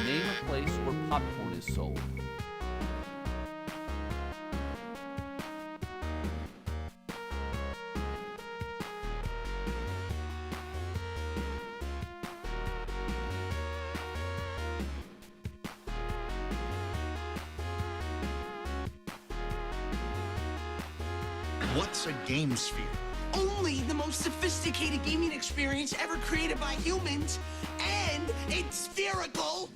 Name a place where popcorn is sold. What's a game sphere? Only the most sophisticated gaming experience ever created by humans, and it's spherical.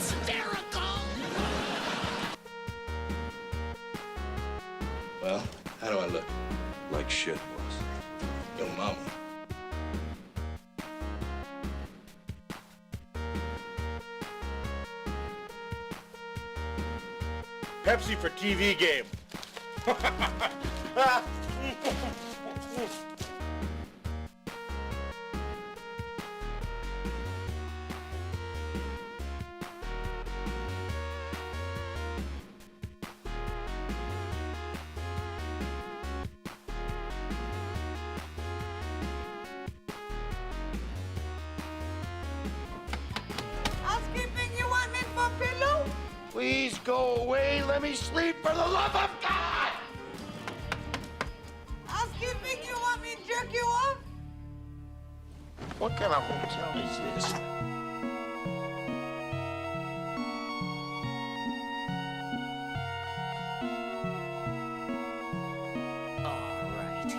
Spherical! Well, how do I look? Like shit, boss. Yo, mama. Pepsi for TV game. Housekeeping, you want me for pillow? Please go away. Let me sleep for the love of God. Housekeeping, you want me to jerk you off? What kind of hotel is this? All right.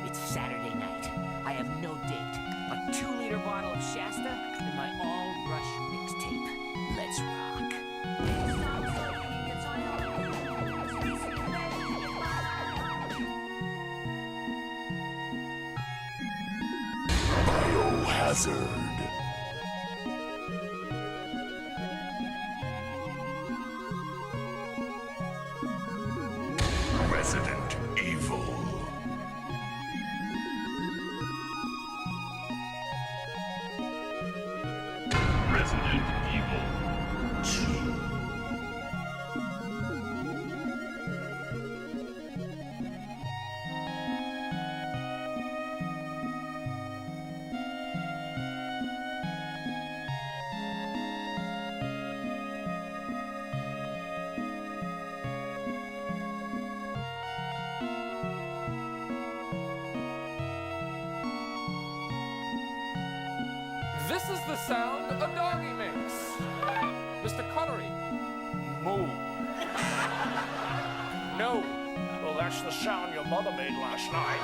It's Saturday night. I have no date. A 2-liter bottle of Shasta and my all-rush mixtape. Let's rock. Biohazard. Resident Evil. Resident Evil 2. This is the sound a doggy makes. Mr. Connery, moo. No. Well, that's the sound your mother made last night.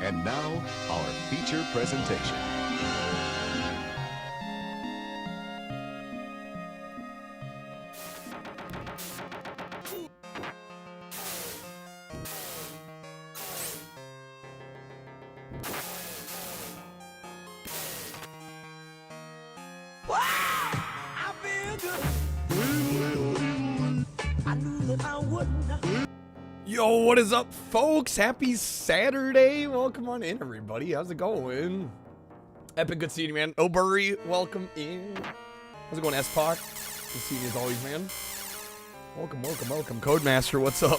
And now, our feature presentation. I feel good. I knew that I wouldn't. Yo, what is up, folks? Happy Saturday. Welcome on in, everybody. How's it going? Epic, good seeing you, man. O'Burry, welcome in. How's it going, S-Pac? Good seeing you as always, man. Welcome, welcome, welcome. Codemaster, what's up?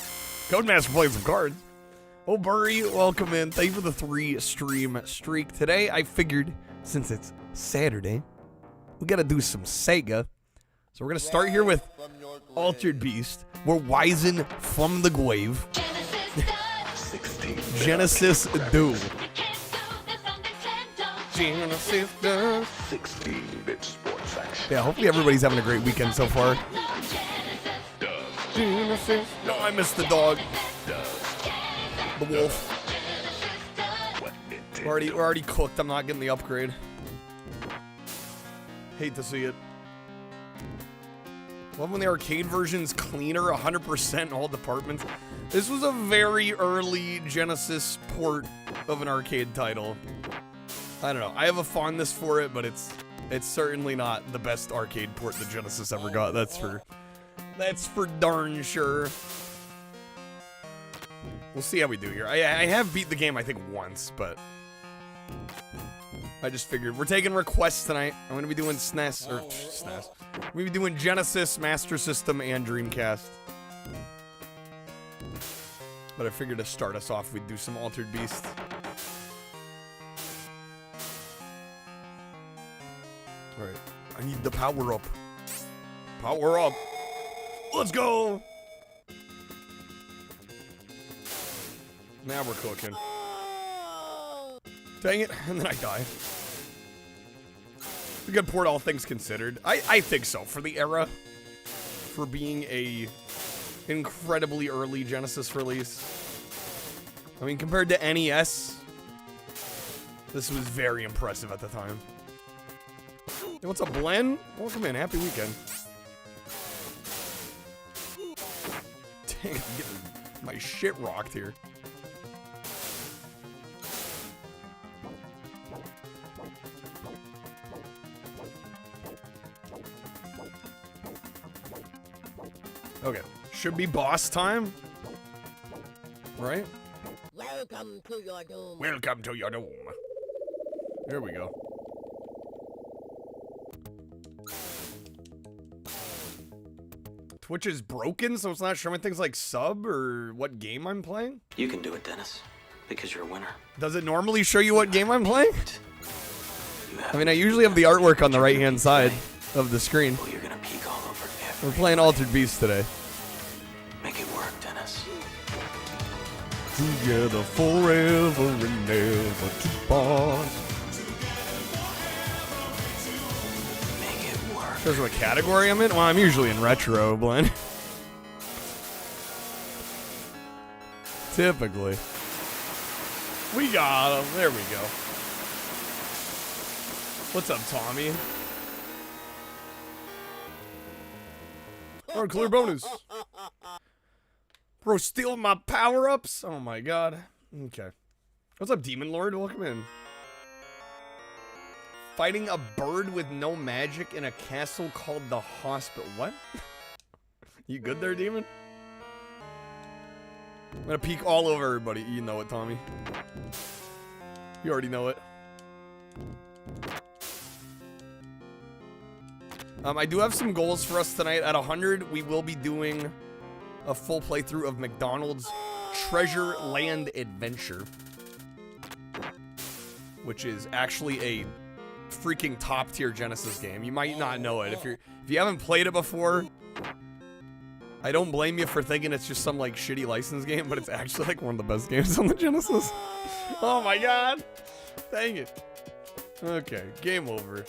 Codemaster playing some cards. O'Burry, welcome in. Thank you for the 3-stream streak. Today, I figured, since it's Saturday, we gotta do some SEGA. So we're gonna start here with Altered Beast. We're Wizen from the grave. Genesis do. Genesis does. 16-bit sports action. Yeah, hopefully everybody's having a great weekend so far. Genesis. No, I missed the dog. The wolf. We're already cooked. I'm not getting the upgrade. Hate to see it. Love when the arcade version's cleaner, 100% in all departments. This was a very early Genesis port of an arcade title. I don't know. I have a fondness for it, but it's certainly not the best arcade port the Genesis ever got. That's for darn sure. We'll see how we do here. I have beat the game, I think, once, but I just figured we're taking requests tonight. I'm gonna be doing SNES or SNES. I'm gonna be doing Genesis, Master System, and Dreamcast. But I figured to start us off, we'd do some Altered Beast. Alright, I need the power up. Power up. Let's go! Now we're cooking. Dang it, and then I die. A good port, all things considered. I think so, for the era. For being a incredibly early Genesis release. I mean, compared to NES, this was very impressive at the time. Hey, what's up, Glenn? Welcome in. Happy weekend. Dang, I'm getting my shit rocked here. Okay, should be boss time, right? Welcome to your doom. Welcome to your doom. Here we go. Twitch is broken, so it's not showing things like sub or what game I'm playing? You can do it, Dennis, because you're a winner. Does it normally show you what game I'm playing? I mean, I usually have the artwork on the right-hand side of the screen. You're gonna peek all over We're playing Altered Beast today. Make it work, Dennis. Together forever and never to part. Make it work. Shows what category I'm in? Well, I'm usually in retro, Glenn. Typically. We got him. There we go. What's up, Tommy? Oh, clear bonus. Bro, steal my power-ups? Oh my god. Okay. What's up, Demon Lord? Welcome in. Fighting a bird with no magic in a castle called the hospital. What? You good there, Demon? I'm gonna peek all over everybody. You know it, Tommy. You already know it. I do have some goals for us tonight. At 100, we will be doing a full playthrough of McDonald's Treasure Land Adventure, which is actually a freaking top tier Genesis game. You might not know it if you haven't played it before. I don't blame you for thinking it's just some like shitty license game, but it's actually like one of the best games on the Genesis. Oh my god! Dang it. Okay, game over.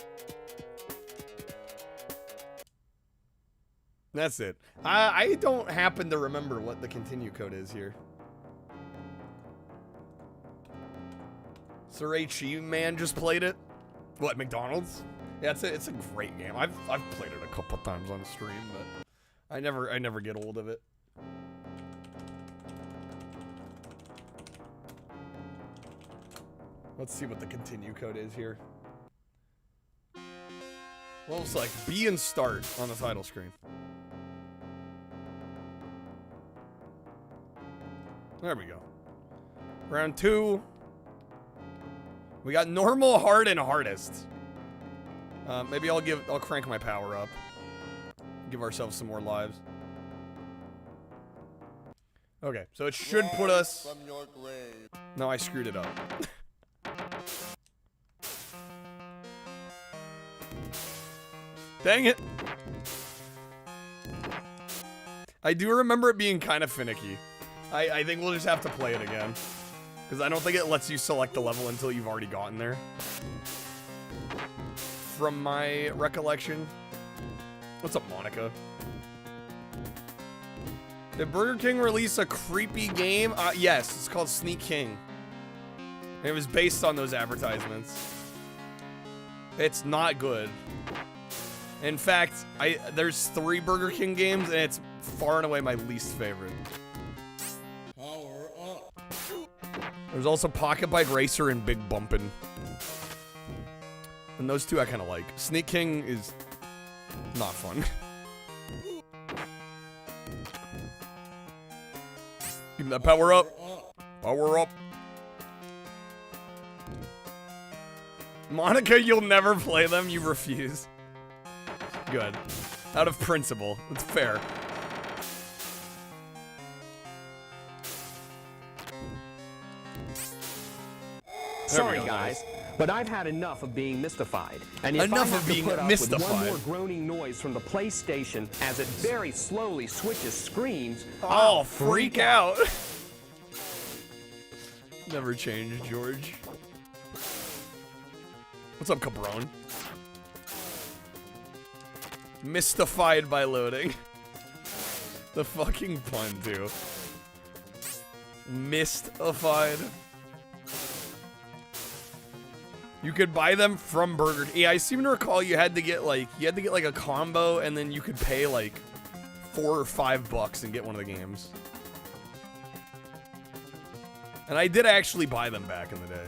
That's it. I don't happen to remember what the continue code is here. Sir H.E. man just played it. What, McDonald's? Yeah, it's a great game. I've played it a couple times on stream, but I never get old of it. Let's see what the continue code is here. Well, it's like B and start on the title screen. There we go. Round 2. We got normal, hard, and hardest. Maybe I'll crank my power up. Give ourselves some more lives. Okay, so it should put us... No, I screwed it up. Dang it. I do remember it being kind of finicky. I think we'll just have to play it again. Because I don't think it lets you select the level until you've already gotten there. From my recollection. What's up, Monica? Did Burger King release a creepy game? Yes, it's called Sneak King. And it was based on those advertisements. It's not good. In fact, there's 3 Burger King games, and it's far and away my least favorite. There's also Pocket Bike Racer and Big Bumpin'. And those two I kind of like. Sneak King is not fun. Give me that power up. Power up. Monica, you'll never play them. You refuse. Good. Out of principle. That's fair. Sorry, guys, but I've had enough of being mystified. And if Enough I have of being to put up mystified. with one more groaning noise from the PlayStation as it very slowly switches screens, I'll freak out. Never change, George. What's up, Cabron? Mystified by loading. The fucking pun, too. Mystified. You could buy them from Burger King. Yeah, I seem to recall you had to get like a combo, and then you could pay like $4 or $5 and get one of the games. And I did actually buy them back in the day.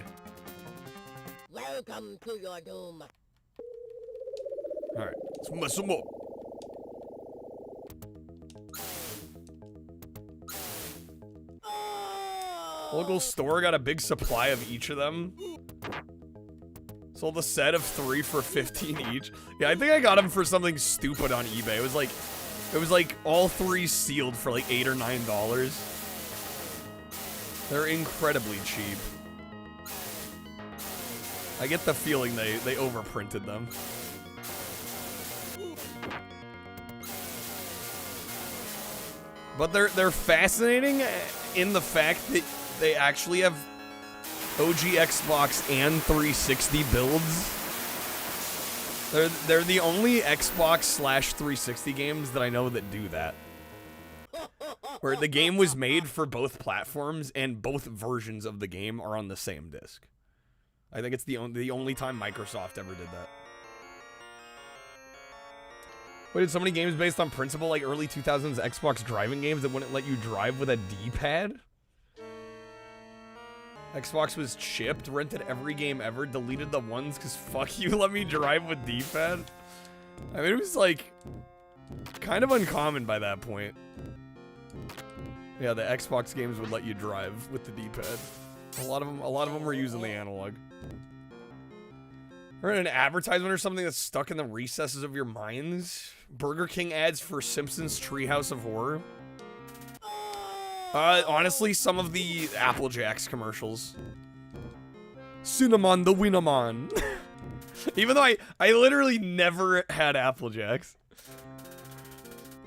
Welcome to your doom. All right, let's mess them up. Local store got a big supply of each of them. Sold a set of 3 for $15 each. Yeah, I think I got them for something stupid on eBay. It was like all 3 sealed for like $8 or $9. They're incredibly cheap. I get the feeling they overprinted them. But they're fascinating in the fact that they actually have OG Xbox and 360 builds. They're the only Xbox / 360 games that I know that do that. Where the game was made for both platforms and both versions of the game are on the same disc. I think it's the only time Microsoft ever did that. Wait, did so many games based on principle like early 2000s Xbox driving games that wouldn't let you drive with a D-pad? Xbox was chipped, rented every game ever, deleted the ones because fuck you, let me drive with D-pad. I mean, it was like kind of uncommon by that point. Yeah, the Xbox games would let you drive with the D-pad. A lot of them were using the analog. Or an advertisement or something that's stuck in the recesses of your minds. Burger King ads for Simpsons Treehouse of Horror. Honestly, some of the Apple Jacks commercials. Cinnamon the Winamon. Even though I literally never had Apple Jacks.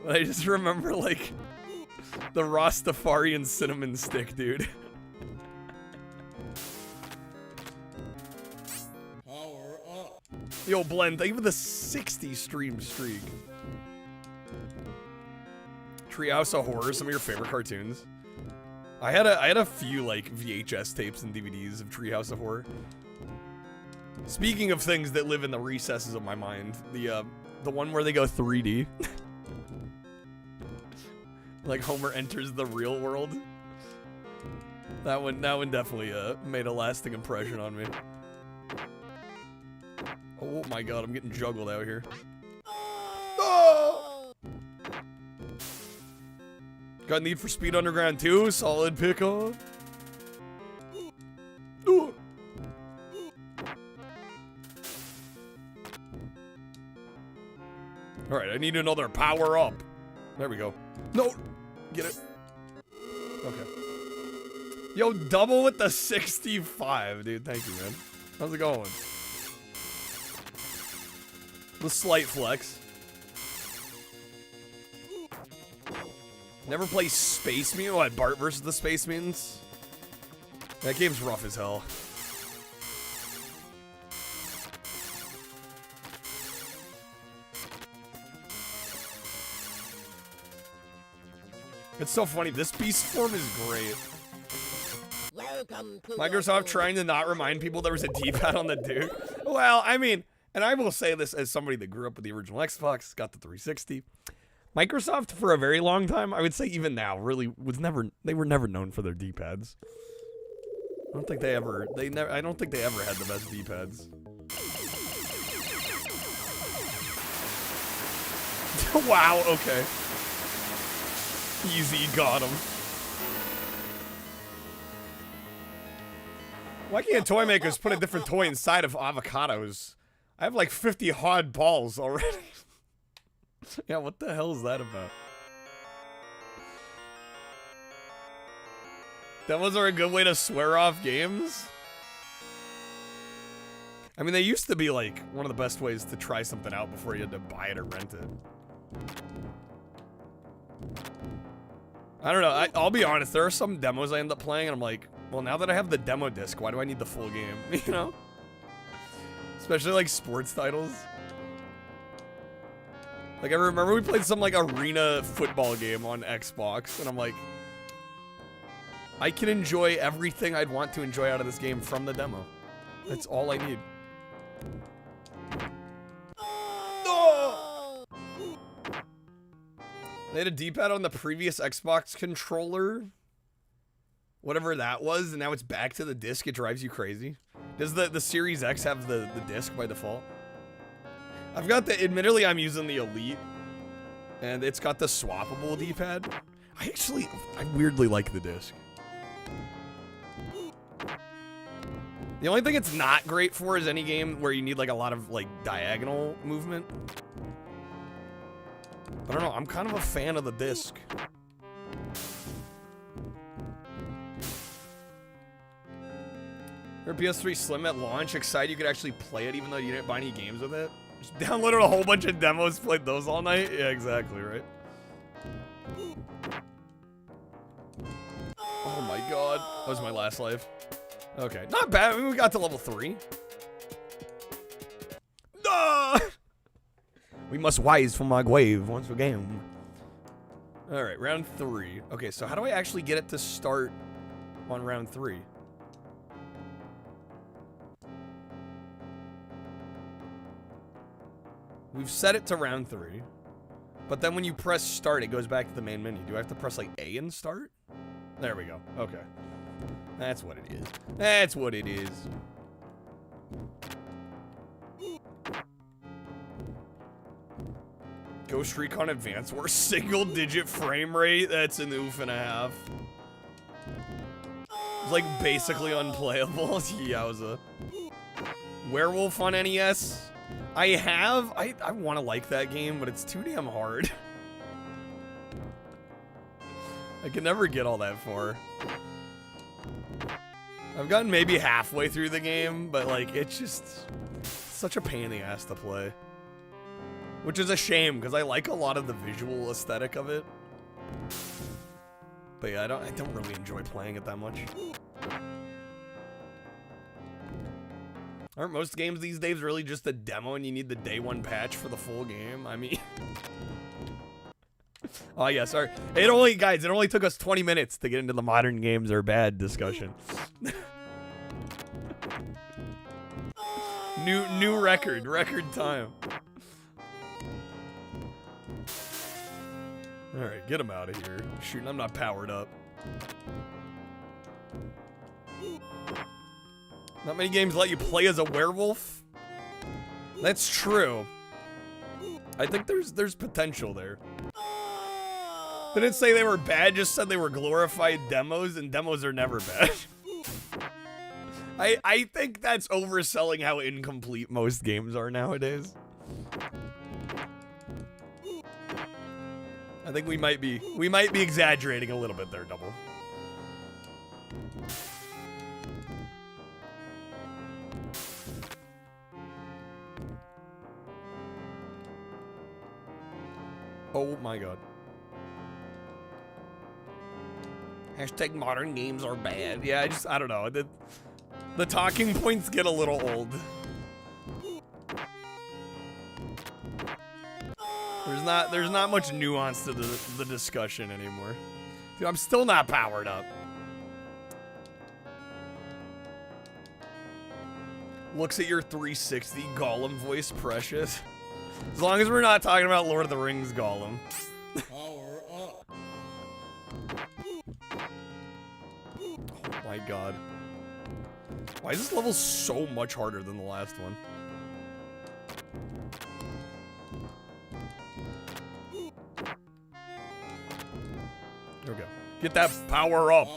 But I just remember, like, the Rastafarian cinnamon stick, dude. Power up. Yo, Blend, thank you for the 60 stream streak. Treehouse of Horror, some of your favorite cartoons. I had a few like VHS tapes and DVDs of Treehouse of Horror. Speaking of things that live in the recesses of my mind, the one where they go 3D. Like Homer enters the real world. That one definitely made a lasting impression on me. Oh my god, I'm getting juggled out here. Oh! Got Need for Speed Underground 2, solid pickup. Alright, I need another power up. There we go. No! Get it. Okay. Yo, double with the 65, dude. Thank you, man. How's it going? The slight flex. Never play Space Mutant? What, Bart versus the Space Mutants? That game's rough as hell. It's so funny. This beast form is great. Microsoft trying to not remind people there was a D-pad on the Duke. Well, I mean, and I will say this as somebody that grew up with the original Xbox, got the 360. Microsoft, for a very long time, I would say even now, really was never, they were never known for their D-pads. don't think they ever, I don't think they ever had the best D-pads. Wow, okay. Easy, got him. Why can't toy makers put a different toy inside of avocados? I have like 50 hard balls already. Yeah, what the hell is that about? Demos are a good way to swear off games? I mean, they used to be like one of the best ways to try something out before you had to buy it or rent it. I don't know, I'll be honest, there are some demos I end up playing and I'm like, well, now that I have the demo disc, why do I need the full game, you know? Especially like sports titles. Like, I remember we played some like arena football game on Xbox and I'm like, I can enjoy everything I'd want to enjoy out of this game from the demo. That's all I need. Oh! They had a D-pad on the previous Xbox controller. Whatever that was, and now it's back to the disc. It drives you crazy. Does the Series X have the disc by default? I've got the, admittedly I'm using the Elite, and it's got the swappable D-pad. I weirdly like the disc. The only thing it's not great for is any game where you need like a lot of like diagonal movement. I don't know, I'm kind of a fan of the disc. Your PS3 Slim at launch, excited you could actually play it even though you didn't buy any games with it. Just downloaded a whole bunch of demos, played those all night. Yeah, exactly, right? Oh my god, that was my last life. Okay, not bad. I mean, we got to level 3. Ah! We must rise from our grave once again. Alright, round 3. Okay, so how do I actually get it to start on round 3? We've set it to round 3. But then when you press start, it goes back to the main menu. Do I have to press like A and start? There we go. Okay. That's what it is. That's what it is. Ghost Recon Advance Wars, single digit frame rate? That's an oof and a half. It's like basically unplayable. Yowza. Werewolf on NES? I want to like that game, but it's too damn hard. I can never get all that far. I've gotten maybe halfway through the game, but like, it's just such a pain in the ass to play. Which is a shame, because I like a lot of the visual aesthetic of it. But yeah, I don't really enjoy playing it that much. Aren't most games these days really just a demo and you need the day 1 patch for the full game? I mean... Oh yeah, sorry. It only took us 20 minutes to get into the modern games are bad discussion. New record time. Alright, get him out of here. Shoot, I'm not powered up. Not many games let you play as a werewolf. That's true. I think there's potential there. They didn't say they were bad, just said they were glorified demos, and demos are never bad. I think that's overselling how incomplete most games are nowadays. I think we might be exaggerating a little bit there, Double. Oh my god. Hashtag modern games are bad. Yeah, I don't know. The talking points get a little old. There's not much nuance to the discussion anymore. Dude, I'm still not powered up. Looks at your 360 Gollum voice, precious. As long as we're not talking about Lord of the Rings Gollum. Power up. Oh my god. Why is this level so much harder than the last one? There we go. Get that power up.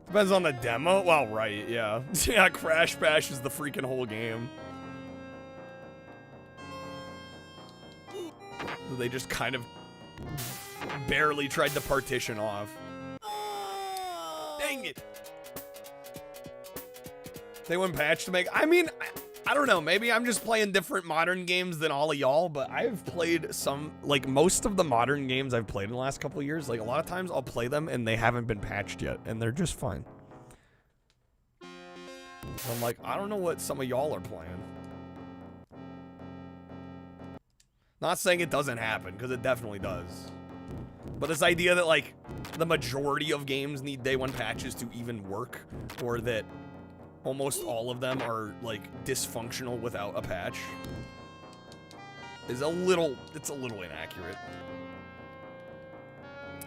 Depends on the demo. Well, right, yeah. Yeah, Crash Bash is the freaking whole game. They just kind of barely tried to partition off. Dang it. They went patch to make... I mean, I don't know. Maybe I'm just playing different modern games than all of y'all, but I've played some... Like, most of the modern games I've played in the last couple of years, like, a lot of times I'll play them and they haven't been patched yet, and they're just fine. I'm like, I don't know what some of y'all are playing. Not saying it doesn't happen, because it definitely does. But this idea that, like, the majority of games need day one patches to even work, or that almost all of them are, like, dysfunctional without a patch, is a little inaccurate.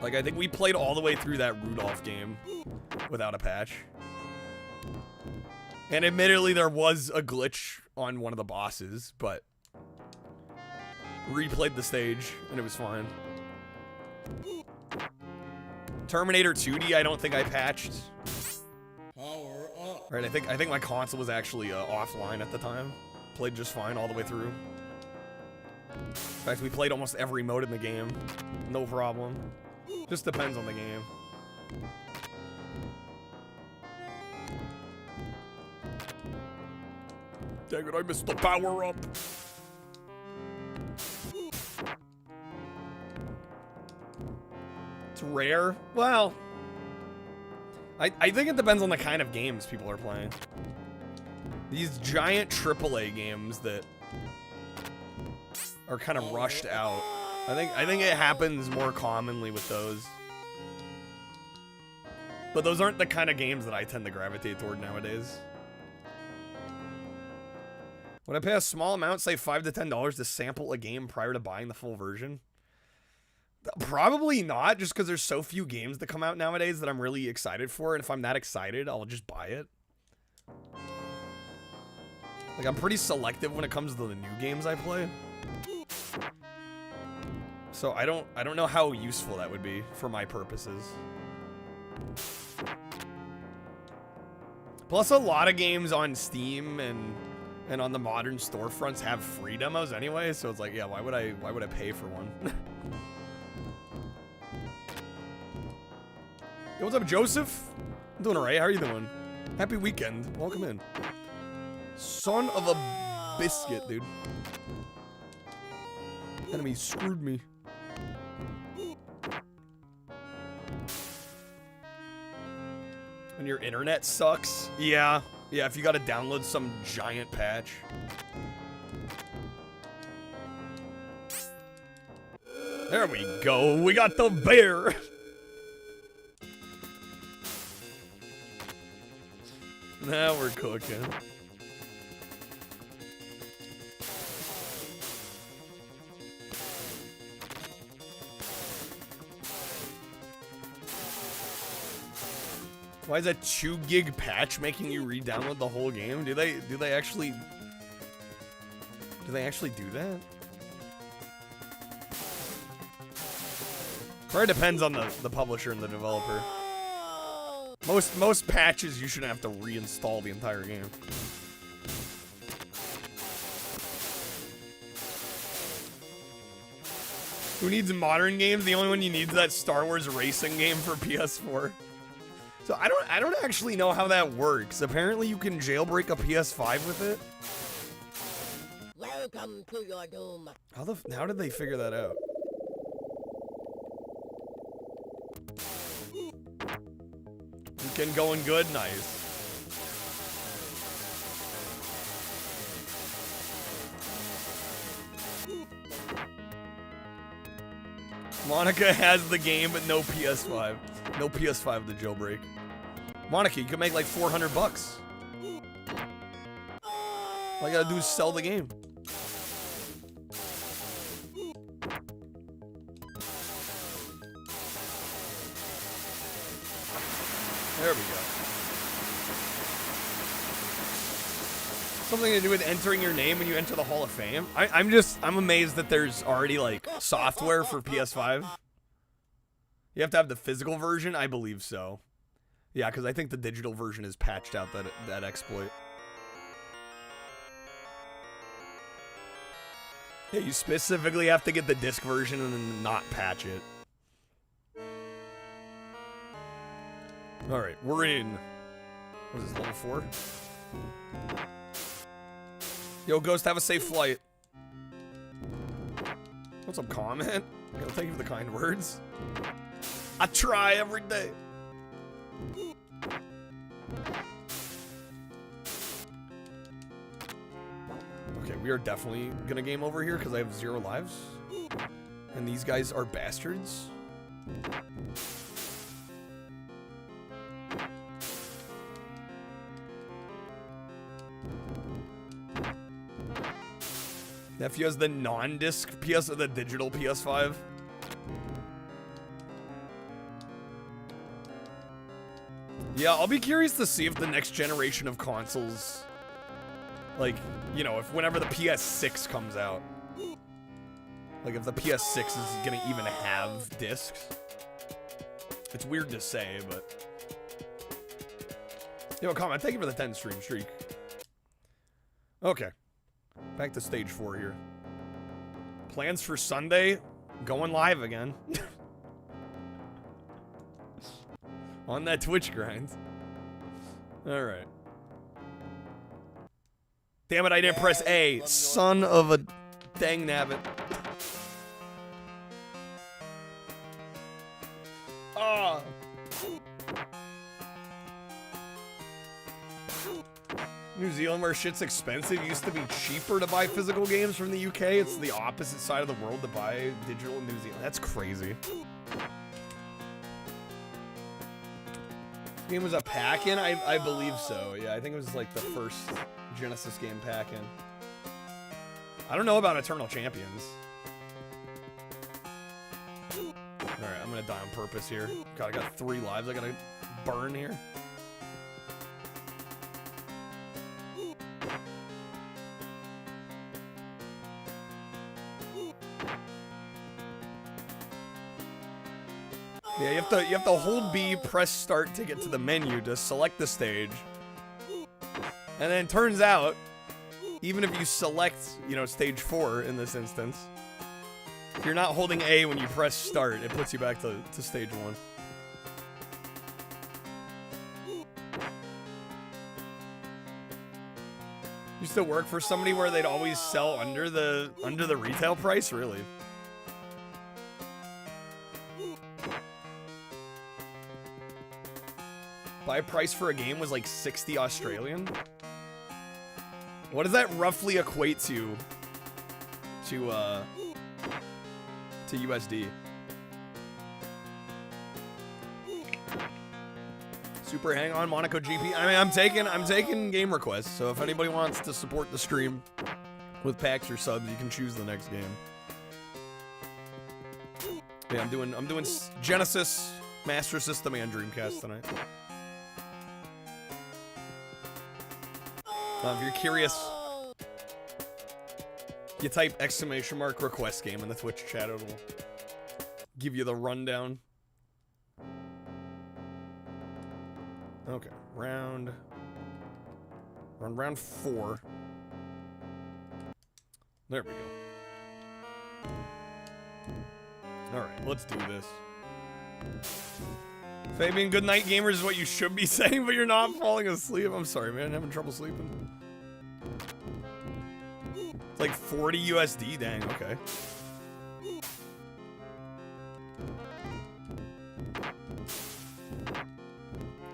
Like, I think we played all the way through that Rudolph game without a patch. And admittedly, there was a glitch on one of the bosses, but replayed the stage, and it was fine. Terminator 2D, I don't think I patched. Right, I think my console was actually offline at the time. Played just fine all the way through. In fact, we played almost every mode in the game. No problem. Just depends on the game. Dang it, I missed the power up. It's rare. Well, I think it depends on the kind of games people are playing. These giant AAA games that are kind of rushed out. I think it happens more commonly with those. But those aren't the kind of games that I tend to gravitate toward nowadays. Would I pay a small amount, say $5 to $10, to sample a game prior to buying the full version? Probably not, just because there's so few games that come out nowadays that I'm really excited for, and if I'm that excited, I'll just buy it. Like, I'm pretty selective when it comes to the new games I play. So I don't know how useful that would be for my purposes. Plus, a lot of games on Steam and on the modern storefronts have free demos anyway, so it's like, yeah, why would I pay for one? Yo, what's up, Joseph? I'm doing alright. How are you doing? Happy weekend. Welcome in. Son of a biscuit, dude. Enemy screwed me. When your internet sucks? Yeah. Yeah, if you gotta download some giant patch. There we go. We got the bear. Now we're cooking. Why is a 2 gig patch making you re-download the whole game? Do they actually do that? Probably depends on the publisher and the developer. Most patches you shouldn't have to reinstall the entire game. Who needs modern games? The only one you need is that Star Wars racing game for PS4. So I don't actually know how that works. Apparently you can jailbreak a PS5 with it. Welcome to your doom. How did they figure that out? Weekend going good? Nice. Monica has the game, but no PS5. No PS5 to jailbreak. Monica, you can make like $400. All you gotta do is sell the game. There we go. Something to do with entering your name when you enter the Hall of Fame. I'm amazed that there's already like software for PS5. You have to have the physical version? I believe so. Yeah, because I think the digital version is patched out that exploit. Yeah, you specifically have to get the disc version and then not patch it. Alright, we're in. What is this, level 4? Yo, Ghost, have a safe flight. What's up, comment? Yo, thank you for the kind words. I try every day. Okay, we are definitely gonna game over here because I have 0 lives. And these guys are bastards. Nephew has the non-disc PS or the digital PS5. Yeah, I'll be curious to see if the next generation of consoles, like, you know, if whenever the PS6 comes out, like if the PS6 is gonna even have discs. It's weird to say, but yo, comment, thank you for the 10 stream streak. Okay. Back to stage 4 here. Plans for Sunday? Going live again. On that Twitch grind. Alright. Damn it, I didn't press A. Son of a dang nabbit. Ah. New Zealand, where shit's expensive, used to be cheaper to buy physical games from the UK. It's the opposite side of the world to buy digital in New Zealand. That's crazy. This game was a pack-in? I believe so. Yeah, I think it was like the first Genesis game pack-in. I don't know about Eternal Champions. Alright, I'm gonna die on purpose here. God, I got 3 lives I gotta burn here. Yeah, you have to hold B, press start to get to the menu to select the stage. And then it turns out, even if you select, you know, stage 4 in this instance, if you're not holding A when you press start, it puts you back to stage 1. Used to work for somebody where they'd always sell under the retail price, really. Buy price for a game was like 60 Australian. What does that roughly equate to USD? Super hang on Monaco GP. I mean, I'm taking game requests. So if anybody wants to support the stream with packs or subs, you can choose the next game. Yeah, I'm doing Genesis, Master System, and Dreamcast tonight. If you're curious, you type !! request game in the Twitch chat, it'll give you the rundown. Okay, round 4. There we go. Alright, let's do this. Fabian, good night, gamers is what you should be saying, but you're not falling asleep. I'm sorry, man. I'm having trouble sleeping. It's like 40 USD, dang, okay.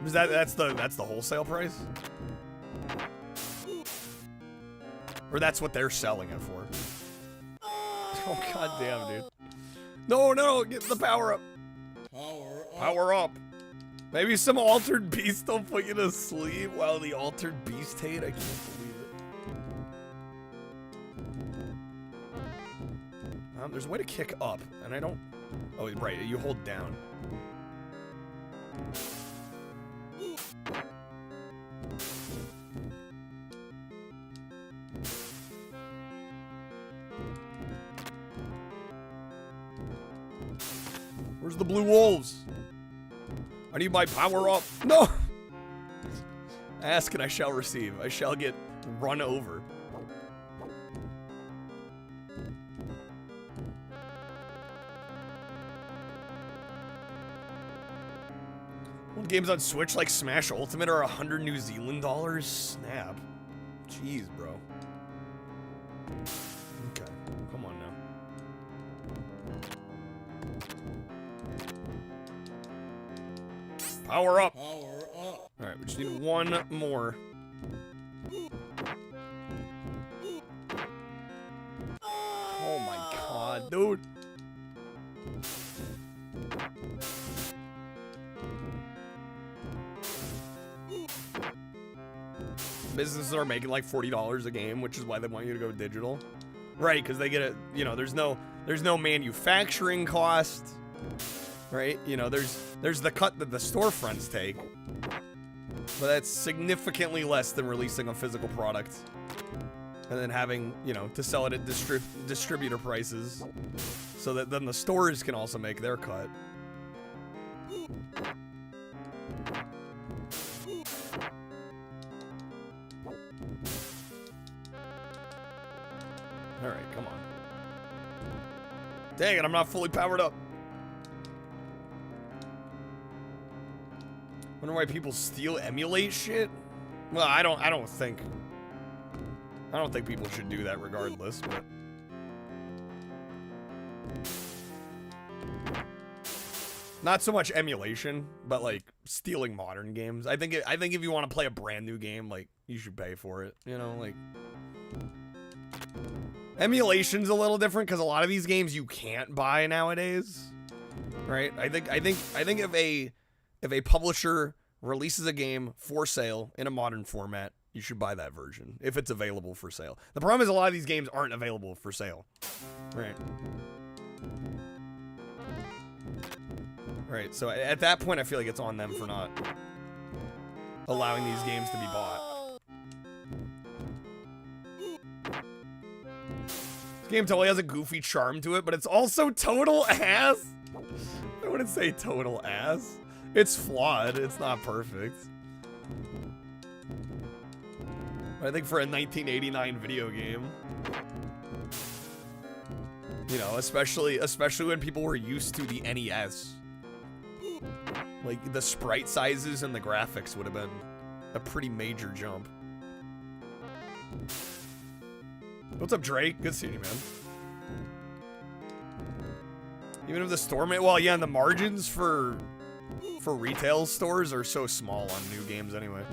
Is that's the wholesale price? Or that's what they're selling it for? Oh god damn, dude. No, get the power up. Power up. Maybe some altered beast will put you to sleep while the altered beast hate. I can't believe it. There's a way to kick up, and I don't. Oh, right. You hold down. Where's the blue wolves? I need my power up. No! Ask and I shall receive. I shall get run over. When games on Switch like Smash Ultimate are 100 New Zealand dollars? Snap. Jeez, bro. Okay, come on now. Power up. All right, we just need one more. Oh my god, dude. Businesses are making like $40 a game, which is why they want you to go digital. Right, because they get it, you know, there's no manufacturing cost. Right? You know, there's the cut that the storefronts take. But that's significantly less than releasing a physical product. And then having, you know, to sell it at distributor prices. So that then the stores can also make their cut. Alright, come on. Dang it, I'm not fully powered up. Wonder why people emulate shit? Well, I don't think people should do that regardless, but not so much emulation, but like stealing modern games. I think if you want to play a brand new game, like you should pay for it, you know, like emulation's a little different because a lot of these games you can't buy nowadays. Right? I think if a publisher releases a game for sale in a modern format, you should buy that version if it's available for sale. The problem is a lot of these games aren't available for sale. Right. Right, so at that point I feel like it's on them for not allowing these games to be bought. This game totally has a goofy charm to it, but it's also total ass. I wouldn't say total ass. It's flawed. It's not perfect. But I think for a 1989 video game, you know, especially when people were used to the NES, like the sprite sizes and the graphics would have been a pretty major jump. What's up, Drake? Good seeing you, man. Even if the store well, yeah, and the margins for retail stores are so small on new games anyway.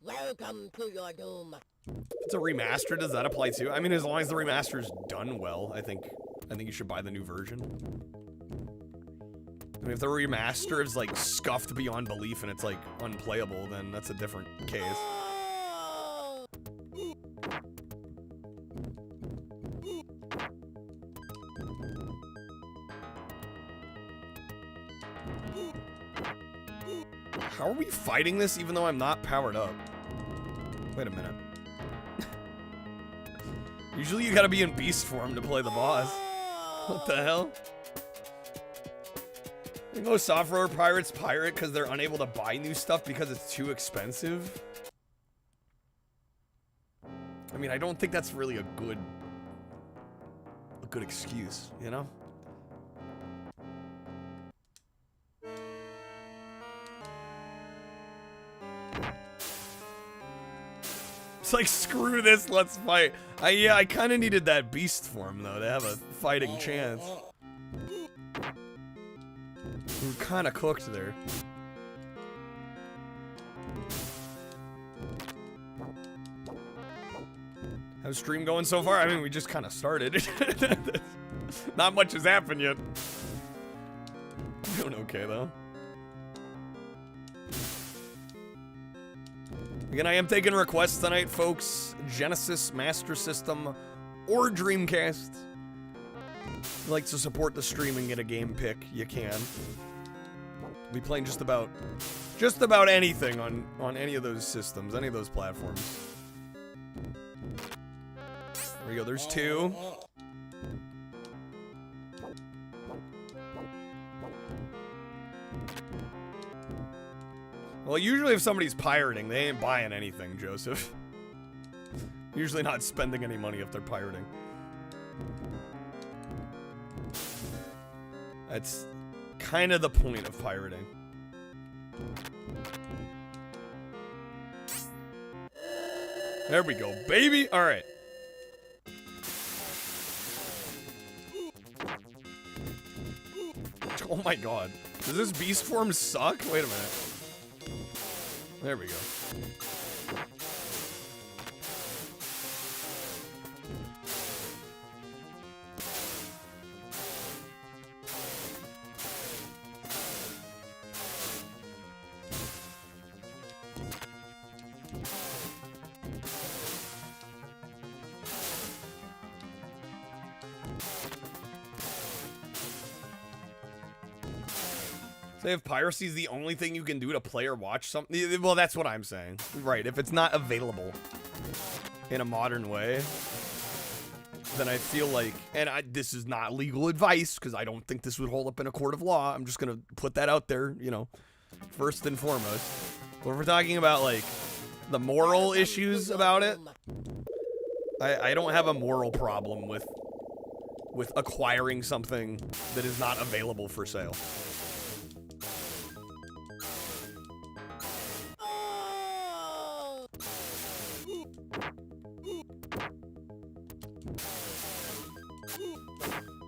Welcome to your doom. If it's a remaster, does that apply too? I mean, as long as the remaster's done well, I think you should buy the new version. I mean, if the remaster is like scuffed beyond belief and it's like unplayable, then that's a different case. How are we fighting this even though I'm not powered up? Wait a minute. Usually you gotta be in beast form to play the boss. What the hell? I think most software pirates pirate because they're unable to buy new stuff because it's too expensive. I mean, I don't think that's really a good excuse, you know? It's like, screw this, let's fight. Yeah, I kind of needed that beast form, though, to have a fighting chance. We were kind of cooked there. How's stream going so far? I mean, we just kind of started. Not much has happened yet. Doing okay, though. Again, I am taking requests tonight, folks. Genesis, Master System, or Dreamcast. If you'd like to support the stream and get a game pick, you can. We'll be playing just about anything on any of those systems, any of those platforms. There we go, there's two. Well, usually if somebody's pirating, they ain't buying anything, Joseph. Usually not spending any money if they're pirating. That's kind of the point of pirating. There we go, baby. All right. Oh my god. Does this beast form suck? Wait a minute. There we go. So if piracy is the only thing you can do to play or watch something, well, that's what I'm saying. Right, if it's not available in a modern way, then I feel like, and this is not legal advice, because I don't think this would hold up in a court of law. I'm just going to put that out there, you know, first and foremost. But if we're talking about, like, the moral issues about it, I don't have a moral problem with acquiring something that is not available for sale.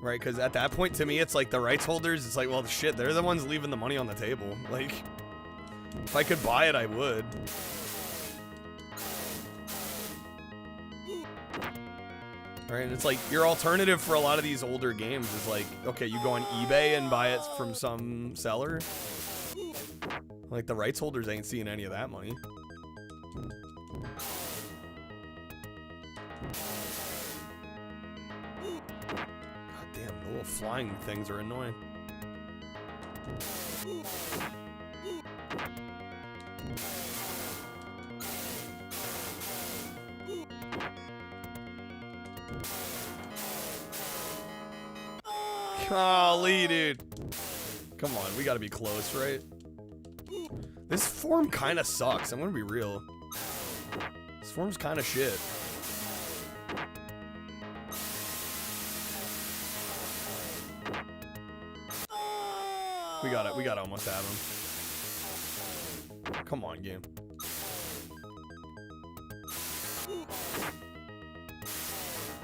Right, because at that point, to me, it's like the rights holders, it's like, well, shit, they're the ones leaving the money on the table. Like, if I could buy it, I would. Right, and it's like, your alternative for a lot of these older games is like, okay, you go on eBay and buy it from some seller. Like, the rights holders ain't seeing any of that money. Little flying things are annoying. Golly, dude. Come on, we gotta be close, right? This form kind of sucks. I'm gonna be real. This form's kind of shit. We gotta almost have him. Come on, game.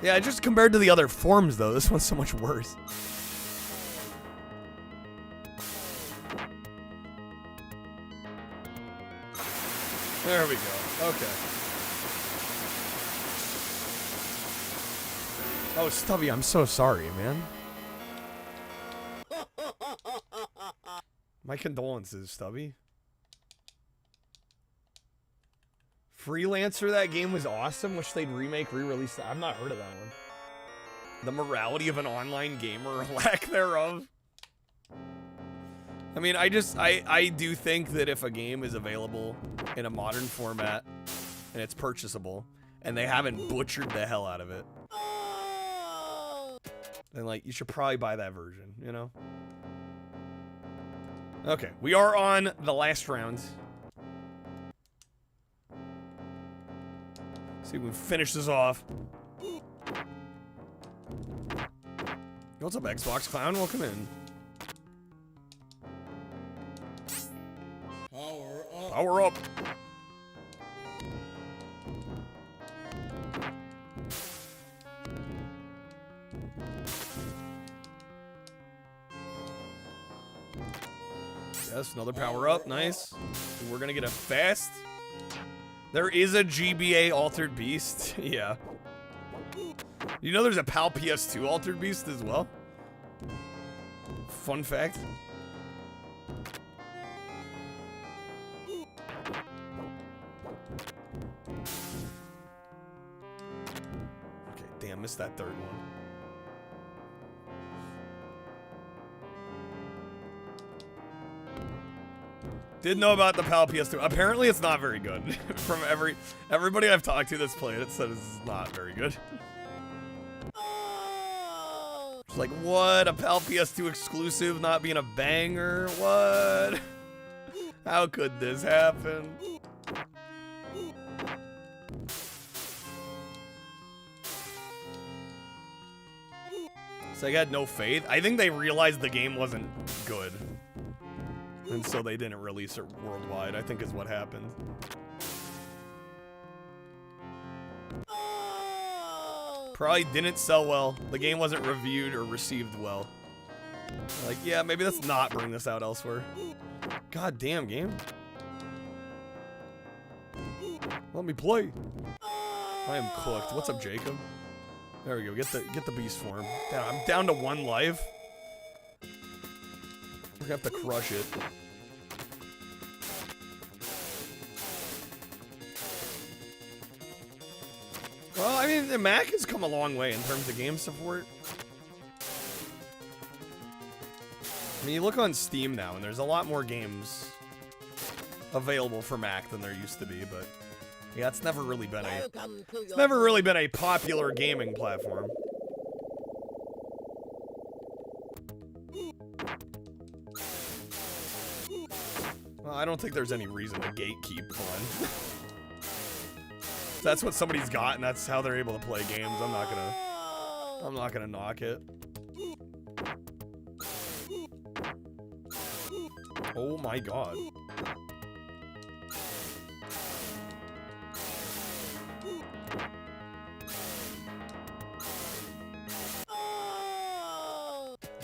Yeah, just compared to the other forms, though, this one's so much worse. There we go. Okay. Oh, Stubby, I'm so sorry, man. My condolences, Stubby. Freelancer, that game was awesome. Wish they'd remake, re-release that. I've not heard of that one. The morality of an online gamer, or lack thereof. I mean, I do think that if a game is available in a modern format and it's purchasable and they haven't butchered the hell out of it, then like you should probably buy that version, you know? Okay, we are on the last round. See if we can finish this off. What's up, Xbox Clown? Welcome in. Power up. Yes, another power up. Nice. We're gonna get a fast. There is a GBA Altered Beast. Yeah. You know there's a PAL PS2 Altered Beast as well? Fun fact. Okay, damn, missed that third one. Did know about the PAL PS2. Apparently it's not very good. From everybody I've talked to that's played it said it's not very good. It's like, what? A PAL PS2 exclusive not being a banger? What? How could this happen? SEGA had no faith. I think they realized the game wasn't good. And so they didn't release it worldwide, I think is what happened. Probably didn't sell well. The game wasn't reviewed or received well. Like, yeah, maybe let's not bring this out elsewhere. God damn, game. Let me play. I am cooked. What's up, Jacob? There we go. Get the beast form. Damn, I'm down to 1 life. We're gonna have to crush it. Well, I mean, the Mac has come a long way in terms of game support. I mean, you look on Steam now, and there's a lot more games available for Mac than there used to be, but yeah, it's never really been a popular gaming platform. Well, I don't think there's any reason to gatekeep one. That's what somebody's got, and that's how they're able to play games. I'm not gonna knock it. Oh my god.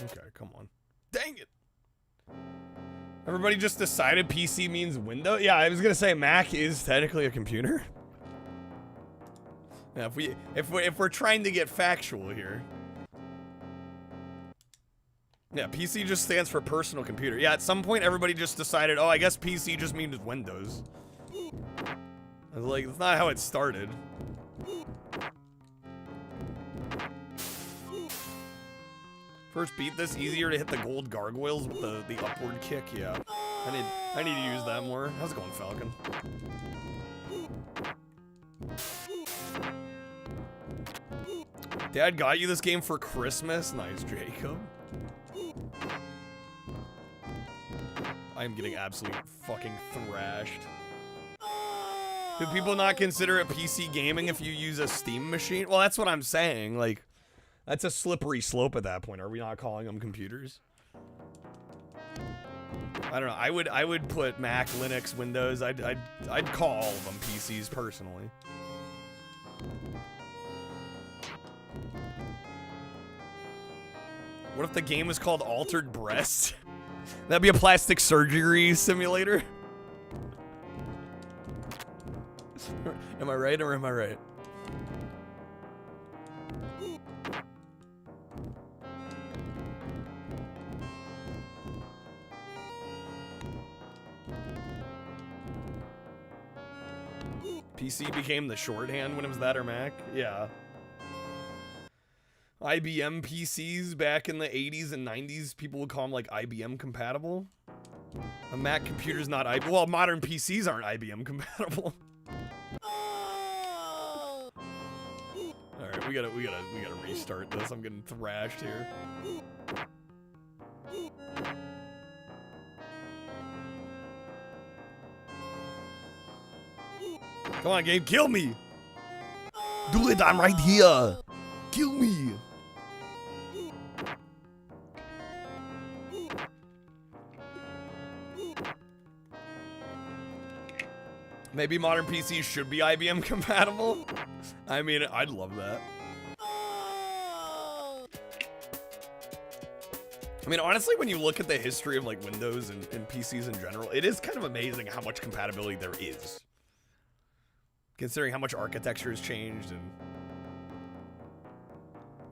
Okay, come on. Dang it. Everybody just decided PC means window? Yeah, I was gonna say Mac is technically a computer. Yeah, if we're trying to get factual here. Yeah, PC just stands for personal computer. Yeah, at some point everybody just decided, oh, I guess PC just means Windows. I was like, that's not how it started. First beat this, easier to hit the gold gargoyles with the upward kick, yeah. I need to use that more. How's it going, Falcon? Dad got you this game for Christmas? Nice, Jacob. I am getting absolutely fucking thrashed. Do people not consider it PC gaming if you use a Steam machine? Well, that's what I'm saying. Like, that's a slippery slope at that point. Are we not calling them computers? I don't know. I would put Mac, Linux, Windows. I'd call all of them PCs personally. What if the game was called Altered Breast? That'd be a plastic surgery simulator. Am I right or am I right? PC became the shorthand when it was that or Mac? Yeah. IBM PCs back in the 80s and 90s, people would call them like IBM compatible. A Mac computer's not IBM. Well, modern PCs aren't IBM compatible. All right, we gotta restart this. I'm getting thrashed here. Come on, game, kill me! Do it, I'm right here! Kill me! Maybe modern PCs should be IBM compatible? I mean, I'd love that. I mean, honestly, when you look at the history of like Windows and PCs in general, it is kind of amazing how much compatibility there is. Considering how much architecture has changed and...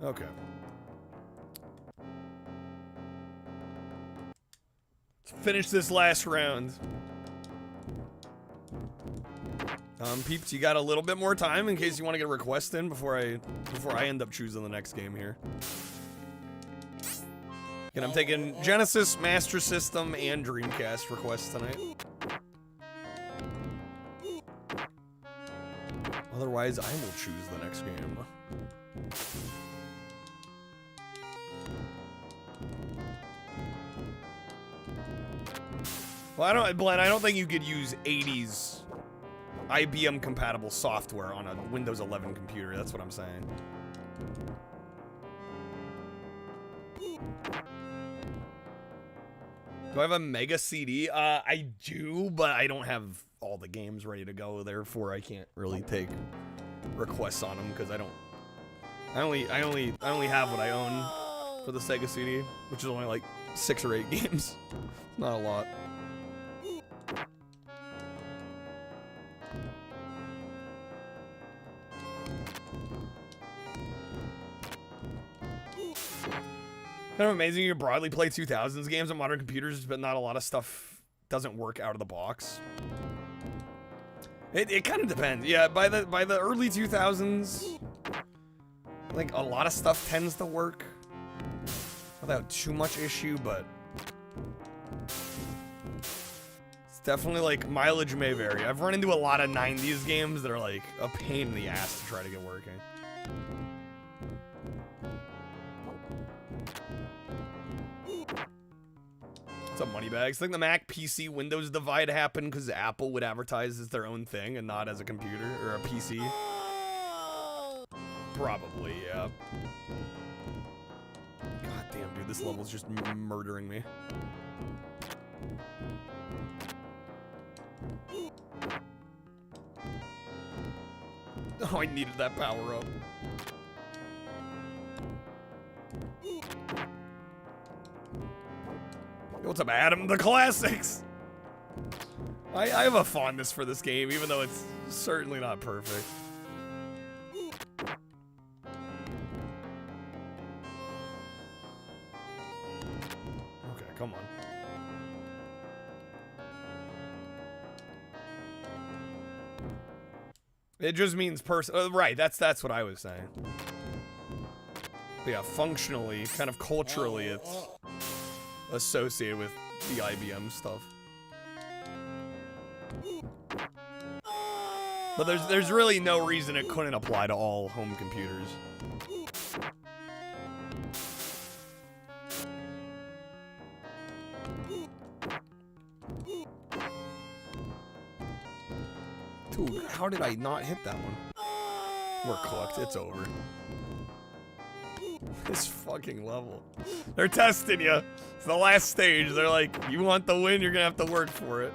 Okay. Let's finish this last round. Peeps, you got a little bit more time in case you want to get a request in before I end up choosing the next game here. And I'm taking Genesis, Master System, and Dreamcast requests tonight. Otherwise, I will choose the next game. Well, I don't think you could use 80s IBM compatible software on a Windows 11 computer. That's what I'm saying. Do I have a Mega CD? I do, but I don't have all the games ready to go. Therefore, I can't really take requests on them because I only have what I own for the Sega CD, which is only like 6 or 8 games. Not a lot. Kind of amazing you broadly play 2000s games on modern computers, but not a lot of stuff doesn't work out of the box. It kind of depends. Yeah, by the early 2000s, like a lot of stuff tends to work without too much issue, but it's definitely like mileage may vary. I've run into a lot of 90s games that are like a pain in the ass to try to get working. What's up, Moneybags? I think the Mac PC Windows divide happened because Apple would advertise as their own thing and not as a computer or a PC. Probably, yeah. God damn, dude, this level's just murdering me. Oh, I needed that power up. What's up, Adam? The classics! I have a fondness for this game, even though it's certainly not perfect. Okay, come on. It just means right, that's what I was saying. But yeah, functionally, kind of culturally, it's associated with the IBM stuff. But there's really no reason it couldn't apply to all home computers. Dude, how did I not hit that one? We're cooked, it's over. This fucking level. They're testing you. It's the last stage. They're like, you want the win, you're gonna have to work for it.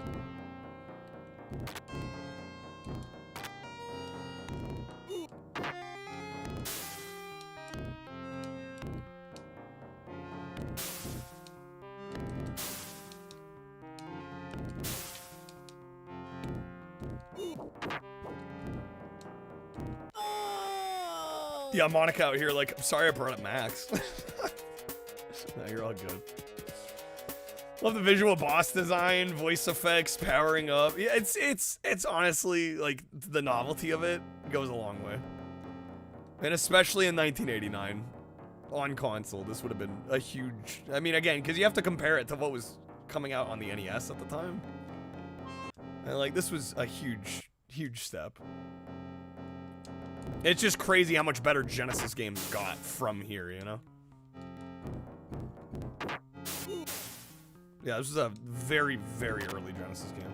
Yeah, Monica out here like, I'm sorry I brought up Max. No, you're all good. Love the visual boss design, voice effects, powering up. Yeah, it's honestly like the novelty of it goes a long way. And especially in 1989 on console, this would have been a huge, I mean, again, because you have to compare it to what was coming out on the NES at the time. And like, this was a huge step. It's just crazy how much better Genesis games got from here, you know? Yeah, this was a very, very early Genesis game.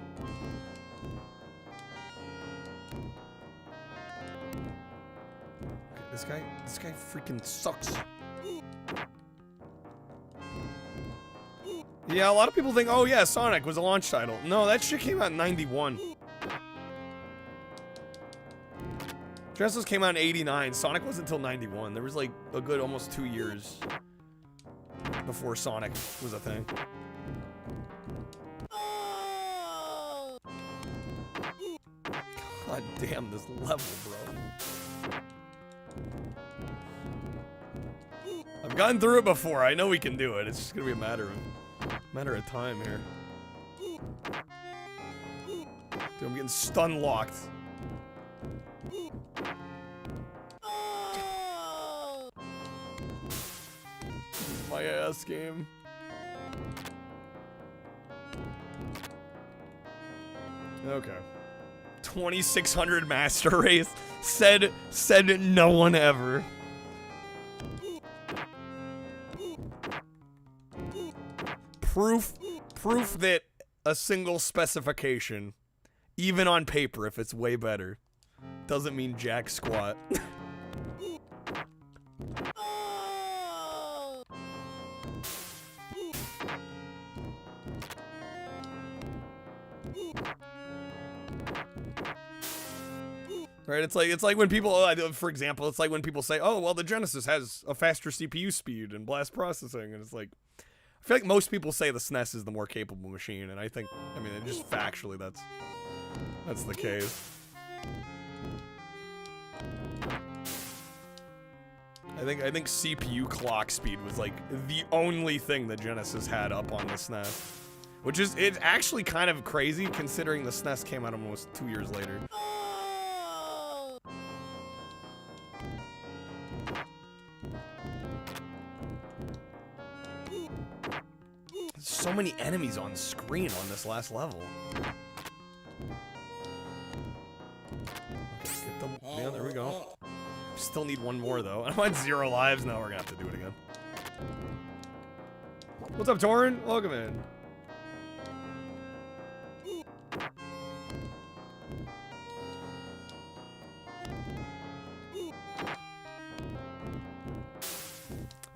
Okay, this guy freaking sucks. Yeah, a lot of people think, oh yeah, Sonic was a launch title. No, that shit came out in 91. Genesis came out in 89. Sonic wasn't until 91. There was like a good almost 2 years before Sonic was a thing. God damn this level, bro. I've gotten through it before. I know we can do it. It's just gonna be a matter of time here. Dude, I'm getting stun locked. My ass game. Okay. 2600 master race. Said no one ever. Proof that a single specification, even on paper, if it's way better, doesn't mean jack squat. Right, it's like when people, for example, it's like when people say, "Oh, well, the Genesis has a faster CPU speed and blast processing," and it's like, I feel like most people say the SNES is the more capable machine, and I think, I mean, just factually, that's the case. I think CPU clock speed was like the only thing the Genesis had up on the SNES, which is it's actually kind of crazy considering the SNES came out almost 2 years later. So many enemies on screen on this last level. Okay, get them. Yeah, there we go. Still need one more though. I'm on 0 lives now. We're gonna have to do it again. What's up, Torin? Welcome in.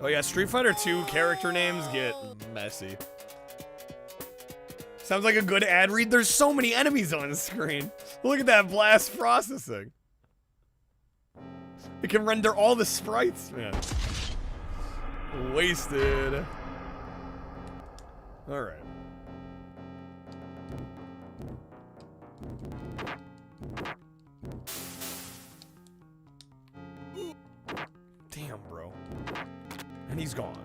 Oh yeah, Street Fighter 2 character names get messy. Sounds like a good ad read. There's so many enemies on the screen. Look at that blast processing. It can render all the sprites, man. Wasted. All right. Damn, bro. And he's gone.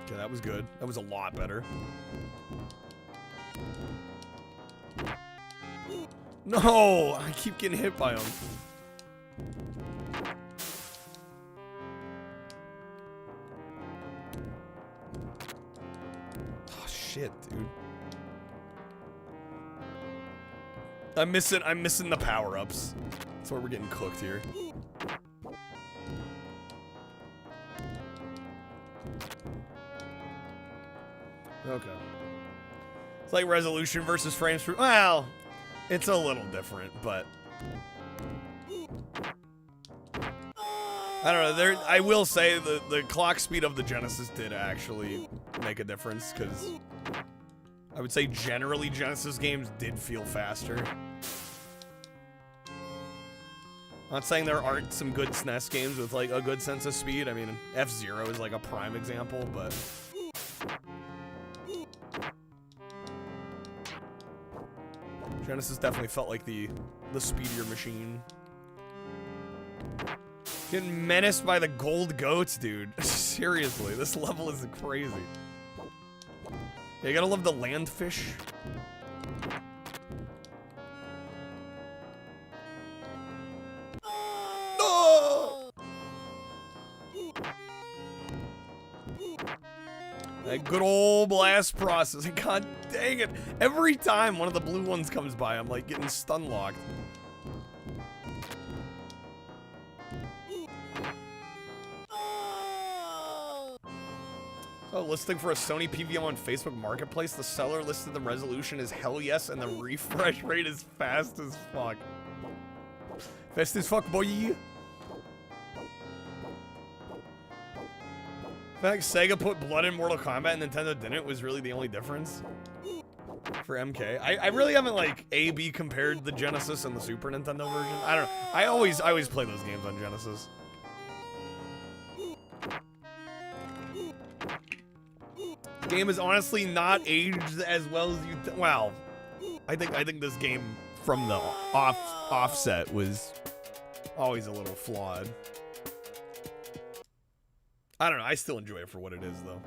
Okay, that was good. That was a lot better. No! I keep getting hit by him. Oh, shit, dude. I'm missing the power-ups. That's where we're getting cooked here. Okay. It's like resolution versus frames per... Well, it's a little different, but... I don't know, I will say the clock speed of the Genesis did actually make a difference, because I would say generally Genesis games did feel faster. Not saying there aren't some good SNES games with like a good sense of speed. I mean, F-Zero is like a prime example, but... Genesis definitely felt like the speedier machine. Getting menaced by the gold goats, dude. Seriously, this level is crazy. Yeah, you gotta love the landfish. No! That good old blast processing. God dang it. Every time one of the blue ones comes by, I'm like getting stun locked. So listing for a Sony PVO on Facebook Marketplace. The seller listed the resolution as hell yes, and the refresh rate is fast as fuck. Fast as fuck, boy. In fact, Sega put blood in Mortal Kombat and Nintendo didn't was really the only difference for MK. I really haven't like A-B compared the Genesis and the Super Nintendo version. I don't know. I always play those games on Genesis. The game is honestly not aged as well as you. Wow, I think this game from the offset was always a little flawed. I don't know. I still enjoy it for what it is, though.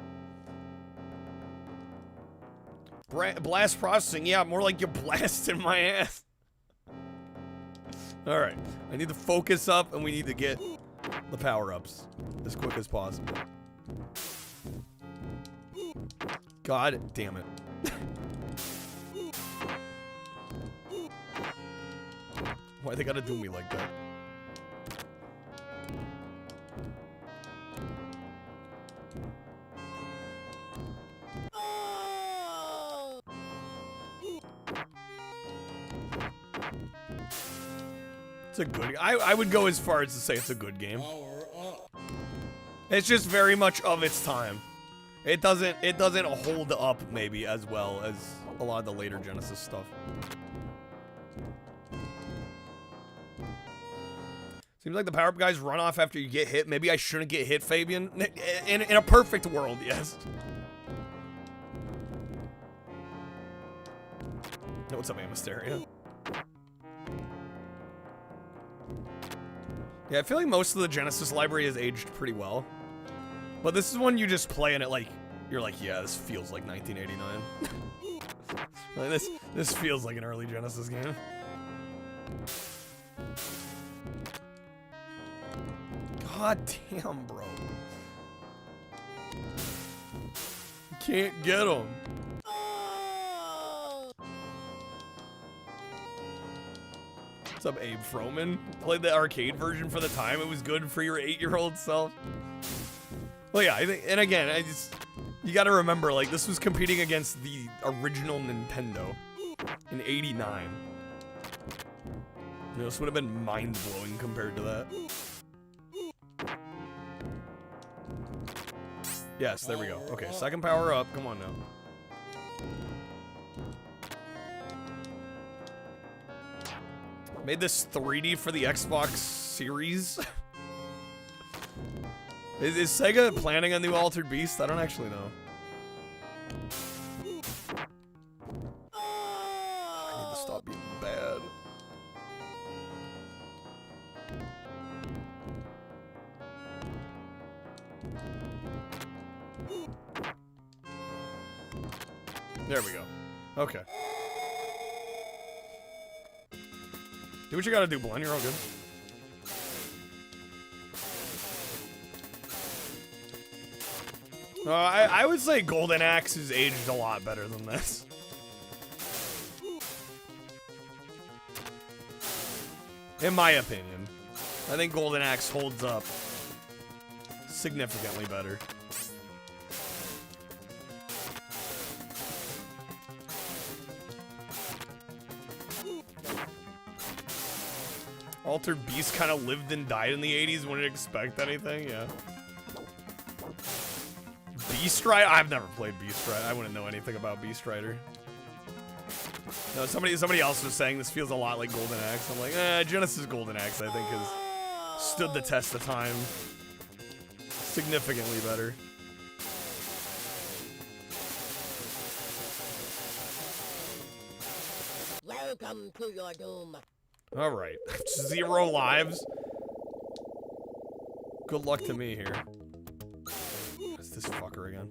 Blast processing, yeah, more like you're blasting my ass. All right, I need to focus up, and we need to get the power-ups as quick as possible. God damn it. Why they gotta do me like that? It's a good. I would go as far as to say it's a good game. It's just very much of its time. It doesn't hold up maybe as well as a lot of the later Genesis stuff. Seems like the power-up guys run off after you get hit. Maybe I shouldn't get hit, Fabian. In a perfect world, yes. What's up, Amisteria? Yeah, I feel like most of the Genesis library has aged pretty well. But this is one you just play and you're like, yeah, this feels like 1989. Like this feels like an early Genesis game. God damn, bro. You can't get him. What's up, Abe Froman? Played the arcade version for the time. It was good for your 8-year-old self. Well, yeah, I think, and again, you gotta remember, like, this was competing against the original Nintendo in '89. You know, this would have been mind-blowing compared to that. Yes, there we go. Okay, second power up. Come on now. Made this 3D for the Xbox Series. Is Sega planning a new Altered Beast? I don't actually know. I need to stop being bad. There we go. Okay. Do what you gotta do, Blend. You're all good. I would say Golden Axe has aged a lot better than this. In my opinion. I think Golden Axe holds up significantly better. Altered Beast kind of lived and died in the 80s. Wouldn't expect anything, yeah. Beast Rider? I've never played Beast Rider. I wouldn't know anything about Beast Rider. No, somebody else was saying this feels a lot like Golden Axe. I'm like, Genesis Golden Axe, I think, has stood the test of time. Significantly better. Welcome to your doom. Alright. 0 lives. Good luck to me here. What's this fucker again?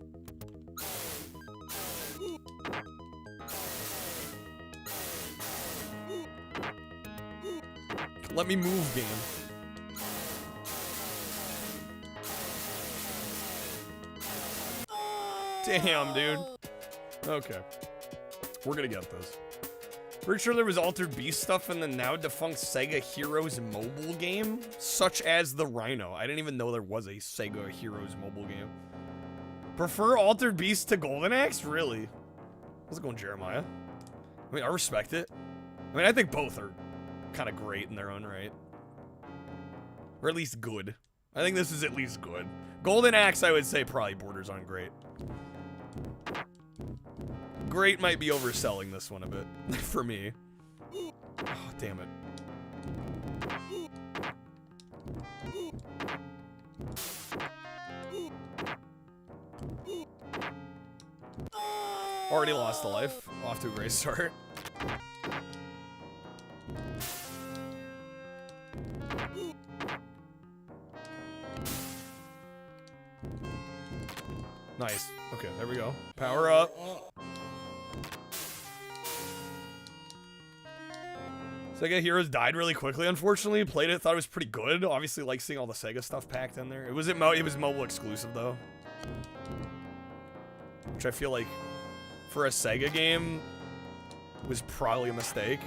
Let me move, game. Damn, dude. Okay. We're gonna get this. Pretty sure there was Altered Beast stuff in the now defunct Sega Heroes mobile game, such as the Rhino. I didn't even know there was a Sega Heroes mobile game. Prefer Altered Beast to Golden Axe? Really? How's it going, Jeremiah? I mean, I respect it. I mean, I think both are kind of great in their own right. Or at least good. I think this is at least good. Golden Axe, I would say, probably borders on great. Great might be overselling this one a bit, for me. Oh, damn it. Already lost a life. Off to a great start. Nice. Okay, there we go. Power up. Sega Heroes died really quickly, unfortunately. Played it, thought it was pretty good. Obviously, like seeing all the Sega stuff packed in there. It was mobile exclusive, though. Which I feel like, for a Sega game, was probably a mistake.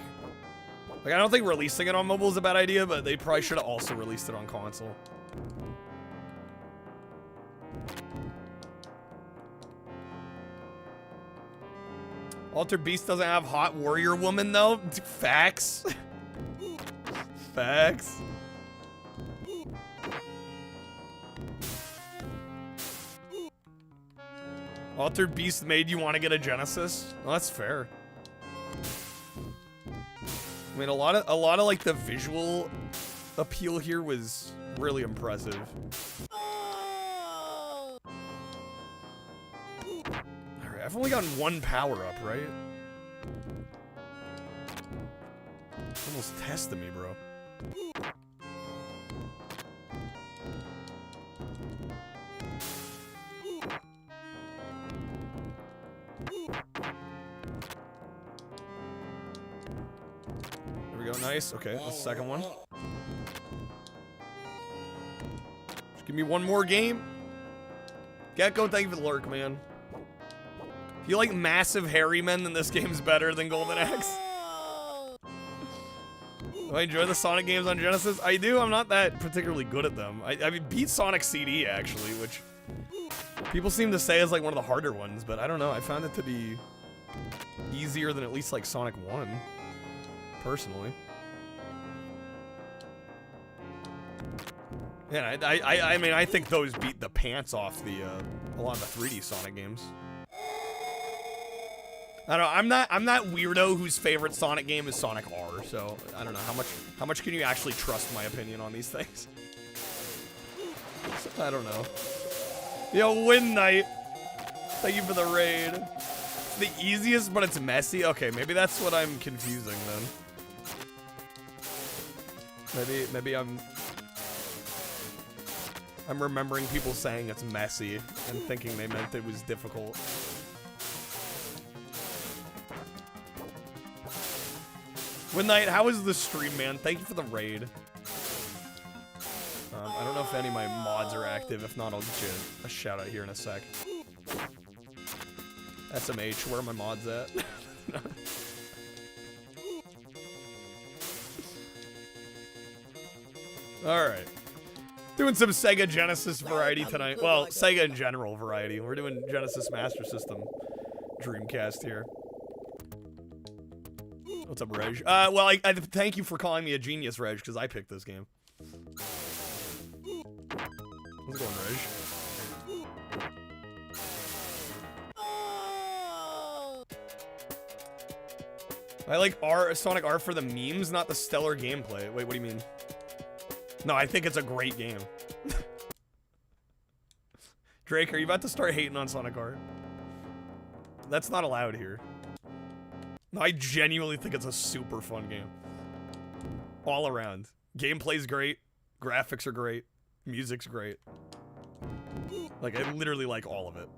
Like, I don't think releasing it on mobile is a bad idea, but they probably should have also released it on console. Altered Beast doesn't have Hot Warrior Woman, though. Facts. Facts. Altered Beast made you want to get a Genesis? Well, that's fair. I mean, a lot of like the visual appeal here was really impressive. Alright, I've only gotten one power up, right? Almost testing me, bro. There we go, nice. Okay, that's the second one. Just give me one more game. Gecko, thank you for the lurk, man. If you like massive hairy men, then this game's better than Golden Axe. Do I enjoy the Sonic games on Genesis? I do. I'm not that particularly good at them. I mean, beat Sonic CD, actually, which people seem to say is like one of the harder ones, but I don't know. I found it to be easier than at least like Sonic 1, personally. Yeah, I mean, I think those beat the pants off the a lot of the 3D Sonic games. I don't know, I'm not weirdo whose favorite Sonic game is Sonic R, so I don't know how much can you actually trust my opinion on these things? I don't know. Yo, Win Knight, thank you for the raid. It's the easiest, but it's messy. Okay, maybe that's what I'm confusing then. Maybe I'm remembering people saying it's messy and thinking they meant it was difficult. Win Knight, how is the stream, man? Thank you for the raid. I don't know if any of my mods are active. If not, I'll get you a shout out here in a sec. SMH, where are my mods at? Alright. Doing some Sega Genesis variety tonight. Well, Sega in general variety. We're doing Genesis Master System Dreamcast here. What's up, Reg? Well, I thank you for calling me a genius, Reg, because I picked this game. How's it going, Reg? I like Sonic R for the memes, not the stellar gameplay. Wait, what do you mean? No, I think it's a great game. Drake, are you about to start hating on Sonic R? That's not allowed here. No, I genuinely think it's a super fun game. All around. Gameplay's great. Graphics are great. Music's great. Like, I literally like all of it.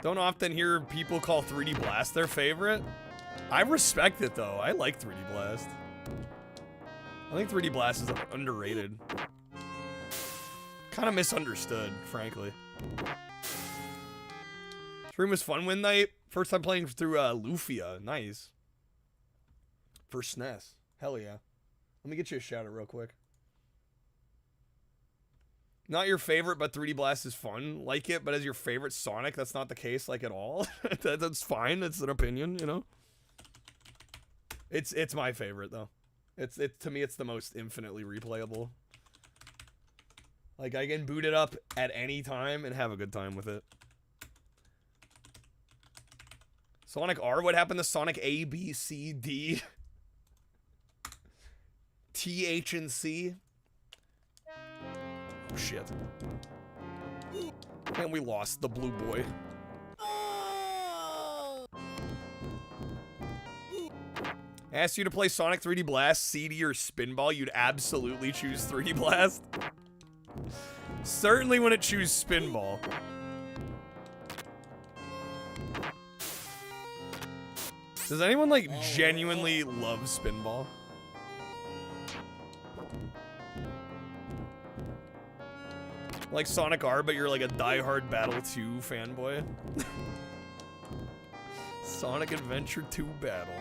Don't often hear people call 3D Blast their favorite. I respect it, though. I like 3D Blast. I think 3D Blast is underrated. Kind of misunderstood, frankly. Stream was fun one night. First time playing through Lufia. Nice. For SNES. Hell yeah. Let me get you a shout out real quick. Not your favorite, but 3D Blast is fun. Like it, but as your favorite Sonic, that's not the case, like, at all. That's fine. It's an opinion, you know? It's my favorite, though. To me, it's the most infinitely replayable. Like, I can boot it up at any time and have a good time with it. Sonic R? What happened to Sonic A, B, C, D? T, H, and C? Oh, shit. And we lost the blue boy. Asked you to play Sonic 3D Blast, CD, or Spinball, you'd absolutely choose 3D Blast. Certainly wouldn't choose Spinball. Does anyone, like, genuinely love Spinball? Like Sonic R, but you're like a diehard Battle 2 fanboy? Sonic Adventure 2 Battle.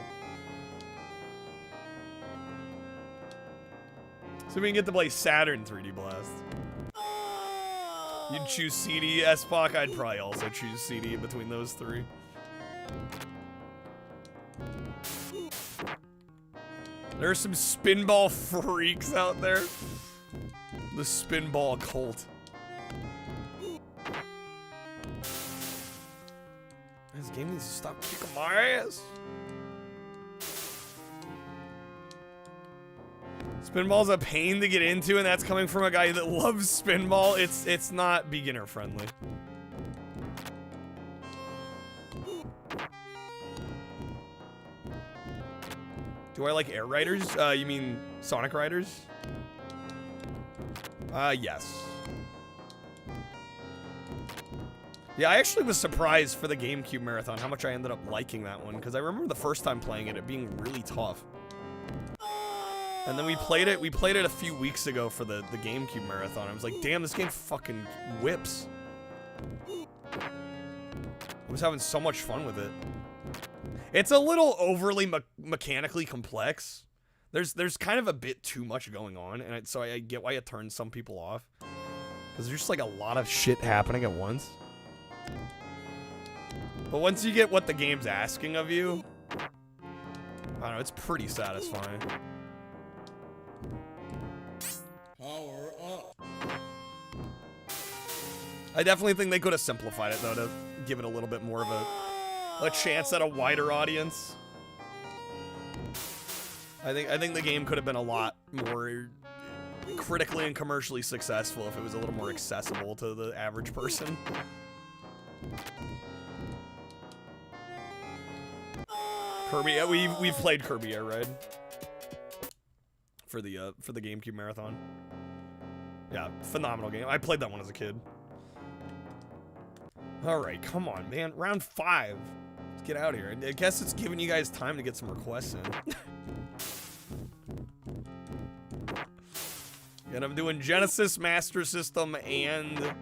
So we can get to play Saturn 3D Blast. You'd choose CD, S-Pac. I'd probably also choose CD between those three. There are some spinball freaks out there. The spinball cult. This game needs to stop kicking my ass. Spinball's a pain to get into, and that's coming from a guy that loves spinball. It's not beginner friendly. Do I like Air Riders? You mean Sonic Riders? Yes. Yeah, I actually was surprised for the GameCube Marathon how much I ended up liking that one, because I remember the first time playing it being really tough. And then we played it a few weeks ago for the GameCube Marathon. I was like, damn, this game fucking whips. I was having so much fun with it. It's a little overly mechanically complex. There's kind of a bit too much going on, and so I get why it turns some people off. Because there's just like a lot of shit happening at once. But once you get what the game's asking of you, I don't know, it's pretty satisfying. Power up. I definitely think they could have simplified it, though, to give it a little bit more of a chance at a wider audience. I think the game could have been a lot more critically and commercially successful if it was a little more accessible to the average person. Kirby, we've played Kirby Air Ride for the GameCube Marathon. Yeah, phenomenal game. I played that one as a kid. All right, come on, man. Round 5. Let's get out of here. I guess it's giving you guys time to get some requests in. And I'm doing Genesis, Master System, and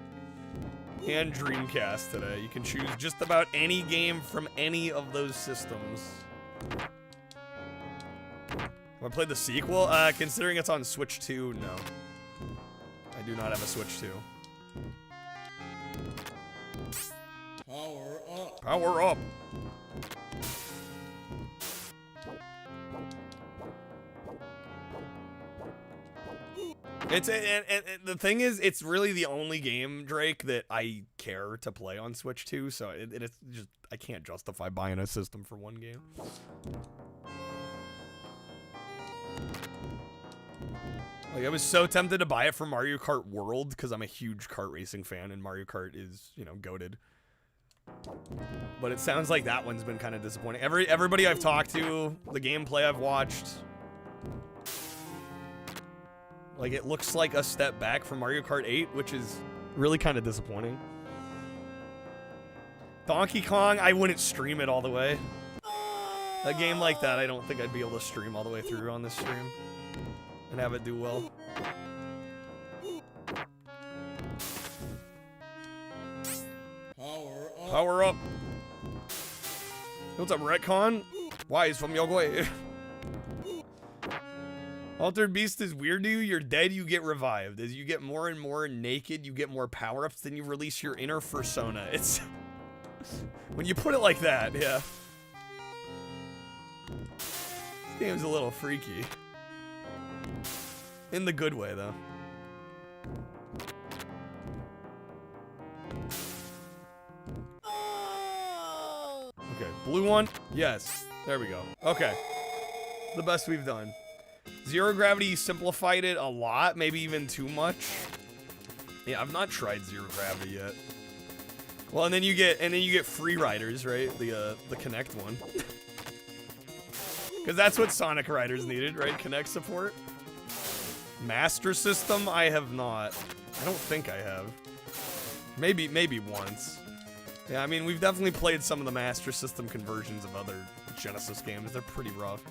Dreamcast today. You can choose just about any game from any of those systems. Have I played the sequel? Considering it's on Switch 2, no. I do not have a Switch 2. Power up. Power up. And the thing is, it's really the only game, Drake, that I care to play on Switch 2, so it's just, I can't justify buying a system for one game. Like, I was so tempted to buy it for Mario Kart World, because I'm a huge kart racing fan, and Mario Kart is, you know, goated. But it sounds like that one's been kind of disappointing. Everybody I've talked to, the gameplay I've watched, like, it looks like a step back from Mario Kart 8, which is really kind of disappointing. Donkey Kong, I wouldn't stream it all the way. A game like that, I don't think I'd be able to stream all the way through on this stream and have it do well. Power up. Power up. What's up, Retcon? Why is from Yogoi? Altered Beast is weird to you. You're dead, you get revived. As you get more and more naked, you get more power-ups, then you release your inner persona. It's... when you put it like that, yeah. This game's a little freaky. In the good way, though. Okay, blue one? Yes. There we go. Okay. The best we've done. Zero Gravity simplified it a lot, maybe even too much. Yeah, I've not tried Zero Gravity yet. Well, and then you get Free Riders, right? The Kinect one. Because that's what Sonic Riders needed, right? Kinect support. Master System, I have not. I don't think I have. Maybe once. Yeah, I mean, we've definitely played some of the Master System conversions of other Genesis games. They're pretty rough.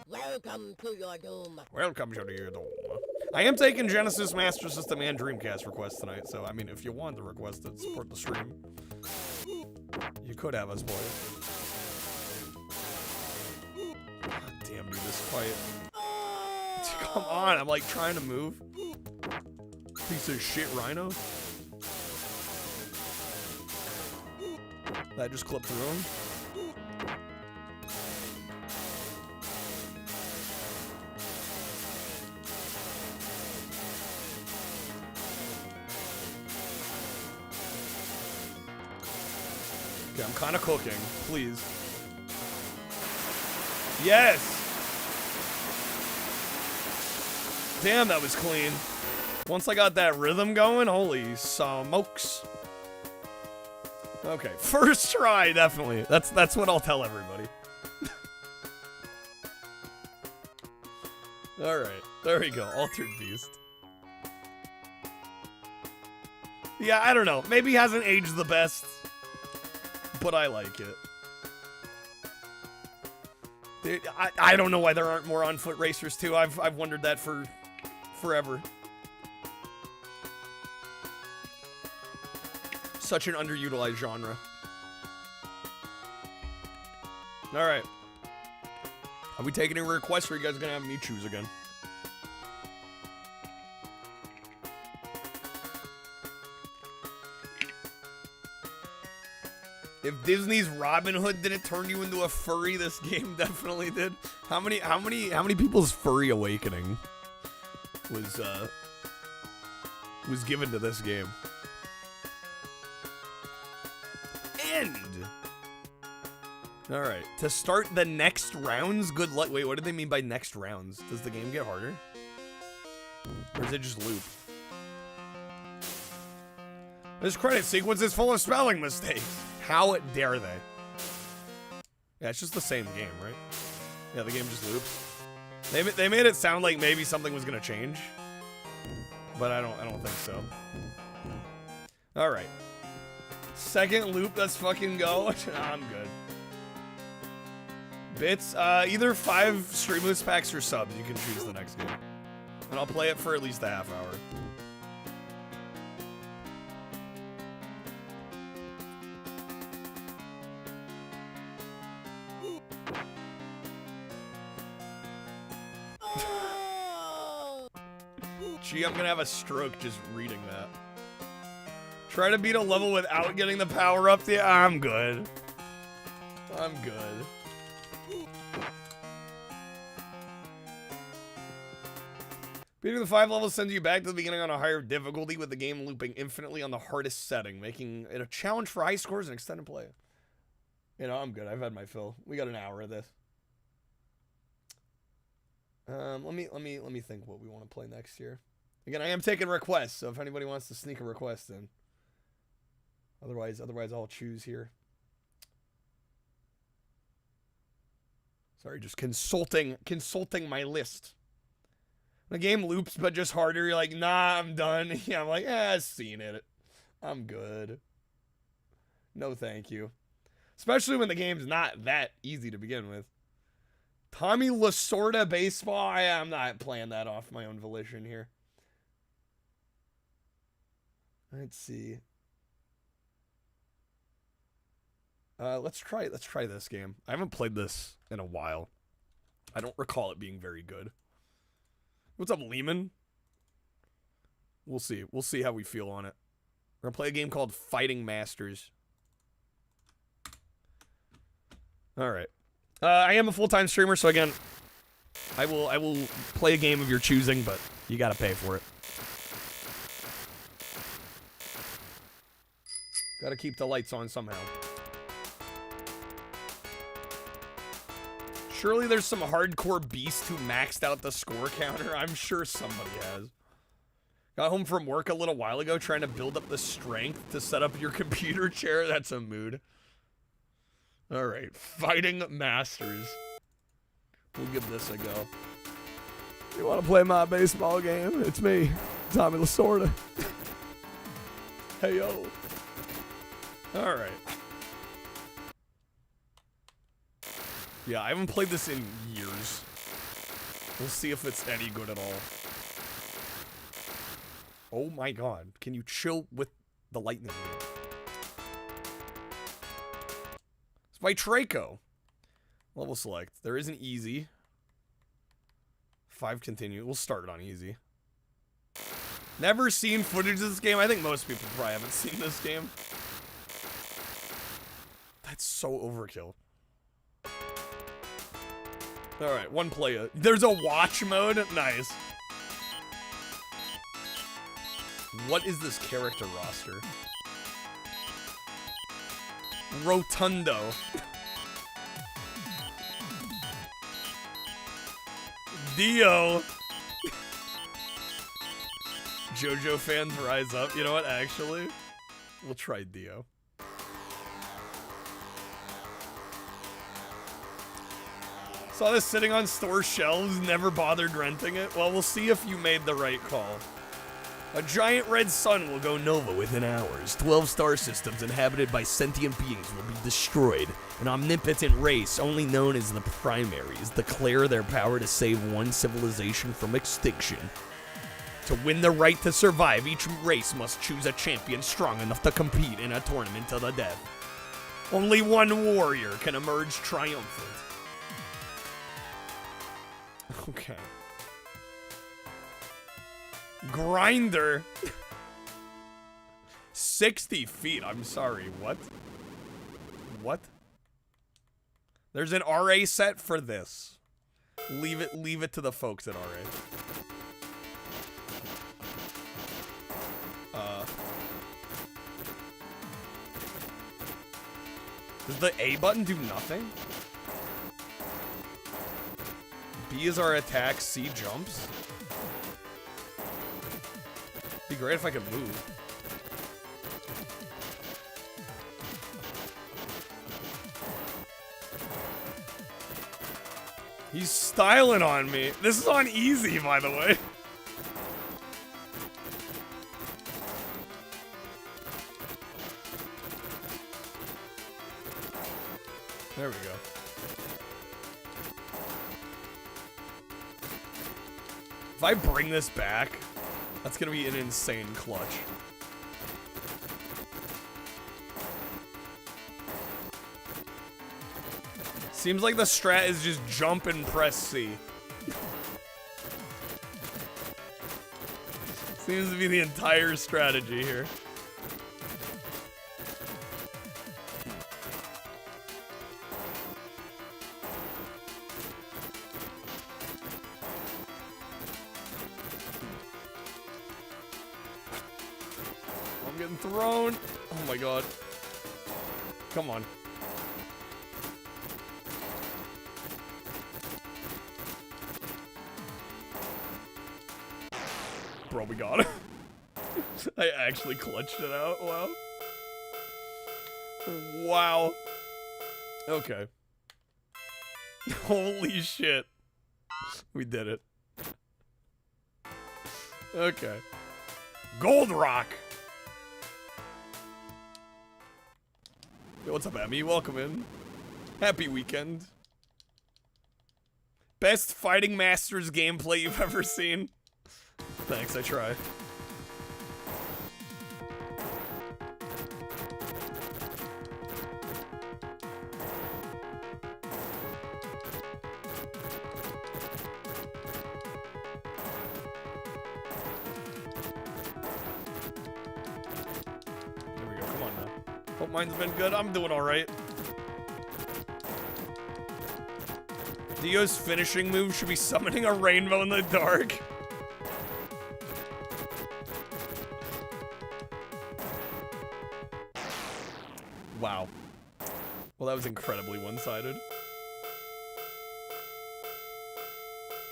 Welcome to your doom. Welcome to your doom. I am taking Genesis, Master System, and Dreamcast requests tonight, so, I mean, if you want to request it, support the stream. You could have us play it. God damn, dude, this fight. Come on, I'm, like, trying to move. Piece of shit rhino. That just clipped through him. Okay, I'm kind of cooking. Please. Yes! Damn, that was clean. Once I got that rhythm going, holy smokes. Okay, first try, definitely. That's what I'll tell everybody. Alright, there we go. Altered Beast. Yeah, I don't know. Maybe he hasn't aged the best, but I like it. Dude, I don't know why there aren't more on-foot racers, too. I've wondered that for forever. Such an underutilized genre. Alright. Are we taking any requests, or are you guys gonna have me choose again? If Disney's Robin Hood didn't turn you into a furry, this game definitely did. How many people's furry awakening was given to this game? End. All right, to start the next rounds. Good luck. Wait, what do they mean by next rounds? Does the game get harder, or is it just loop? This credit sequence is full of spelling mistakes. How dare they? Yeah, it's just the same game, right? Yeah, the game just loops. They made it sound like maybe something was gonna change, but I don't think so. All right, second loop. Let's fucking go. I'm good. Bits, either 5 Streamless packs or subs. You can choose the next game, and I'll play it for at least a half hour. Gee, I'm gonna have a stroke just reading that. Try to beat a level without getting the power-ups. Yeah, I'm good. I'm good. Beating the 5 levels sends you back to the beginning on a higher difficulty, with the game looping infinitely on the hardest setting, making it a challenge for high scores and extended play. You know, I'm good. I've had my fill. We got an hour of this. Let me think what we want to play next year. Again, I am taking requests, so if anybody wants to sneak a request in. Otherwise I'll choose here. Sorry, just consulting my list. The game loops, but just harder. You're like, nah, I'm done. Yeah, I'm like, I've seen it. I'm good. No, thank you. Especially when the game's not that easy to begin with. Tommy Lasorda baseball. I'm not playing that off my own volition here. Let's see. Let's try this game. I haven't played this in a while. I don't recall it being very good. What's up, Lehman? We'll see. We'll see how we feel on it. We're gonna play a game called Fighting Masters. All right. I am a full-time streamer, so again, I will play a game of your choosing, but you gotta pay for it. Gotta keep the lights on somehow. Surely there's some hardcore beast who maxed out the score counter. I'm sure somebody has. Got home from work a little while ago trying to build up the strength to set up your computer chair. That's a mood. All right, Fighting Masters. We'll give this a go. You want to play my baseball game? It's me, Tommy Lasorda. Hey, yo. All right. Yeah, I haven't played this in years. We'll see if it's any good at all. Oh my god. Can you chill with the lightning? It's by Traco. Level select. There is an easy. 5 continue. We'll start it on easy. Never seen footage of this game. I think most people probably haven't seen this game. That's so overkill. Alright, one player. There's a watch mode? Nice. What is this character roster? Rotundo. Dio. JoJo fans rise up. You know what, actually? We'll try Dio. Saw this sitting on store shelves, never bothered renting it. Well, we'll see if you made the right call. A giant red sun will go nova within hours. 12 star systems inhabited by sentient beings will be destroyed. An omnipotent race, only known as the Primaries, declare their power to save one civilization from extinction. To win the right to survive, each race must choose a champion strong enough to compete in a tournament to the death. Only one warrior can emerge triumphant. Okay. Grinder. 60 feet. I'm sorry. What? What? There's an RA set for this. Leave it to the folks at RA. Does the A button do nothing? B is our attack, C jumps. Be great if I could move. He's styling on me. This is on easy, by the way. There we go. If I bring this back, that's gonna be an insane clutch. Seems like the strat is just jump and press C. Seems to be the entire strategy here. I'm getting thrown. Oh my god. Come on. Bro, we got it. I actually clutched it out. Wow. Wow. Okay. Holy shit. We did it. Okay. Gold Rock. Yo, what's up, Emmy? Welcome in. Happy weekend. Best Fighting Masters gameplay you've ever seen. Thanks, I try. There we go, come on now. Hope mine's been good. I'm doing alright. Dio's finishing move should be summoning a rainbow in the dark. Wow. Well, that was incredibly one-sided.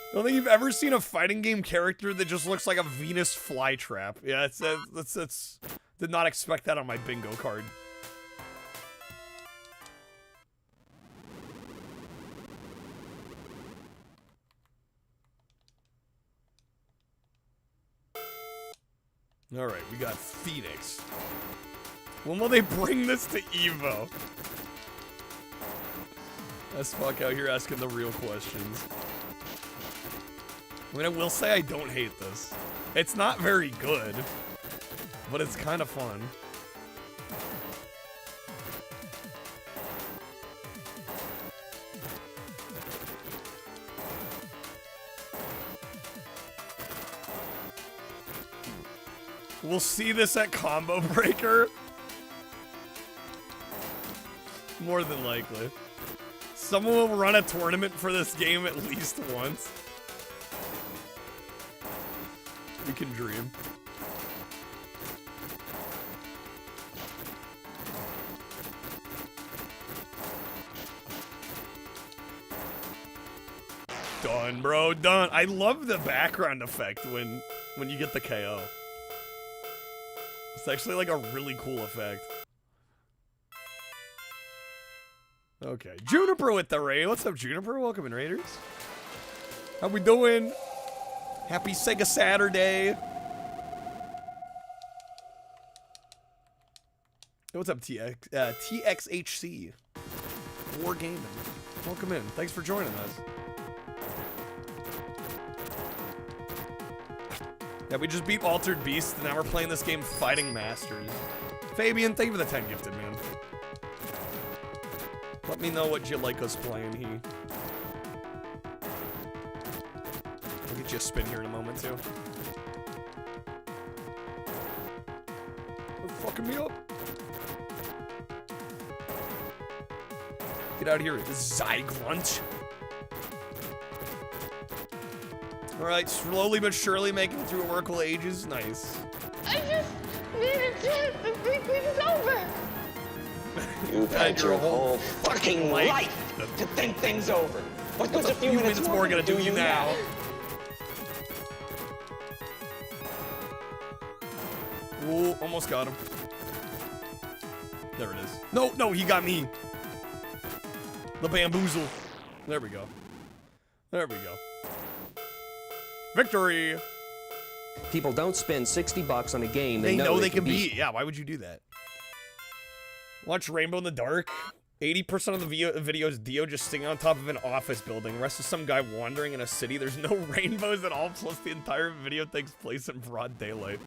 I don't think you've ever seen a fighting game character that just looks like a Venus flytrap. Yeah, that's did not expect that on my bingo card. Alright, we got Phoenix. When will they bring this to Evo? That's fuck out here asking the real questions. I mean, I will say I don't hate this. It's not very good, but it's kind of fun. We'll see this at Combo Breaker. More than likely. Someone will run a tournament for this game at least once. We can dream. Done, bro, done. I love the background effect when you get the KO. It's actually like a really cool effect. Okay, Juniper with the raid. What's up, Juniper? Welcome in, Raiders. How we doing? Happy Sega Saturday. Hey, what's up, TXHC? War Gaming. Welcome in. Thanks for joining us. Yeah, we just beat Altered Beast, and now we're playing this game Fighting Masters. Fabian, thank you for the 10 gifted, man. Let me know what you like us playing here. I'll get you a spin here in a moment, too. They're fucking me up. Get out of here, Zygrunt. Alright, slowly but surely making it through Oracle Ages. Nice. I just need a chance to think things over. You've had your whole fucking life to think things over. What goes a few minutes more gonna do you now? Ooh, almost got him. There it is. No, no, he got me. The bamboozle. There we go. There we go. Victory! People don't spend $60 on a game they know they can beat. Yeah, why would you do that? Watch Rainbow in the Dark. 80% of the video is Dio just sitting on top of an office building. The rest is some guy wandering in a city. There's no rainbows at all, plus the entire video takes place in broad daylight.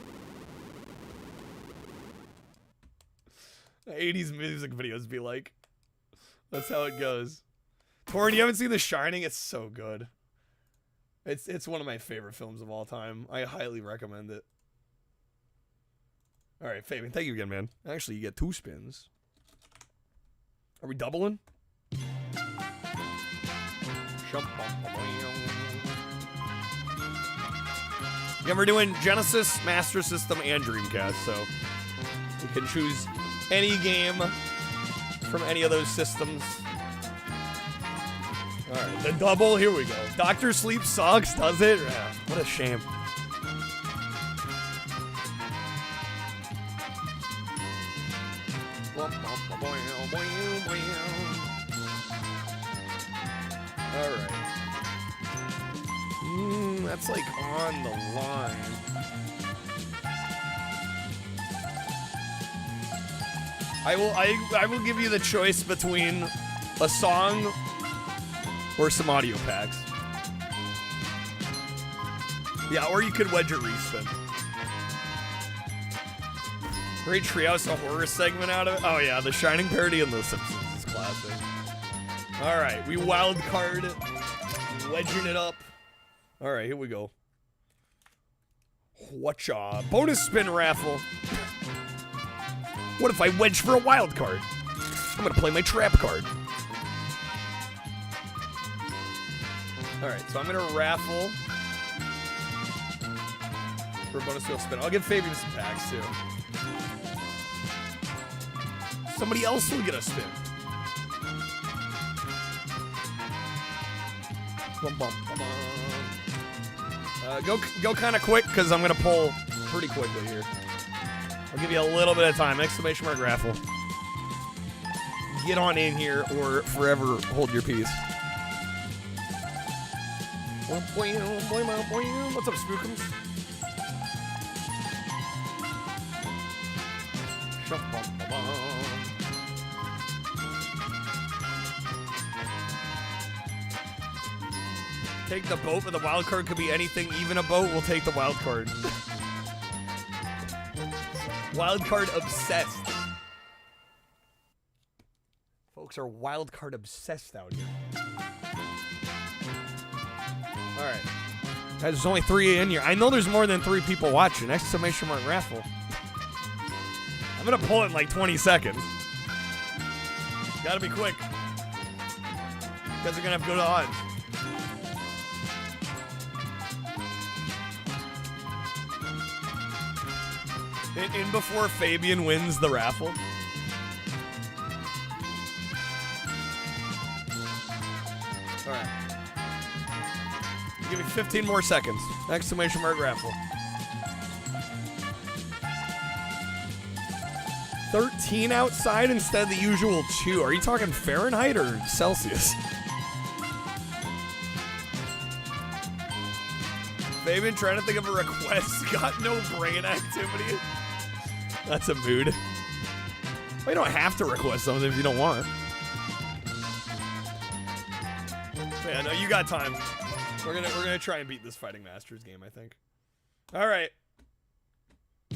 80s music videos be like. That's how it goes. Torrin, you haven't seen The Shining? It's so good. It's one of my favorite films of all time. I highly recommend it. All right, Fabian, thank you again, man. Actually, you get 2 spins. Are we doubling? Yeah, we're doing Genesis, Master System, and Dreamcast, so you can choose any game from any of those systems. Alright, the double, here we go. Dr. Sleep sucks, does it? Yeah, what a shame. Alright. That's like on the line. I will give you the choice between a song or some audio packs. Yeah, or you could wedge a respin. Great Treehouse, a horror segment out of it. Oh yeah, the Shining parody and The Simpsons is classic. Alright, we wild card, wedging it up. Alright, here we go. Whatcha? Bonus spin raffle. What if I wedge for a wild card? I'm gonna play my trap card. Alright, so I'm gonna raffle for a bonus wheel spin. I'll give Fabian some packs too. Somebody else will get a spin. Go kind of quick, because I'm gonna pull pretty quickly here. I'll give you a little bit of time. Exclamation mark raffle. Get on in here or forever hold your peace. What's up, Spookums? Take the boat, but the wild card could be anything. Even a boat, we'll take the wild card. Wild card obsessed. Folks are wild card obsessed out here. Alright. Guys, there's only 3 in here. I know there's more than 3 people watching. Exclamation mark raffle. I'm gonna pull it in like 20 seconds. Gotta be quick. You guys are gonna have good odds. In before Fabian wins the raffle. Alright. Give me 15 more seconds. Exclamation mark raffle. 13 outside instead of the usual 2. Are you talking Fahrenheit or Celsius? Fabian trying to think of a request. Got no brain activity. That's a mood. Well, you don't have to request something if you don't want. Yeah, no, you got time. We're gonna try and beat this Fighting Masters game, I think. All right.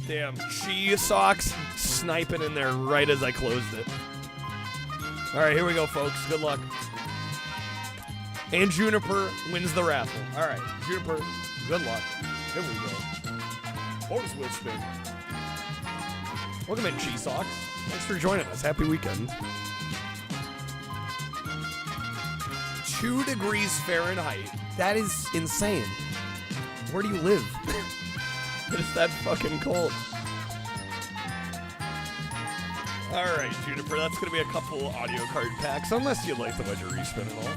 Damn, Chi Socks sniping in there right as I closed it. All right, here we go, folks. Good luck. And Juniper wins the raffle. All right, Juniper, good luck. Here we go. Bonus wheel spin. Welcome in, Chi Socks. Thanks for joining us. Happy weekend. 2 degrees Fahrenheit. That is insane. Where do you live? It's that fucking cold. Alright, Juniper, that's gonna be a couple audio card packs, unless you'd like the wedge respin at all.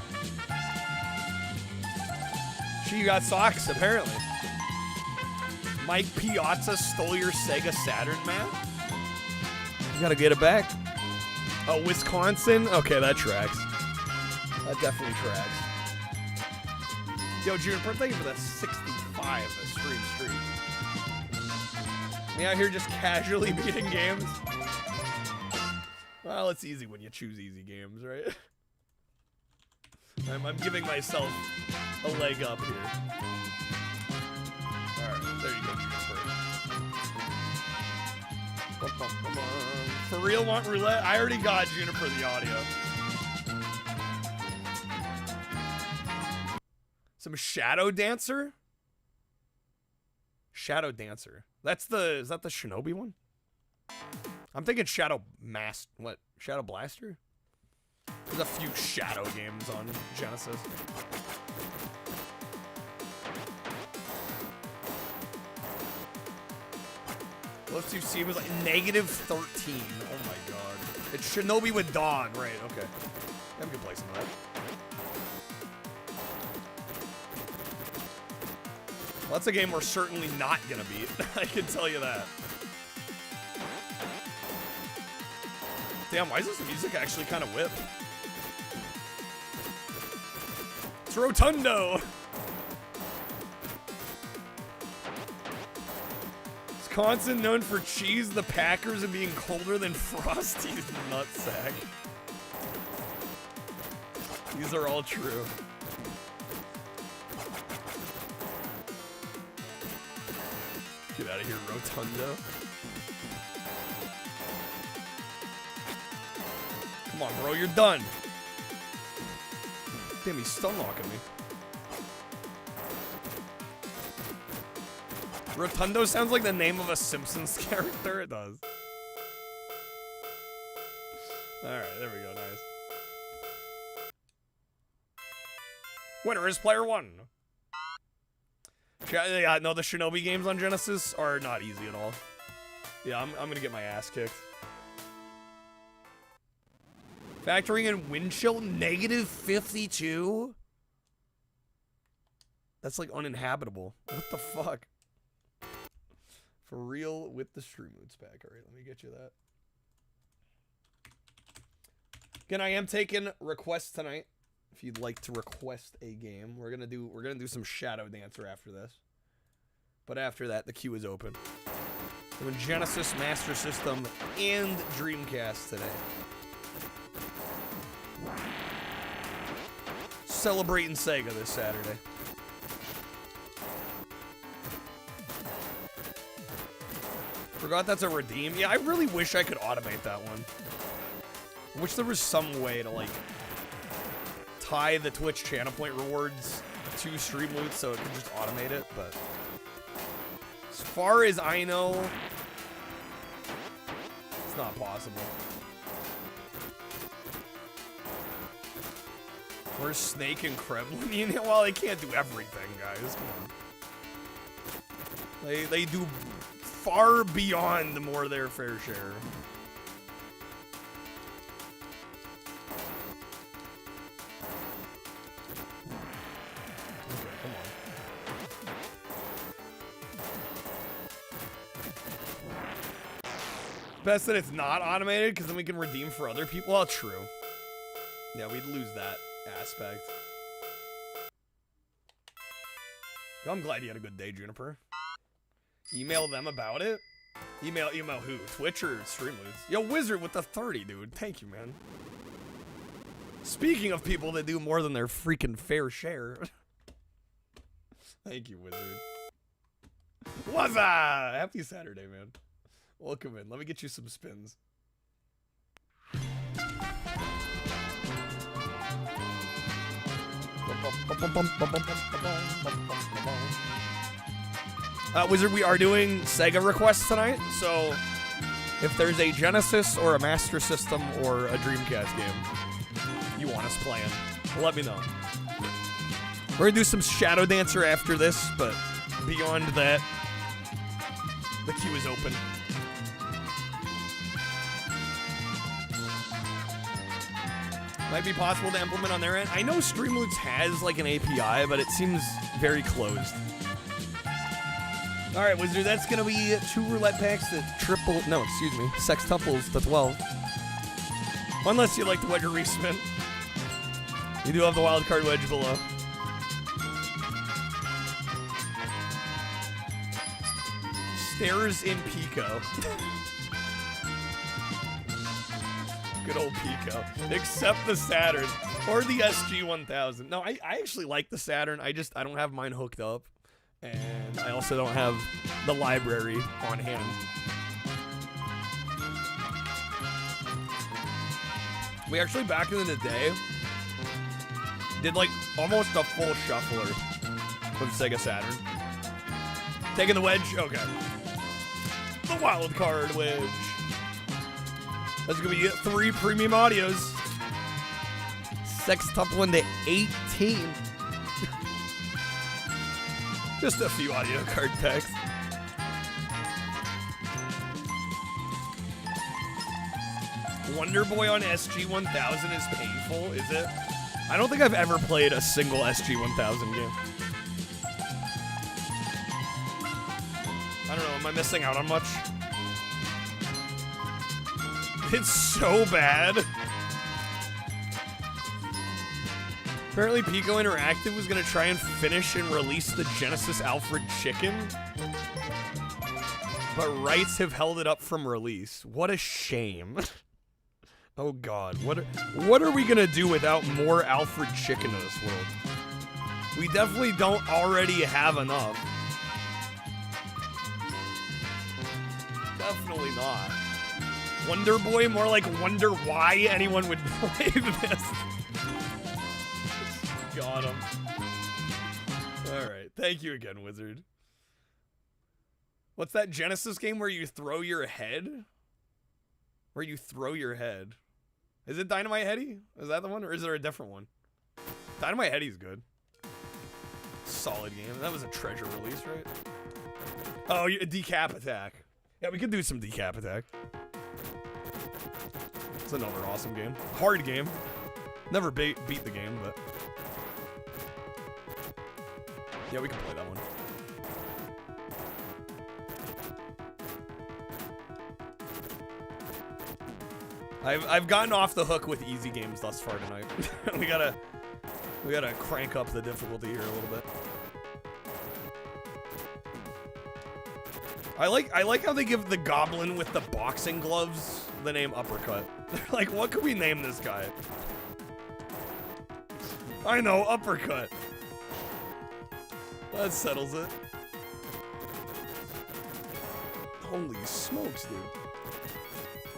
She got socks, apparently. Mike Piazza stole your Sega Saturn, man. You gotta get it back. Oh, Wisconsin? Okay, that tracks. That definitely tracks. Yo, Juniper, thank you for that 65 stream. Me out here just casually beating games. Well, it's easy when you choose easy games, right? I'm giving myself a leg up here. Alright, there you go, Juniper. Come on. For real, want roulette? I already got Juniper the audio. Some Shadow Dancer? Shadow Dancer. Is that the Shinobi one? I'm thinking Shadow Blaster? There's a few Shadow games on Genesis. Let's see, it was like negative 13. Oh my god. It's Shinobi with dog, right, okay. I'm gonna play some of that. Well, that's a game we're certainly not gonna beat. I can tell you that. Damn, why is this music actually kind of whip? It's Rotundo! Wisconsin known for cheese, the Packers, and being colder than Frosty's nutsack. These are all true. Get out of here, Rotundo. Come on, bro, you're done. Damn, he's stun locking me. Rotundo sounds like the name of a Simpsons character. It does. Alright, there we go, nice. Winner is player 1. Yeah, no, the Shinobi games on Genesis are not easy at all. Yeah, I'm gonna get my ass kicked. Factoring in wind chill, negative 52? That's like uninhabitable. What the fuck? For real with the Stream Moods pack. Alright, let me get you that. Again, I am taking requests tonight. If you'd like to request a game, we're gonna do some Shadow Dancer after this. But after that, the queue is open. Doing Genesis, Master System, and Dreamcast today. Celebrating Sega this Saturday. Forgot that's a redeem. Yeah, I really wish I could automate that one. I wish there was some way to, like, tie the Twitch channel point rewards to Stream Loot so it could just automate it, but as far as I know, it's not possible. Or Snake and Kremlin. You know, well, they can't do everything, guys. Come on. They do far beyond more their fair share. Okay, come on. Best that it's not automated, because then we can redeem for other people. Well, true. Yeah, we'd lose that aspect. Yo, I'm glad you had a good day, Juniper. Email them about it? Email who? Twitch or Streamloots? Yo, Wizard with the 30, dude. Thank you, man. Speaking of people that do more than their freaking fair share. Thank you, Wizard. What's up? Happy Saturday, man. Welcome in. Let me get you some spins. Wizard, we are doing Sega requests tonight, so if there's a Genesis or a Master System or a Dreamcast game you want us playing, let me know. We're gonna do some Shadow Dancer after this, but beyond that, the queue is open. Might be possible to implement on their end. I know Streamloots has like an API, but it seems very closed. All right, Wizard, that's gonna be 2 roulette packs to sextuples to 12. Unless you like the wedge or respin. You do have the wild card wedge below. Stairs in Pico. Good old Pico. Except the Saturn or the SG-1000. No, I actually like the Saturn. I don't have mine hooked up. And I also don't have the library on hand. We actually, back in the day, did like almost a full shuffler with Sega Saturn. Taking the wedge? Okay. The wild card wedge. That's gonna be 3 premium audios. Sextuple into 18. Just a few audio card packs. Wonder Boy on SG-1000 is painful, is it? I don't think I've ever played a single SG-1000 game. I don't know, am I missing out on much? It's so bad. Apparently Pico Interactive was gonna try and finish and release the Genesis Alfred Chicken, but rights have held it up from release. What a shame. Oh God, what are we gonna do without more Alfred Chicken in this world? We definitely don't already have enough. Definitely not. Wonder Boy, more like wonder why anyone would play this. Got him. Alright, thank you again, Wizard. What's that Genesis game where you throw your head? Where you throw your head. Is it Dynamite Heady? Is that the one, or is there a different one? Dynamite Heady's good. Solid game. That was a treasure release, right? Oh, Decap Attack. Yeah, we could do some Decap Attack. It's another awesome game. Hard game. Never beat the game, but... yeah, we can play that one. I've gotten off the hook with easy games thus far tonight. we gotta crank up the difficulty here a little bit. I like how they give the goblin with the boxing gloves the name Uppercut. They're like, what could we name this guy? I know, Uppercut. That settles it. Holy smokes, dude.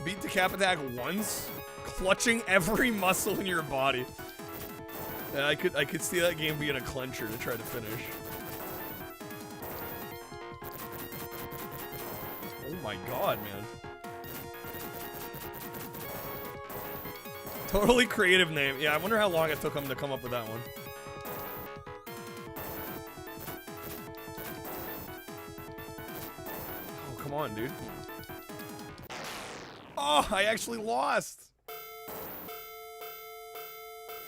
Beat Decap Attack once, clutching every muscle in your body. And I could see that game being a clencher to try to finish. Oh my God, man. Totally creative name. Yeah, I wonder how long it took him to come up with that one. Oh, come on, dude. Oh, I actually lost.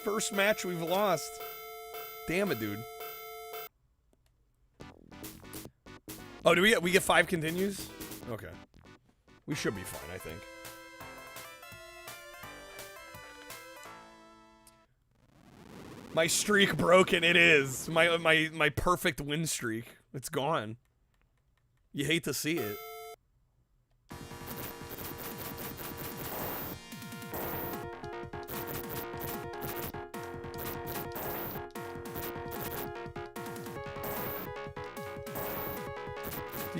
First match we've lost. Damn it, dude. Oh, do we get 5 continues? Okay. We should be fine, I think. My streak broken, it is. My perfect win streak. It's gone. You hate to see it.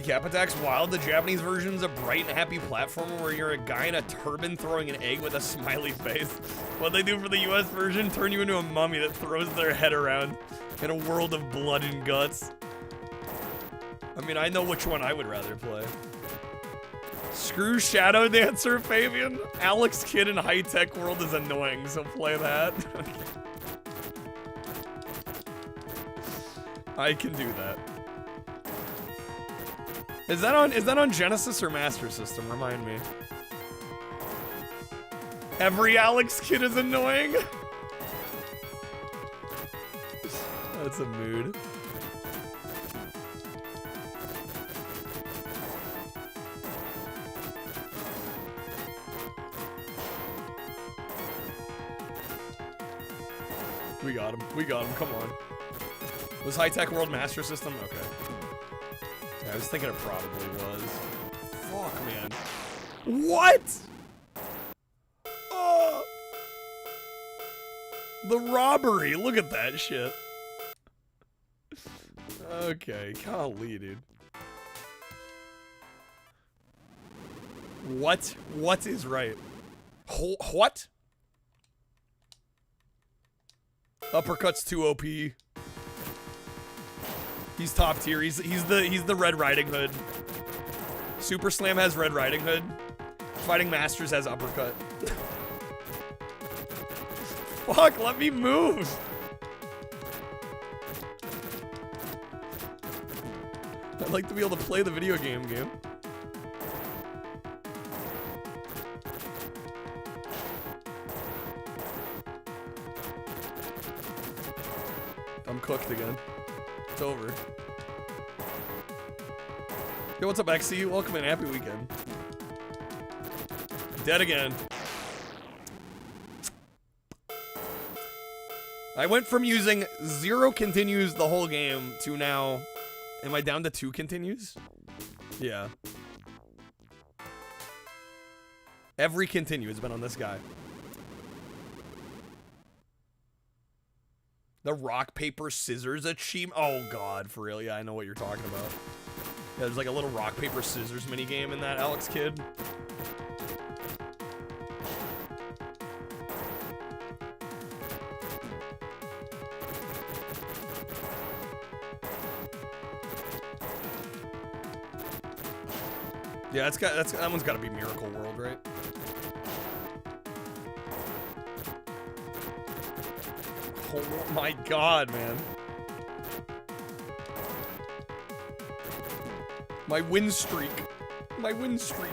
Cap Attack's wild. The Japanese version's a bright and happy platformer where you're a guy in a turban throwing an egg with a smiley face. What they do for the US version, turn you into a mummy that throws their head around in a world of blood and guts. I mean, I know which one I would rather play. Screw Shadow Dancer, Fabian. Alex Kidd in High Tech World is annoying, so play that. I can do that. Is that on Genesis or Master System? Remind me. Every Alex Kidd is annoying. That's a mood. We got him. We got him. Come on. Was High Tech World Master System? Okay. I was thinking it probably was. Fuck, man. What? Oh. The robbery. Look at that shit. Okay, golly, dude. What? What is right? What? Uppercut's too OP. He's top tier. He's the Red Riding Hood. Super Slam has Red Riding Hood. Fighting Masters has Uppercut. Fuck, let me move. I'd like to be able to play the video game. I'm cooked again. It's over. Yo, what's up, XC? Welcome and happy weekend. Dead again. I went from using 0 continues the whole game to now... Am I down to 2 continues? Yeah. Every continue has been on this guy. The rock, paper, scissors achievement. Oh, God, for real. Yeah, I know what you're talking about. Yeah, there's like a little rock, paper, scissors minigame in that Alex Kidd. Yeah, that one's got to be Miracle World, right? Oh my God, man. My win streak. My win streak.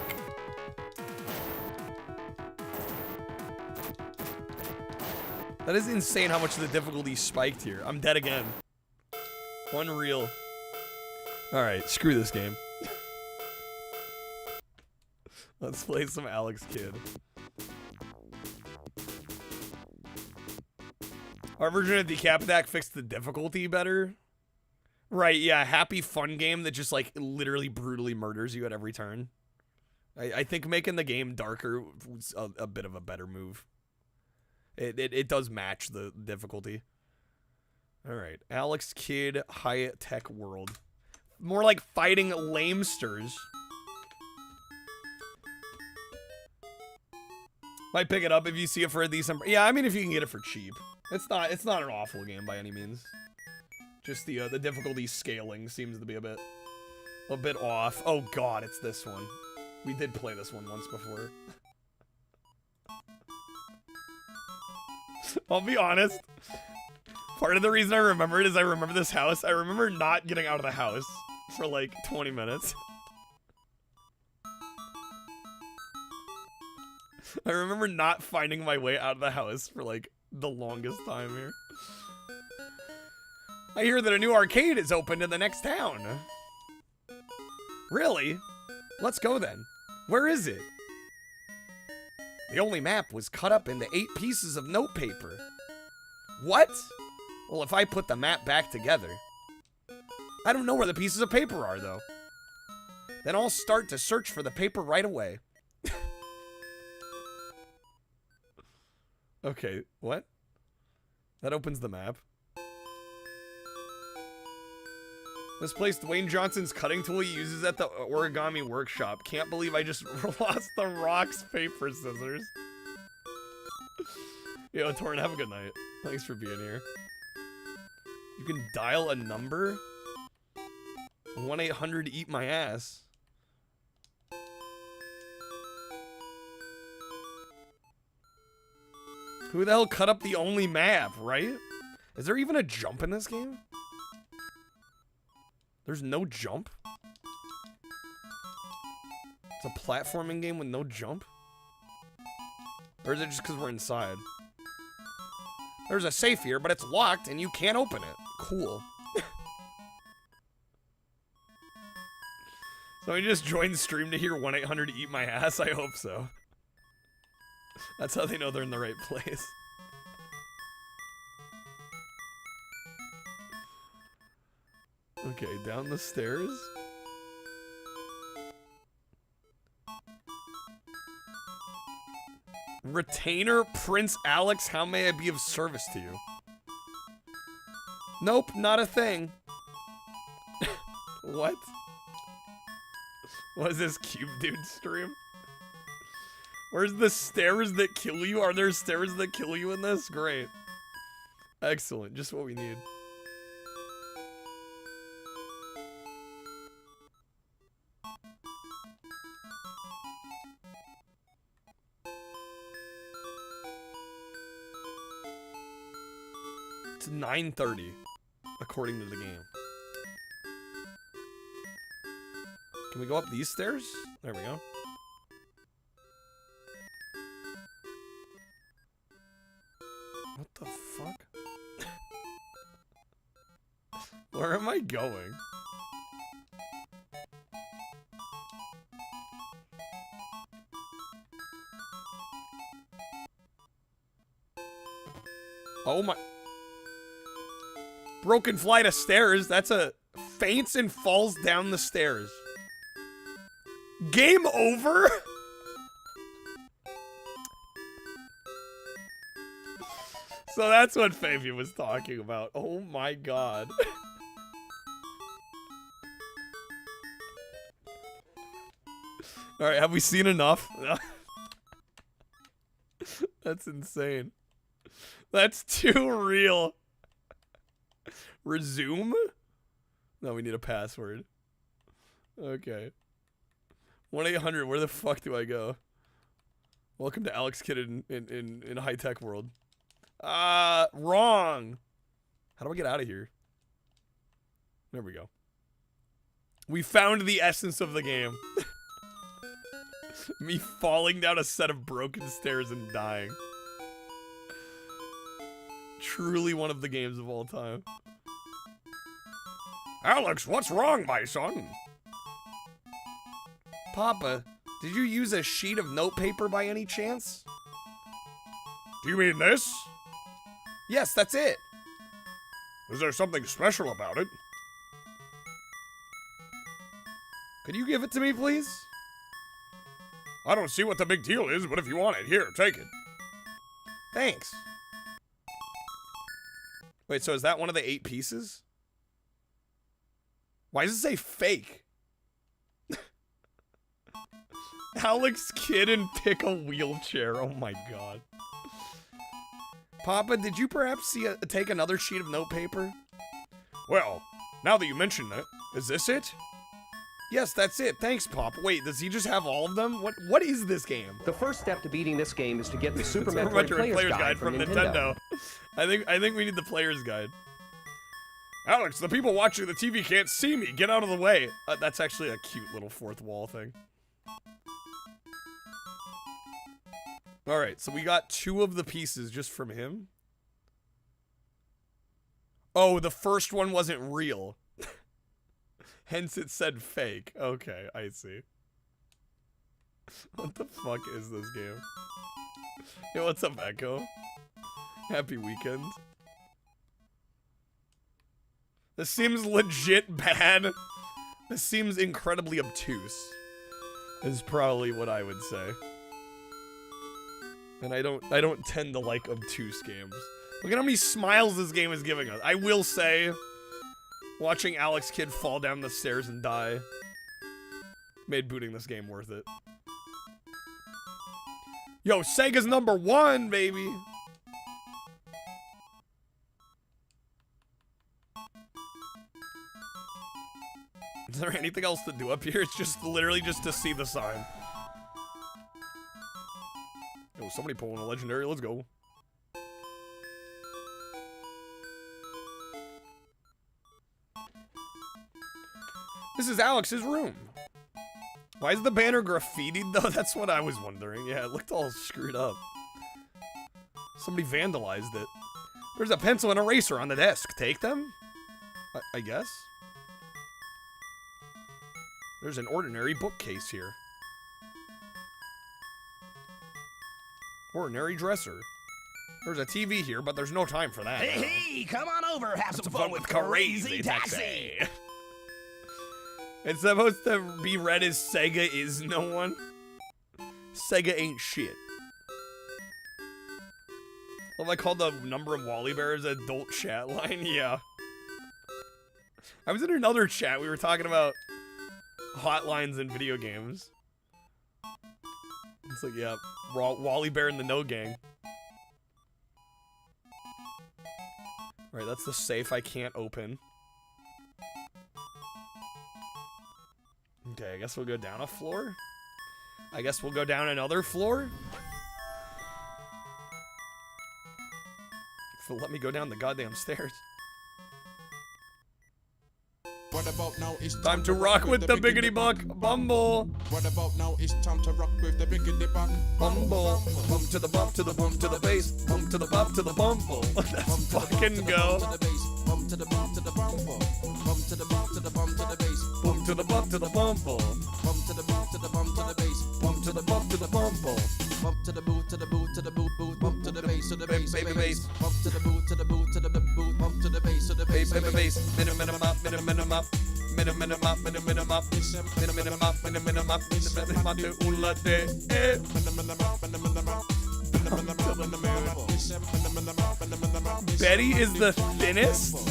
That is insane how much the difficulty spiked here. I'm dead again. Unreal. Alright, screw this game. Let's play some Alex Kidd. Our version of Decap Attack fixed the difficulty better. Right, yeah, happy fun game that just, like, literally brutally murders you at every turn. I think making the game darker was a bit of a better move. It does match the difficulty. Alright, Alex Kidd, High Tech World. More like fighting lamesters. Might pick it up if you see it for a decent... Yeah, I mean, if you can get it for cheap. It's not an awful game by any means. Just the difficulty scaling seems to be a bit off. Oh God, it's this one. We did play this one once before. I'll be honest. Part of the reason I remember it is I remember this house. I remember not getting out of the house for like 20 minutes. I remember not finding my way out of the house for like the longest time here. I hear that a new arcade is opened in the next town. Really? Let's go then. Where is it? The only map was cut up into 8 pieces of notepaper. What? Well, if I put the map back together. I don't know where the pieces of paper are, though. Then I'll start to search for the paper right away. Okay, what? That opens the map. Misplaced Dwayne Johnson's cutting tool he uses at the origami workshop. Can't believe I just lost the rocks, paper, scissors. Yo, Torrin, have a good night. Thanks for being here. You can dial a number? 1-800 eat my ass. Who the hell cut up the only map, right? Is there even a jump in this game? There's no jump? It's a platforming game with no jump? Or is it just because we're inside? There's a safe here, but it's locked and you can't open it. Cool. So I just joined the stream to hear 1-800 eat my ass? I hope so. That's how they know they're in the right place. Okay, down the stairs. Retainer Prince Alex, how may I be of service to you? Nope, not a thing. What? What is this Cube Dude stream? Where's the stairs that kill you? Are there stairs that kill you in this? Great. Excellent, just what we need. It's 9:30, according to the game. Can we go up these stairs? There we go. What the fuck? Where am I going? Oh my... Broken flight of stairs. That's a... Faints and falls down the stairs. Game over? So that's what Fabian was talking about. Oh my god. Alright, have we seen enough? That's insane. That's too real. Resume? No, we need a password. Okay. 1-800, where the fuck do I go? Welcome to Alex Kidd in high-tech world. Wrong. How do I get out of here? There we go. We found the essence of the game. Me falling down a set of broken stairs and dying. Truly one of the games of all time. Alex, what's wrong, my son? Papa, did you use a sheet of notepaper by any chance? Do you mean this? Yes, that's it. Is there something special about it? Could you give it to me, please? I don't see what the big deal is, but if you want it, here, take it. Thanks. Wait, so is that one of the 8 pieces? Why does it say fake? Alex Kidd and pick a wheelchair. Oh my god. Papa, did you perhaps take another sheet of notepaper? Well, now that you mention it, is this it? Yes, that's it. Thanks, Pop. Wait, does he just have all of them? What is this game? The first step to beating this game is to get the Super Super Metroid Metroid Player's Guide from Nintendo. I think we need the player's guide. Alex, the people watching the TV can't see me. Get out of the way. That's actually a cute little fourth wall thing. All right, so we got 2 of the pieces just from him. Oh, the first one wasn't real. Hence it said fake. Okay, I see. What the fuck is this game? Yo, what's up, Echo? Happy weekend. This seems legit bad. This seems incredibly obtuse. Is probably what I would say. And I don't tend to like obtuse games. Look at how many smiles this game is giving us. I will say, watching Alex Kidd fall down the stairs and die made booting this game worth it. Yo, Sega's #1, baby! Is there anything else to do up here? It's just literally just to see the sign. Yo, somebody pulling a legendary. Let's go. This is Alex's room. Why is the banner graffitied though? That's what I was wondering. Yeah, it looked all screwed up. Somebody vandalized it. There's a pencil and eraser on the desk. Take them? I guess. There's an ordinary bookcase here. Ordinary dresser. There's a TV here, but there's no time for that. Hey, come on over, have some fun with Crazy Taxi. It's supposed to be read as Sega is no one. Sega ain't shit. Well, I called the number of Wally Bears adult chat line. Yeah. I was in another chat. We were talking about hotlines in video games. It's like, yeah, Wally Bear and the No Gang. Right, that's the safe I can't open. Okay, I guess we'll go down a floor. I guess we'll go down another floor. If it'll let me go down the goddamn stairs. What about now? It's time to rock with the biggity buck bumble. What about now? It's time to rock with the biggity buck bumble. Bump to the bump to the bump to the bass. Bump to the bump to the bumble. Let's fucking go. Bump to the bump to the bumble. Bump to the bump to the bump to the bass. Bump to the bump to the bumble. Bump to the bump to the bump to the bass. Bump to the bump to the bumble. Bump to the boot to the boot to the boot boot. Bump to the bass to the bass baby bass. Bump to the boot to the boot to the boot. Bump to the bass to the bass baby bass. Minimum up, minimum up. Minimum up, minimum up. Minimum up, minimum up. Minimum up to ulla de. Betty is the thinnest?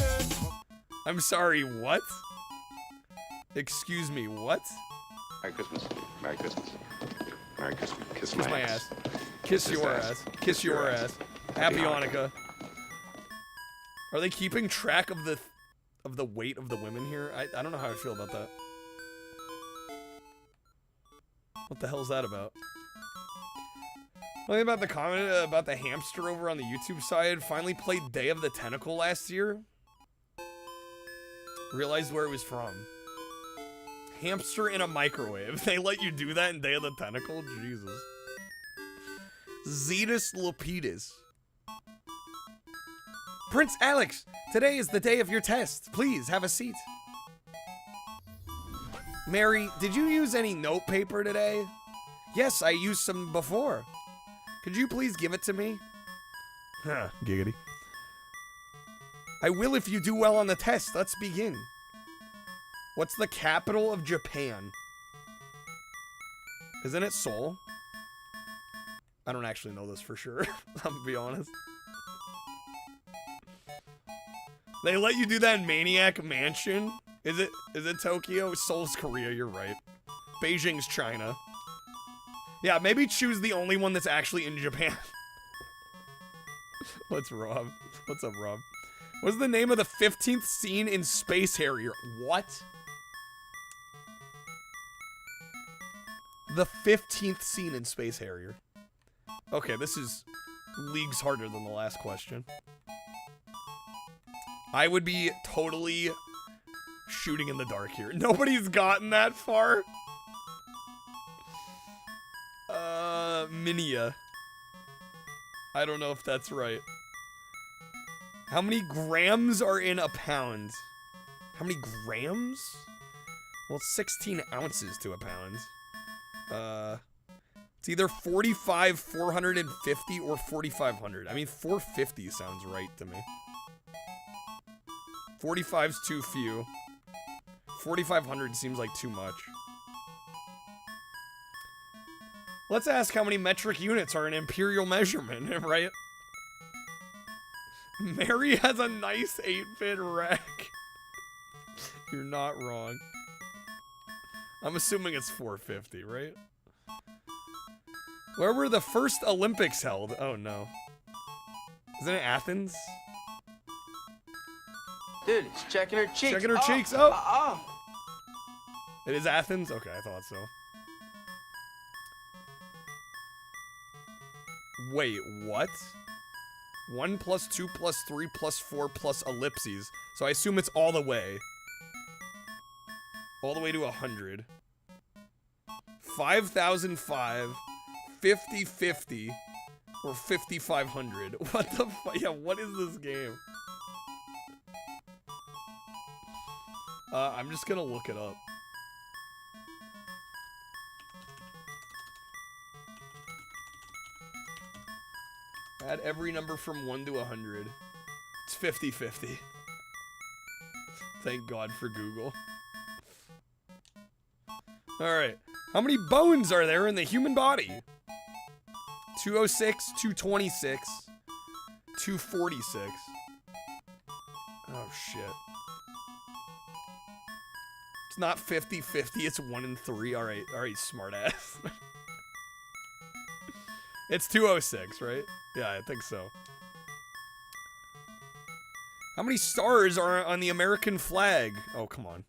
I'm sorry, what? Excuse me, what? Merry Christmas. Merry Christmas. Merry Christmas. Kiss my ass. Kiss your ass. Kiss your ass. Happy Hanukkah. Are they keeping track of the weight of the women here? I don't know how I feel about that. What the hell is that about? Something about the comment about the hamster over on the YouTube side. Finally played Day of the Tentacle last year. Realized where it was from. Hamster in a microwave. They let you do that in Day of the Tentacle? Jesus. Zetus Lapidus. Prince Alex, today is the day of your test. Please have a seat. Mary, did you use any note paper today? Yes, I used some before. Could you please give it to me? Huh, giggity. I will if you do well on the test. Let's begin. What's the capital of Japan? Isn't it Seoul? I don't actually know this for sure. I'm gonna be honest. They let you do that in Maniac Mansion? Is it Tokyo? Seoul's Korea, you're right. Beijing's China. Yeah, maybe choose the only one that's actually in Japan. What's Rob? What's up, Rob? What's the name of the 15th scene in Space Harrier? What? The 15th scene in Space Harrier. Okay, this is leagues harder than the last question. I would be totally shooting in the dark here. Nobody's gotten that far. Minia. I don't know if that's right. How many grams are in a pound? How many grams? Well, it's 16 ounces to a pound. It's either 45, 450, or 4,500. I mean, 450 sounds right to me. 45's too few. 4,500 seems like too much. Let's ask how many metric units are an imperial measurement, right? Mary has a nice 8-bit rack. You're not wrong. I'm assuming it's 450, right? Where were the first Olympics held? Oh no. Isn't it Athens? Dude, it's checking her cheeks. Checking her cheeks. Oh. It is Athens? Okay, I thought so. Wait, what? 1 plus 2 plus 3 plus 4 plus ellipses. So I assume it's all the way. All the way to 100. 5,005, 50-50, or 5,500. What the fuck? Yeah, what is this game? I'm just gonna look it up. Add every number from 1 to 100. It's 50-50. Thank God for Google. Alright. How many bones are there in the human body? 206, 226, 246. Oh, shit. It's not 50-50, it's 1 and 3. Alright, smartass. It's 206, right? Yeah, I think so. How many stars are on the American flag? Oh, come on.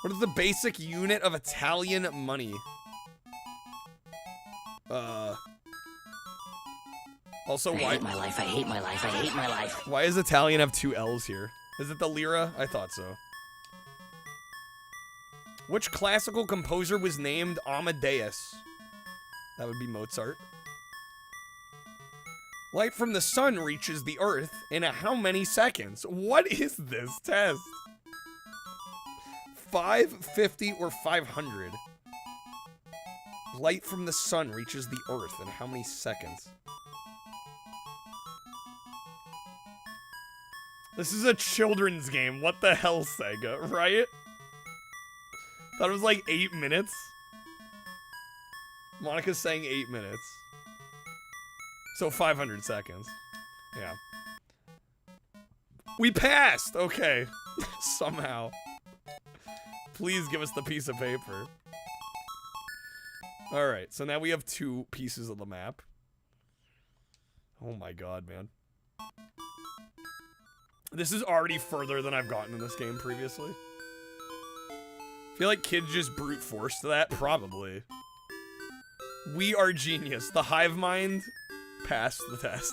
What is the basic unit of Italian money? Also, why? I hate my life, I hate my life, I hate my life. Why does Italian have 2 L's here? Is it the lira? I thought so. Which classical composer was named Amadeus? That would be Mozart. Light from the sun reaches the earth in how many seconds? What is this test? 5, 50, or 500? Light from the sun reaches the earth in how many seconds? This is a children's game. What the hell, Sega, right? Thought it was like 8 minutes. Monica's saying 8 minutes. So 500 seconds. Yeah. We passed! Okay. Somehow. Please give us the piece of paper. Alright, so now we have 2 pieces of the map. Oh my god, man. This is already further than I've gotten in this game previously. I feel like kids just brute forced that. Probably. We are genius. The hive mind passed the test.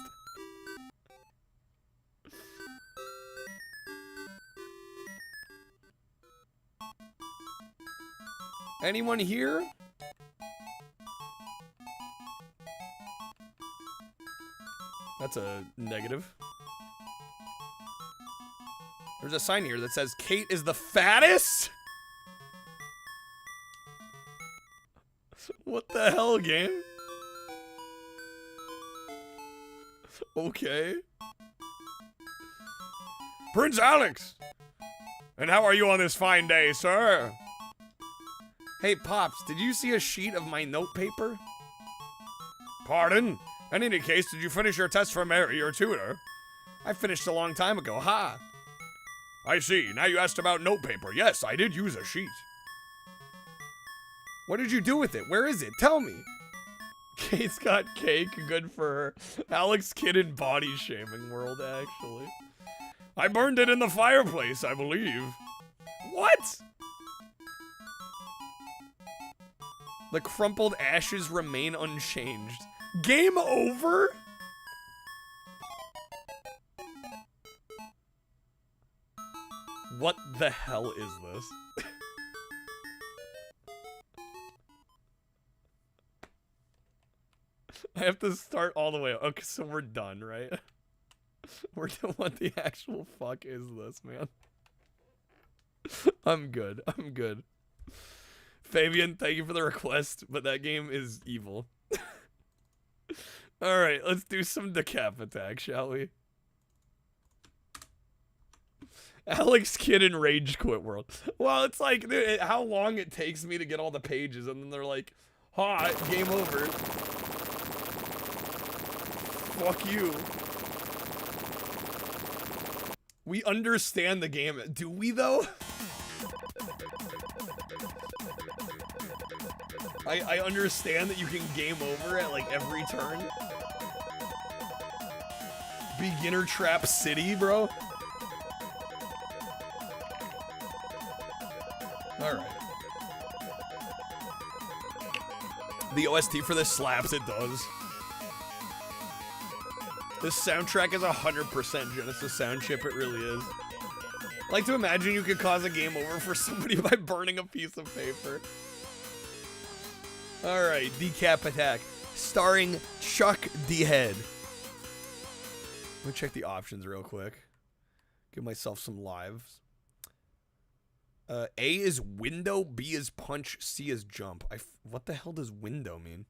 Anyone here? That's a negative. There's a sign here that says Kate is the fattest? What the hell, game? Okay. Prince Alex! And how are you on this fine day, sir? Hey, Pops, did you see a sheet of my notepaper? Pardon? In any case, did you finish your test for Mary, your tutor? I finished a long time ago, ha! I see. Now you asked about notepaper. Yes, I did use a sheet. What did you do with it? Where is it? Tell me. Kate's got cake. Good for her. Alex kid in body shaming world, actually. I burned it in the fireplace, I believe. What? The crumpled ashes remain unchanged. Game over? What the hell is this? I have to start all the way. Okay, so we're done, right? We're done. What the actual fuck is this, man? I'm good. I'm good. Fabian, thank you for the request, but that game is evil. Alright, let's do some decap attack, shall we? Alex Kidd in Rage Quit World. Well, it's like, dude, how long it takes me to get all the pages, and then they're like, "Hot, game over. Fuck you." We understand the game. Do we, though? I understand that you can game over at, like, every turn. Beginner Trap City, bro. Alright. The OST for this slaps, it does. This soundtrack is 100% Genesis sound chip, it really is. I like to imagine you could cause a game over for somebody by burning a piece of paper. Alright, Decap Attack. Starring Chuck D. Head. Let me check the options real quick. Give myself some lives. A is window, B is punch, C is jump. What the hell does window mean?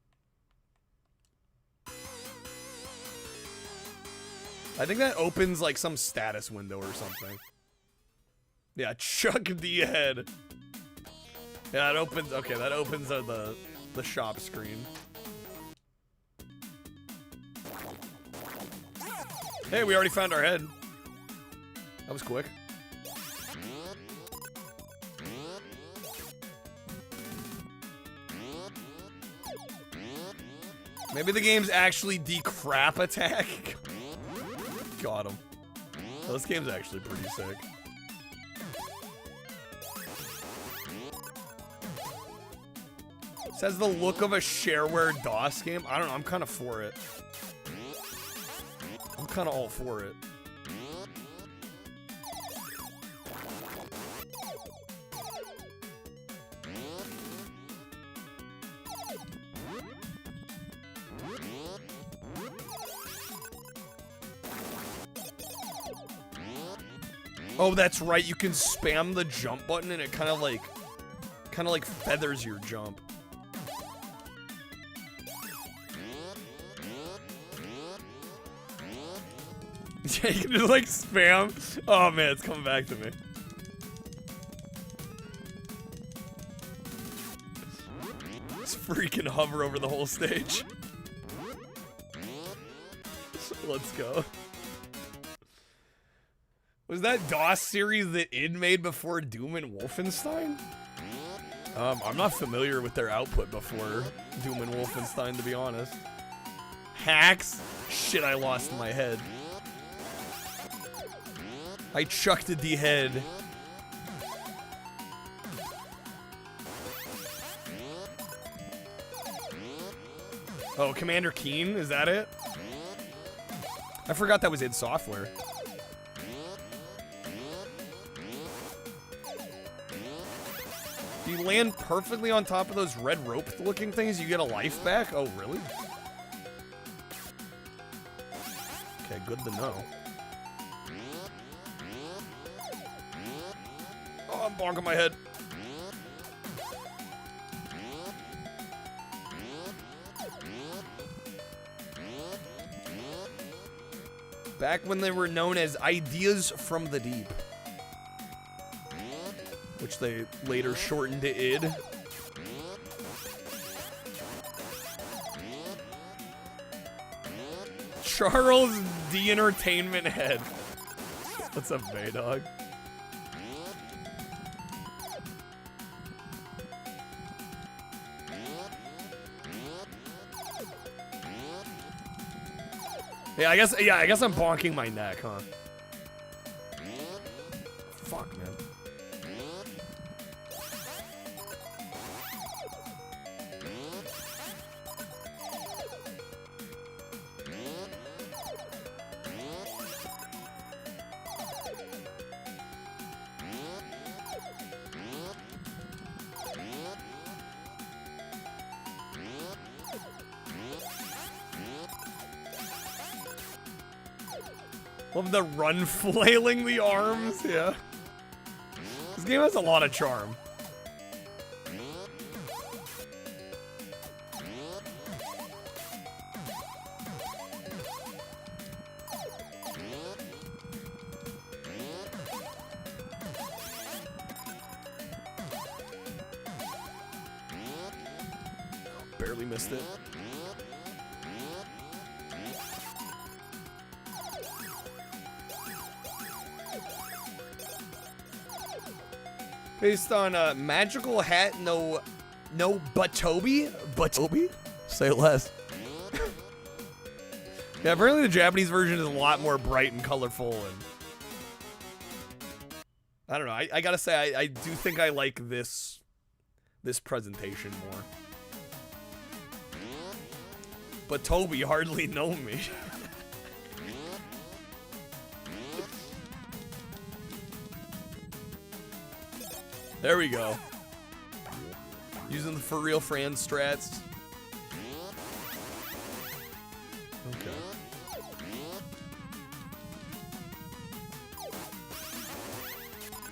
I think that opens like some status window or something. Yeah, Chuck D. Head. Yeah, it opens. Okay, that opens the shop screen. Hey, we already found our head. That was quick. Maybe the game's actually Decap Attack. Got him. Oh, this game's actually pretty sick. It says the look of a shareware DOS game. I don't know. I'm kind of for it. I'm kind of all for it. Oh, that's right. You can spam the jump button and it kind of like feathers your jump. Yeah, you can just like spam. Oh man, it's coming back to me. Just freaking hover over the whole stage. Let's go. Was that DOS series that id made before Doom and Wolfenstein? I'm not familiar with their output before Doom and Wolfenstein, to be honest. Hacks? Shit, I lost my head. I chucked a D-head. Oh, Commander Keen? Is that it? I forgot that was id Software. If you land perfectly on top of those red rope-looking things, you get a life back? Oh, really? Okay, good to know. Oh, I'm bonking my head. Back when they were known as Ideas from the Deep, which they later shortened to id. Charles D. Entertainment Head. What's up, Baydog? Yeah, I guess I'm bonking my neck, huh? Fuck, man. Love the run flailing the arms, yeah. This game has a lot of charm. Barely missed it. Based on magical hat, no Batobi? Batobi? Say less. Yeah, apparently the Japanese version is a lot more bright and colorful, and I don't know. I gotta say, I do think I like this presentation more. But Toby hardly know me. There we go. Using the for real Fran strats. Okay.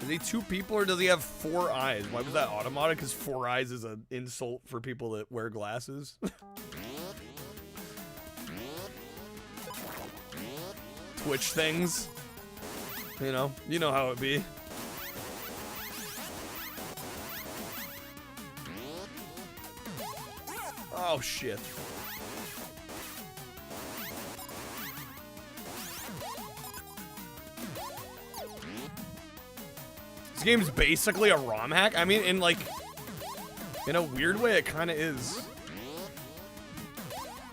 Is he 2 people or does he have 4 eyes? Why was that automatic? Because 4 eyes is an insult for people that wear glasses. Twitch things. You know how it be. Oh shit. This game's basically a ROM hack. I mean, in a weird way, it kind of is.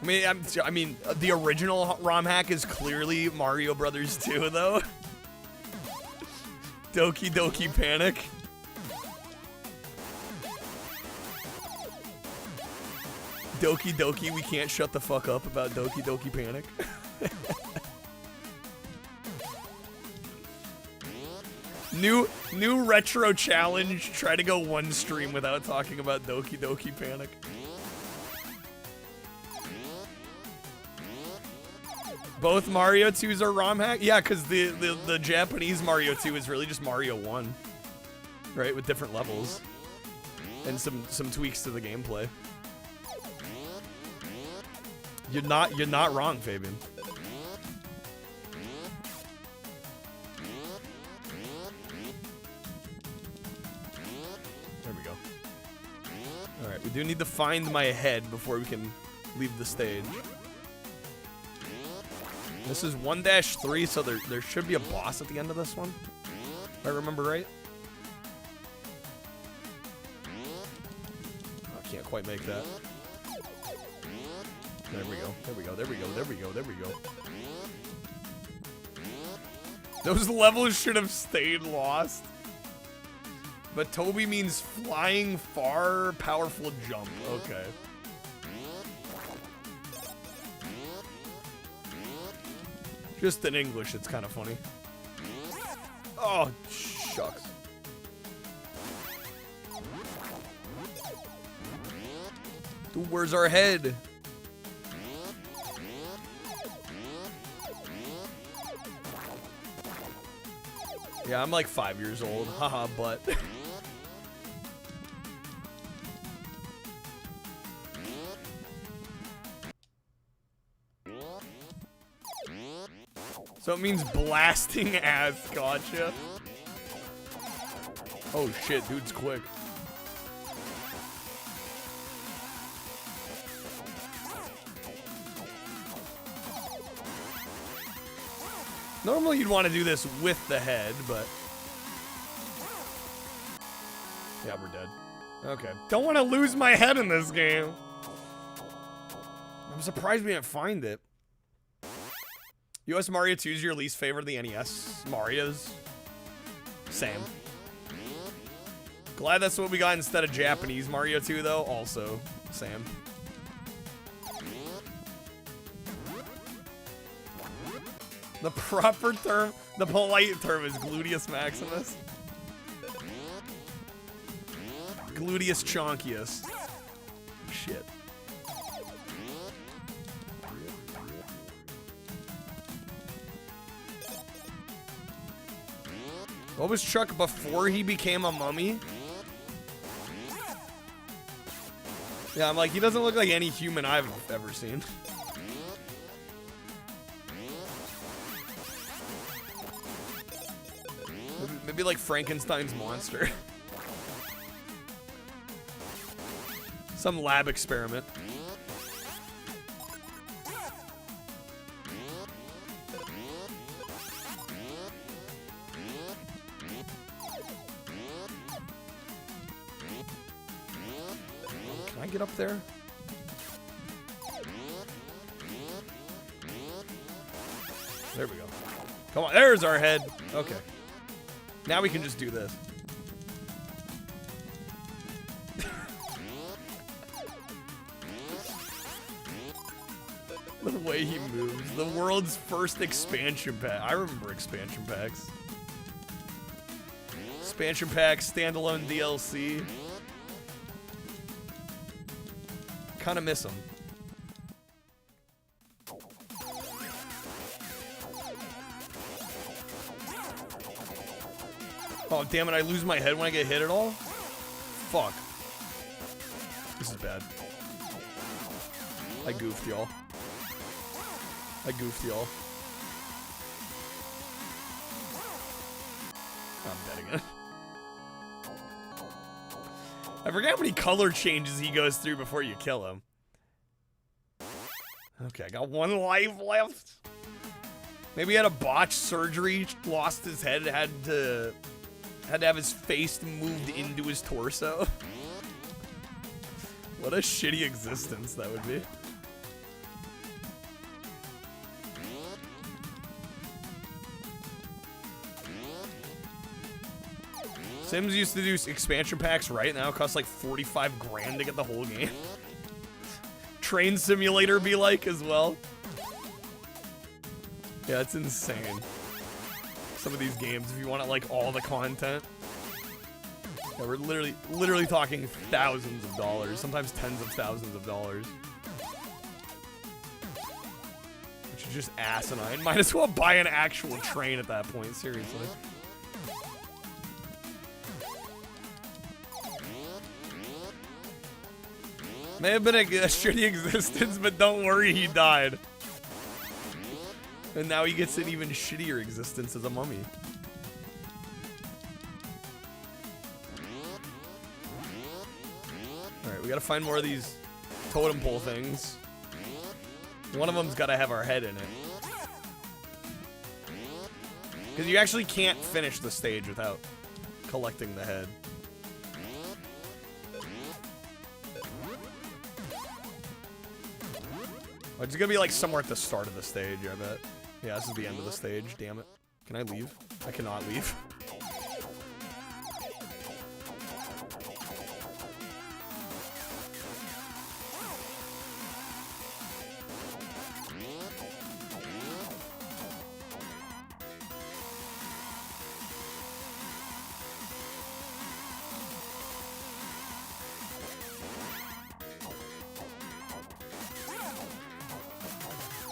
I mean, the original ROM hack is clearly Mario Brothers 2, though. Doki Doki Panic. Doki Doki, we can't shut the fuck up about Doki Doki Panic. New retro challenge. Try to go 1 stream without talking about Doki Doki Panic. Both Mario 2s are ROM hack? Yeah, because the Japanese Mario 2 is really just Mario 1. Right, with different levels. And some tweaks to the gameplay. You're not wrong, Fabian. There we go. Alright, we do need to find my head before we can leave the stage. This is 1-3, so there should be a boss at the end of this one. If I remember right. Oh, I can't quite make that. There we go. There we go. There we go. There we go. There we go. Those levels should have stayed lost. But Toby means flying far, powerful jump. Okay. Just in English, it's kind of funny. Oh, shucks. Dude, where's our head? Yeah, I'm like 5 years old. Haha, but. So it means blasting ass, gotcha. Oh shit, dude's quick. Normally you'd want to do this with the head, but... Yeah, we're dead. Okay. Don't want to lose my head in this game. I'm surprised we didn't find it. US Mario 2 is your least favorite of the NES Marios? Same. Glad that's what we got instead of Japanese Mario 2, though. Also, same. The proper term, the polite term is Gluteus Maximus. Gluteus Chonkius. Shit. What was Chuck before he became a mummy? Yeah, I'm like, he doesn't look like any human I've ever seen. Maybe like Frankenstein's monster. Some lab experiment. Can I get up there? There we go. Come on, there's our head. Okay. Now we can just do this. The way he moves. The world's first expansion pack. I remember expansion packs. Expansion packs, standalone DLC. Kind of miss them. Oh, damn it, I lose my head when I get hit at all? Fuck. This is bad. I goofed, y'all. I goofed, y'all. I'm dead again. I forget how many color changes he goes through before you kill him. Okay, I got 1 life left. Maybe he had a botched surgery, lost his head, had to have his face moved into his torso. What a shitty existence that would be. Sims used to do expansion packs right now. It costs like 45 grand to get the whole game. Train Simulator be like as well. Yeah, it's insane. Some of these games, if you want like all the content. Yeah, we're literally talking thousands of dollars, sometimes tens of thousands of dollars. Which is just asinine. Might as well buy an actual train at that point, seriously. May have been a shitty existence, but don't worry, he died. And now he gets an even shittier existence as a mummy. Alright, we gotta find more of these totem pole things. One of them's gotta have our head in it. Because you actually can't finish the stage without collecting the head. Oh, it's gonna be like somewhere at the start of the stage, I bet. Yeah, this is the end of the stage, damn it. Can I leave? I cannot leave.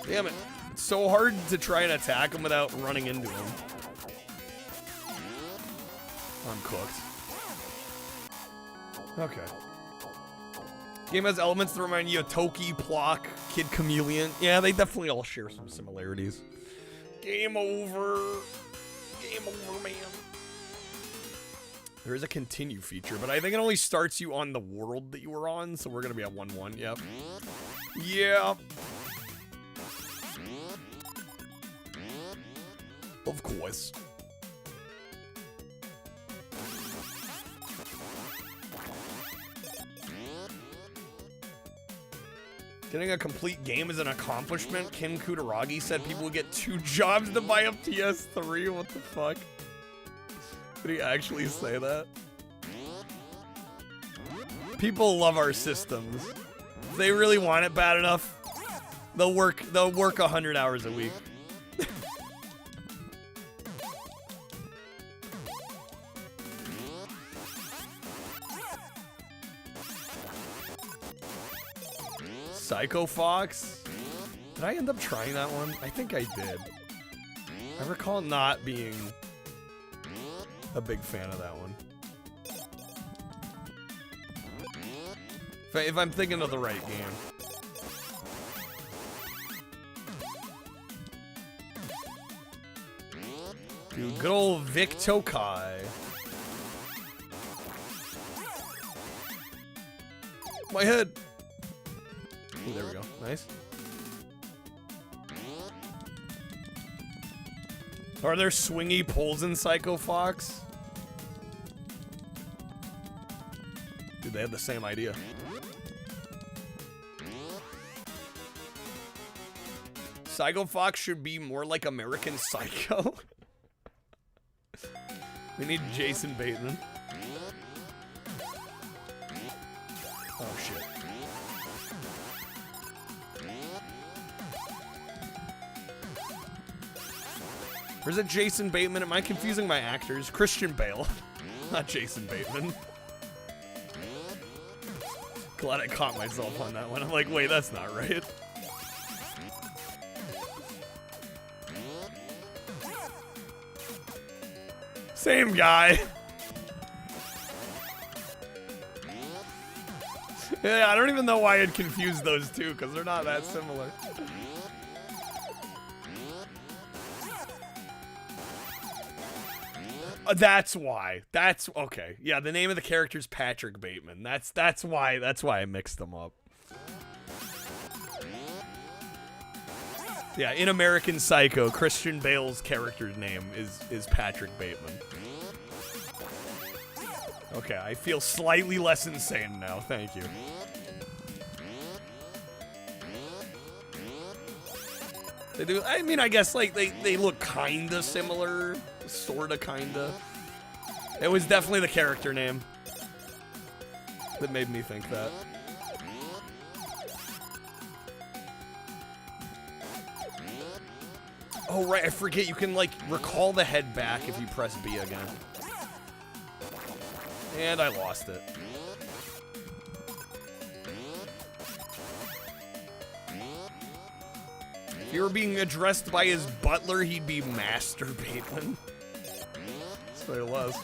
Damn it. It's so hard to try and attack him without running into him. I'm cooked. Okay. Game has elements that remind you of Toki, Plock, Kid Chameleon. Yeah, they definitely all share some similarities. Game over. Game over, man. There is a continue feature, but I think it only starts you on the world that you were on, so we're gonna be at 1-1, yep. Yeah. Of course. Getting a complete game is an accomplishment. Kim Kutaragi said people would get 2 jobs to buy a PS3. What the fuck? Did he actually say that? People love our systems. If they really want it bad enough, they'll work 100 hours a week. Psycho Fox? Did I end up trying that one? I think I did. I recall not being a big fan of that one. If I'm thinking of the right game. Dude, good old Vic Tokai. My head. Ooh, there we go. Nice. Are there swingy poles in Psycho Fox? Dude, they had the same idea. Psycho Fox should be more like American Psycho. We need Jason Bateman. Oh shit. Or is it Jason Bateman? Am I confusing my actors? Christian Bale, not Jason Bateman. Glad I caught myself on that one. I'm like, wait, that's not right. Same guy. Yeah, I don't even know why I'd confuse those two, because they're not that similar. That's why. That's okay. Yeah, the name of the character's Patrick Bateman. That's why I mixed them up. Yeah, in American Psycho, Christian Bale's character's name is Patrick Bateman. Okay, I feel slightly less insane now. Thank you. They do. I mean, I guess like they look kinda similar, sorta, kinda. It was definitely the character name that made me think that. Oh right, I forget you can like recall the head back if you press B again. And I lost it. If you were being addressed by his butler, he'd be Master Bateman. That's what it was.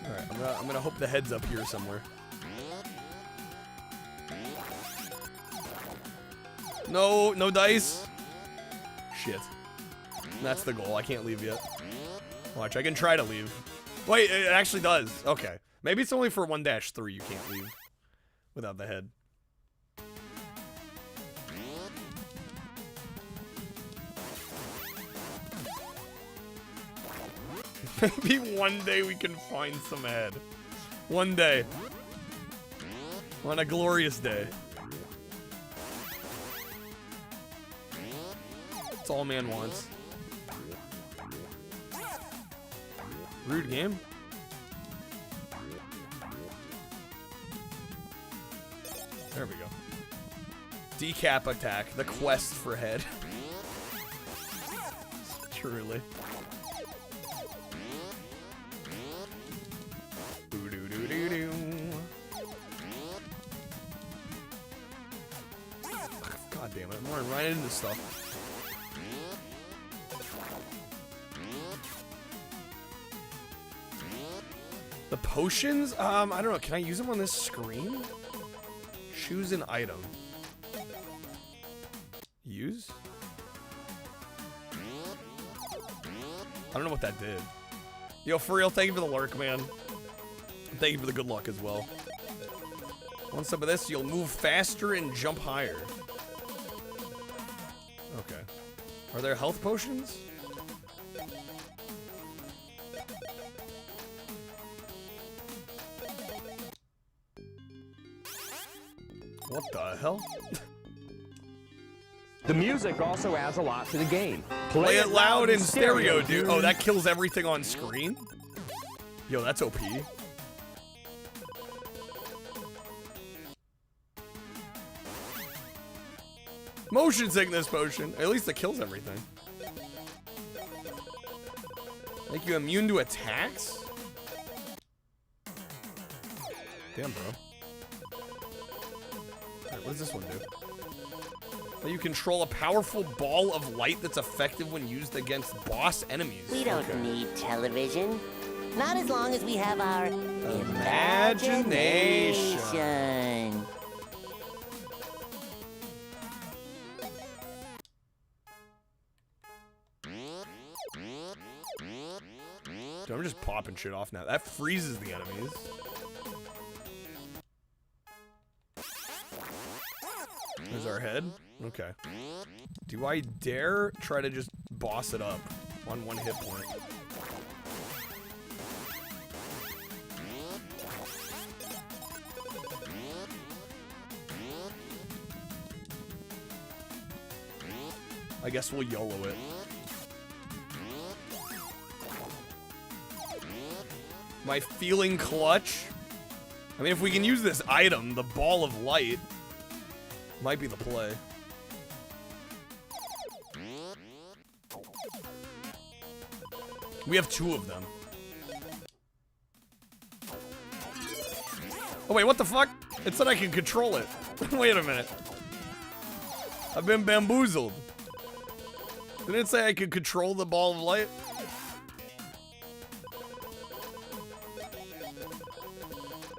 Alright, I'm gonna hope the head's up here somewhere. No dice. Shit. That's the goal. I can't leave yet. Watch, I can try to leave. Wait, it actually does. Okay. Maybe it's only for 1-3 you can't leave without the head. Maybe one day we can find some head. One day. On a glorious day. That's all man wants. Rude game. There we go. Decap attack. The quest for head. Truly. Doo-doo-doo-doo-doo. God damn it. I'm running right into stuff. The potions? I don't know. Can I use them on this screen? Choose an item. Use? I don't know what that did. Yo, for real, thank you for the lurk, man. Thank you for the good luck as well. Want some of this? You'll move faster and jump higher. Okay. Are there health potions? What the hell? The music also adds a lot to the game. Play it loud in stereo, dude. Oh, that kills everything on screen? Yo, that's OP. Motion sickness potion. At least it kills everything. Make you immune to attacks? Damn, bro. Alright, what does this one do? You control a powerful ball of light that's effective when used against boss enemies. We don't need television. Not as long as we have our imagination. Dude, I'm just popping shit off now. That freezes the enemies. There's our head. Okay. Do I dare try to just boss it up on 1 hit point? I guess we'll YOLO it. Am I feeling clutch? I mean, if we can use this item, the ball of light, might be the play. We have 2 of them. Oh wait, what the fuck? It said I can control it. Wait a minute. I've been bamboozled. Didn't it say I could control the ball of light?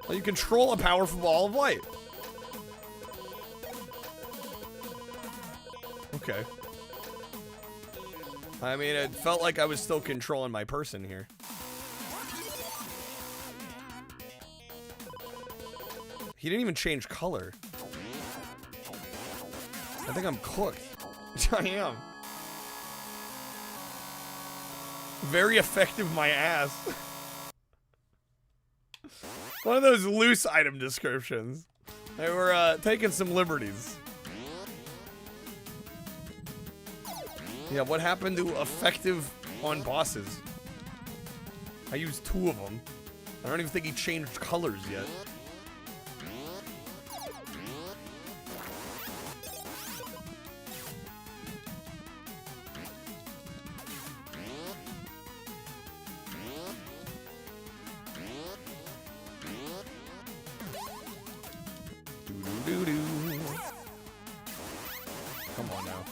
Well, you control a powerful ball of light. Okay. I mean, it felt like I was still controlling my person here. He didn't even change color. I think I'm cooked. I am. Very effective, my ass. One of those loose item descriptions. They were taking some liberties. Yeah, what happened to effective on bosses? I used 2 of them. I don't even think he changed colors yet. Doo-doo-doo-doo. Come on now.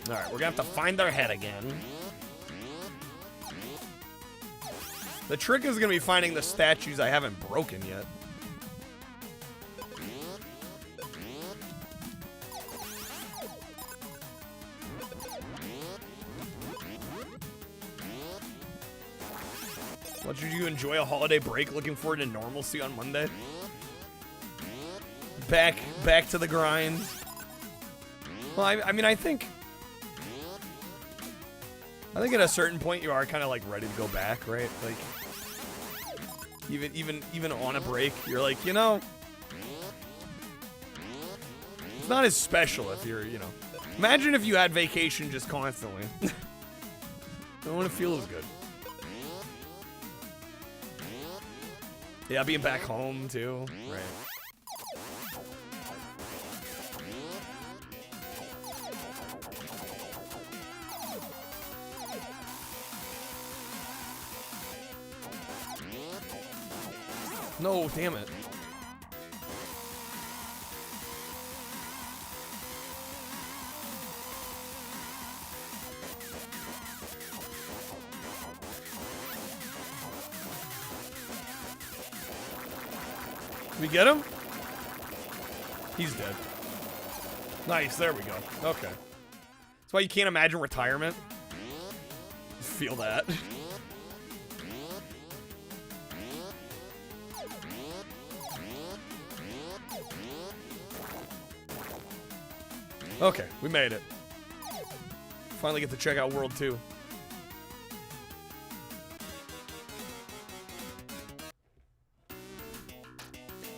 Alright, we're gonna have to find our head again. The trick is gonna be finding the statues I haven't broken yet. What, did you enjoy a holiday break? Looking forward to normalcy on Monday? Back to the grind. Well, I mean, I think at a certain point you are kind of like ready to go back, right? Like, even on a break, you're like, you know, it's not as special if you're, you know. Imagine if you had vacation just constantly. I don't want to feel as good. Yeah, being back home too, right? No, damn it. Did we get him? He's dead. Nice, there we go. Okay. That's why you can't imagine retirement. Feel that. Okay, we made it. Finally get to check out World 2.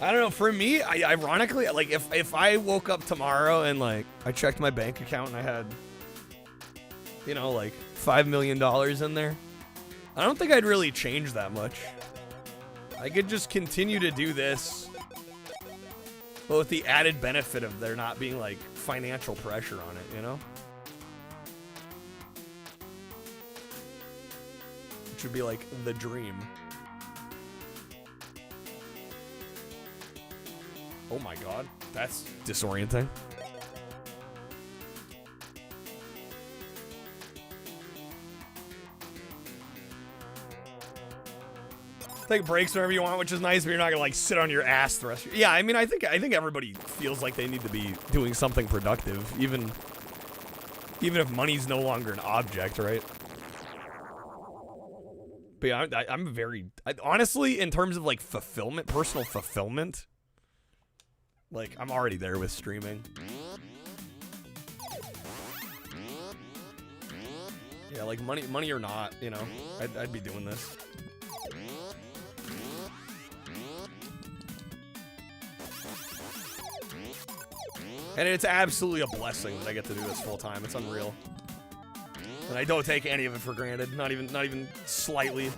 I don't know, for me, ironically, like, if I woke up tomorrow and, like, I checked my bank account and I had, you know, like, $5 million in there, I don't think I'd really change that much. I could just continue to do this, but with the added benefit of there not being, like, financial pressure on it, you know? which would be like the dream. Oh my god, that's disorienting. Take breaks whenever you want, which is nice, but you're not gonna like sit on your ass the rest of your... Yeah, I mean, I think everybody feels like they need to be doing something productive, even if money's no longer an object, right? But yeah, I'm very... honestly, in terms of like fulfillment, personal fulfillment, like I'm already there with streaming. Yeah, like money or not, you know, I'd be doing this. And it's absolutely a blessing that I get to do this full time. It's unreal. And I don't take any of it for granted. Not even slightly. All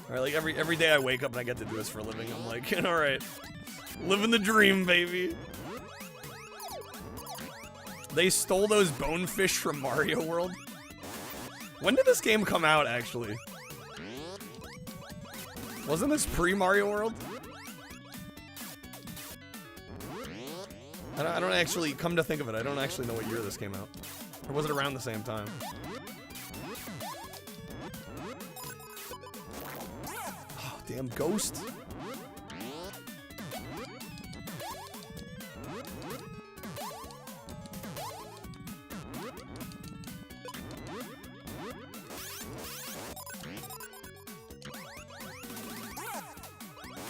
right, like every day I wake up and I get to do this for a living, I'm like, all right, living the dream, baby. They stole those bonefish from Mario World. When did this game come out, actually? Wasn't this pre-Mario World? I don't actually, come to think of it, I don't actually know what year this came out. Or was it around the same time? Oh, damn ghost.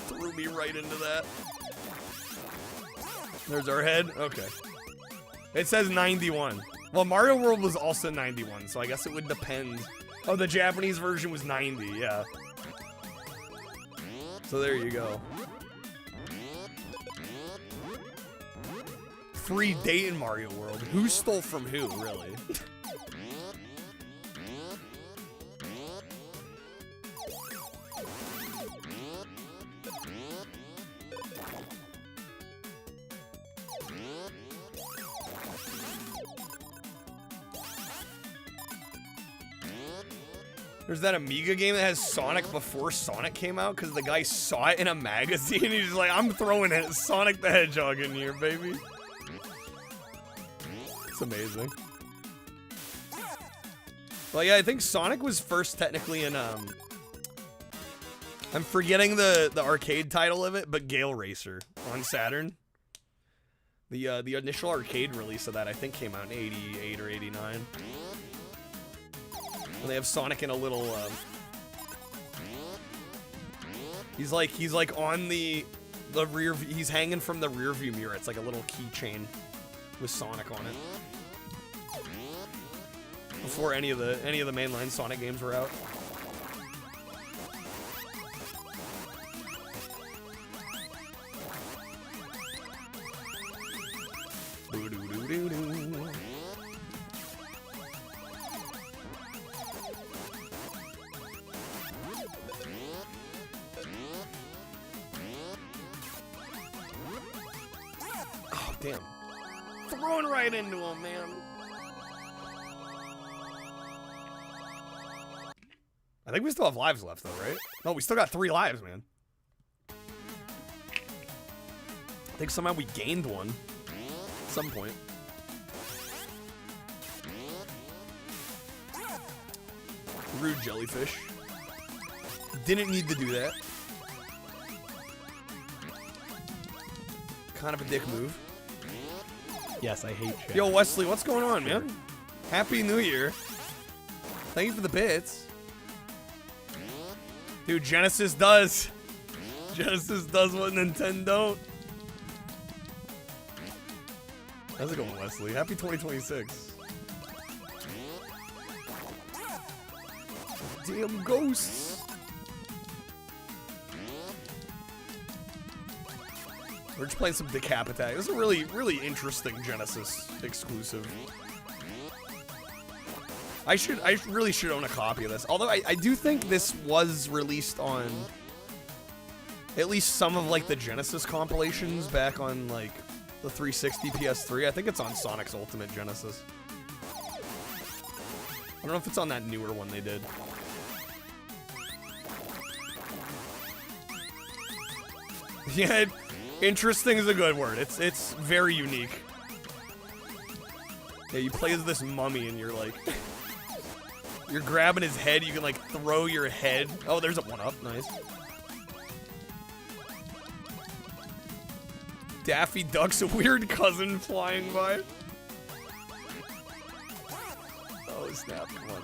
Threw me right into that. There's our head. Okay. It says 91. Well, Mario World was also 91, so I guess it would depend. Oh, the Japanese version was 90, yeah. So there you go. Free date in Mario World. Who stole from who, really? There's that Amiga game that has Sonic before Sonic came out because the guy saw it in a magazine. He's like, I'm throwing it, Sonic the Hedgehog in here, baby. It's amazing. Well, yeah, I think Sonic was first technically in, I'm forgetting the arcade title of it, but Gale Racer on Saturn. The initial arcade release of that, I think, came out in 88 or 89. And they have Sonic in a little, he's like on the rear, he's hanging from the rear view mirror. It's like a little keychain with Sonic on it. Before any of the mainline Sonic games were out. Oh, damn. Thrown right into him, man. I think we still have lives left, though, right? No, we still got 3 lives, man. I think somehow we gained one at some point. Rude jellyfish. Didn't need to do that. Kind of a dick move. Yes, I hate shit. Yo, Wesley, what's going on, man? Happy New Year. Thank you for the bits. Dude, Genesis does. Genesis does what Nintendo don't. How's it going, Wesley? Happy 2026. Damn ghosts. We're just playing some Decapitate. This is a really, really interesting Genesis exclusive. I really should own a copy of this. Although I do think this was released on at least some of like the Genesis compilations back on like the 360 PS3. I think it's on Sonic's Ultimate Genesis. I don't know if it's on that newer one they did. Yeah, interesting is a good word. It's very unique. Yeah, you play as this mummy and you're like, you're grabbing his head. You can like throw your head. Oh, there's a 1-up. Nice. Daffy Duck's weird cousin flying by. Oh snap! Come on.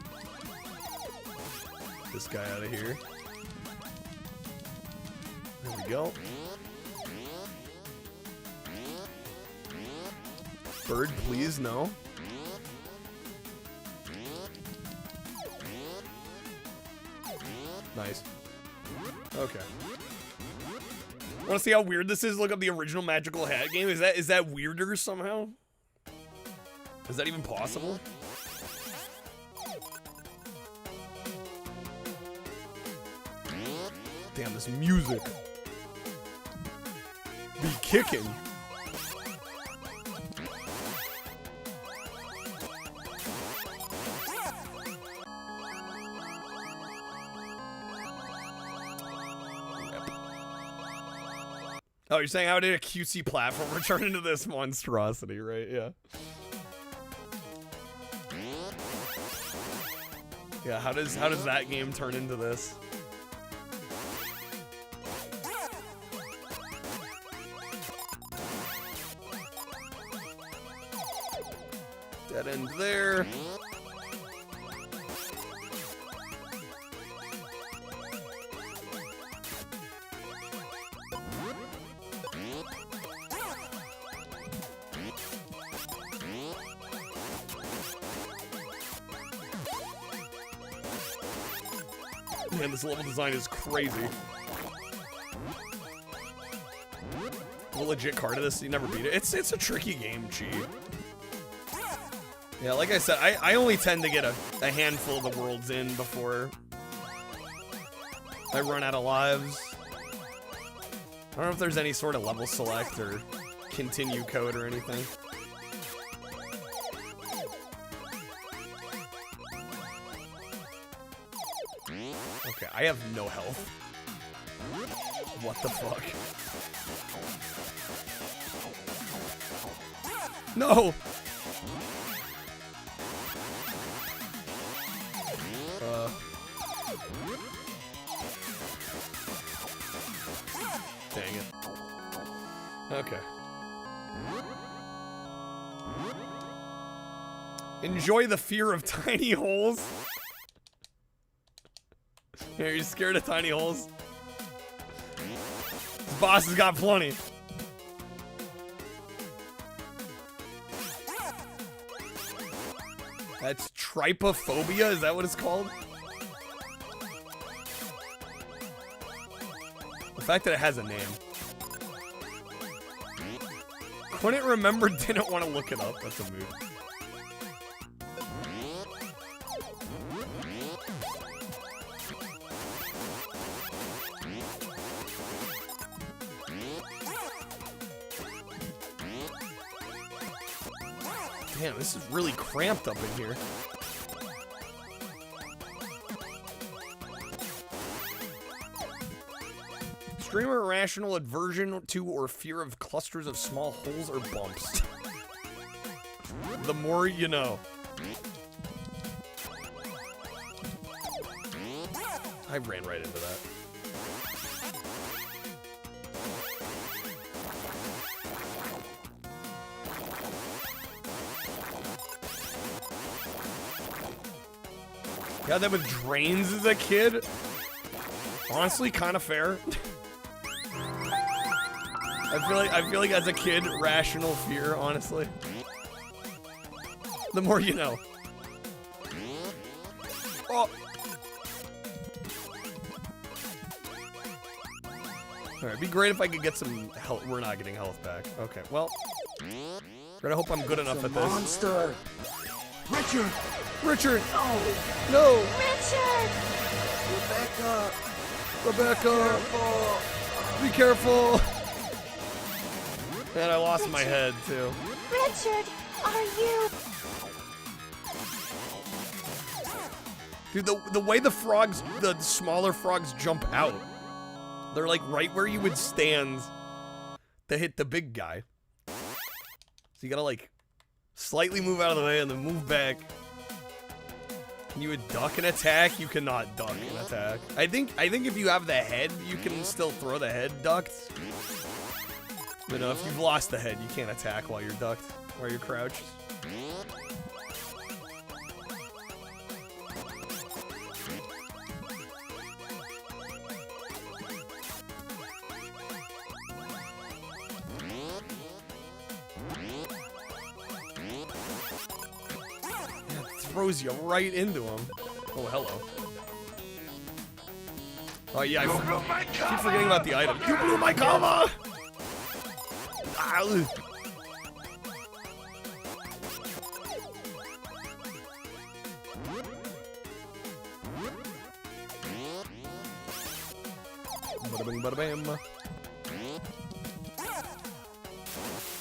This guy out of here. There we go. Bird, please, no. Nice. Okay. Want to see how weird this is? Look up the original Magical Hat game. Is that weirder somehow? Is that even possible? Damn, this music. Be kicking. Oh, you're saying how did a cutesy platformer turn into this monstrosity, right? Yeah. Yeah, how does that game turn into this? Dead end there. Man, this level design is crazy. A legit card of this, you never beat it. It's a tricky game, G. Yeah, like I said, I only tend to get a handful of the worlds in before I run out of lives. I don't know if there's any sort of level select or continue code or anything. Okay, I have no health. What the fuck? No! Dang it. Okay. Enjoy the fear of tiny holes. Are you scared of tiny holes? This boss has got plenty. That's trypophobia? Is that what it's called? The fact that it has a name. Couldn't remember, didn't want to look it up. That's a mood. Damn, this is really cramped up in here. Extreme irrational aversion to or fear of clusters of small holes or bumps. The more you know. I ran right into that. Got that with drains as a kid? Honestly, kind of fair. I feel like as a kid, rational fear, honestly. The more you know. Oh. Alright, it'd be great if I could get some health. We're not getting health back. Okay, well. I hope I'm good enough at this. Monster! Richard! Richard! No! No! Richard! Rebecca! Be careful! Man, I lost my head, too. Richard, are you... Dude, the way the frogs, the smaller frogs jump out They're like right where you would stand to hit the big guy. So you gotta like slightly move out of the way and then move back. Can you duck and attack? You cannot duck and attack. I think if you have the head, you can still throw the head ducked. But no, if you've lost the head, you can't attack while you're ducked, while you're crouched. Throws you right into him. Oh, hello. Oh, yeah, I keep forgetting about the item. You blew my comma! Ow. Bada bing, bada bam.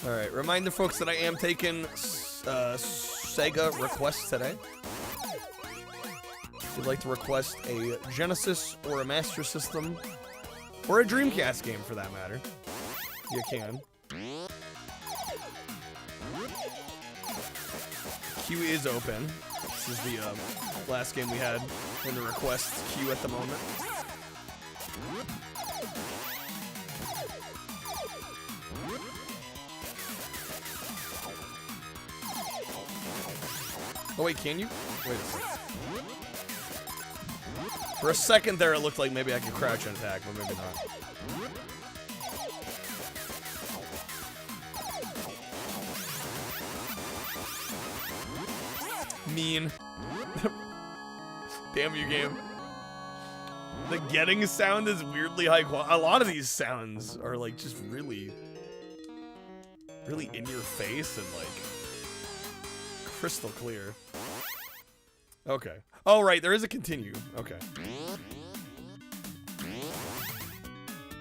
Alright, reminder folks that I am taking SEGA requests today. If you'd like to request a Genesis or a Master System, or a Dreamcast game for that matter, you can. Queue is open. This is the last game we had in the request queue at the moment. Oh wait, can you? Wait a second. For a second there it looked like maybe I could crouch and attack, but maybe not. Mean. Damn you, game. The getting sound is weirdly high quality. A lot of these sounds are like just really in your face and like crystal clear. Okay. Oh, right. There is a continue. Okay.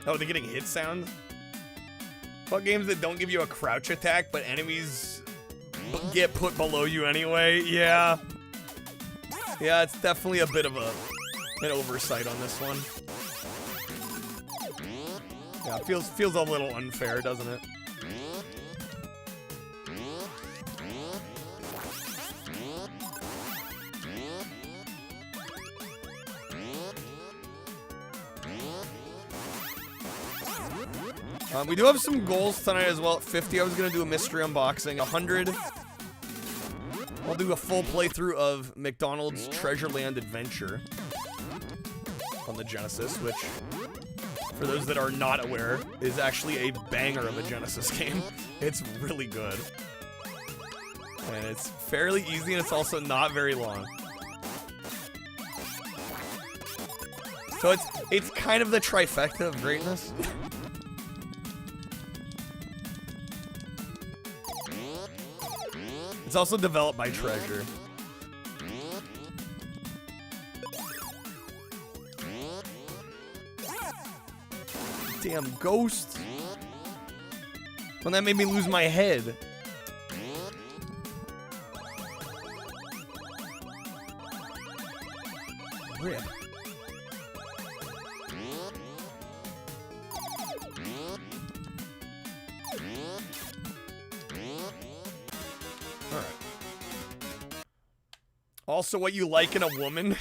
Oh, they're getting hit sound? Fuck games that don't give you a crouch attack, but enemies get put below you anyway. Yeah. Yeah, it's definitely a bit of an oversight on this one. Yeah, it feels a little unfair, doesn't it? We do have some goals tonight as well. At 50, I was going to do a mystery unboxing. 100, I'll do a full playthrough of McDonald's Treasureland Adventure on the Genesis, which, for those that are not aware, is actually a banger of a Genesis game. It's really good. And it's fairly easy, and it's also not very long. So it's kind of the trifecta of greatness. It's also developed by Treasure. Damn ghost. Well, that made me lose my head. Rip. Also, what you like in a woman.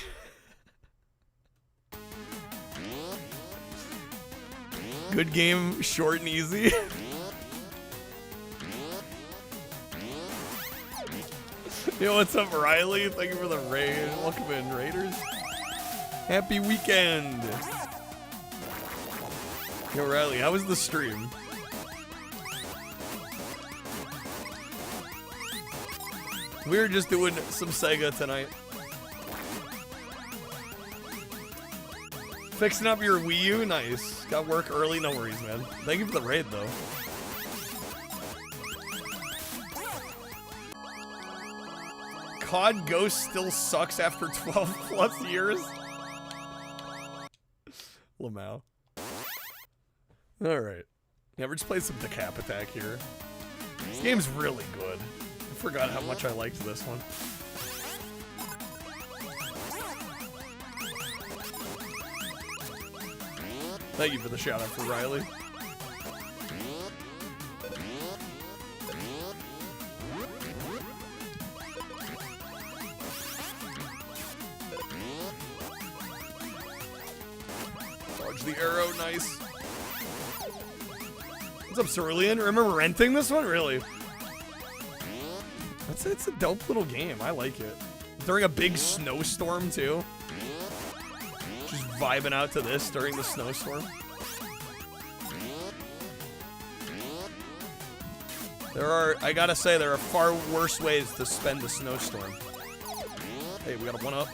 Good game, short and easy. Yo, what's up, Riley? Thank you for the raid. Welcome in, Raiders. Happy weekend. Yo, Riley, how was the stream? We were just doing some Sega tonight. Fixing up your Wii U? Nice. Got work early, no worries, man. Thank you for the raid, though. COD Ghost still sucks after 12 plus years? Lamau. Alright. Yeah, we're just playing some Decap Attack here. This game's really good. I forgot how much I liked this one. Thank you for the shout out for Riley. Dodge the arrow, nice. What's up, Cerulean? Remember renting this one? Really? It's a dope little game. I like it. During a big snowstorm, too. Just vibing out to this during the snowstorm. I gotta say, there are far worse ways to spend the snowstorm. Hey, we got a 1-up.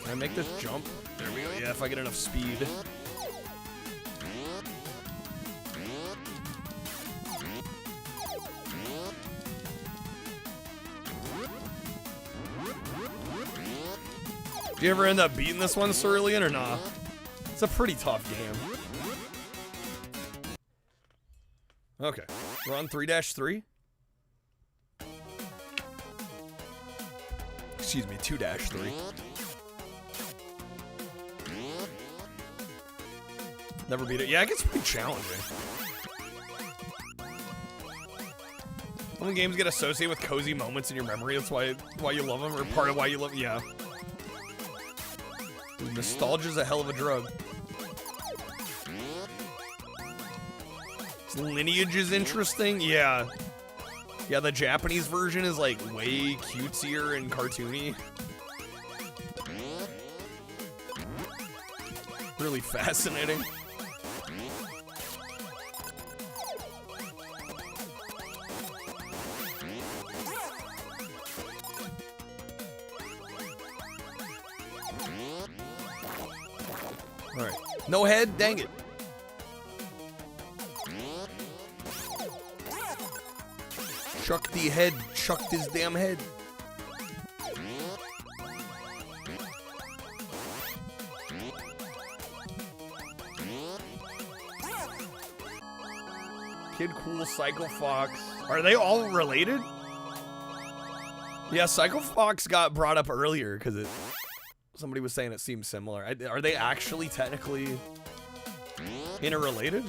Can I make this jump? There we go. Yeah, if I get enough speed. Do you ever end up beating this one, Cerulean, or nah? It's a pretty tough game. Okay, we're on 3-3. Excuse me, 2-3. Never beat it. Yeah, it gets pretty challenging. When games get associated with cozy moments in your memory, that's why you love them, or part of why you love them. Yeah. Nostalgia's a hell of a drug. Lineage is interesting. Yeah. Yeah, the Japanese version is like way cutesier and cartoony. Really fascinating. Alright. No head? Dang it. Chuck the head. Chucked his damn head. Kid Cool, Psycho Fox. Are they all related? Yeah, Psycho Fox got brought up earlier because somebody was saying it seems similar. Are they actually technically interrelated?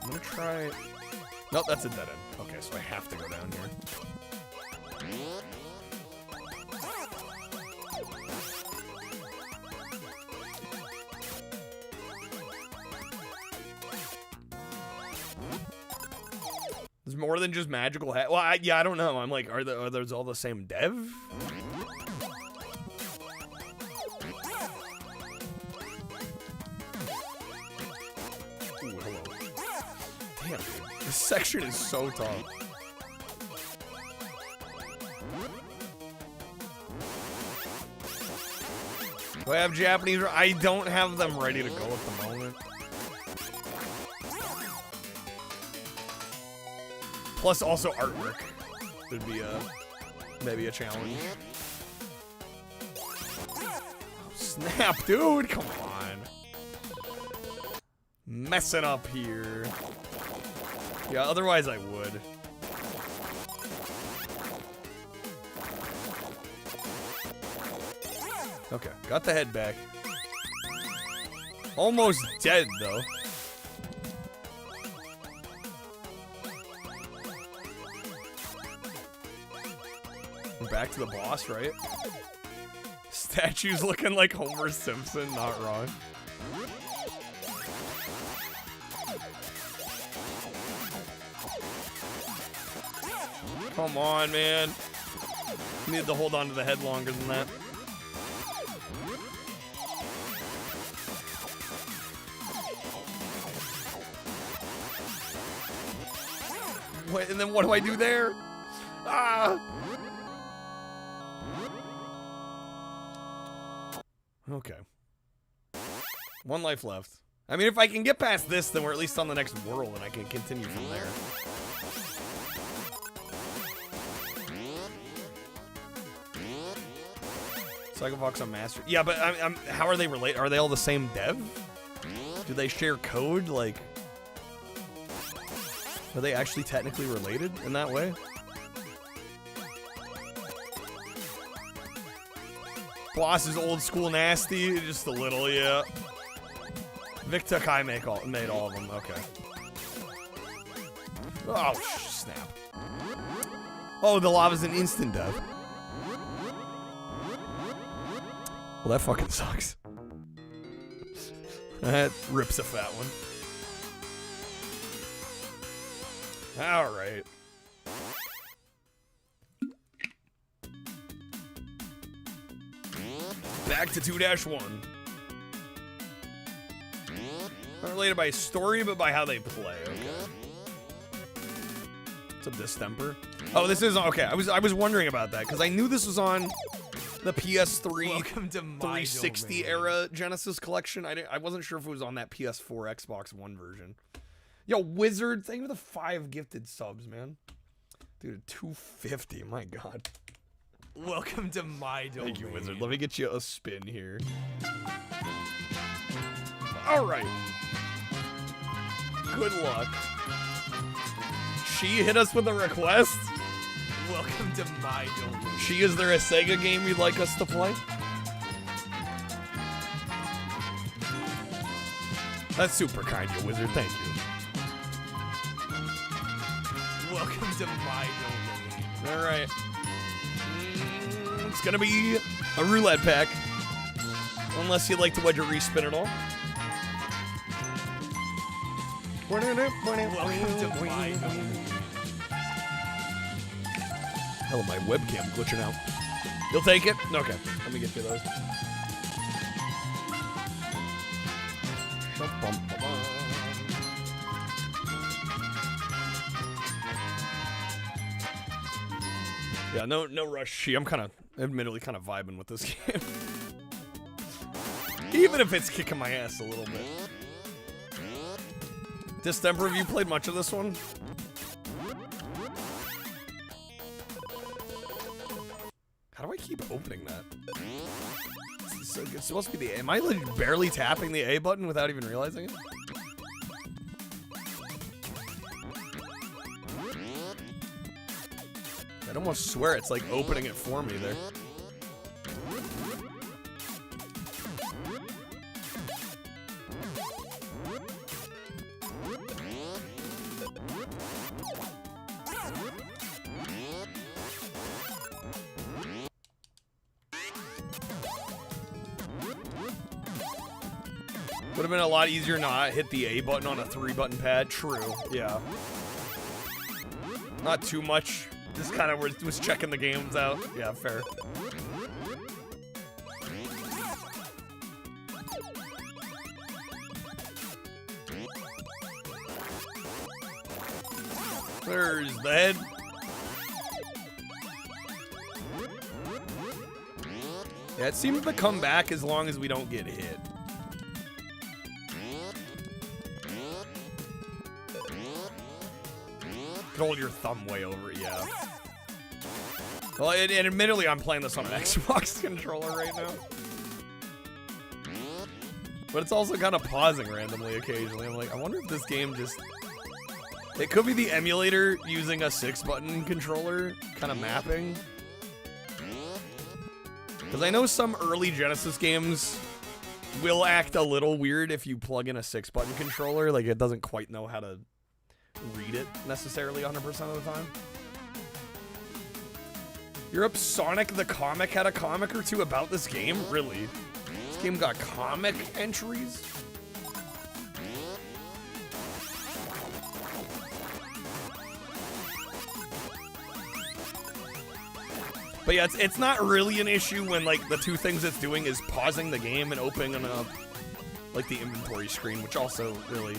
I'm gonna try. Nope, that's a dead end. Okay, so I have to go down here. There's more than just magical hat. Well, I don't know. I'm like, are those all the same dev? Ooh, hello. Damn, dude. This section is so tough. Do I have Japanese? I don't have them ready to go at the moment. Plus, also artwork would be maybe a challenge. Oh, snap, dude! Come on. Messing up here. Yeah, otherwise I would. Okay, got the head back. Almost dead, though. We're back to the boss, right? Statue's looking like Homer Simpson, not wrong. Come on, man. You need to hold on to the head longer than that. Wait, and then what do I do there? Ah! Okay. One life left. I mean, if I can get past this, then we're at least on the next world, and I can continue from there. Psycho Fox on Master. Yeah, but how are they related? Are they all the same dev? Do they share code? Like, Are they actually technically related in that way? Boss is old school nasty, just a little, yeah. Victor Kai made all of them, okay. Oh, snap. Oh, the lava's an instant death. Well, that fucking sucks. That rips a fat one. Alright. Back to 2-1. Not related by story, but by how they play. Okay. What's up, distemper? Oh, this is okay. I was wondering about that because I knew this was on the PS3 Welcome to my 360 era Genesis collection. I wasn't sure if it was on that PS4 Xbox One version. Yo, Wizard, thank you for the 5 gifted subs, man. Dude, 250. My God. Welcome to my domain. Thank you, Wizard. Let me get you a spin here. All right. Good luck. She hit us with a request. Welcome to my domain. She, is there a Sega game you'd like us to play? That's super kind, you Wizard. Thank you. Welcome to my domain. All right. It's gonna be a roulette pack, unless you'd like to wedge a respin at all. Welcome to my domain. Hell, my webcam glitching out. You'll take it? Okay, let me get you those. Yeah, no rush. I'm admittedly kind of vibing with this game. Even if it's kicking my ass a little bit. Distemper, have you played much of this one? How do I keep opening that? It's supposed to be the A. Am I like barely tapping the A button without even realizing it? I'd almost swear it's like opening it for me there. Would have been a lot easier not hit the A button on a 3-button pad. True, yeah. Not too much. Just kind of was checking the games out. Yeah, fair. There's the head. Yeah, it seems to come back as long as we don't get hit. Hold your thumb way over it, yeah. Well, and admittedly, I'm playing this on an Xbox controller right now. But it's also kind of pausing randomly occasionally. I'm like, I wonder if this game just... It could be the emulator using a 6-button controller kind of mapping. Because I know some early Genesis games will act a little weird if you plug in a 6-button controller. Like, it doesn't quite know how to read it necessarily 100% of the time. You're up Sonic the Comic had a comic or two about this game? Really? This game got comic entries? But yeah, it's not really an issue when like the two things it's doing is pausing the game and opening up like the inventory screen, which also really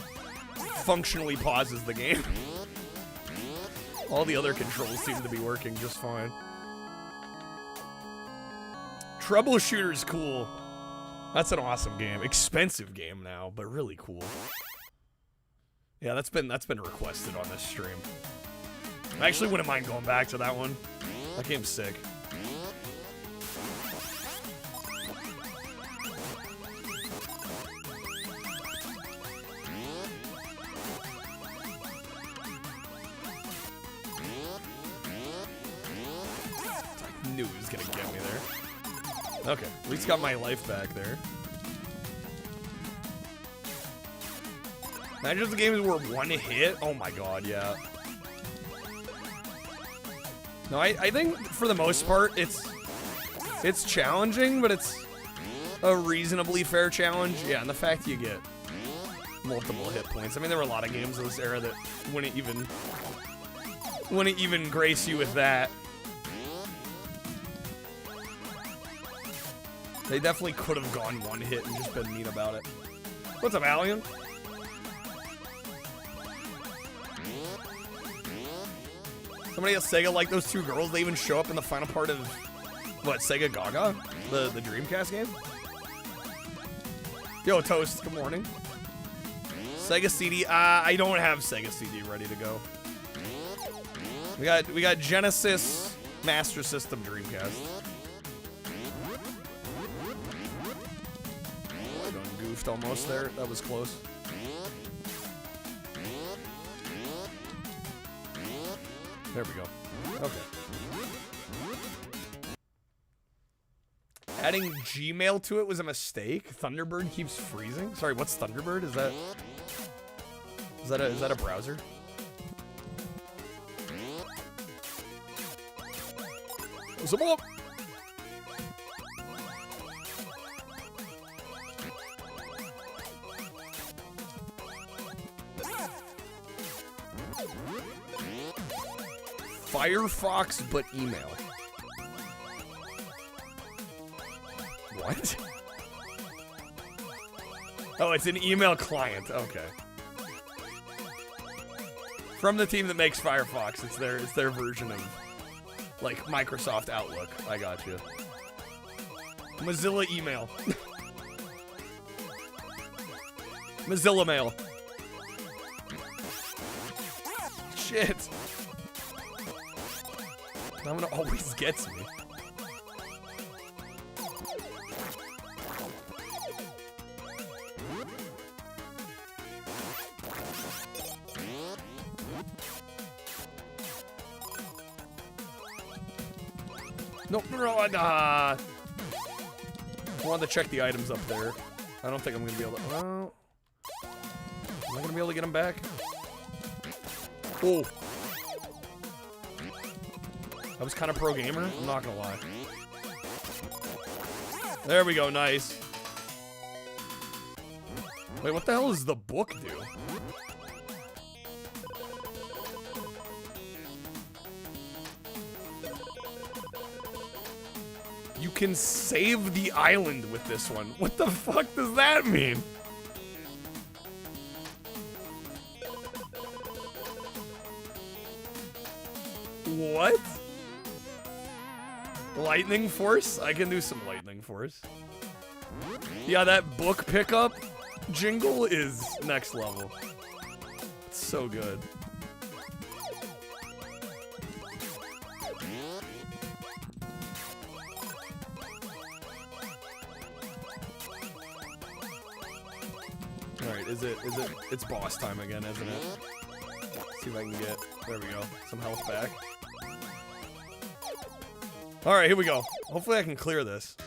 functionally pauses the game. All the other controls seem to be working just fine. Troubleshooter's cool. That's an awesome game. Expensive game now, but really cool. Yeah, that's been requested on this stream. I actually wouldn't mind going back to that one. That game's sick. was gonna get me there. Okay, at least got my life back there. Not just the games were one hit. Oh my god, yeah. No, I think for the most part it's challenging, but it's a reasonably fair challenge. Yeah, and the fact you get multiple hit points. I mean, there were a lot of games of this era that wouldn't even grace you with that. They definitely could have gone one hit and just been mean about it. What's up, Alien? Somebody at Sega like those two girls. They even show up in the final part of what, Sega Gaga, the Dreamcast game. Yo, Toast. Good morning. Sega CD. I don't have Sega CD ready to go. We got Genesis, Master System, Dreamcast. I done goofed almost there. That was close. There we go. Okay. Adding Gmail to it was a mistake. Thunderbird keeps freezing. Sorry, what's Thunderbird? Is that a browser? What's up? Firefox, but email. What? Oh, it's an email client. Okay. From the team that makes Firefox, it's their version of like Microsoft Outlook. I got you. Mozilla email. Mozilla mail. Shit. That one always gets me. Nope, I wanted to check the items up there. I don't think I'm gonna be able to. Am I gonna be able to get them back? Oh. I was kind of pro gamer, I'm not gonna lie. There we go, nice. Wait, what the hell does the book do? You can save the island with this one. What the fuck does that mean? What? Lightning Force? I can do some Lightning Force. Yeah, that book pickup jingle is next level. It's so good. Alright, it's boss time again, isn't it? Let's see if I can get, there we go, some health back. Alright, here we go. Hopefully I can clear this.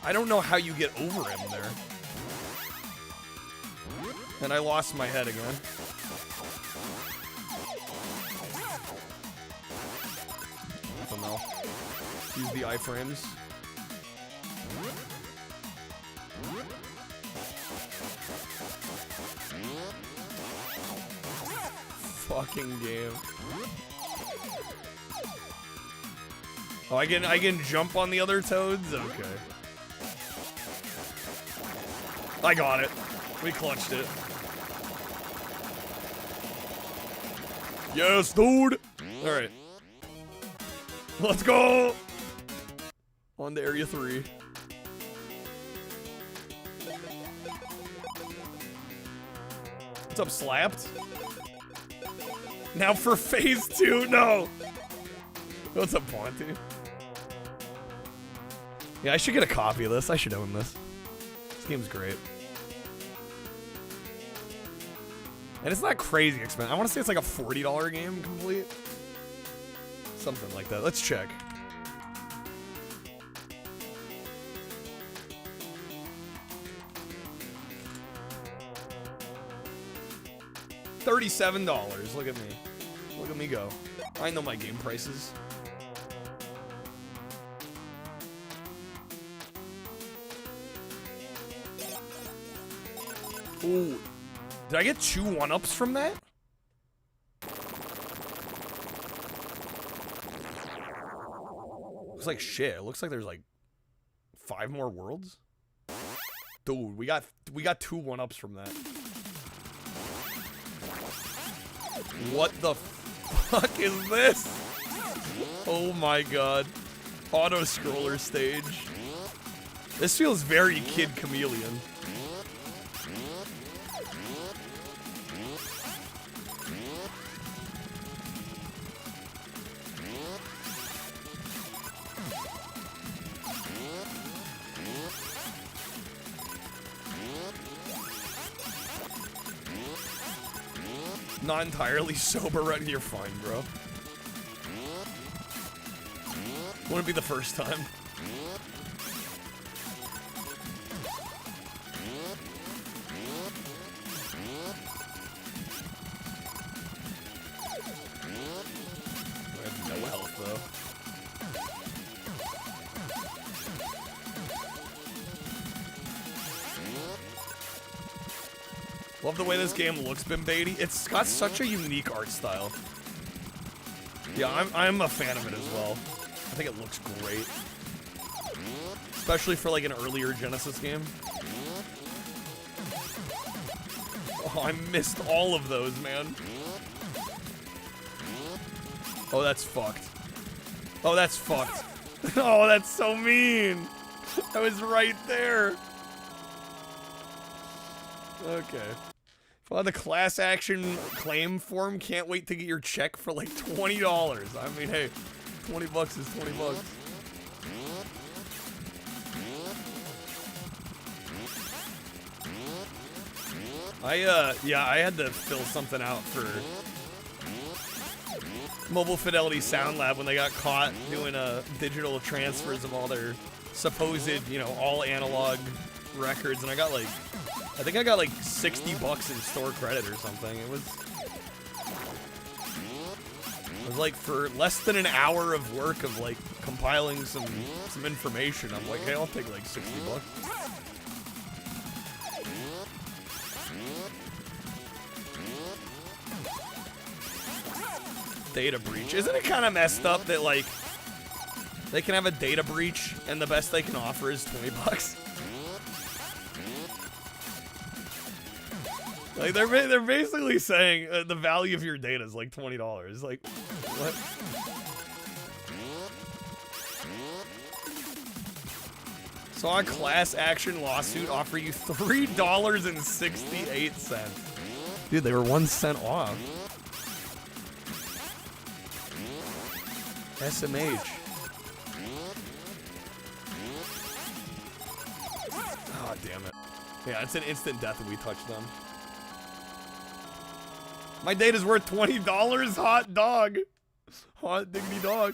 I don't know how you get over him there. And I lost my head again. I don't know. Use the iframes. Fucking game. Oh, I can jump on the other toads? Okay. I got it. We clutched it. Yes, dude! Alright. Let's go! On to Area 3. What's up, Slapped? Now for phase 2, no! What's up, Ponty? Yeah, I should get a copy of this. I should own this. This game's great. And it's not crazy expensive. I want to say it's like a $40 game complete. Something like that. Let's check. $37. Look at me. Look at me go. I know my game prices. Ooh. Did I get 2 1-ups from that? Looks like shit. It looks like there's like 5 more worlds. Dude, we got 2 1-ups from that. What the fuck is this? Oh my god. Auto scroller stage. This feels very Kid Chameleon. Not entirely sober, right? You're fine, bro. Wouldn't be the first time. I have no health, though. Love the way this game looks, Bimbaity. It's got such a unique art style. Yeah, I'm a fan of it as well. I think it looks great. Especially for like an earlier Genesis game. Oh, I missed all of those, man. Oh, that's fucked. Oh, that's fucked. Oh, that's so mean. I was right there. Okay. Fill out the class action claim form. Can't wait to get your check for like $20. I mean, hey, 20 bucks is 20 bucks. Yeah, I had to fill something out for Mobile Fidelity Sound Lab when they got caught doing digital transfers of all their supposed, you know, all analog records, and I got like, I think I got like 60 bucks in store credit or something. It was like for less than an hour of work of like compiling some information. I'm like, hey, I'll take like 60 bucks. Data breach. Isn't it kind of messed up that like they can have a data breach and the best they can offer is 20 bucks? Like they're basically saying the value of your data is like $20. Like what? Saw a class action lawsuit offer you $3.68. Dude, they were 1 cent off. SMH. Oh, damn it. Yeah, it's an instant death if we touch them. My data's worth $20, hot dog. Hot diggity dog.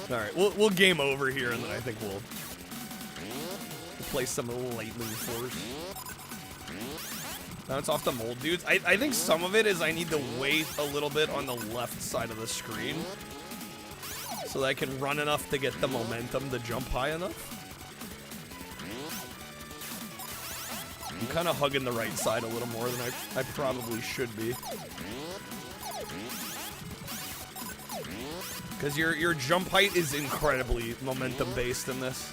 Alright, we'll game over here and then I think we'll play some lightning force. Now it's off the mold dudes. I think some of it is I need to wait a little bit on the left side of the screen so that I can run enough to get the momentum to jump high enough. I'm kind of hugging the right side a little more than I probably should be. Because your jump height is incredibly momentum based in this.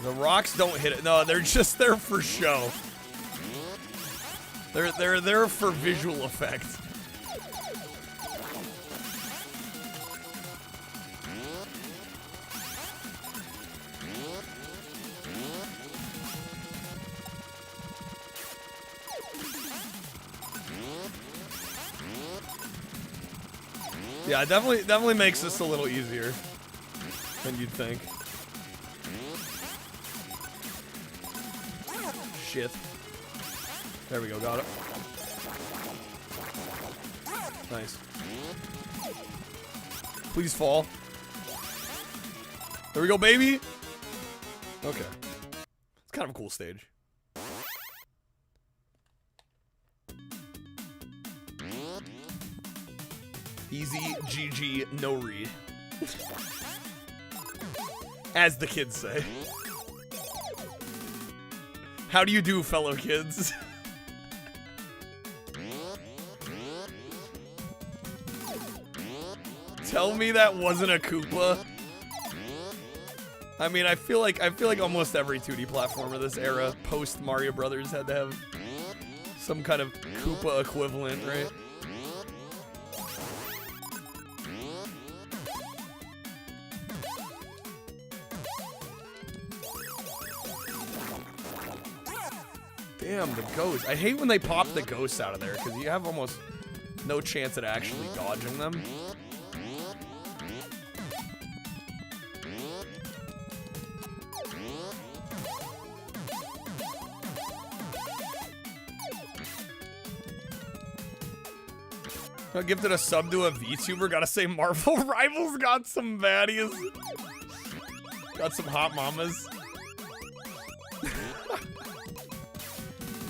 The rocks don't hit it. No, they're just there for show. They're there for visual effect. Yeah, definitely makes this a little easier. than you'd think. Shit. There we go, got it. Nice. Please fall. There we go, baby. Okay. It's kind of a cool stage. Easy, GG, no read. As the kids say. How do you do, fellow kids? Tell me that wasn't a Koopa. I mean, I feel like almost every 2D platformer this era, post Mario Brothers, had to have some kind of Koopa equivalent, right? Damn, the ghost. I hate when they pop the ghosts out of there, because you have almost no chance at actually dodging them. I gifted a sub to a VTuber. Gotta say, Marvel Rivals got some baddies. Got some hot mamas.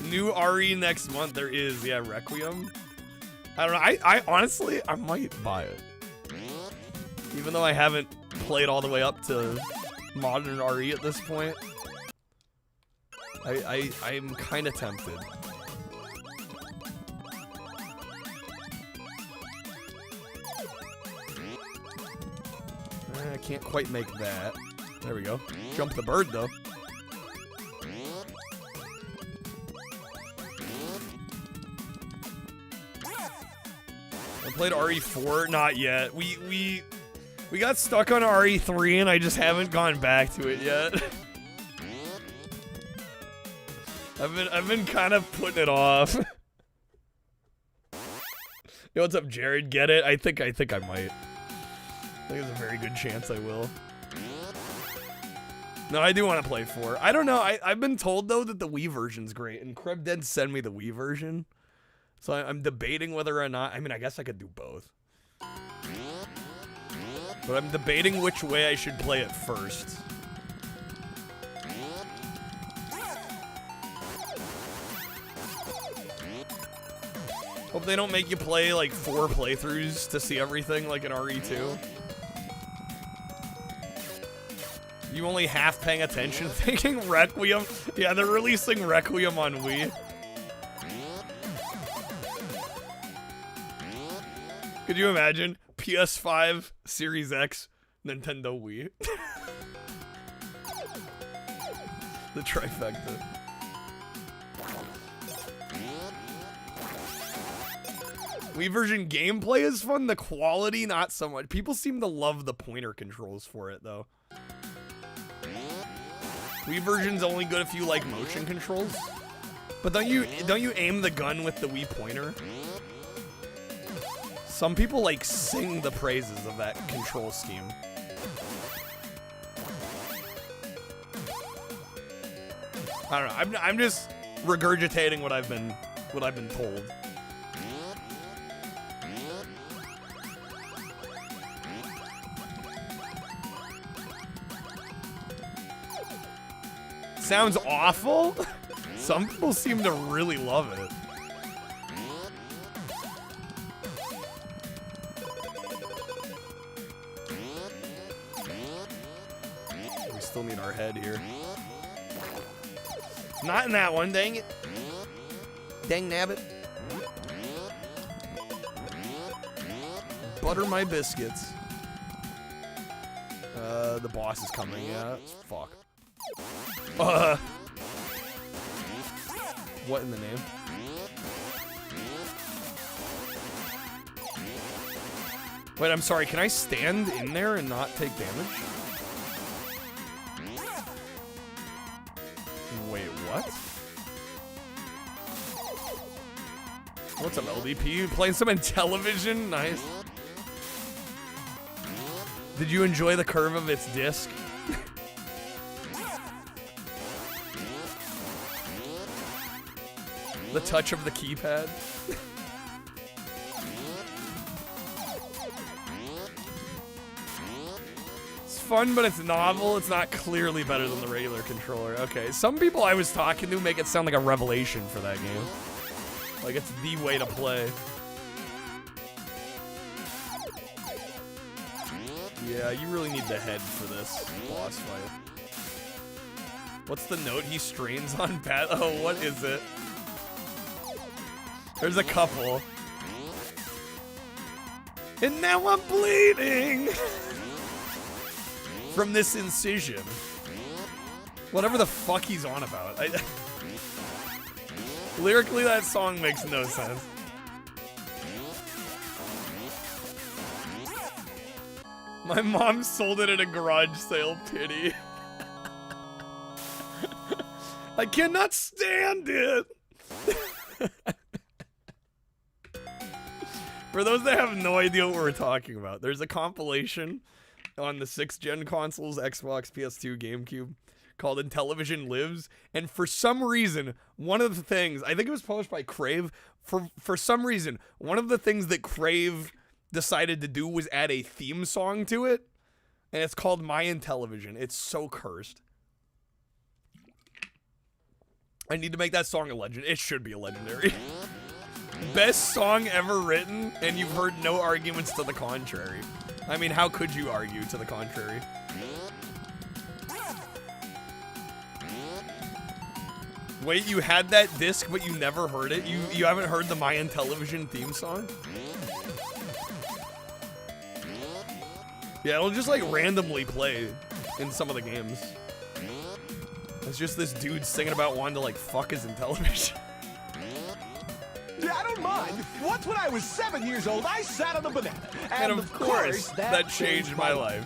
New RE next month. There is, yeah, Requiem. I don't know. I honestly, I might buy it. Even though I haven't played all the way up to modern RE at this point. I'm kind of tempted. I can't quite make that. There we go. Jump the bird, though. I played RE4? Not yet. We got stuck on RE3 and I just haven't gone back to it yet. I've been kind of putting it off. Yo, what's up, Jared? Get it? I think I might. I think there's a very good chance I will. No, I do want to play 4. I don't know. I've been told, though, that the Wii version's great. And Kreb did send me the Wii version. So I'm debating whether or not... I mean, I guess I could do both. But I'm debating which way I should play it first. Hope they don't make you play, like, 4 playthroughs to see everything, like in RE2. You only half paying attention thinking Requiem? Yeah, they're releasing Requiem on Wii. Could you imagine? PS5, Series X, Nintendo Wii. The trifecta. Wii version gameplay is fun, the quality not so much. People seem to love the pointer controls for it, though. Wii version's only good if you like motion controls. But don't you aim the gun with the Wii pointer? Some people like sing the praises of that control scheme. I don't know. I'm just regurgitating what I've been told. Sounds awful. Some people seem to really love it. We still need our head here. Not in that one, dang it. Dang nabbit. Butter my biscuits. The boss is coming, yeah. Fuck. What in the name? Wait, I'm sorry. Can I stand in there and not take damage? Wait, what? What's up, LDP? You playing some in television? Nice. Did you enjoy the curve of its disc? The touch of the keypad? It's fun, but it's novel. It's not clearly better than the regular controller. Okay, some people I was talking to make it sound like a revelation for that game. Like it's the way to play. Yeah, you really need the head for this boss fight. What's the note he strains on Pat? Oh, what is it? There's a couple. And now I'm bleeding from this incision. Whatever the fuck he's on about. Lyrically, that song makes no sense. My mom sold it at a garage sale, pity. I cannot stand it. For those that have no idea what we're talking about, there's a compilation on the 6th gen consoles, Xbox, PS2, GameCube, called Intellivision Lives, and for some reason, one of the things, I think it was published by Crave, for some reason, one of the things that Crave decided to do was add a theme song to it, and it's called My Intellivision. It's so cursed. I need to make that song a legend. It should be a legendary. Best song ever written, and you've heard no arguments to the contrary. I mean, how could you argue to the contrary? Wait, you had that disc, but you never heard it? You haven't heard the My Intellivision theme song? Yeah, it'll just like randomly play in some of the games. It's just this dude singing about wanting to like fuck his Intellivision. Yeah, I don't mind. Once when I was 7 years old, I sat on a banana. And of course, that changed my life.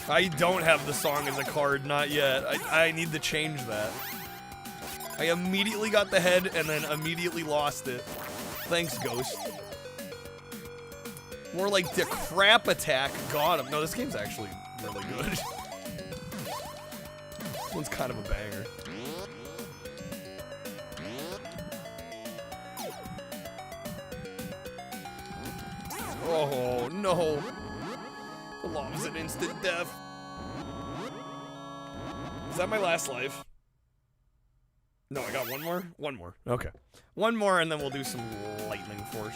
I don't have the song as a card, not yet. I need to change that. I immediately got the head and then immediately lost it. Thanks, Ghost. More like the crap attack got him. No, this game's actually really good. This one's kind of a banger. Oh, no. The lava's an instant death. Is that my last life? No, I got one more? One more. Okay. One more, and then we'll do some lightning force.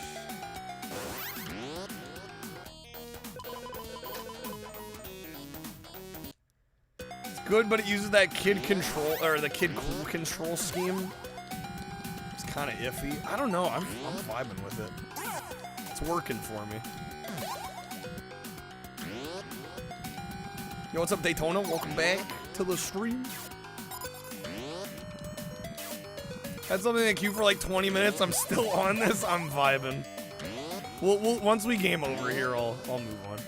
It's good, but it uses that kid control, or the kid cool control scheme. It's kind of iffy. I don't know. I'm vibing with it. It's working for me. Yo, what's up, Daytona? Welcome back to the stream. Had something in the queue for like 20 minutes. I'm still on this. I'm vibing. We'll once we game over here, I'll move on.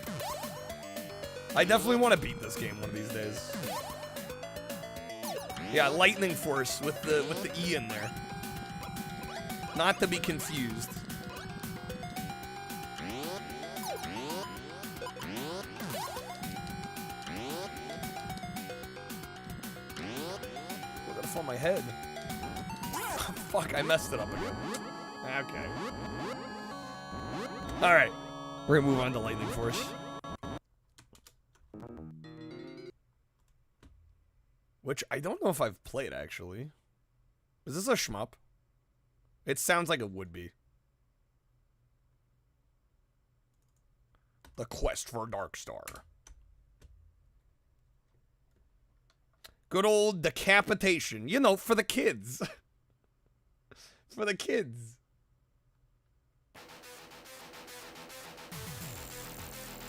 I definitely want to beat this game one of these days. Yeah, Lightning Force with the E in there. Not to be confused. I gotta fall my head. Fuck, I messed it up again. Okay. Alright. We're gonna move on to Lightning Force. Which I don't know if I've played, actually. Is this a shmup? It sounds like it would be. The Quest for Darkstar. Good old decapitation. You know, for the kids. For the kids.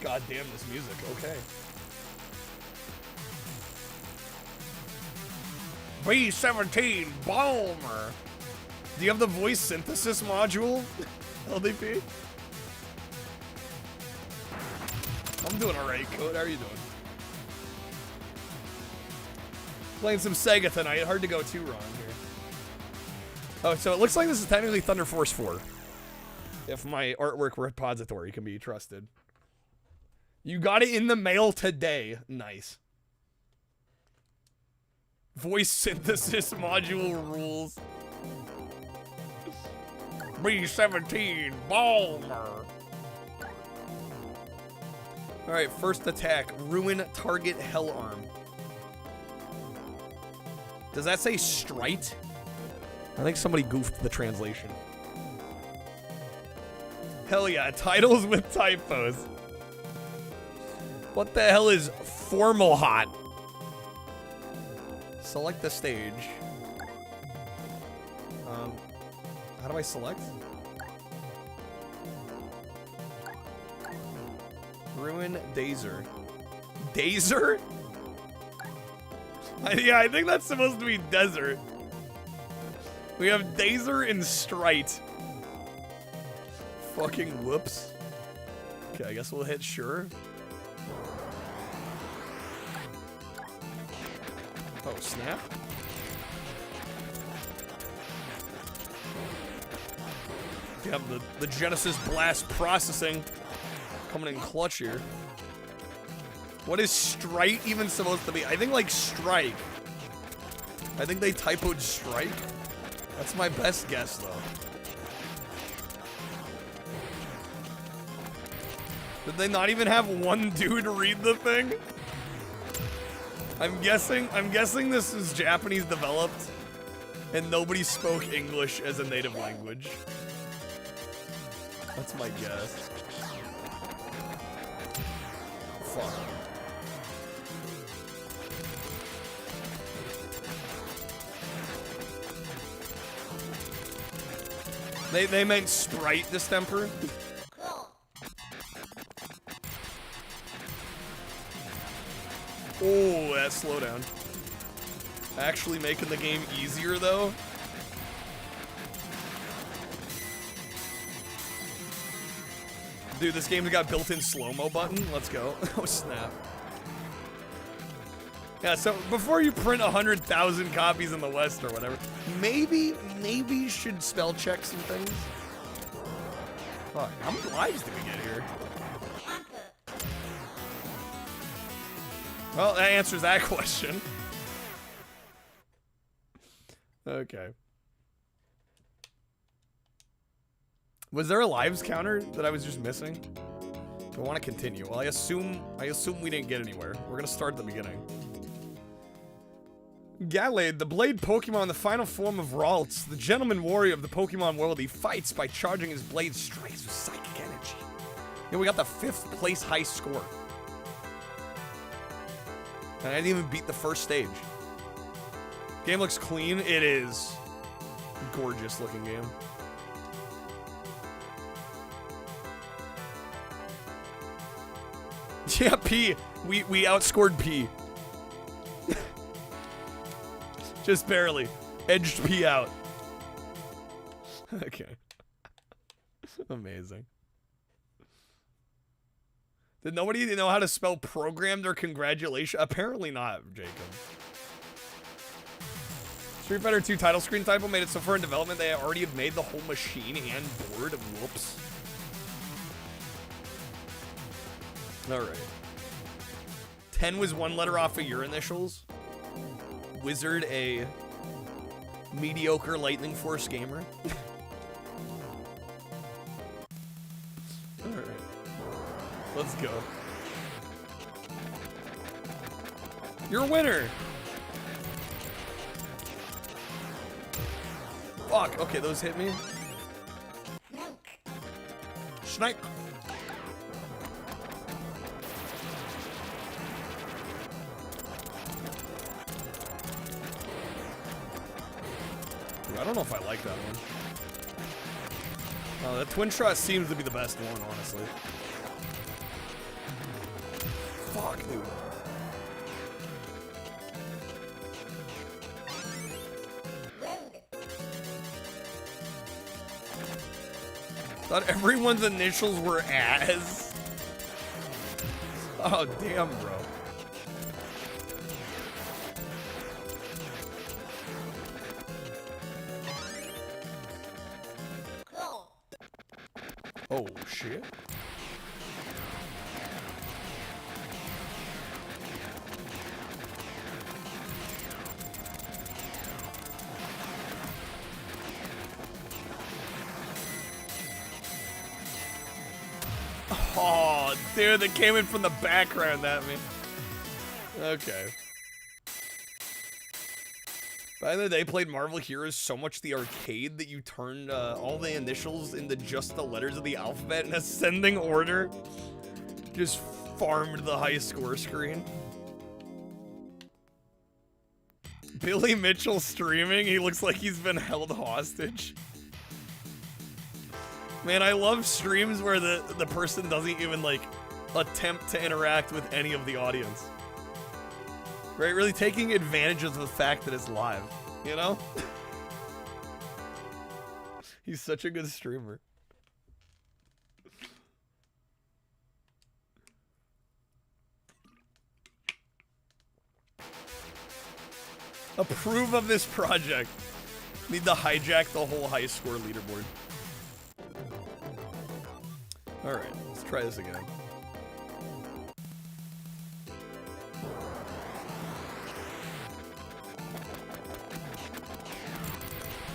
God damn this music. Okay. B-17 Bomber. Do you have the voice synthesis module? LDP? I'm doing alright, Code. How are you doing? Playing some Sega tonight. Hard to go too wrong here. Oh, so it looks like this is technically Thunder Force 4. If my artwork repository can be trusted. You got it in the mail today. Nice. Voice synthesis module rules. B-17 Balmer. Alright, first attack. Ruin target hell arm. Does that say strite? I think somebody goofed the translation. Hell yeah, titles with typos. What the hell is formal hot? Select the stage. How do I select? Ruin Dazer. Dazer? Yeah, I think that's supposed to be desert. We have Dazer and Strite. Fucking whoops. Okay, I guess we'll hit sure. Oh, snap. We have the Genesis Blast processing coming in clutch here. What is strike even supposed to be? I think like strike. I think they typoed strike. That's my best guess though. Did they not even have one dude read the thing? I'm guessing this is Japanese developed and nobody spoke English as a native language. That's my guess. Fuck. They meant sprite distemper. Oh, that slowdown. Actually making the game easier though. Dude, this game's got built-in slow-mo button. Let's go. Oh, snap. Yeah, so before you print 100,000 copies in the West or whatever, maybe you should spell check some things. Fuck, how many lives did we get here? Well, that answers that question. Okay. Was there a lives counter that I was just missing? Do I want to continue? Well, I assume we didn't get anywhere. We're gonna start at the beginning. Gallade, the blade Pokemon, the final form of Ralts, the gentleman warrior of the Pokemon world. He fights by charging his blade strikes with psychic energy. Yeah, we got the 5th place high score. And I didn't even beat the first stage. Game looks clean. It is. Gorgeous looking game. Yeah, P. We outscored P. Just barely. Edged P out. Okay. Amazing. Did nobody know how to spell programmed or congratulations? Apparently not, Jacob. Street Fighter 2 title screen typo made it so far in development they already have made the whole machine and board. Whoops. Alright. 10 was one letter off of your initials. Wizard, a mediocre Lightning Force gamer. Alright. Let's go. You're a winner! Fuck, okay, those hit me. Snipe! I don't know if I like that one. Oh, the Twin Shot seems to be the best one, honestly. Fuck, dude. Thought everyone's initials were as. Oh, damn, bro. Oh, shit. Oh, dude, that came in from the background at me. Okay. Back in the day, played Marvel Heroes so much the arcade that you turned all the initials into just the letters of the alphabet in ascending order. Just farmed the high score screen. Billy Mitchell streaming, he looks like he's been held hostage. Man, I love streams where the person doesn't even, like, attempt to interact with any of the audience. Right? Really taking advantage of the fact that it's live, you know? He's such a good streamer. Approve of this project. Need to hijack the whole high score leaderboard. Alright, let's try this again.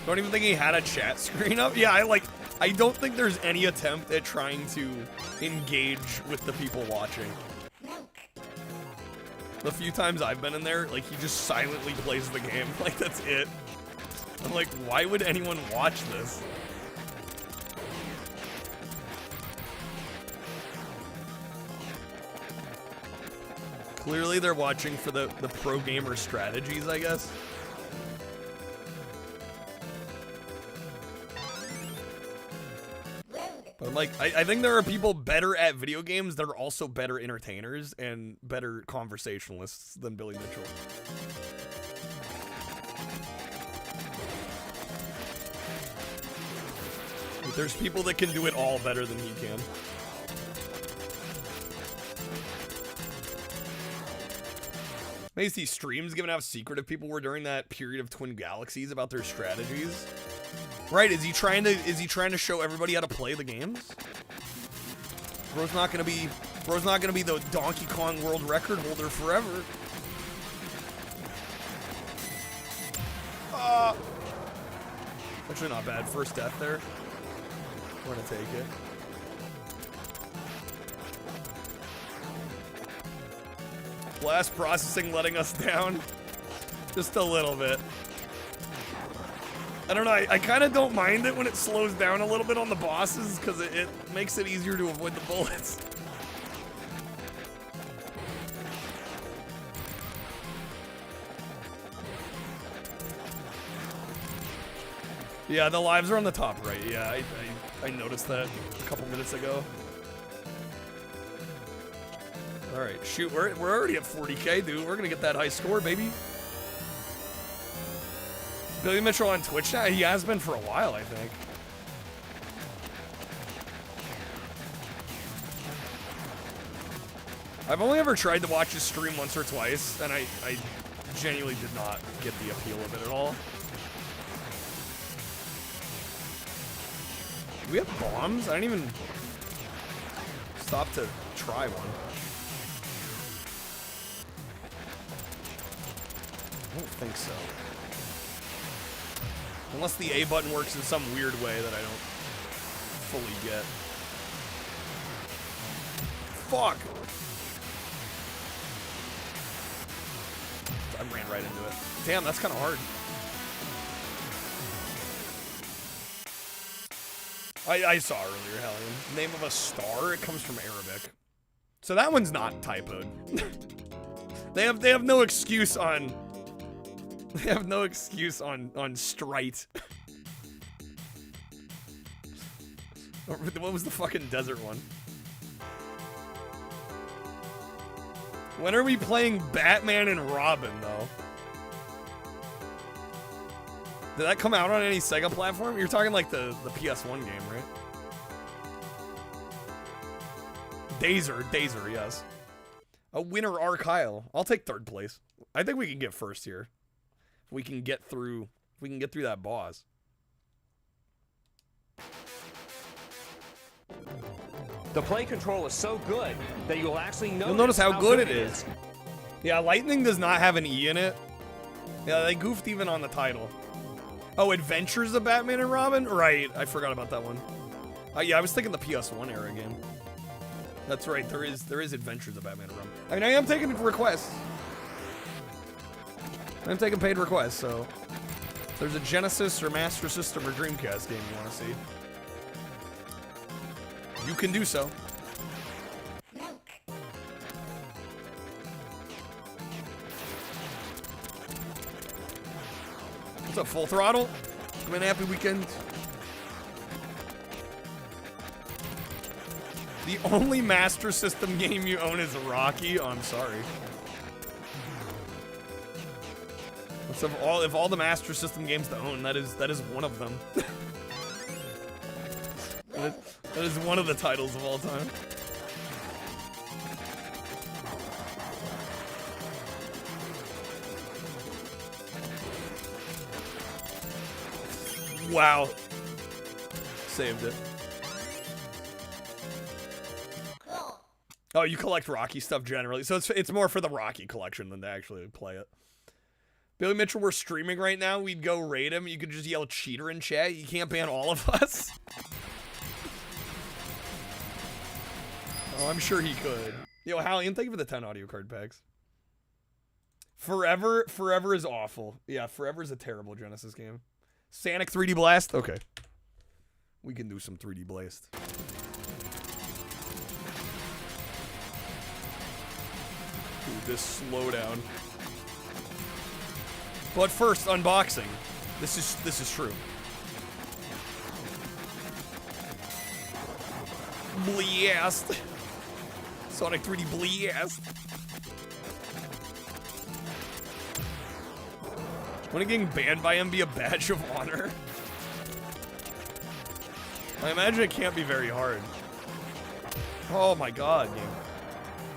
Don't even think he had a chat screen up. Yeah, I don't think there's any attempt at trying to engage with the people watching. The few times I've been in there, like, he just silently plays the game. Like, that's it. I'm like, why would anyone watch this? Clearly they're watching for the pro gamer strategies, I guess. But like, I think there are people better at video games that are also better entertainers and better conversationalists than Billy Mitchell. But there's people that can do it all better than he can. Maybe these streams given how secretive people were during that period of Twin Galaxies about their strategies. Right, is he trying to show everybody how to play the games? Bro's not gonna be the Donkey Kong world record holder forever. Actually not bad. First death there. We're gonna take it. Blast processing letting us down. Just a little bit. I don't know, I kind of don't mind it when it slows down a little bit on the bosses, because it makes it easier to avoid the bullets. Yeah, the lives are on the top right. Yeah, I noticed that a couple minutes ago. Alright, shoot, we're already at 40k, dude. We're gonna get that high score, baby. Billy Mitchell on Twitch now? He has been for a while, I think. I've only ever tried to watch his stream once or twice, and I genuinely did not get the appeal of it at all. Do we have bombs? I didn't even stop to try one. I don't think so. Unless the A button works in some weird way that I don't fully get. Fuck! I ran right into it. Damn, that's kind of hard. I saw earlier, Hellion. Name of a star, it comes from Arabic. So that one's not typoed. They have no excuse on... They have no excuse on Strite. What was the fucking desert one? When are we playing Batman and Robin, though? Did that come out on any SEGA platform? You're talking like the PS1 game, right? Dazer, yes. A winner, Arkyle. I'll take third place. I think we can get first here. If we can get through that boss. The play control is so good that you'll actually notice how good it is. Yeah, Lightning does not have an E in it. Yeah, they goofed even on the title. Oh, Adventures of Batman and Robin? Right, I forgot about that one. Yeah, I was thinking the PS1 era game. That's right, there is Adventures of Batman and Robin. I mean, I am taking requests. I'm taking paid requests, so if there's a Genesis or Master System or Dreamcast game you want to see, you can do so. What's up, Full Throttle? It's been a happy weekend. The only Master System game you own is Rocky? Oh, I'm sorry. So if all the Master System games to own, that is one of them. That is one of the titles of all time. Wow. Saved it. Oh, you collect Rocky stuff generally. So it's more for the Rocky collection than to actually play it. Billy Mitchell, we're streaming right now. We'd go raid him. You could just yell cheater in chat. You can't ban all of us. Oh, I'm sure he could. Yo, Hallian, thank you for the 10 audio card packs. Forever is awful. Yeah, Forever is a terrible Genesis game. Sonic 3D Blast? Okay. We can do some 3D Blast. Dude, this slowdown. But first, unboxing. This is true. Blast. Sonic 3D Blast. Wouldn't getting banned by him be a badge of honor? I imagine it can't be very hard. Oh my god, game.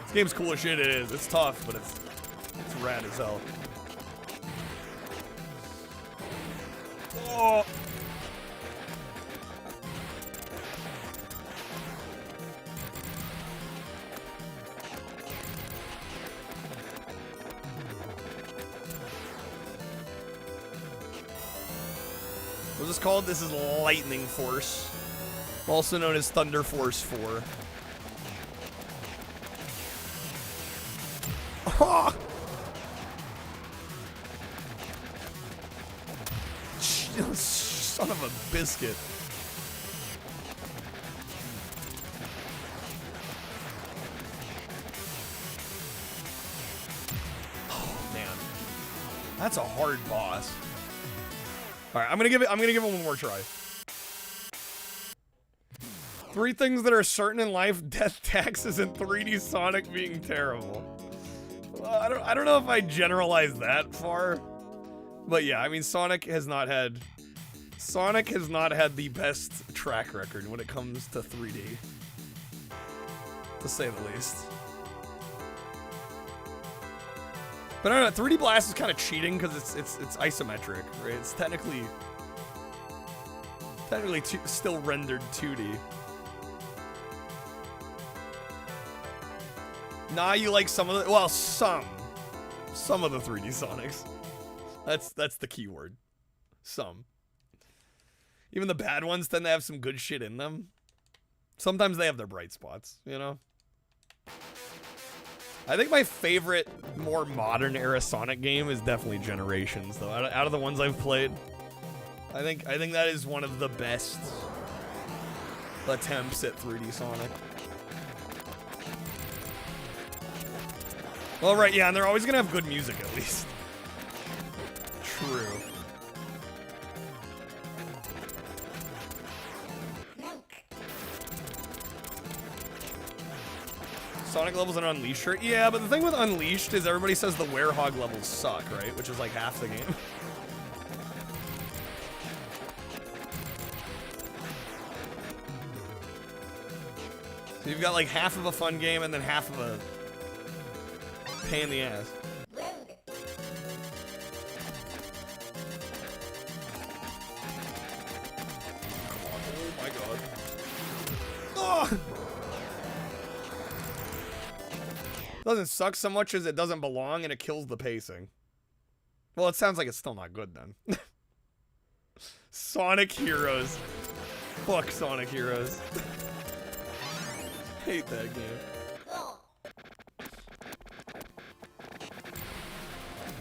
This game's cool as shit, it is. It's tough, but it's rad as hell. Oh. What's this called? This is Lightning Force, also known as Thunder Force 4. Oh! Son of a biscuit. Oh man, that's a hard boss. All right, I'm gonna give it one more try. 3 things that are certain in life: death, taxes, and 3D Sonic being terrible. Well, I don't know if I generalize that far, but yeah, I mean Sonic has not had the best track record when it comes to 3D, to say the least. But I don't know, 3D Blast is kind of cheating because it's isometric, right? It's technically still rendered 2D. Nah, you like some of the, well, some of the 3D Sonics. That's the key word. Some. Even the bad ones tend to have some good shit in them. Sometimes they have their bright spots, you know? I think my favorite, more modern era Sonic game is definitely Generations, though. Out of the ones I've played, I think that is one of the best attempts at 3D Sonic. Well, right, yeah, and they're always gonna have good music, at least. True. Sonic levels in Unleashed shirt? Yeah, but the thing with Unleashed is everybody says the Werehog levels suck, right? Which is like half the game. So you've got like half of a fun game and then half of a pain in the ass. Oh my god. Oh! Doesn't suck so much as it doesn't belong and it kills the pacing. Well, it sounds like it's still not good then. Sonic Heroes. Fuck Sonic Heroes. Hate that game.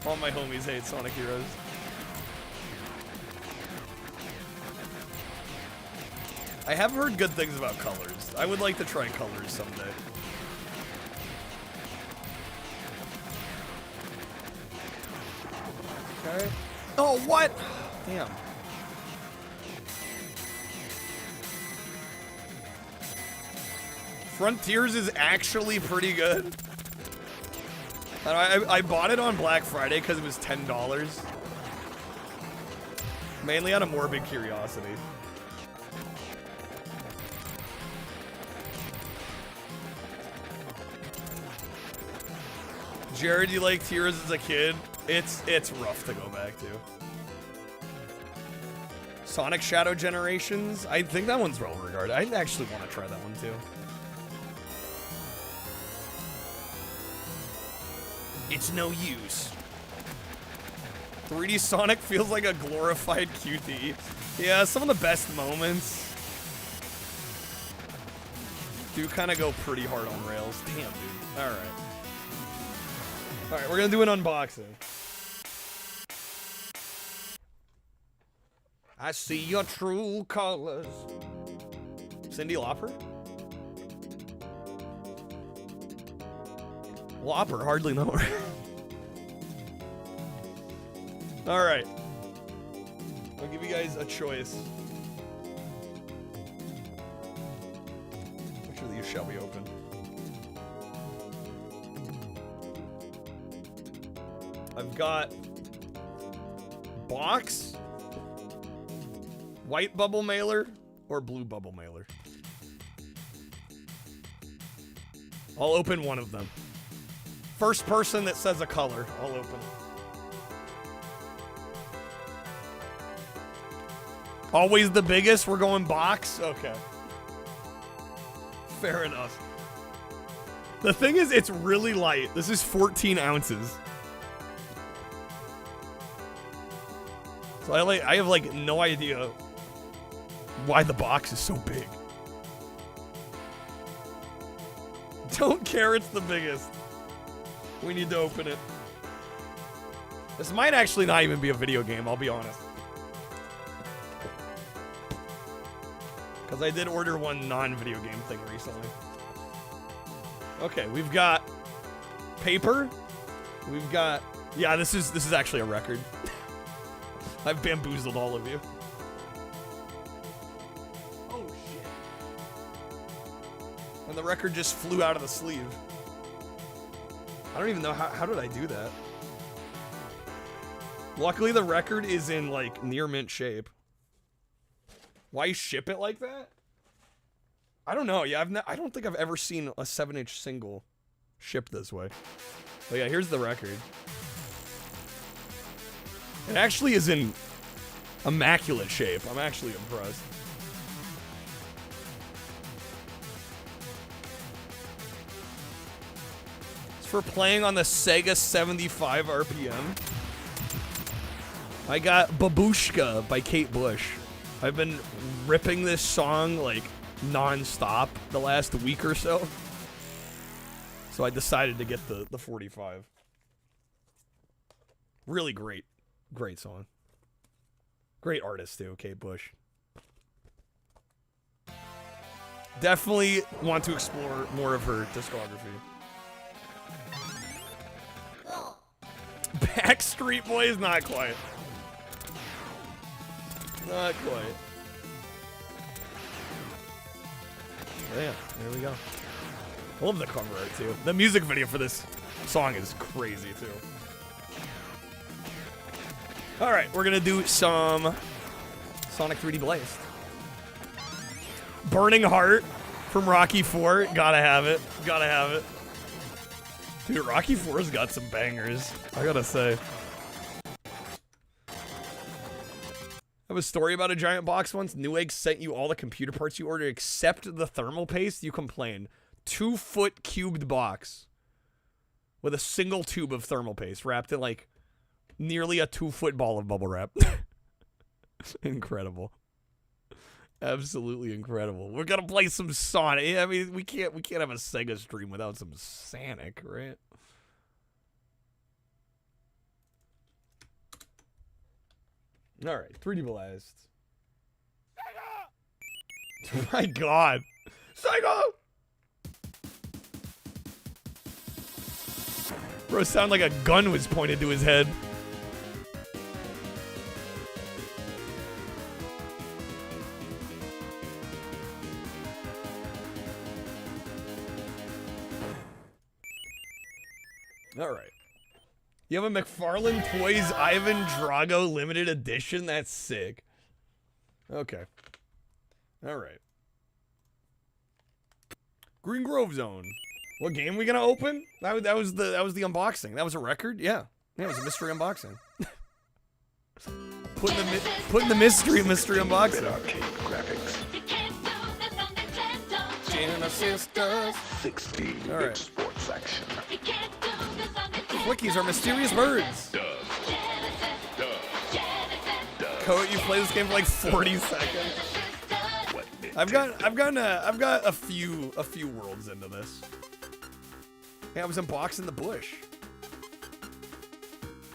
All my homies hate Sonic Heroes. I have heard good things about Colors. I would like to try Colors someday. Okay. Oh, what? Damn. Frontiers is actually pretty good. I bought it on Black Friday because it was $10. Mainly out of morbid curiosity. Jared, you liked Heroes as a kid? It's rough to go back to. Sonic Shadow Generations? I think that one's well regarded. I actually want to try that one too. It's no use. 3D Sonic feels like a glorified QT. Yeah, some of the best moments do kind of go pretty hard on rails. Damn, dude. Alright. Alright, we're gonna do an unboxing. I see your true colors. Cyndi Lauper? Lauper, hardly know her. Alright. I'll give you guys a choice. Make sure these shall be open. I've got box, white bubble mailer, or blue bubble mailer. I'll open one of them. First person that says a color, I'll open. Always the biggest, we're going box? Okay. Fair enough. The thing is, it's really light. This is 14 ounces. So I have like no idea why the box is so big. Don't care it's the biggest. We need to open it. This might actually not even be a video game, I'll be honest. Because I did order one non-video game thing recently. Okay, we've got paper. We've got... Yeah, this is actually a record. I've bamboozled all of you. Oh, shit. And the record just flew out of the sleeve. I don't even know how did I do that? Luckily, the record is in, like, near mint shape. Why ship it like that? I don't know. Yeah, I don't think I've ever seen a 7-inch single shipped this way. But yeah, here's the record. It actually is in immaculate shape. I'm actually impressed. It's for playing on the SEGA 75 RPM. I got Babushka by Kate Bush. I've been ripping this song like non-stop the last week or so. So I decided to get the 45. Really great song. Great artist too, Kate Bush. Definitely want to explore more of her discography. Backstreet Boys, not quite. Not quite. Yeah, there we go. I love the cover art too. The music video for this song is crazy too. Alright, we're gonna do some Sonic 3D Blast. Burning Heart from Rocky 4. Gotta have it. Gotta have it. Dude, Rocky 4's got some bangers, I gotta say. I have a story about a giant box once. Newegg sent you all the computer parts you ordered except the thermal paste. You complained. 2-foot cubed box. with a single tube of thermal paste wrapped in like nearly a 2-foot ball of bubble wrap. Incredible. Absolutely incredible. We're gonna play some Sonic. I mean, we can't have a Sega stream without some Sonic, right? All right, 3D Blast. Sega! My God, Sega! Bro, sounded like a gun was pointed to his head. All right. You have a McFarlane Toys Ivan Drago limited edition? That's sick. Okay. All right. Green Grove Zone. What game we gonna open? That was the unboxing. That was a record? Yeah. Yeah, it was a mystery unboxing. putting the mystery unboxing. Arcade graphics. Sisters. 16 All right. sports action. Flickies are mysterious birds. Coat, you play this game for like 40 seconds. I've got a few worlds into this. Yeah, I was unboxing the bush.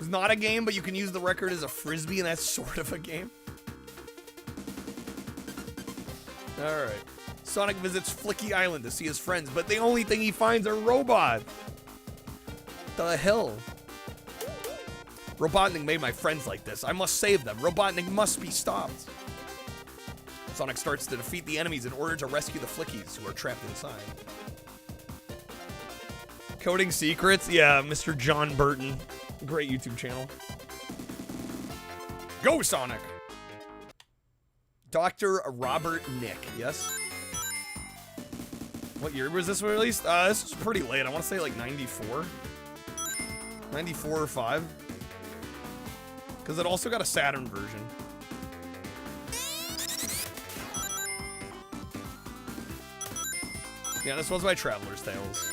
It's not a game, but you can use the record as a frisbee, and that's sort of a game. All right. Sonic visits Flicky Island to see his friends, but the only thing he finds are robots. The hell? Robotnik made my friends like this. I must save them. Robotnik must be stopped. Sonic starts to defeat the enemies in order to rescue the Flickies who are trapped inside. Coding Secrets? Yeah, Mr. John Burton. Great YouTube channel. Go, Sonic! Dr. Robert Nick, yes? What year was this released? This was pretty late. I want to say like 94. 94 or 5. Because it also got a Saturn version. Yeah, this was by Traveler's Tales.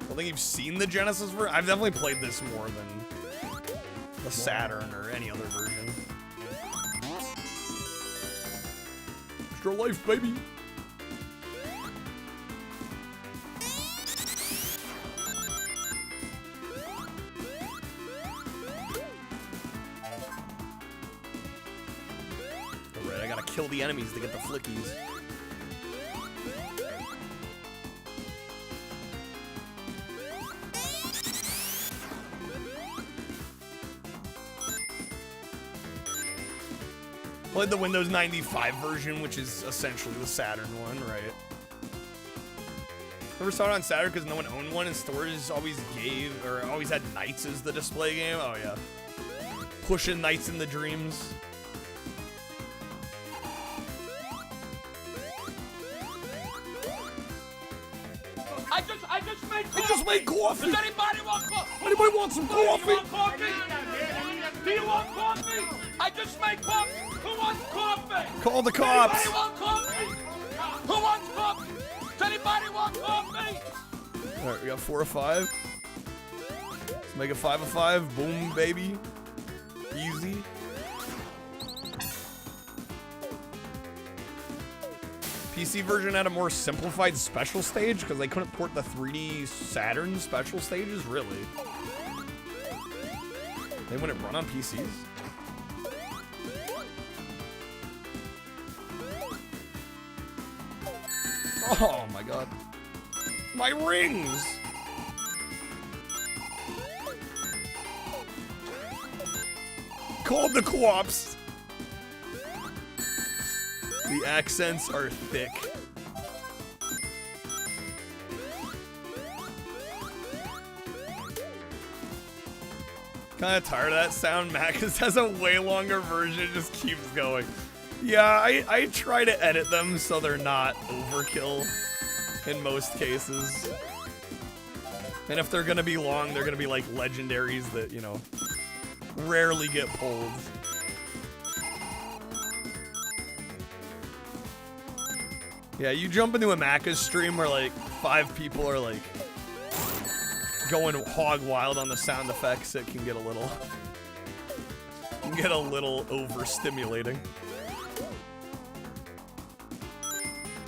I think you've seen the Genesis version. I've definitely played this more than the Saturn or any other version. Extra life, baby. Alright, I gotta kill the enemies to get the Flickies. Played the Windows 95 version, which is essentially the Saturn one, right? Never saw it on Saturn because no one owned one, and stores always had Knights as the display game. Oh yeah, pushing Knights in the Dreams. I just made coffee. I just made coffee. Does anybody want coffee? Anybody want some coffee? Do you want coffee? Do you want coffee? I just made coffee. Who wants coffee? Call the cops. Anybody want coffee? Who wants coffee? Does anybody want coffee? All right, we got 4 of 5. Let's make it 5 of 5. Boom, baby. Easy. PC version had a more simplified special stage because they couldn't port the 3D Saturn special stages, really. They wouldn't run on PCs. Oh my god. My rings! Called the co-ops! The accents are thick. Kinda tired of that sound, Matt, because it has a way longer version, it just keeps going. Yeah, I try to edit them so they're not overkill in most cases. And if they're gonna be long, they're gonna be like legendaries that, you know, rarely get pulled. Yeah, you jump into a Macca's stream where like 5 people are like going hog wild on the sound effects. It can get a little overstimulating.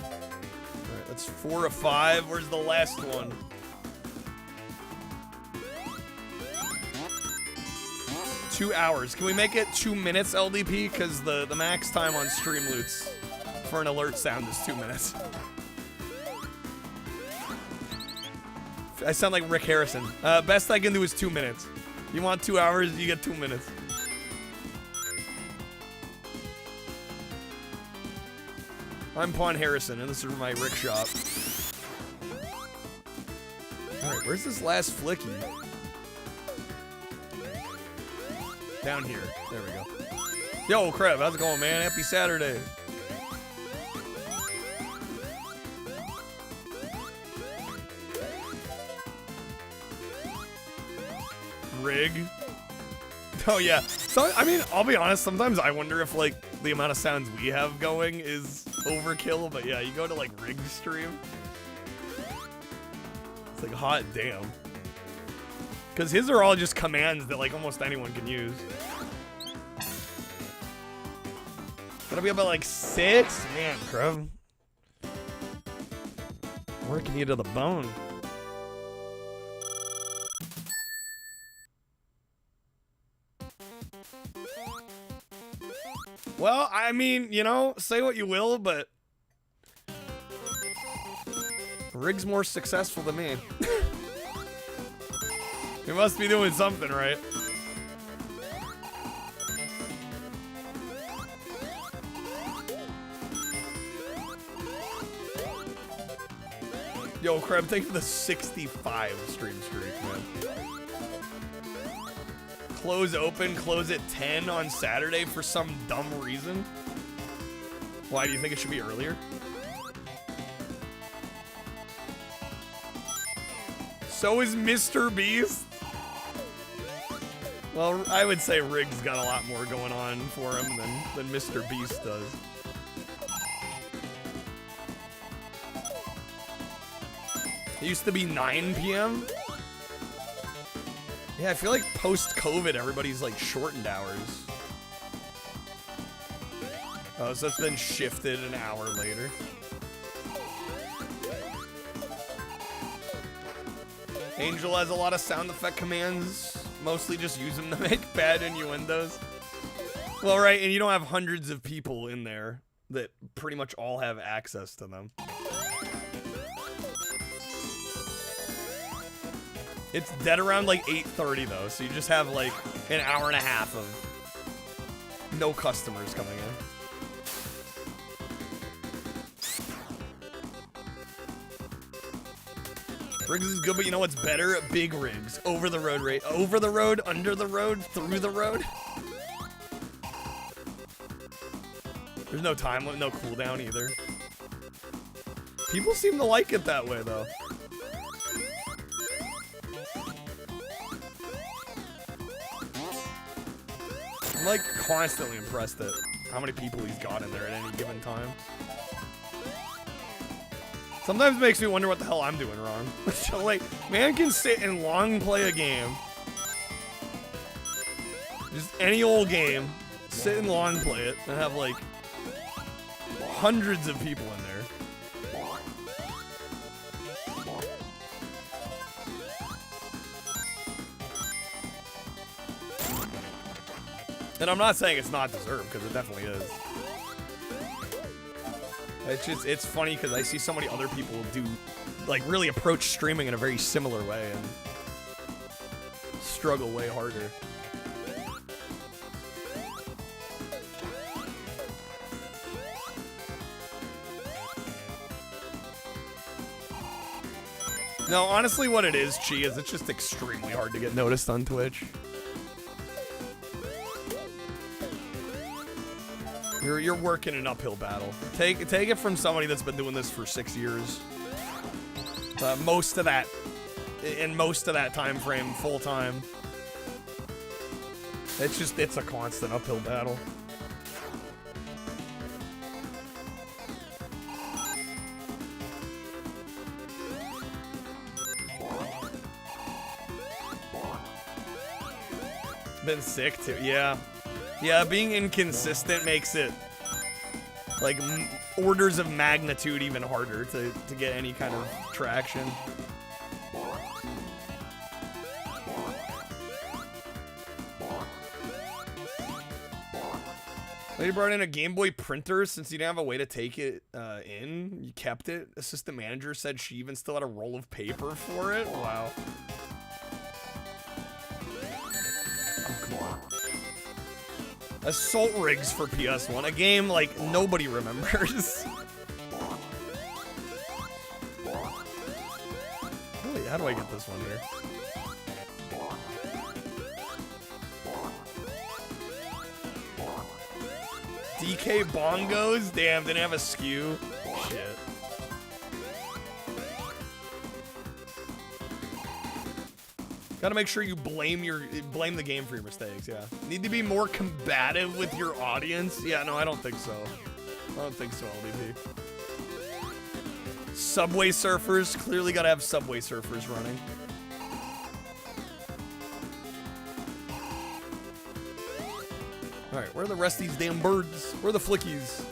Alright, that's 4 of 5. Where's the last one? Two hours. Can we make it 2 minutes, LDP? Because the max time on stream loots for an alert sound is 2 minutes. I sound like Rick Harrison. Best I can do is 2 minutes. You want 2 hours, you get 2 minutes. I'm Pawn Harrison, and this is my Rick shop. Alright, where's this last flicky? Down here. There we go. Yo, Crab, how's it going, man? Happy Saturday. Rig. Oh, yeah. So, I mean, I'll be honest, sometimes I wonder if, like, the amount of sounds we have going is overkill, but yeah, you go to, like, Rig stream. It's like, hot damn. Because his are all just commands that, like, almost anyone can use. Gonna be up at, like, 6? Man, Crub. Working you to the bone. Well, I mean, you know, say what you will, but Rig's more successful than me. He must be doing something right. Yo, Crab, thank you for the 65 stream streak, man. Close open, close at 10 on Saturday for some dumb reason. Why, do you think it should be earlier? So is Mr. Beast. Well, I would say Rig's got a lot more going on for him than Mr. Beast does. It used to be 9 p.m. Yeah, I feel like post-COVID, everybody's like shortened hours. Oh, so it's been shifted an hour later. Angel has a lot of sound effect commands. Mostly just use them to make bad innuendos. Well, right, and you don't have hundreds of people in there that pretty much all have access to them. It's dead around like 8:30 though, so you just have like an hour and a half of no customers coming in. Rigs is good, but you know what's better? Big rigs. Over the road rate. Over the road, under the road, through the road. There's no time limit, no cooldown either. People seem to like it that way though. I'm like constantly impressed at how many people he's got in there at any given time. Sometimes it makes me wonder what the hell I'm doing wrong. So like, man can sit and long play a game. Just any old game. Sit and long play it and have like hundreds of people in there. And I'm not saying it's not deserved, because it definitely is. It's just, it's funny because I see so many other people do, like, really approach streaming in a very similar way and struggle way harder. No, honestly what it is, Chi, is it's just extremely hard to get noticed on Twitch. You're working an uphill battle. Take it from somebody that's been doing this for 6 years. Most of that time frame, full time. It's a constant uphill battle. Been sick too. Yeah. Yeah, being inconsistent makes it like orders of magnitude even harder to get any kind of traction. You brought in a Game Boy printer since you didn't have a way to take it in. You kept it. Assistant manager said she even still had a roll of paper for it. Wow. Oh, come on. Assault Rigs for PS1, a game like nobody remembers. Really, how do I get this one here? DK bongos? Damn, didn't have a skew. Shit. Gotta make sure you blame the game for your mistakes, yeah. Need to be more combative with your audience? Yeah, no, I don't think so. I don't think so, LDP. Subway Surfers, clearly gotta have Subway Surfers running. Alright, where are the rest of these damn birds? Where are the flickies?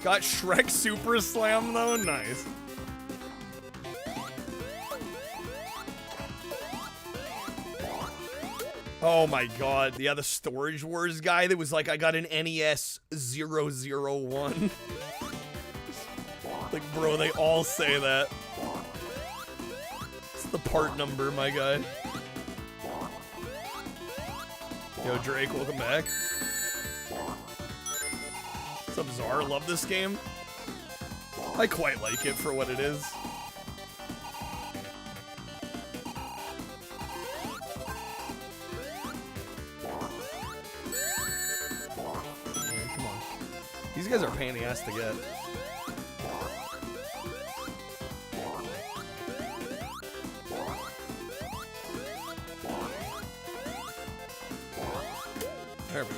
Got Shrek Super Slam though? Nice. Oh my god. Yeah, the Storage Wars guy that was like, I got an NES 001. Like, bro, they all say that. It's the part number, my guy. Yo, Drake, welcome back. What's up, Czar? Love this game. I quite like it for what it is. Man, come on. These guys are a pain in the ass to get. There we go.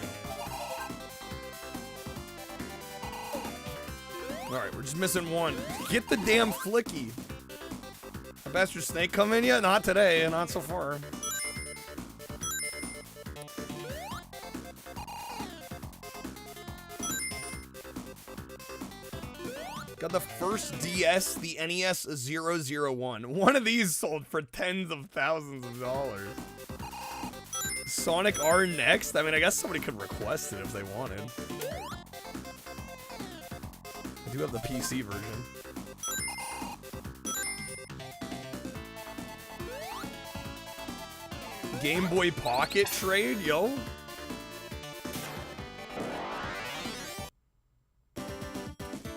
Alright, we're just missing one. Get the damn flicky. The bastard snake come in yet? Not today, not so far. Got the first DS, the NES 001. One of these sold for tens of thousands of dollars. Sonic R next? I mean, I guess somebody could request it if they wanted. I do have the PC version. Game Boy Pocket trade, yo.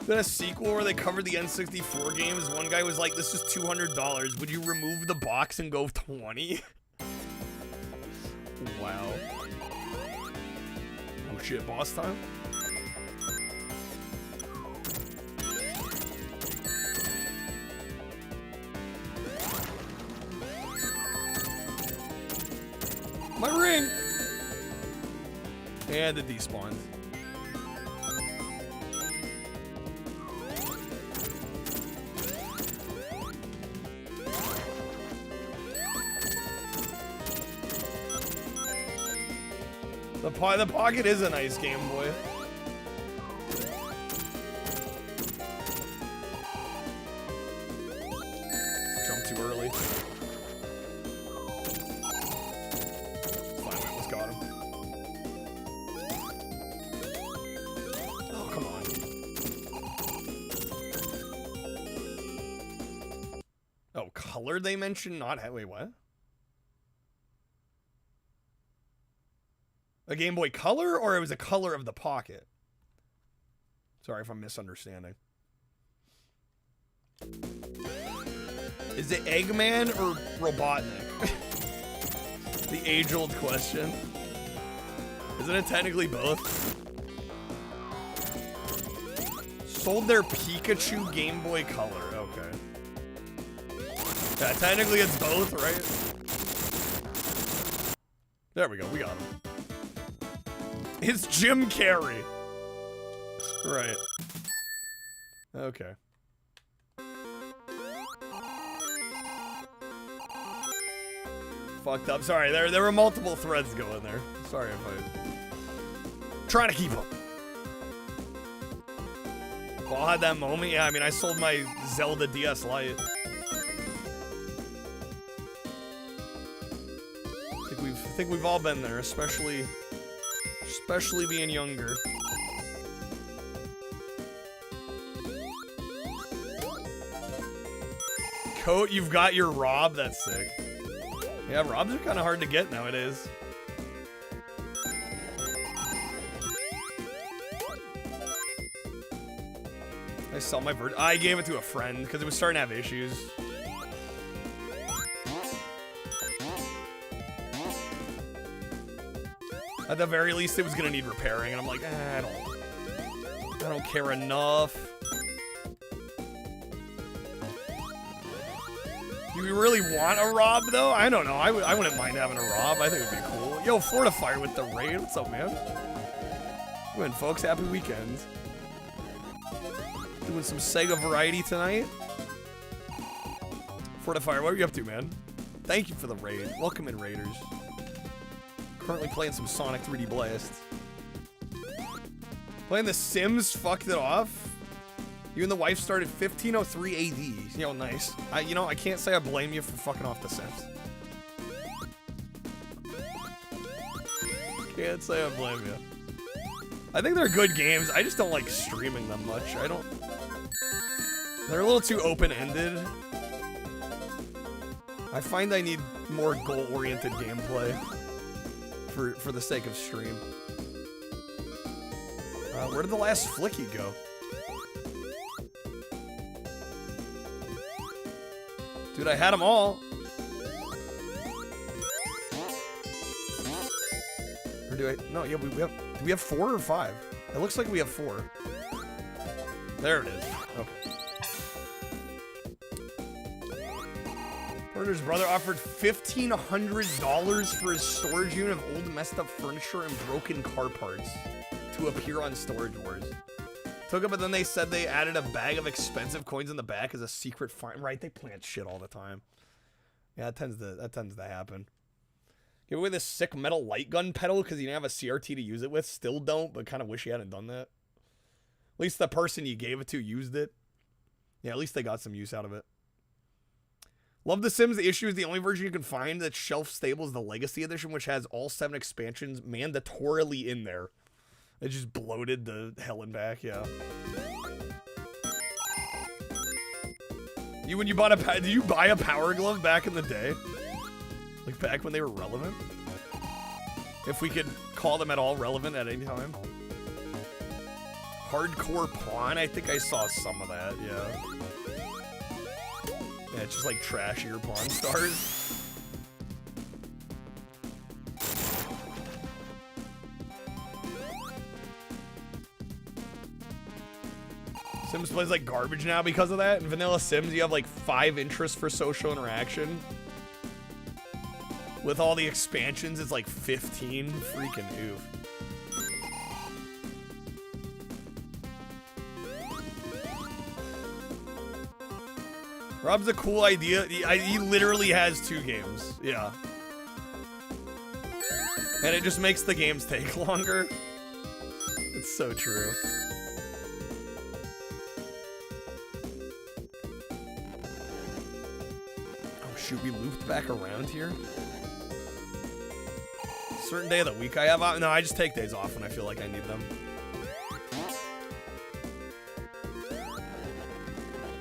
Then a sequel where they covered the N64 games. One guy was like, this is $200. Would you remove the box and go 20? Wow. Oh shit, boss time? My ring! And it despawned. The Pocket is a nice Game Boy. Jump too early. Finally, almost got him. Oh, come on. Oh, color they mentioned? Not... Wait, what? A Game Boy Color, or it was a color of the Pocket? Sorry if I'm misunderstanding. Is it Eggman or Robotnik? The age-old question. Isn't it technically both? Sold their Pikachu Game Boy Color. Okay. Yeah, technically it's both, right? There we go. We got him. It's Jim Carrey. Right. Okay. fucked up. Sorry, there were multiple threads going there. Sorry if I... Trying to keep up. Paul had that moment. Yeah, I mean, I sold my Zelda DS Lite. I think we've all been there, especially being younger. Coat, you've got your Rob. That's sick. Yeah, Robs are kind of hard to get nowadays. I saw my bird. I gave it to a friend because it was starting to have issues. At the very least, it was gonna need repairing, and I'm like, I don't care enough. Do we really want a Rob though? I don't know. I wouldn't mind having a Rob. I think it would be cool. Yo, Fortifier with the raid. What's up, man? Win, folks. Happy weekend. Doing some Sega variety tonight. Fortifier, what are you up to, man? Thank you for the raid. Welcome in, Raiders. Currently playing some Sonic 3D Blast. Playing The Sims fucked it off. You and the wife started 1503 AD. You know, nice. You know, I can't say I blame you for fucking off The Sims. Can't say I blame you. I think they're good games. I just don't like streaming them much. They're a little too open-ended. I find I need more goal-oriented gameplay for the sake of stream. Where did the last flicky go? Dude, I had them all. Or do I? No, yeah, do we have 4 or 5? It looks like we have 4. There it is. Okay. Porter's brother offered $1,500 for his storage unit of old messed up furniture and broken car parts to appear on Storage Wars. Took it, but then they said they added a bag of expensive coins in the back as a secret find. Right, they plant shit all the time. Yeah, that tends to happen. Give away this sick metal light gun pedal because you didn't have a CRT to use it with. Still don't, but kind of wish you hadn't done that. At least the person you gave it to used it. Yeah, at least they got some use out of it. Love The Sims. The issue is the only version you can find that's shelf stable is the Legacy Edition, which has all 7 expansions mandatorily in there. It just bloated the hell and back, yeah. When you bought did you buy a Power Glove back in the day? Like back when they were relevant? If we could call them at all relevant at any time. Hardcore Pawn, I think I saw some of that, yeah. Yeah, it's just like trashier Pawn Stars. Sims plays like garbage now because of that. In Vanilla Sims, you have like 5 interests for social interaction. With all the expansions, it's like 15. Freaking oof. Rob's a cool idea. He literally has 2 games. Yeah. And it just makes the games take longer. It's so true. Shoot, we looped back around here? Certain day of the week I have off? No, I just take days off when I feel like I need them.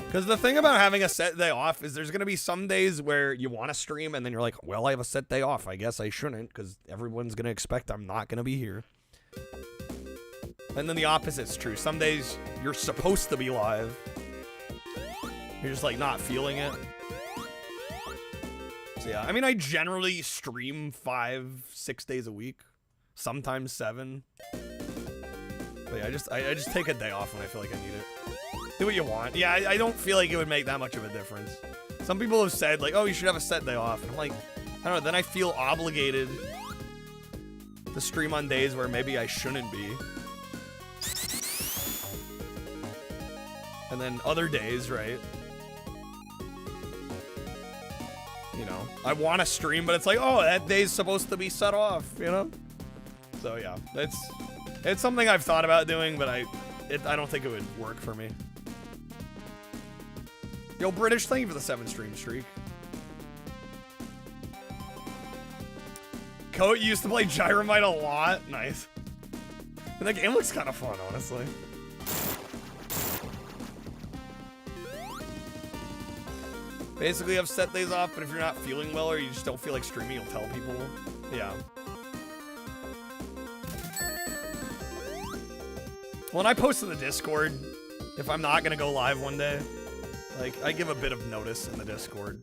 Because the thing about having a set day off is there's going to be some days where you want to stream and then you're like, well, I have a set day off. I guess I shouldn't because everyone's going to expect I'm not going to be here. And then the opposite's true. Some days you're supposed to be live. You're just like not feeling it. Yeah, I mean, I generally stream 5-6 days a week, sometimes 7. But yeah, I just take a day off when I feel like I need it. Do what you want. Yeah, I don't feel like it would make that much of a difference. Some people have said like, oh, you should have a set day off. And I'm like, I don't know. Then I feel obligated to stream on days where maybe I shouldn't be. And then other days, right? You know, I want to stream, but it's like, oh, that day's supposed to be set off, you know? So yeah, it's something I've thought about doing, but I don't think it would work for me. Yo, British, thank you for the 7 stream streak. Coat used to play Gyromite a lot. Nice. And that game looks kind of fun, honestly. Basically, you have set days off, but if you're not feeling well or you just don't feel like streaming, you'll tell people. Yeah. Well, and I post in the Discord if I'm not gonna go live one day. Like, I give a bit of notice in the Discord.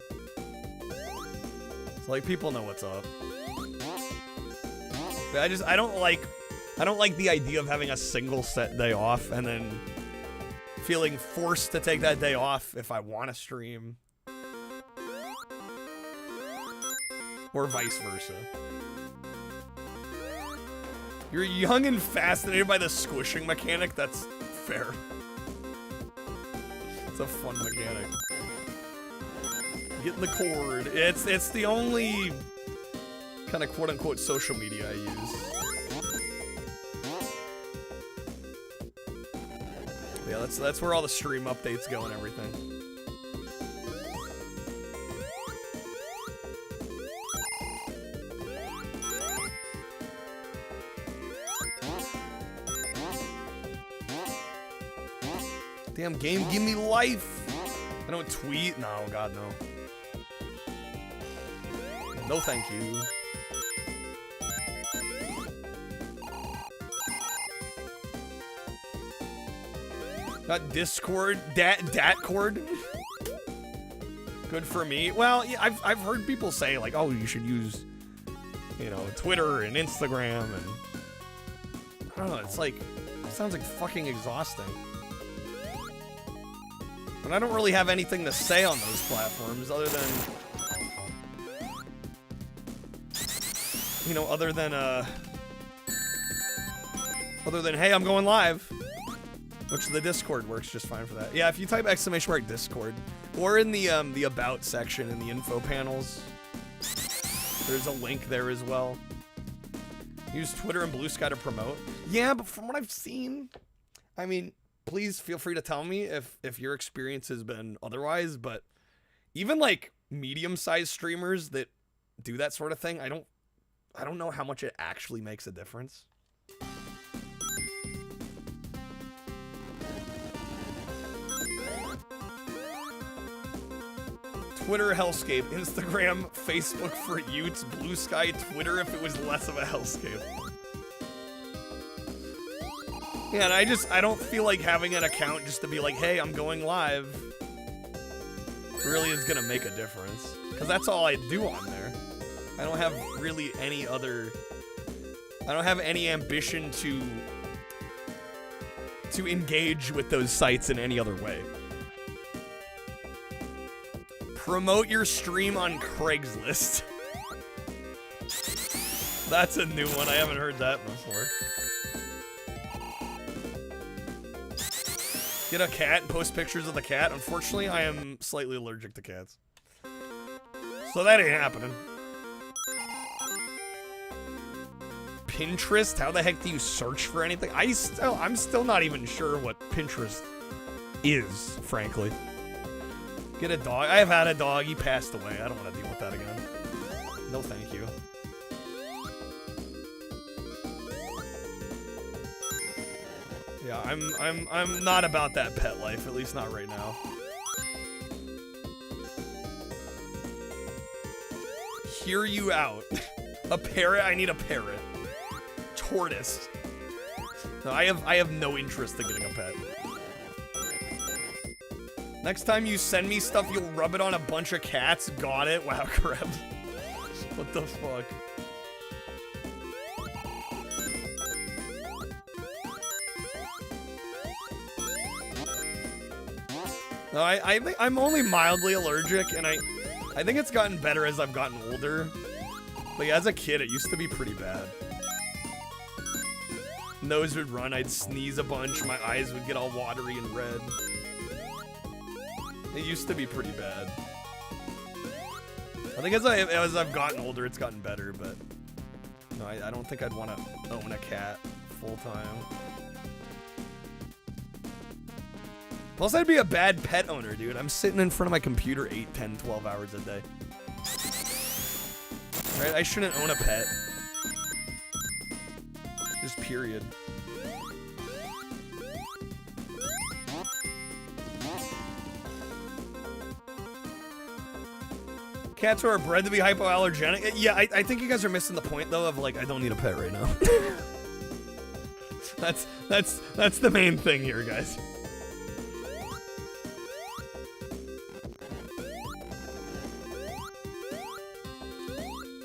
So, like, people know what's up. But I don't like the idea of having a single set day off and then feeling forced to take that day off if I want to stream. Or vice versa. You're young and fascinated by the squishing mechanic? That's fair. It's a fun mechanic. Getting the cord. It's the only kind of quote-unquote social media I use. Yeah, that's where all the stream updates go and everything. Damn game, give me life. I don't tweet. No, God, no. No, thank you. Got Discord, Datcord. Good for me. Well, yeah, I've heard people say like, oh, you should use, you know, Twitter and Instagram, and I don't know. It's like, it sounds like fucking exhausting. And I don't really have anything to say on those platforms other than, you know, other than hey, I'm going live. Which the Discord works just fine for that. Yeah, if you type !Discord or in the about section in the info panels, there's a link there as well. Use Twitter and Blue Sky to promote. Yeah, but from what I've seen, I mean, please feel free to tell me if your experience has been otherwise, but even like medium-sized streamers that do that sort of thing, I don't know how much it actually makes a difference. Twitter hellscape, Instagram, Facebook for Utes, Blue Sky, Twitter if it was less of a hellscape. Yeah, and I don't feel like having an account just to be like, hey, I'm going live really is gonna make a difference. Because that's all I do on there. I don't have really any other, I don't have any ambition to engage with those sites in any other way. Promote your stream on Craigslist. That's a new one. I haven't heard that before. Get a cat and post pictures of the cat. Unfortunately, I am slightly allergic to cats. So that ain't happening. Pinterest? How the heck do you search for anything? I'm still not even sure what Pinterest is, frankly. Get a dog. I have had a dog. He passed away. I don't want to deal with that again. No, thank you. Yeah, I'm not about that pet life, at least not right now. Hear you out. A parrot? I need a parrot. Tortoise. No, I have no interest in getting a pet. Next time you send me stuff, you'll rub it on a bunch of cats. Got it? Wow, crap. What the fuck? No, I think I'm only mildly allergic, and I think it's gotten better as I've gotten older. But yeah, as a kid, it used to be pretty bad. Nose would run, I'd sneeze a bunch, my eyes would get all watery and red. It used to be pretty bad. I think as I've gotten older, it's gotten better, but no, I don't think I'd want to own a cat full time. Plus, I'd be a bad pet owner, dude. I'm sitting in front of my computer 8, 10, 12 hours a day. Right? I shouldn't own a pet. Just period. Cats who are bred to be hypoallergenic. Yeah, I think you guys are missing the point though of like I don't need a pet right now. that's the main thing here, guys.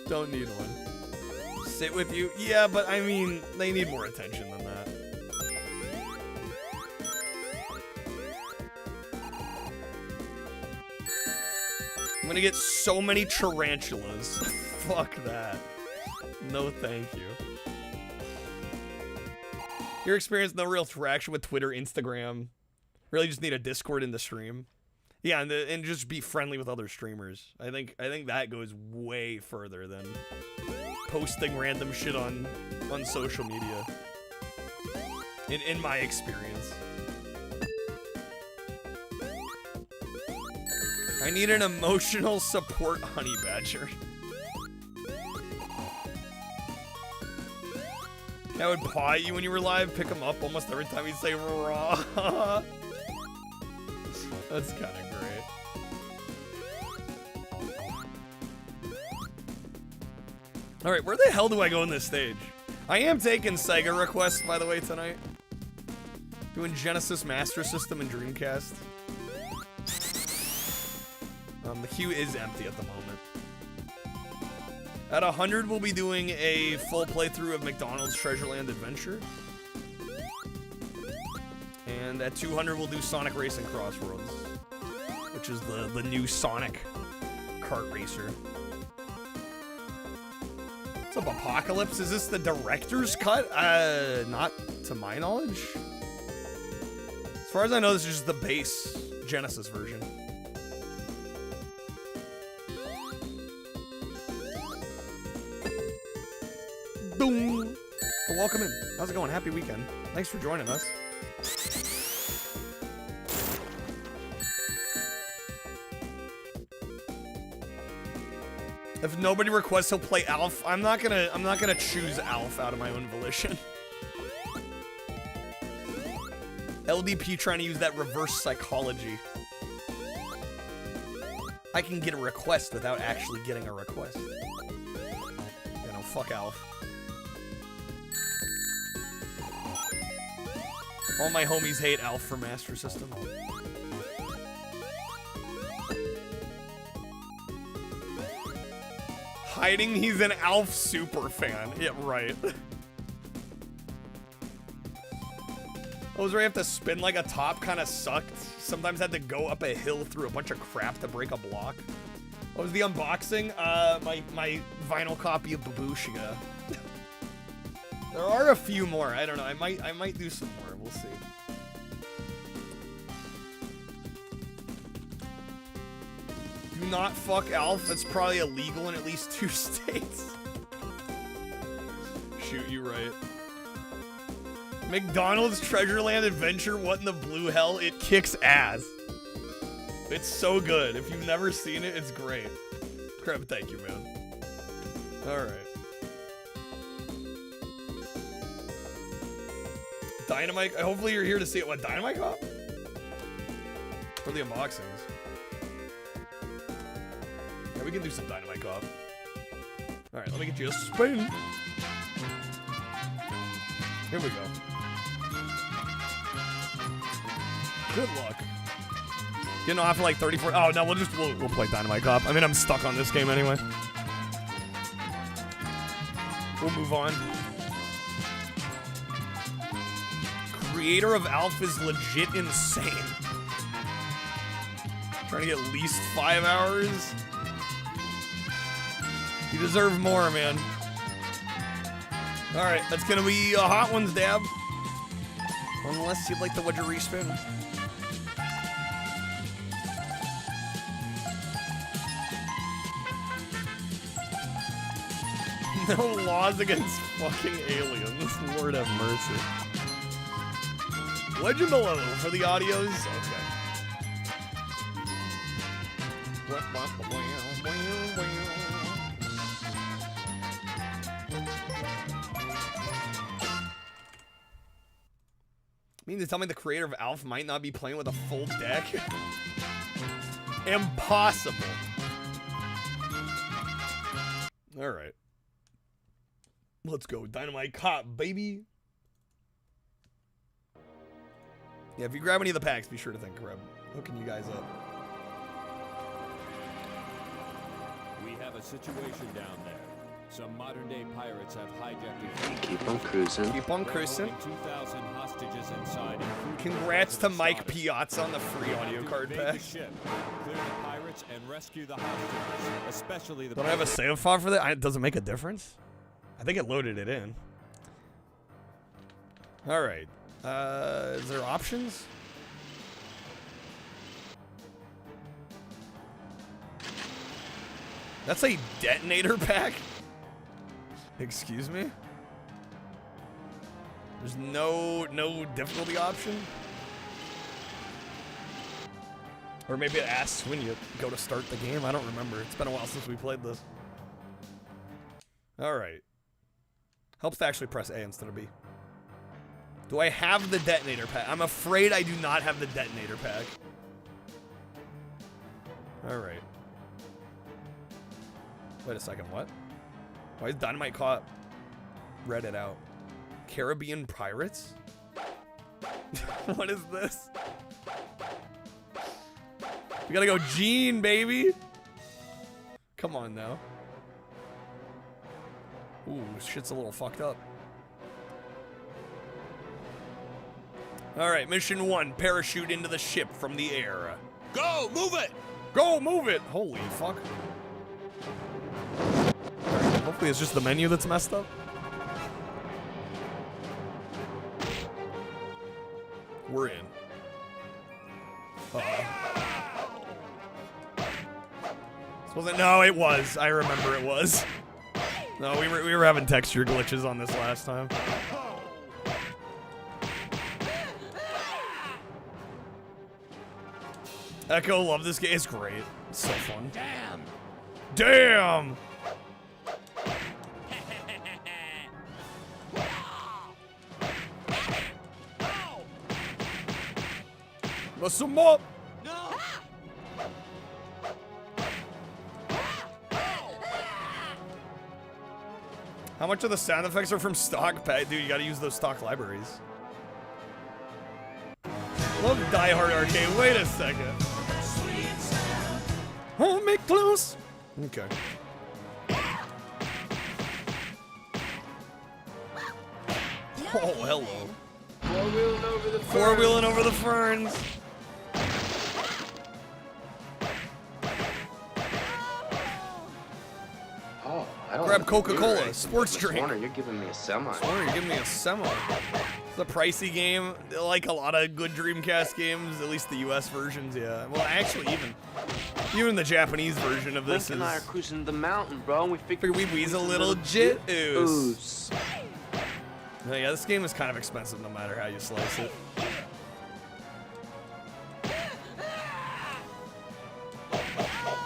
Don't need one. Sit with you? Yeah, but I mean, they need more attention than that. I'm gonna get so many tarantulas. Fuck that. No thank you. Your experience, no real interaction with Twitter, Instagram. Really just need a Discord in the stream. Yeah, and just be friendly with other streamers. I think that goes way further than posting random shit on social media. In my experience. I need an emotional support honey badger. That would paw at you when you were live, pick him up almost every time he'd say raw. That's kind of great. Alright, where the hell do I go in this stage? I am taking SEGA requests, by the way, tonight. Doing Genesis Master System and Dreamcast. The queue is empty at the moment. At 100, we'll be doing a full playthrough of McDonald's Treasureland Adventure. And at 200, we'll do Sonic Racing Crossroads, which is the new Sonic kart racer. What's up, Apocalypse? Is this the director's cut? Not to my knowledge. As far as I know, this is just the base Genesis version. Boom! Well, welcome in. How's it going? Happy weekend. Thanks for joining us. If nobody requests he'll play Alf, I'm not gonna choose Alf out of my own volition. LDP trying to use that reverse psychology. I can get a request without actually getting a request. You know, fuck Alf. All my homies hate Alf for Master System. Hiding he's an Alf super fan. Yeah, right. Those where you have to spin like a top kind of sucked. Sometimes had to go up a hill through a bunch of crap to break a block. What was the unboxing? My vinyl copy of Babushka. There are a few more. I don't know. I might do some more. We'll see. Do not fuck Alf. That's probably illegal in at least 2 states. Shoot, you right. McDonald's Treasureland Adventure, what in the blue hell? It kicks ass. It's so good. If you've never seen it, it's great. Crap, thank you, man. Alright. Dynamite, hopefully you're here to see it. What, Dynamite Cop? For the unboxings. Yeah, we can do some Dynamite Cop. Alright, let me get you a spin. Here we go. Good luck. Getting off for like 34. Oh no, we'll play Dynamite Cop. I mean, I'm stuck on this game anyway. We'll move on. Creator of Alf is legit insane. Trying to get at least 5 hours. You deserve more, man. Alright, that's gonna be a hot ones, Dab. Unless you'd like to wedge a respin. No laws against fucking aliens. Lord have mercy. Legend below for the audios. Okay. Mean to tell me the creator of Alf might not be playing with a full deck? Impossible. All right. Let's go. Dynamite Cop, baby. Yeah, if you grab any of the packs, be sure to thank Kreb. Hooking you guys up. We have a situation down there. Some modern-day pirates have hijacked a Keep on cruising. Keep on cruising. 2,000 hostages inside. Congrats to Mike Piazza on the free audio card pack. Clear the pirates and rescue the hostages, especially the. Don't I have a save file for that? It doesn't make a difference. I think it loaded it in. All right. Is there options? That's a detonator pack? Excuse me? There's no difficulty option? Or maybe it asks when you go to start the game. I don't remember. It's been a while since we played this. Alright. Helps to actually press A instead of B. Do I have the detonator pack? I'm afraid I do not have the detonator pack. Alright. Wait a second, what? Why is Dynamite Cop? Read it out. Caribbean Pirates? What is this? We gotta go Gene, baby! Come on now. Ooh, shit's a little fucked up. Alright, mission 1. Parachute into the ship from the air. Go! Move it! Go! Move it! Holy fuck. Right, hopefully it's just the menu that's messed up. We're in. No, it was. I remember it was. No, we were having texture glitches on this last time. Echo, love this game. It's great. It's so fun. Damn! Damn! Mess him up! How much of the sound effects are from stock pack? Dude, you gotta use those stock libraries. Love Die Hard Arcade. Wait a second. Hold me close. Okay. Oh, hello. Four-wheeling over the ferns. Four-wheeling over the ferns. Oh, I don't Grab want to Coca-Cola, be sports drink. Warner, you're giving me a semi. Warner, you're giving me a semi. It's a pricey game, like a lot of good Dreamcast games, at least the US versions, yeah. Well, actually, even the Japanese version of this Link and I are cruising the mountain, bro, and we figured we'd wheeze a little jit ooze. Yeah, this game is kind of expensive no matter how you slice it.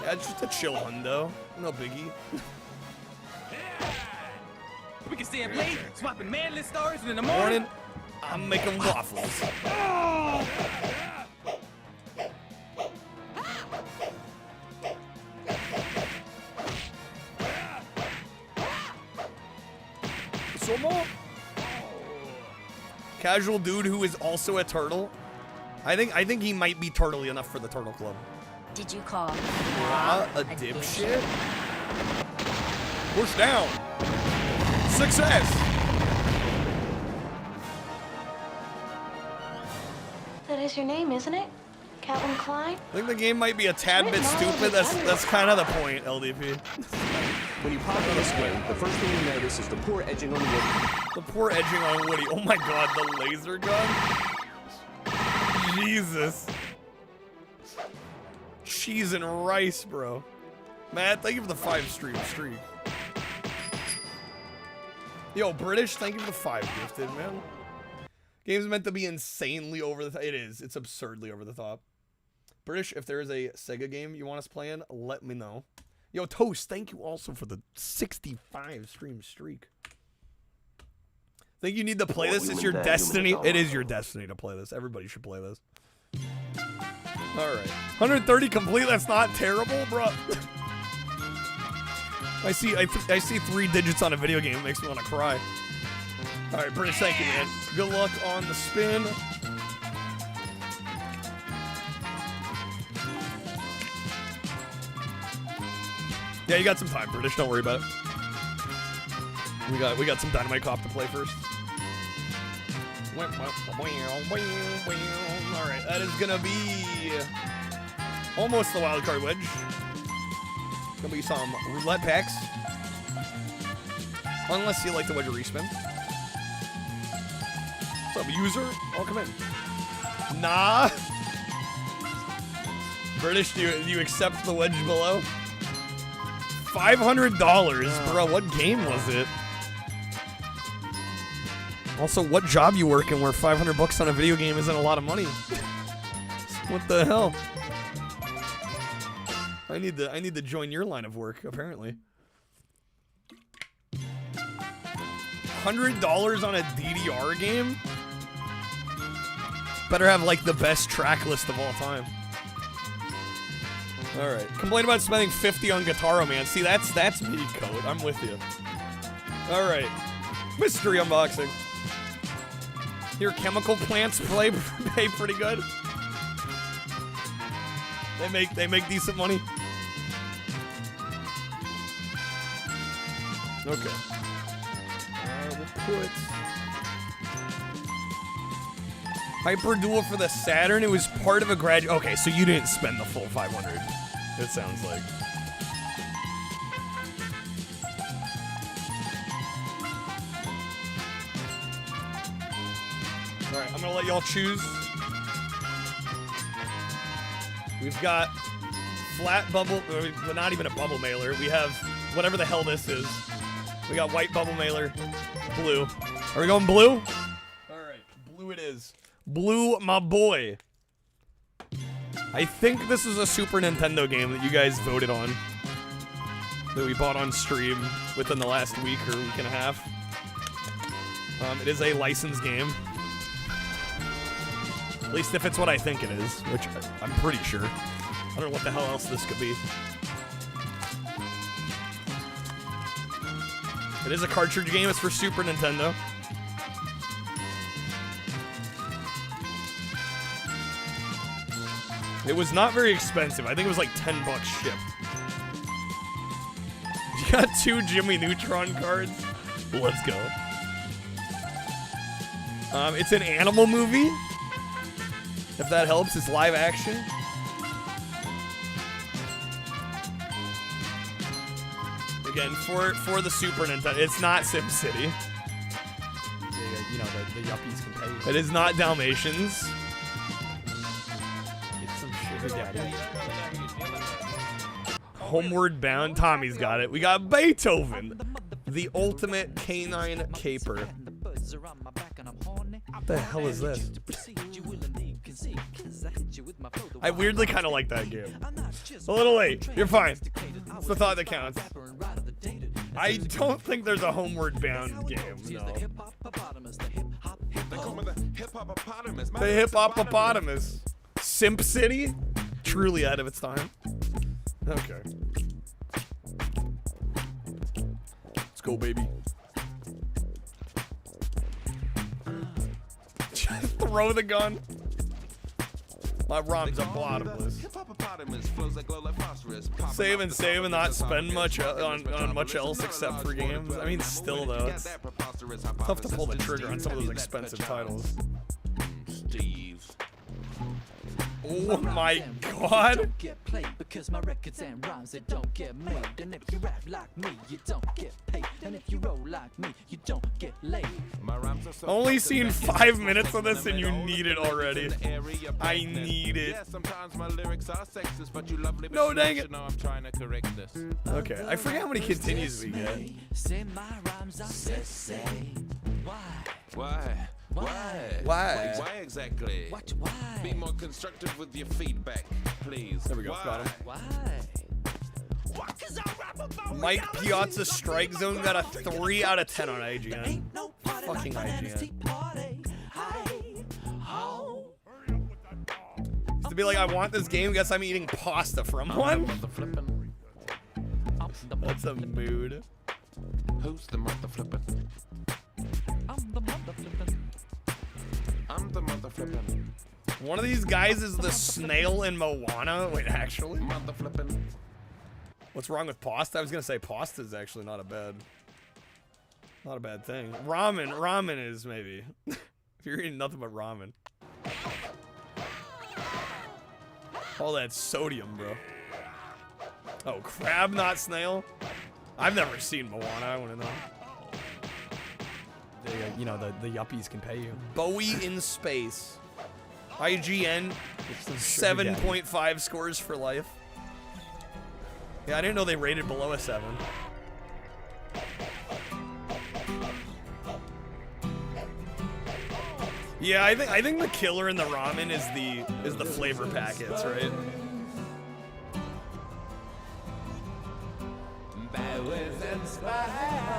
Yeah, it's just a chill hundo. No biggie. We can stay up late, swapping manly stories, and in the morning, I'm making waffles. Some more. Casual dude who is also a turtle. I think he might be turtly enough for the Turtle Club. Did you call a dipshit? Push down. Success. That is your name, isn't it? Calvin Klein? I think the game might be a tad bit stupid. That's kind of the point, LDP. When you pop on a screen, the first thing you notice is the poor edging on Woody. The poor edging on Woody. Oh my god, the laser gun. Jesus. Cheese and rice, bro. Matt, thank you for the 5-stream streak. Yo, British, thank you for the 5 gifted, man. Game's meant to be insanely over the top. It is. It's absurdly over the top. British, if there is a Sega game you want us playing, let me know. Yo, Toast, thank you also for the 65 stream streak. Think you need to play this? It's your destiny. It is your destiny to play this. Everybody should play this. Alright. 130 complete, that's not terrible, bro. I see 3 digits on a video game. It makes me want to cry. Alright, British, thank you, man. Good luck on the spin. Yeah, you got some time, British. Don't worry about it. We got some Dynamite Cop to play first. Alright, that is gonna be almost the wild card wedge. Gonna be some roulette packs. Unless you like the wedge respin. What's up, user? Oh, come in. Nah. British, do you accept the wedge below? $500, bro. What game was it? Also, what job you working where 500 bucks on a video game isn't a lot of money? What the hell? I need to join your line of work, apparently. $100 on a DDR game? Better have like the best track list of all time. Alright. Complain about spending 50 on Guitaro, man. See, that's me code. I'm with you. Alright. Mystery unboxing. Your chemical plants pay pretty good. They make decent money. Okay. We'll put Hyper Duel for the Saturn. It was part of a Okay, so you didn't spend the full 500. It sounds like. All right, I'm gonna let y'all choose. We've got flat bubble, or not even a bubble mailer. We have whatever the hell this is. We got white bubble mailer, blue. Are we going blue? All right, blue it is. Blue, my boy. I think this is a Super Nintendo game that you guys voted on. That we bought on stream within the last week or week and a half. It is a licensed game. At least if it's what I think it is, which I'm pretty sure. I don't know what the hell else this could be. It is a cartridge game. It's for Super Nintendo. It was not very expensive. I think it was like 10 bucks shipped. You got 2 Jimmy Neutron cards? Let's go. It's an animal movie. If that helps, it's live action. Again, for the Super Nintendo, it's not SimCity. You know, the yuppies can pay. It is not Dalmatians. It's some sugar daddy. Homeward Bound. Tommy's got it. We got Beethoven, the ultimate canine caper. What the hell is this? I weirdly kind of like that game. A little late. You're fine. It's the thought that counts. I don't think there's a Homeward Bound game, no. The hip-hop-opotamus. Simp City? Truly out of its time. Okay. Let's go, baby. Just throw the gun. My ROMs are bottomless. Save and not spend much on much else except for games. I mean, still though, it's tough to pull the trigger on some of those expensive titles. Steve. Oh my god. Get played because my records and rhymes they don't get made. And if you rap like me, you don't get paid. And if you roll like me, you don't get laid. Only seen 5 minutes of this and you need it already. I need it. No, dang it. Okay, I forget how many continues we get. Say my rhymes are sexy. Why? Why? Why exactly? Why? Be more constructive with your feedback, please. There we go, got him. Why? Mike Piazza Strike Zone got a 3 out of 10 on IGN. Fucking IGN. To be like, I want this game, guess I'm eating pasta from one. That's a mood. Who's the mother flippin'? I'm the mother flippin'. I'm the mother flippin'. One of these guys is the snail in Moana. Wait, actually? Mother flippin'. What's wrong with pasta? I was gonna say pasta is actually not a bad thing. Ramen is maybe. If you're eating nothing but ramen. All that sodium, bro. Oh, crab, not snail? I've never seen Moana, I wanna know. You know, the yuppies can pay you. Bowie in space. IGN, 7.5 scores for life. Yeah, I didn't know they rated below a 7. Yeah, I think the killer in the ramen is the flavor packets, right?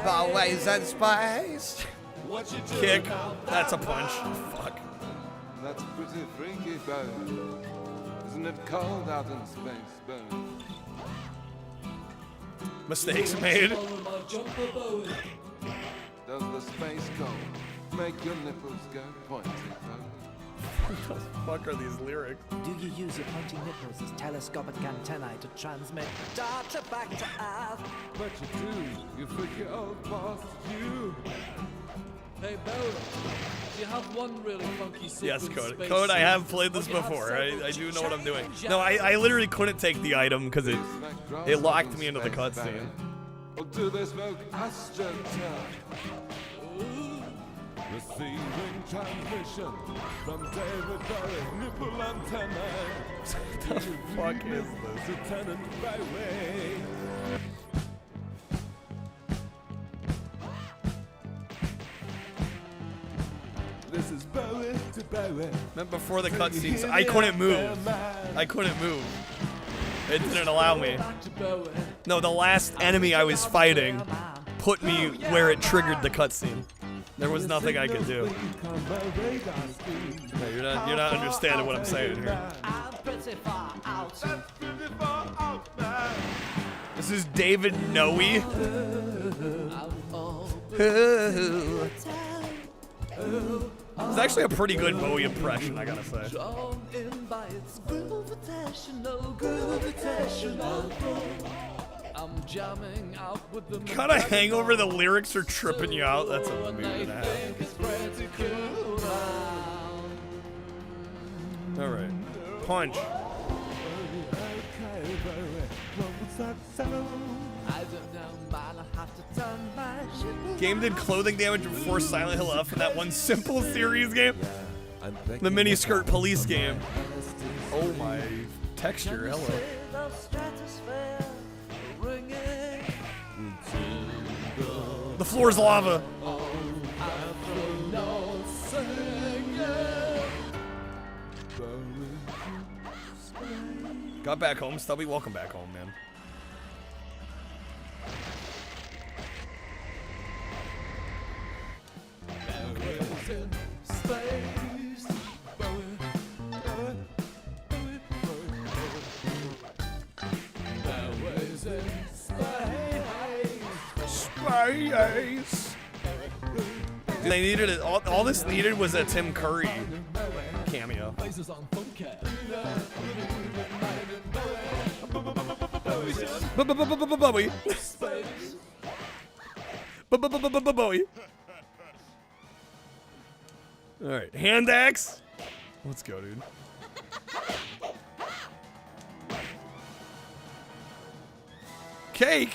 Bowies and spice. Kick. That's a punch. Fuck. That's pretty freaky, Bo. Isn't it cold out in space, Bo? Mistakes made. Does the space cold make your nipples go pointy, Bo? What the fuck are these lyrics? Do you use your pointing nipples as telescopic antennae to transmit data back to Earth? But you do, you freaky old boss, you. Hey, Bo, you have one really funky sequence. Yes, Code, I have played this before. I do know what I'm doing. No, I literally couldn't take the item because it locked me into the cutscene. Or do they smoke astroturf? Receiving transmission from David Bowie, nipple antenna. What the fuck is this? Lieutenant Bowie. This is Bowie to Bowie. Meant before the cutscenes, I couldn't move. I couldn't move. It didn't allow me. No, the last enemy I was fighting put me where it triggered the cutscene. There was nothing I could do. No, you're not understanding what I'm saying here. This is David Noe. It's actually a pretty good Bowie impression, I gotta say. I'm jamming out with the Got a hangover, the lyrics are tripping you out. That's a mood and a half. Alright. Punch. Game did clothing damage before Silent Hill F in that one Simple Series game. The miniskirt police game. Oh my texture, hello. The floor's lava. Got back home, Stubby. Welcome back home, man. Space. They needed it. All this needed was a Tim Curry cameo. Bowie. Bowie. All right, hand axe. Let's go, dude. Cake?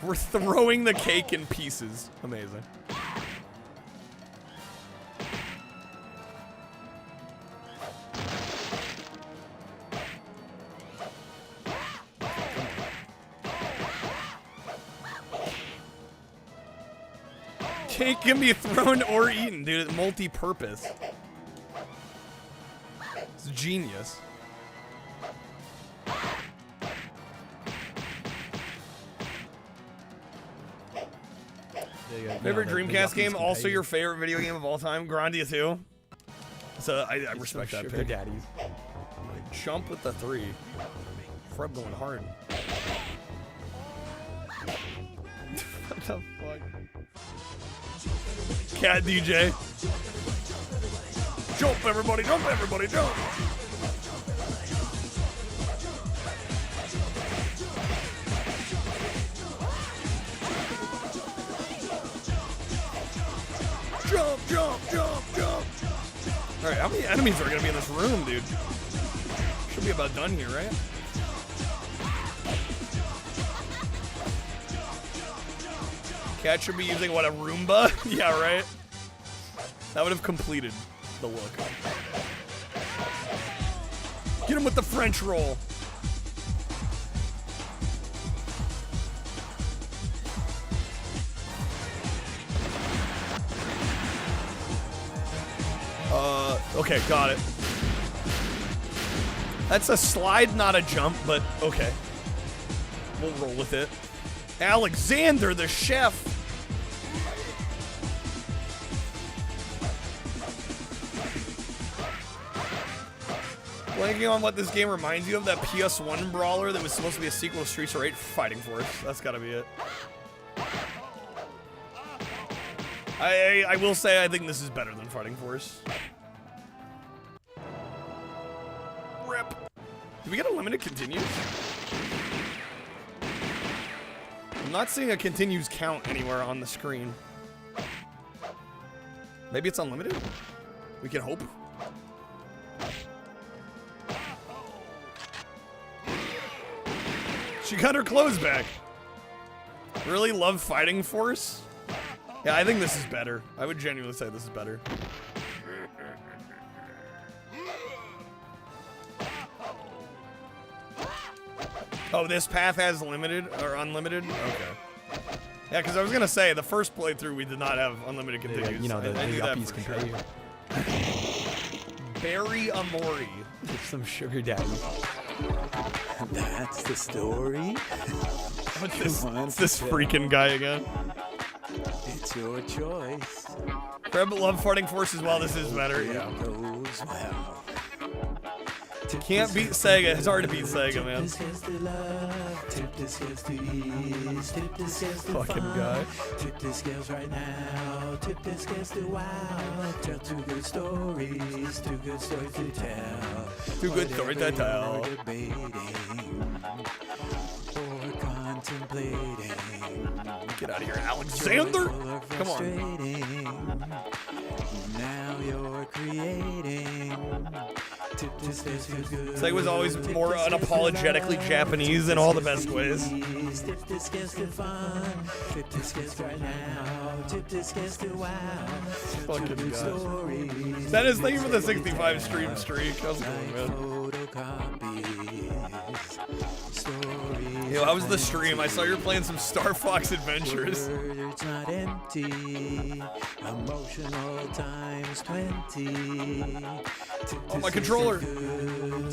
We're throwing the cake in pieces. Amazing. Cake can be thrown or eaten, dude. It's multi-purpose. It's genius. Favorite Dreamcast game? Also your favorite video game of all time? Grandia 2. So I respect that pick. Daddies. Jump with the 3. Fred going hard. What the fuck? Cat DJ. Jump everybody, jump everybody, jump! Jump, jump, jump, jump! Alright, how many enemies are gonna be in this room, dude? Should be about done here, right? Cat should be using, what, a Roomba? Yeah, right? That would have completed the look. Get him with the French roll. Okay, got it. That's a slide, not a jump, but okay. We'll roll with it. Alexander, the chef. Blanking on what this game reminds you of, that PS1 brawler that was supposed to be a sequel to Streets of Rage, Fighting Force. That's gotta be it. I will say I think this is better than Fighting Force. Rip. Did we get a limited continues? I'm not seeing a continues count anywhere on the screen. Maybe it's unlimited? We can hope. She got her clothes back. Really love Fighting Force? Yeah, I think this is better. I would genuinely say this is better. Oh, this path has limited or unlimited? Okay. Yeah, because I was gonna say the first playthrough we did not have unlimited continues. You know, the yuppies can pay you. Barry Amori. Get some sugar daddy. That's the story. What's this freaking guy again? It's your choice. Grab love Fighting Force as well. This is better. Yeah. Goes well. Can't beat Sega. It's hard to beat Sega, man. Fucking guy. Tip the scales right now. Tip the scales to wow. Tell 2 good stories. 2 good stories to tell. 2 good stories to tell. Debating or contemplating. Get out of here, Alexander. Come on. Now you're creating. Sega was always more unapologetically Japanese in all the best ways. Fucking gosh. That is, thank you for the 65 stream streak. How's it going, man? Yo, how was the stream? I saw you were playing some Star Fox Adventures. It's not empty. Emotional times 20. Oh, my controller. Can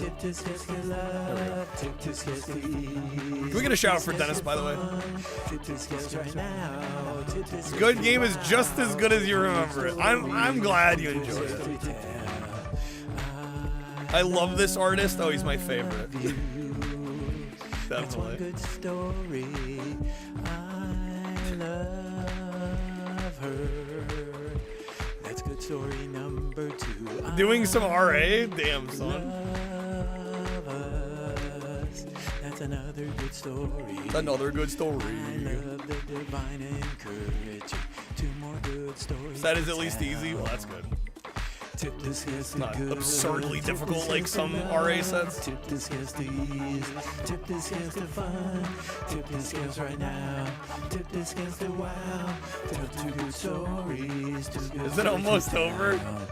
we get a shout out for Dennis, by the way? Good game is just as good as you remember it. I'm glad you enjoyed it. I love this artist. Oh, he's my favorite. Definitely. I love her. That's good story number 2. Doing some RA? Damn, son. That's another good story. Another good story. I love the divine encouraging. 2 more good stories. That is at least easy. Well, that's good. Tip the scales to Not good. absurdly Tip the difficult scales like to some love. RA sets. Tip the scales to ease. Tip the scales to fun. Tip the scales right now. Tip the scales to wow. Tell two good stories. Two good Is it almost stories over? now.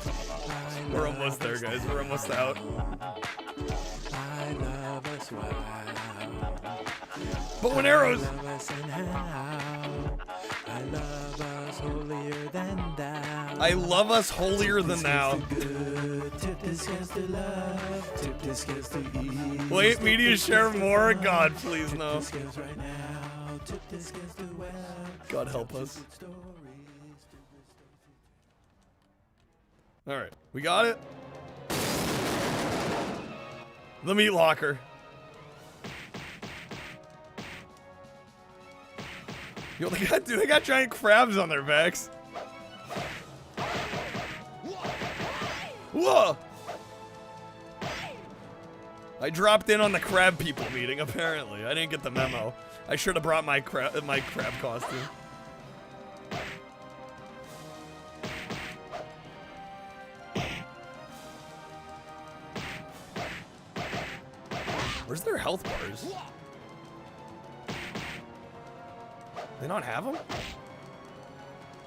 We're almost there, guys. We're almost out. I love us wow. Bow and arrows. I love us and how. I love us holier than thou. I love us holier than thou. Tip the scales to love. Tip the scales to ease. Wait, media share more? God, please no. Right now. Tip the scales to well. God help us. Alright, we got it. The meat locker. Yo, they got giant crabs on their backs. Whoa! I dropped in on the crab people meeting, apparently. I didn't get the memo. I should have brought my crab costume. Where's their health bars? They not have them?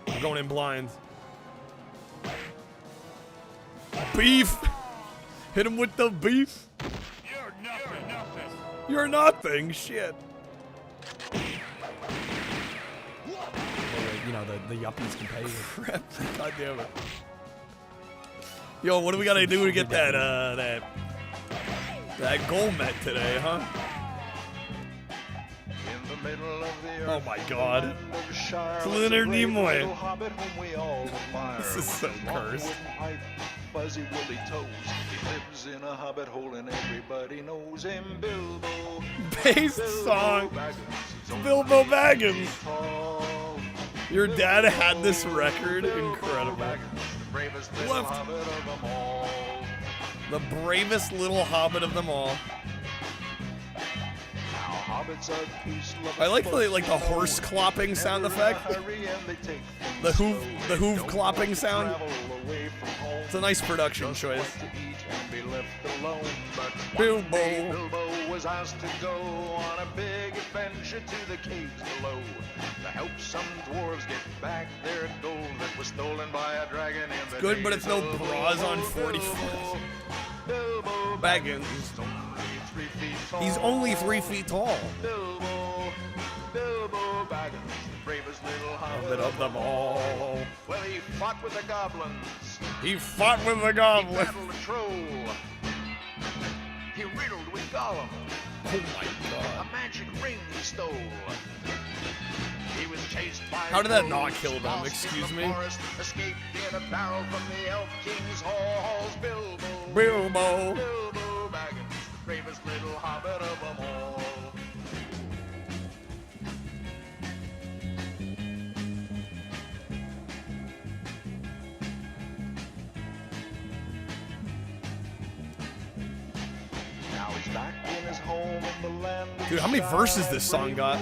I'm going in blind. Beef! Hit him with the beef! You're nothing. You're nothing! Shit! You know, the yuppies can pay you. Crap. God damn it. Yo, what do we gotta do to get that goal met today, huh? Oh my god. It's Leonard Nimoy. This is so cursed. Fuzzy woolly toes. He lives in a hobbit hole and everybody knows him. Bilbo. Based song. Bilbo Baggins. Your dad had this record? Incredible. Left. The bravest little hobbit of them all. I like the horse clopping sound effect. The hoof clopping sound. It's a nice production choice. Bilbo was asked to go on a big adventure to the caves below to help some dwarves get back their gold that was stolen by a dragon in the good, but it's no bras on 44. Baggins. He's only 3 feet tall. Bilbo Baggins, bravest little hobbit of them all. Well, he fought with the goblins. He fought with the goblins. He battled a troll. He riddled with Gollum. Oh my god. A magic ring he stole. He was chased by how did that not kill them? Excuse me. Forest, escaped in a barrel from the Elf King's halls. Bilbo. Bilbo Baggins, the bravest little hobbit of them all. Now he's back in his home in the land of dude, how many verses this song got?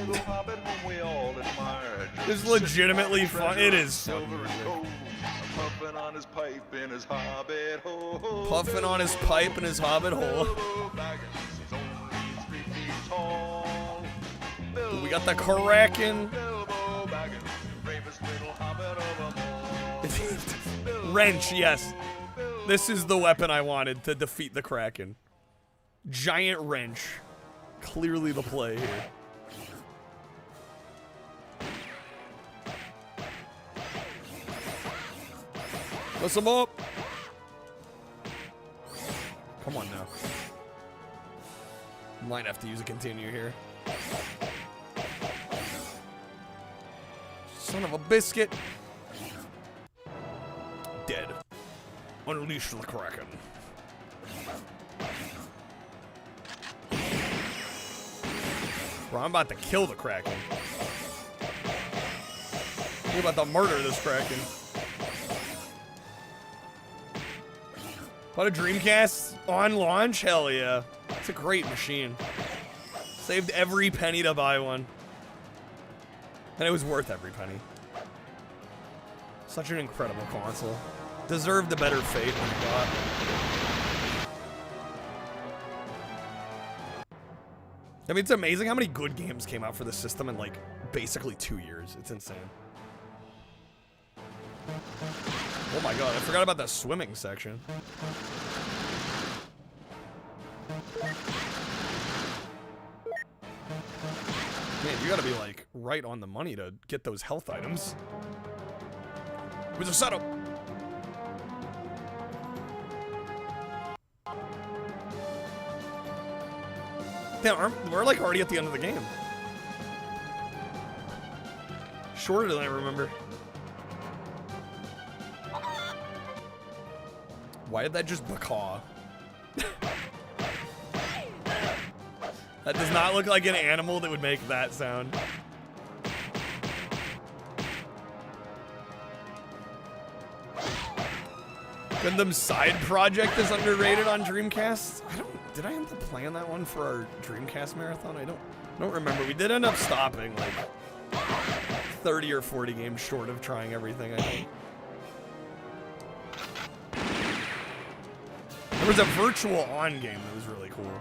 It's legitimately fun. It is fun. Puffing on his pipe in his hobbit hole. Puffing on his pipe in his hobbit hole. We got the Kraken. Wrench, yes. This is the weapon I wanted to defeat the Kraken. Giant wrench. Clearly the play here. Let's him up. Come on now. Might have to use a continue here. Son of a biscuit. Dead. Unleash the Kraken. Bro, I'm about to kill the Kraken. We're about to murder this Kraken. Bought a Dreamcast on launch? Hell yeah. It's a great machine. Saved every penny to buy one. And it was worth every penny. Such an incredible console. Deserved a better fate than I got. I mean, it's amazing how many good games came out for the system in, like, basically 2 years. It's insane. Oh my god, I forgot about that swimming section. Man, you gotta be, like, right on the money to get those health items. With a setup. Damn, we're like already at the end of the game. Shorter than I remember. Why did that just bacaw? That does not look like an animal that would make that sound. Gundam Side Project is underrated on Dreamcast. Did I end up playing that one for our Dreamcast marathon? I don't remember. We did end up stopping like 30 or 40 games short of trying everything, I think. There was a virtual on game that was really cool.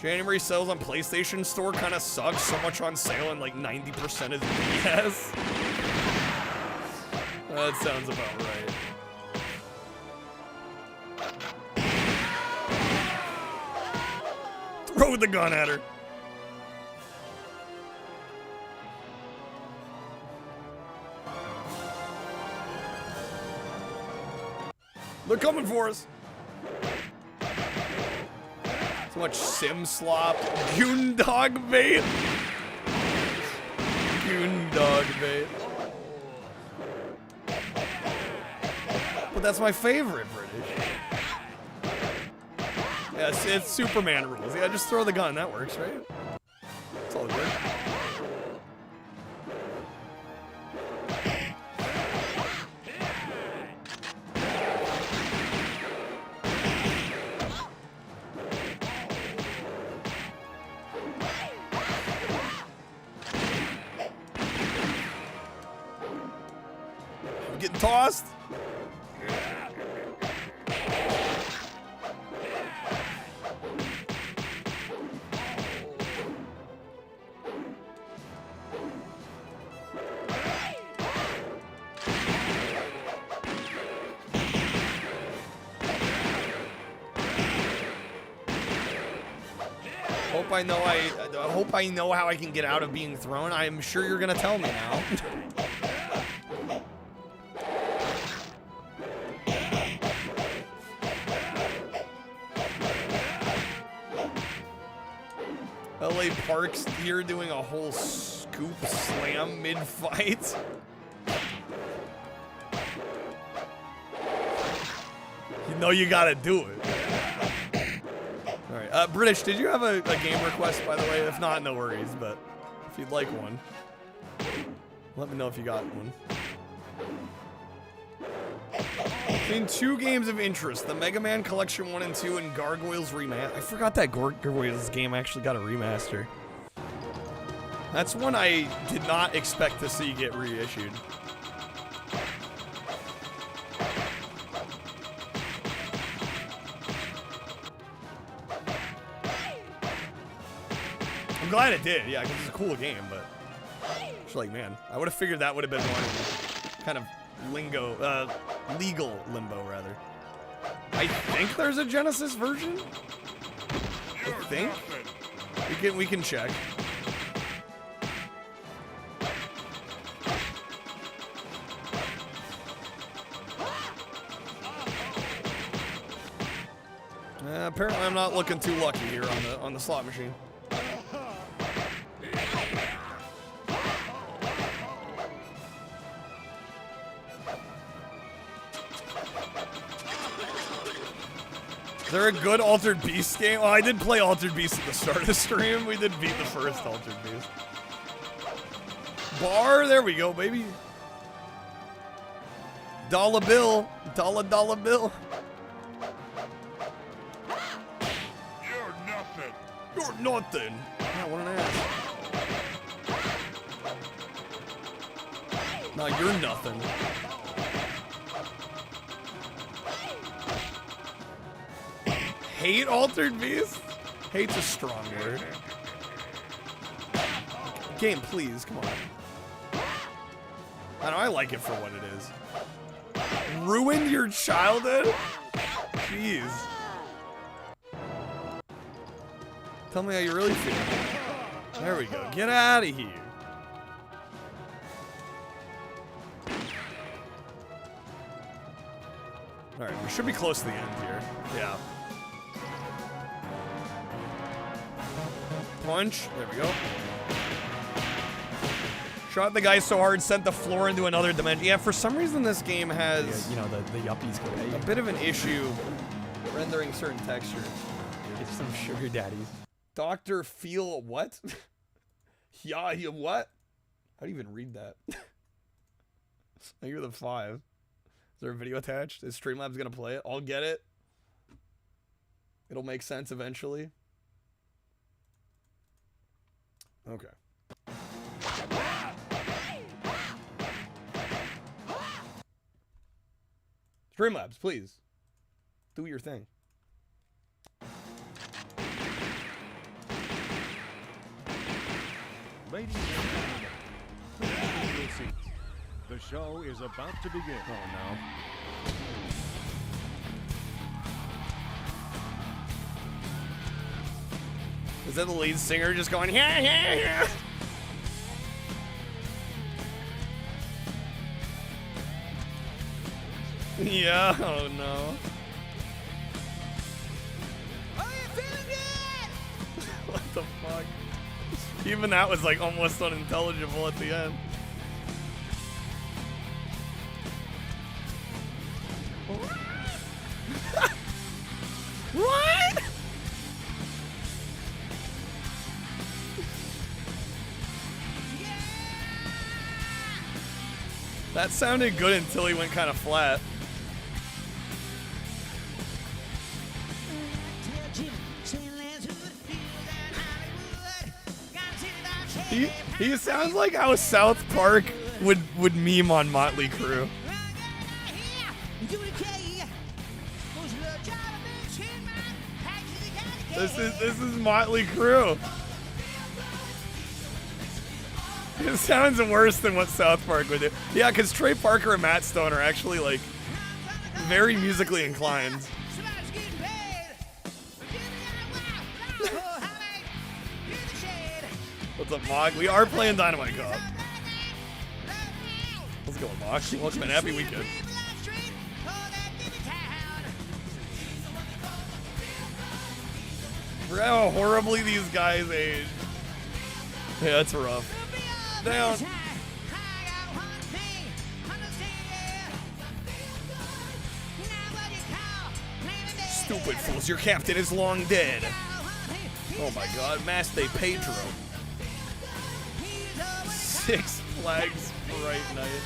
January sales on PlayStation Store kind of sucks. So much on sale and like 90% is BS. That sounds about right. Throw the gun at her. They're coming for us. So much sim slop. Goondog bait. Goondog bait. But that's my favorite British. Yeah, it's Superman rules. Yeah, just throw the gun. That works, right? It's all good. Getting tossed. I hope I know how I can get out of being thrown. I'm sure you're gonna tell me now. LA Parks here doing a whole scoop slam mid-fight. You know you gotta do it. Alright, British, did you have a game request, by the way? If not, no worries, but if you'd like one, let me know if you got one. In 2 games of interest, the Mega Man Collection 1 and 2 and Gargoyles Remaster. I forgot that Gargoyles game actually got a remaster. That's one I did not expect to see get reissued. I'm glad it did, yeah, because it's a cool game, but it's like, man, I would have figured that would have been one kind of legal limbo, rather. I think there's a Genesis version. I think we can check. Apparently, I'm not looking too lucky here on the slot machine. Is there a good Altered Beast game? Well, I did play Altered Beast at the start of the stream. We did beat the first Altered Beast. Bar, there we go, baby. Dollar bill. Dollar bill. You're nothing. You're nothing. Yeah, what an ass. No, you're nothing. Hate Altered Beast? Hate's a strong word. Game, please, come on. I know, I like it for what it is. Ruined your childhood? Jeez. Tell me how you really feel. There we go. Get out of here. Alright, we should be close to the end here. Yeah. Punch. There we go. Shot the guy so hard, sent the floor into another dimension. Yeah, for some reason this game has, yeah, you know, the yuppies go a bit of an issue rendering certain textures. Get some sugar daddies. Dr. Feel what? Yeah, what? How do you even read that? I hear the 5. Is there a video attached? Is Streamlabs gonna play it? I'll get it. It'll make sense eventually. Okay. Streamlabs, please. Do your thing. Ladies and gentlemen, please take your seats. The show is about to begin. Oh no. Is that the lead singer just going, yeah, yeah, yeah? Yeah, oh no. What the fuck? Even that was like almost unintelligible at the end. What? That sounded good until he went kind of flat. He sounds like how South Park would meme on Motley Crue. This is Motley Crue. It sounds worse than what South Park would do. Yeah, because Trey Parker and Matt Stone are actually like very musically inclined. What's up, Mog? We are playing Dynamite Co-op. Let's go, Mog. Welcome and happy weekend. For how horribly these guys age. Yeah, that's rough. Down. Stupid fools, your captain is long dead. Oh my god, Mass de Pedro. Six Flags Fright Night.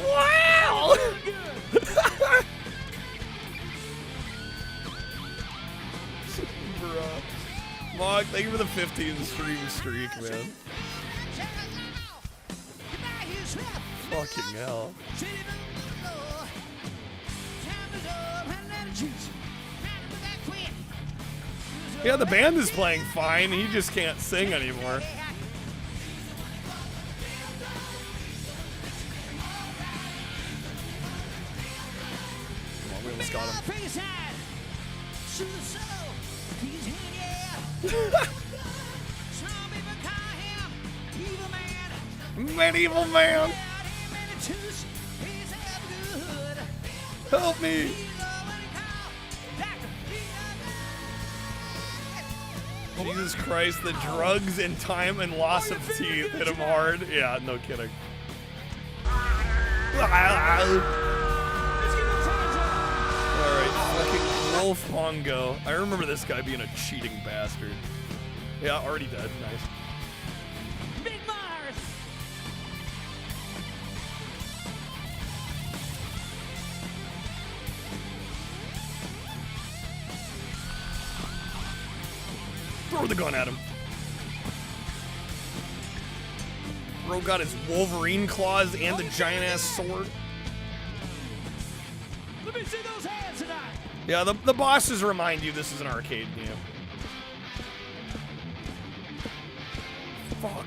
Wow! Bruh. Mog, thank you for the 15 stream streak, man. Fucking hell. Yeah, the band is playing fine. He just can't sing anymore. Come on, we almost got him. Medieval man. Help me. Jesus Christ, the drugs and time and loss of teeth hit him hard. Yeah, no kidding. Alright, fucking Wolf Hongo. I remember this guy being a cheating bastard. Yeah, already dead. Nice. Big Mars! Throw the gun at him. Bro got his Wolverine claws and the giant ass sword. Let me see those hands tonight. Yeah, the bosses remind you this is an arcade game. Fuck.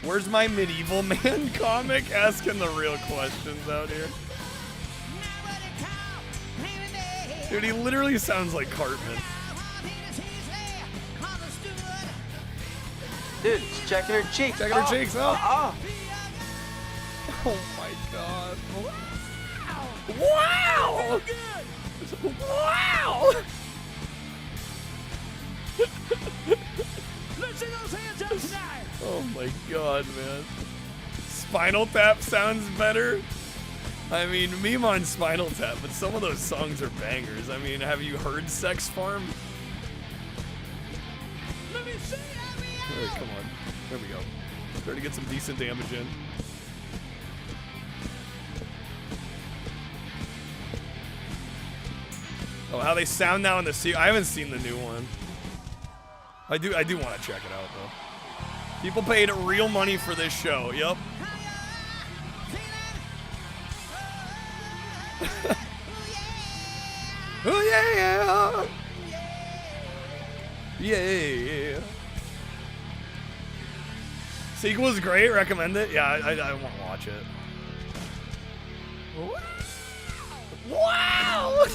Where's my Medieval Man comic? Asking the real questions out here. Dude, he literally sounds like Cartman. Dude, she's checking her cheeks. Checking her cheeks, oh. Oh. Oh my god. Wow! Wow! Let's see those hands up tonight. Oh my god, man. Spinal Tap sounds better. I mean, meme on Spinal Tap, but some of those songs are bangers. I mean, have you heard Sex Farm? Let me see. Alright, come on. There we go. Try to get some decent damage in. Oh, how they sound now in the sea. I haven't seen the new one. I do want to check it out though. People paid real money for this show. Yep. Oh yeah. Yeah. Sequel's great. Recommend it. Yeah, I want to watch it. Wow!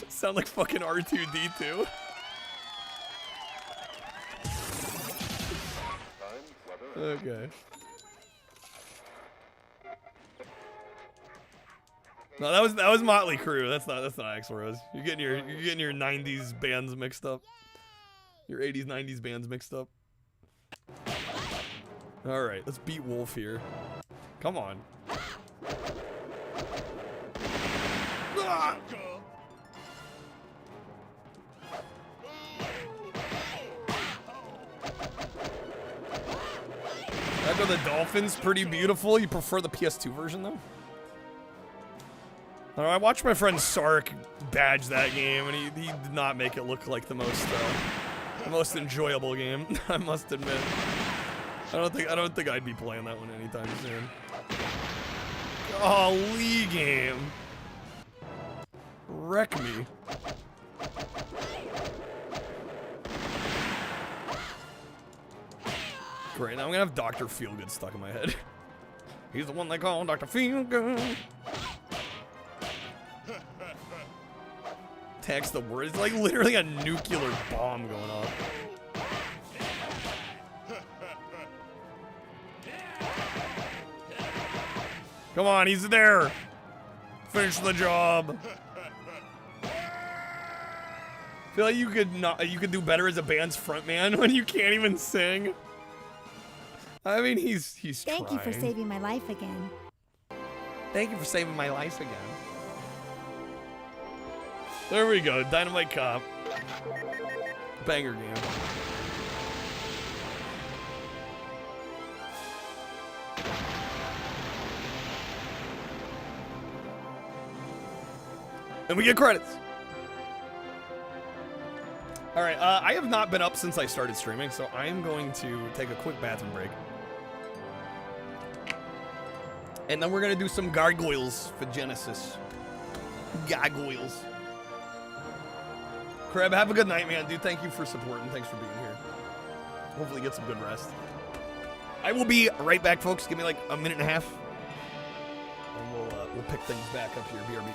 Sound like fucking R2-D2. Okay. No, that was Motley Crue. That's not Axl Rose. You're getting your 90s bands mixed up. Your 80s, 90s bands mixed up. All right, let's beat Wolf here. Come on. Ah! Echo the Dolphins, pretty beautiful. You prefer the PS2 version though? I watched my friend Sark badge that game, and he did not make it look like the most enjoyable game. I must admit. I don't think I'd be playing that one anytime soon. Oh, Lee game. Wreck me. Great, now I'm gonna have Dr. Feelgood stuck in my head. He's the one they call Dr. Feelgood. Text the word. It's like literally a nuclear bomb going off. Come on, he's there. Finish the job. I feel like you could do better as a band's frontman when you can't even sing. I mean, he's Thank trying. you for saving my life again. Thank you for saving my life again. There we go, Dynamite Cop. Banger game. And we get credits. All right, I have not been up since I started streaming, so I am going to take a quick bathroom break. And then we're gonna do some gargoyles for Genesis. Gargoyles. Crab, have a good night, man. Dude, thank you for supporting. Thanks for being here. Hopefully get some good rest. I will be right back, folks. Give me like a minute and a half. And we'll pick things back up here, BRB.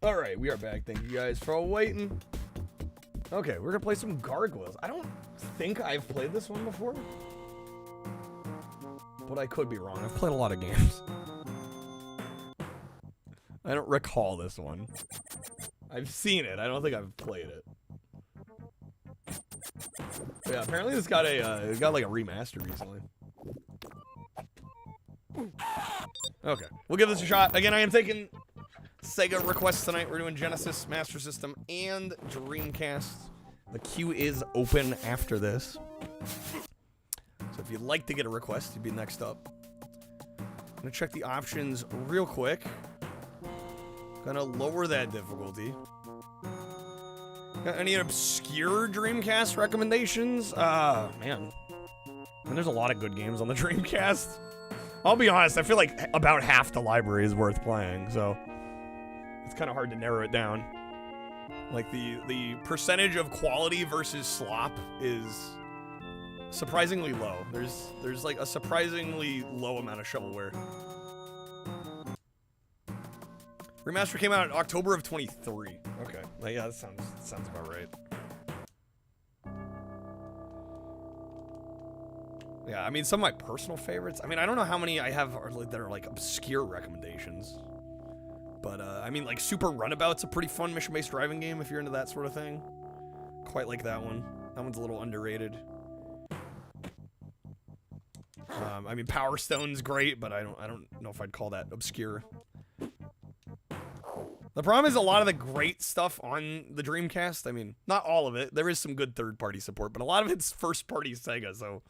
All right, we are back. Thank you guys for waiting. Okay, we're gonna play some Gargoyles. I don't think I've played this one before, but I could be wrong. I've played a lot of games. I don't recall this one. I've seen it. I don't think I've played it. But yeah, apparently this got a it got like a remaster recently. Okay, we'll give this a shot. Again, I am taking SEGA requests tonight. We're doing Genesis, Master System, and Dreamcast. The queue is open after this. So if you'd like to get a request, you'd be next up. I'm gonna check the options real quick. Gonna lower that difficulty. Got any obscure Dreamcast recommendations? Man. And there's a lot of good games on the Dreamcast. I'll be honest, I feel like about half the library is worth playing, so it's kind of hard to narrow it down. Like, the percentage of quality versus slop is surprisingly low. There's like a surprisingly low amount of shovelware. Remaster came out in October of 23. Okay, well, yeah, that sounds about right. Yeah, I mean, some of my personal favorites. I mean, I don't know how many I have that are like obscure recommendations. But, I mean, like, Super Runabout's a pretty fun mission-based driving game if you're into that sort of thing. Quite like that one. That one's a little underrated. I mean, Power Stone's great, but I don't know if I'd call that obscure. The problem is a lot of the great stuff on the Dreamcast, I mean, not all of it. There is some good third-party support, but a lot of it's first-party Sega, so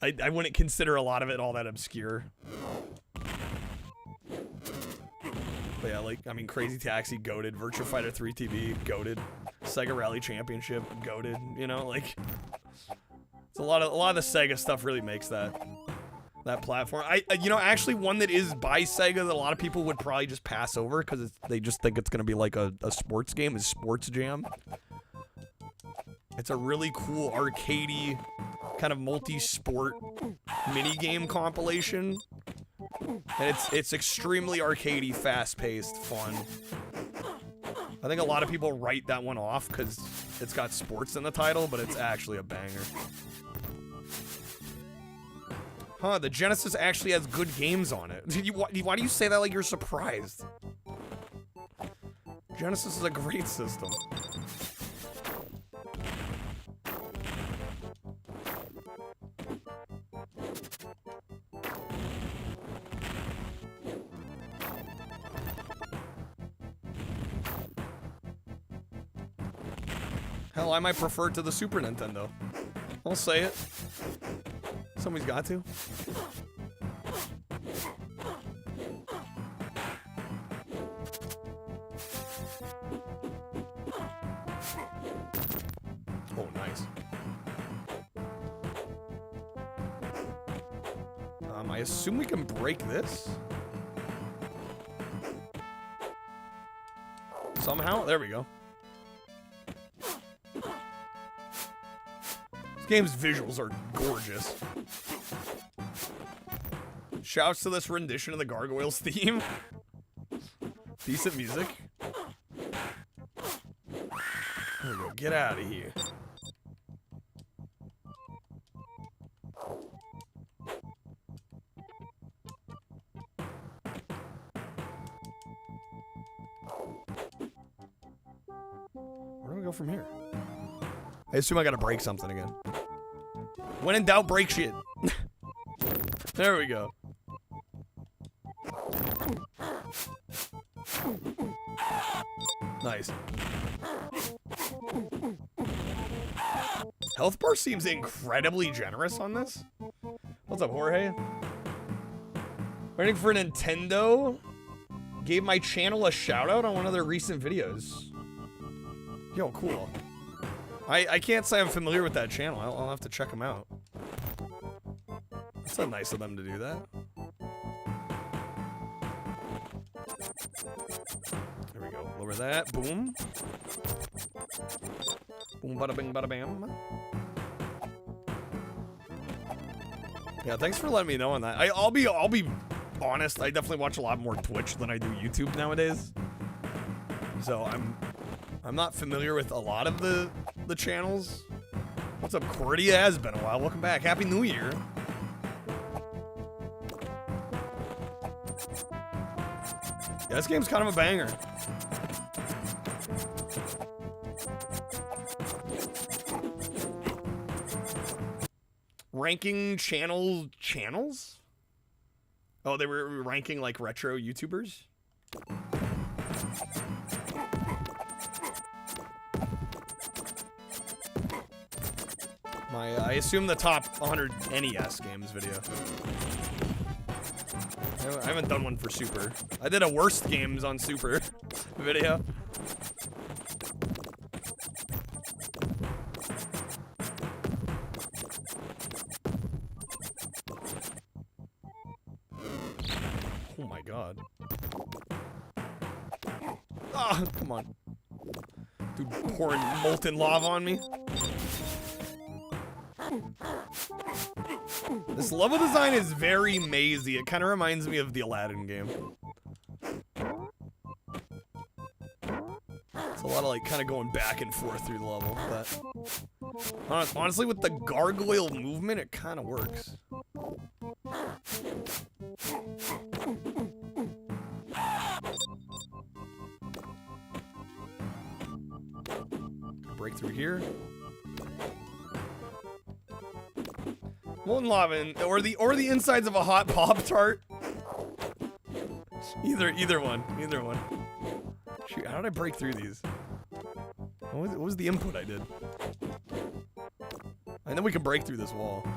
I wouldn't consider a lot of it all that obscure. But yeah, like, I mean, Crazy Taxi, goated. Virtua Fighter 3 TV, goated. Sega Rally Championship, goated. You know, like, it's a lot of the Sega stuff really makes that platform. You know, actually one that is by Sega that a lot of people would probably just pass over because they just think it's gonna be like a sports game is Sports Jam. It's a really cool arcadey kind of multi-sport mini-game compilation. And it's extremely arcadey, fast-paced, fun. I think a lot of people write that one off because it's got sports in the title, but it's actually a banger. Huh, the Genesis actually has good games on it. Why do you say that like you're surprised? Genesis is a great system. Hell, I might prefer it to the Super Nintendo. I'll say it. Somebody's got to. Oh, nice. I assume we can break this. Somehow? There we go. This game's visuals are gorgeous. Shouts to this rendition of the Gargoyles theme. Decent music. There we go. Get out of here. Where do we go from here? I assume I gotta break something again. When in doubt, break shit. There we go. Nice. Health bar seems incredibly generous on this. What's up, Jorge? Waiting for Nintendo. Gave my channel a shout out on one of their recent videos. Yo, cool. I can't say I'm familiar with that channel. I'll have to check them out. That's so nice of them to do that. There we go. Lower that. Boom. Boom, bada bing, bada bam. Yeah, thanks for letting me know on that. I'll be honest. I definitely watch a lot more Twitch than I do YouTube nowadays. So I'm not familiar with a lot of the channels. What's up, Cordy? It has been a while. Welcome back. Happy New Year. Yeah, this game's kind of a banger. Ranking channels? Oh, they were ranking like retro YouTubers? I assume the top 100 NES games video. I haven't done one for Super. I did a worst games on Super video. Oh my god. Ah, come on. Dude, pouring molten lava on me. This level design is very mazy. It kind of reminds me of the Aladdin game. It's a lot of like kind of going back and forth through the level, but honestly with the gargoyle movement, it kind of works. Break through here. Molten lava, or the insides of a hot Pop-Tart. Either one. Shoot, how did I break through these? What was the input I did? And then we can break through this wall.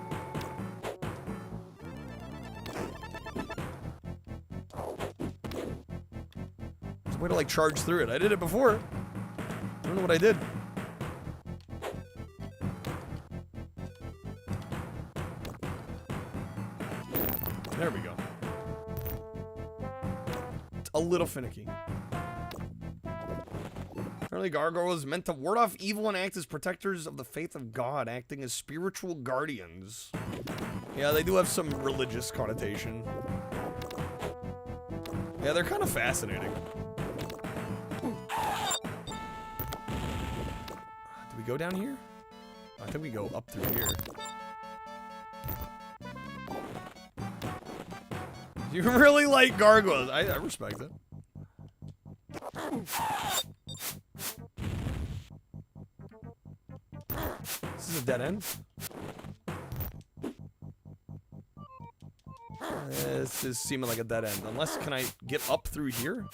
There's a way to like charge through it. I did it before. I don't know what I did. There we go. It's a little finicky. Apparently gargoyles is meant to ward off evil and act as protectors of the faith of God, acting as spiritual guardians. Yeah, they do have some religious connotation. Yeah, they're kind of fascinating. Do we go down here? I think we go up through here. You really like gargoyles. I respect it. This is a dead end. This is seeming like a dead end. Unless, can I get up through here?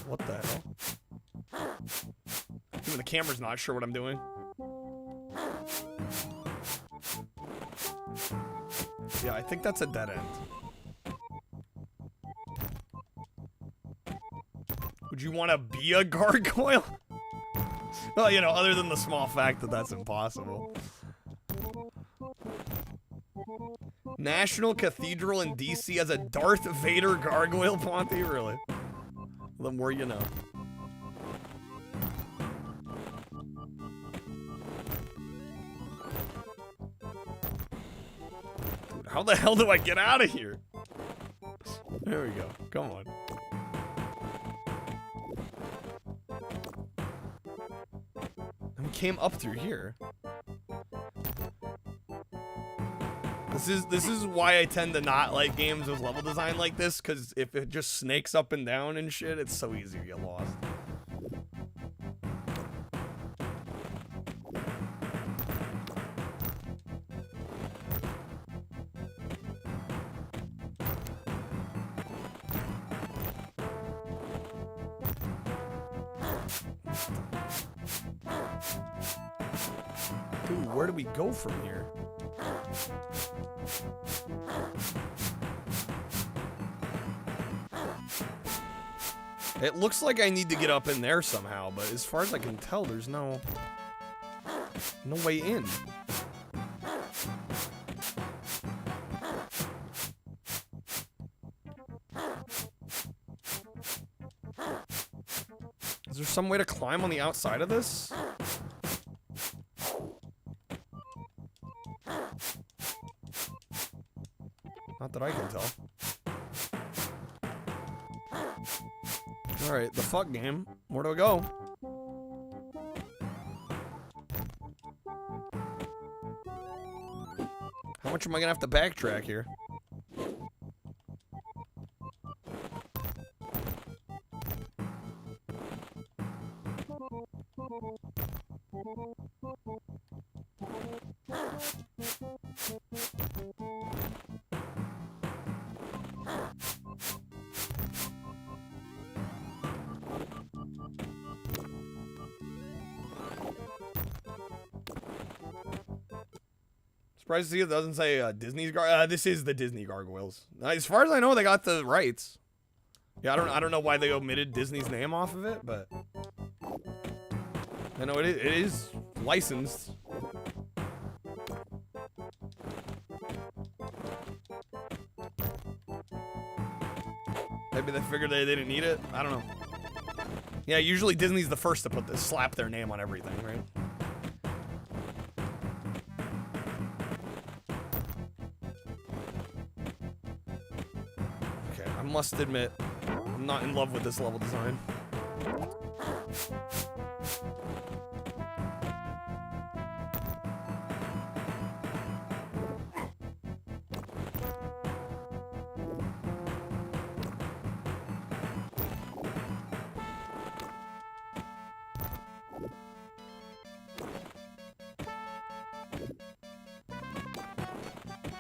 What the hell? Even the camera's not sure what I'm doing. Yeah, I think that's a dead end. Would you want to be a gargoyle? Well, you know, other than the small fact that that's impossible. National Cathedral in DC has a Darth Vader gargoyle, Ponte? Really? The more you know. Dude, how the hell do I get out of here? There we go. Come on. And we came up through here. This is why I tend to not like games with level design like this, because if it just snakes up and down and shit, it's so easy to get lost. Dude, where do we go from here? It looks like I need to get up in there somehow, but as far as I can tell, there's no way in. Is there some way to climb on the outside of this? Not that I can tell. Alright, the fuck game. Where do I go? How much am I gonna have to backtrack here? Surprised to see it doesn't say Disney's this is the Disney Gargoyles. As far as I know, they got the rights. Yeah, I don't know why they omitted Disney's name off of it, but I know it is licensed. Maybe they figured they didn't need it. I don't know. Yeah, usually Disney's the first to slap their name on everything, right? Okay, I must admit, I'm not in love with this level design.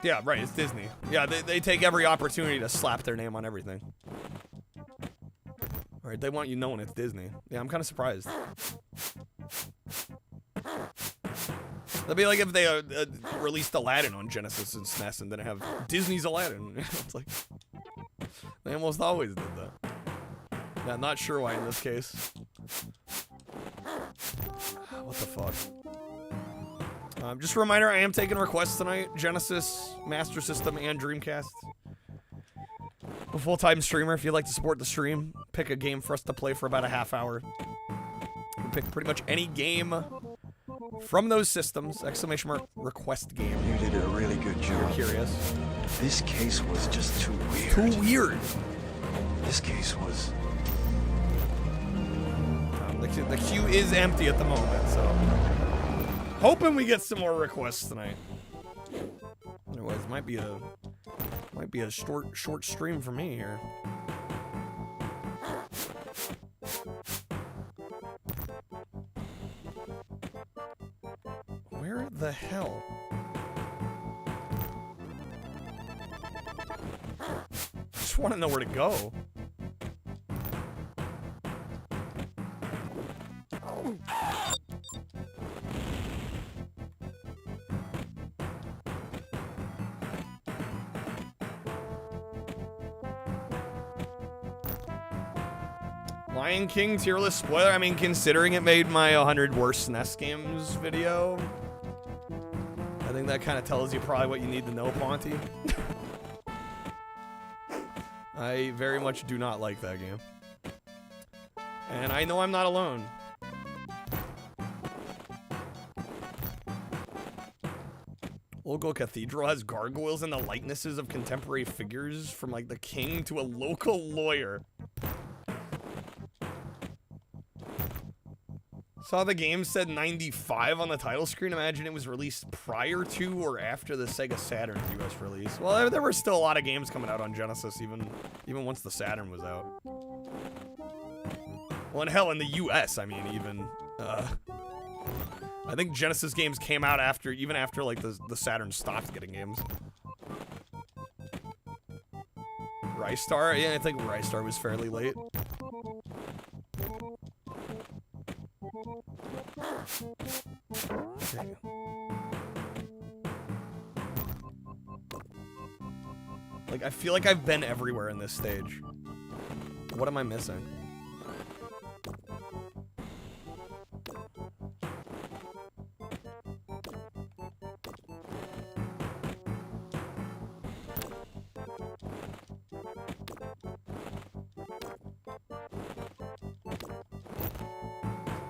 Yeah, right, it's Disney. Yeah, they take every opportunity to slap their name on everything. Alright, they want you knowing it's Disney. Yeah, I'm kind of surprised. That'd be like if they released Aladdin on Genesis and SNES and didn't have Disney's Aladdin. It's like, they almost always did that. Yeah, not sure why in this case. What the fuck? Just a reminder, I am taking requests tonight. Genesis, Master System, and Dreamcast. A full-time streamer. If you'd like to support the stream, pick a game for us to play for about a half hour. You can pick pretty much any game from those systems. Exclamation mark request game. You did a really good job. You're curious. This case was just too weird. Too weird. This case was... The queue is empty at the moment, so... Hoping we get some more requests tonight. Otherwise, it might be a short stream for me here. Where the hell? I just want to know where to go. Lion King tier list spoiler. I mean, considering it made my 100 worst SNES games video, I think that kind of tells you probably what you need to know, Ponty. I very much do not like that game. And I know I'm not alone. Local cathedral has gargoyles and the likenesses of contemporary figures, from like the king to a local lawyer. Saw the game said 95 on the title screen. Imagine it was released prior to or after the Sega Saturn US release. Well, there were still a lot of games coming out on Genesis, even once the Saturn was out. Well, and hell, in the US, I mean, even I think Genesis games came out even after like the Saturn stopped getting games. Rystar? Yeah, I think Rystar was fairly late. Okay. Like, I feel like I've been everywhere in this stage. What am I missing?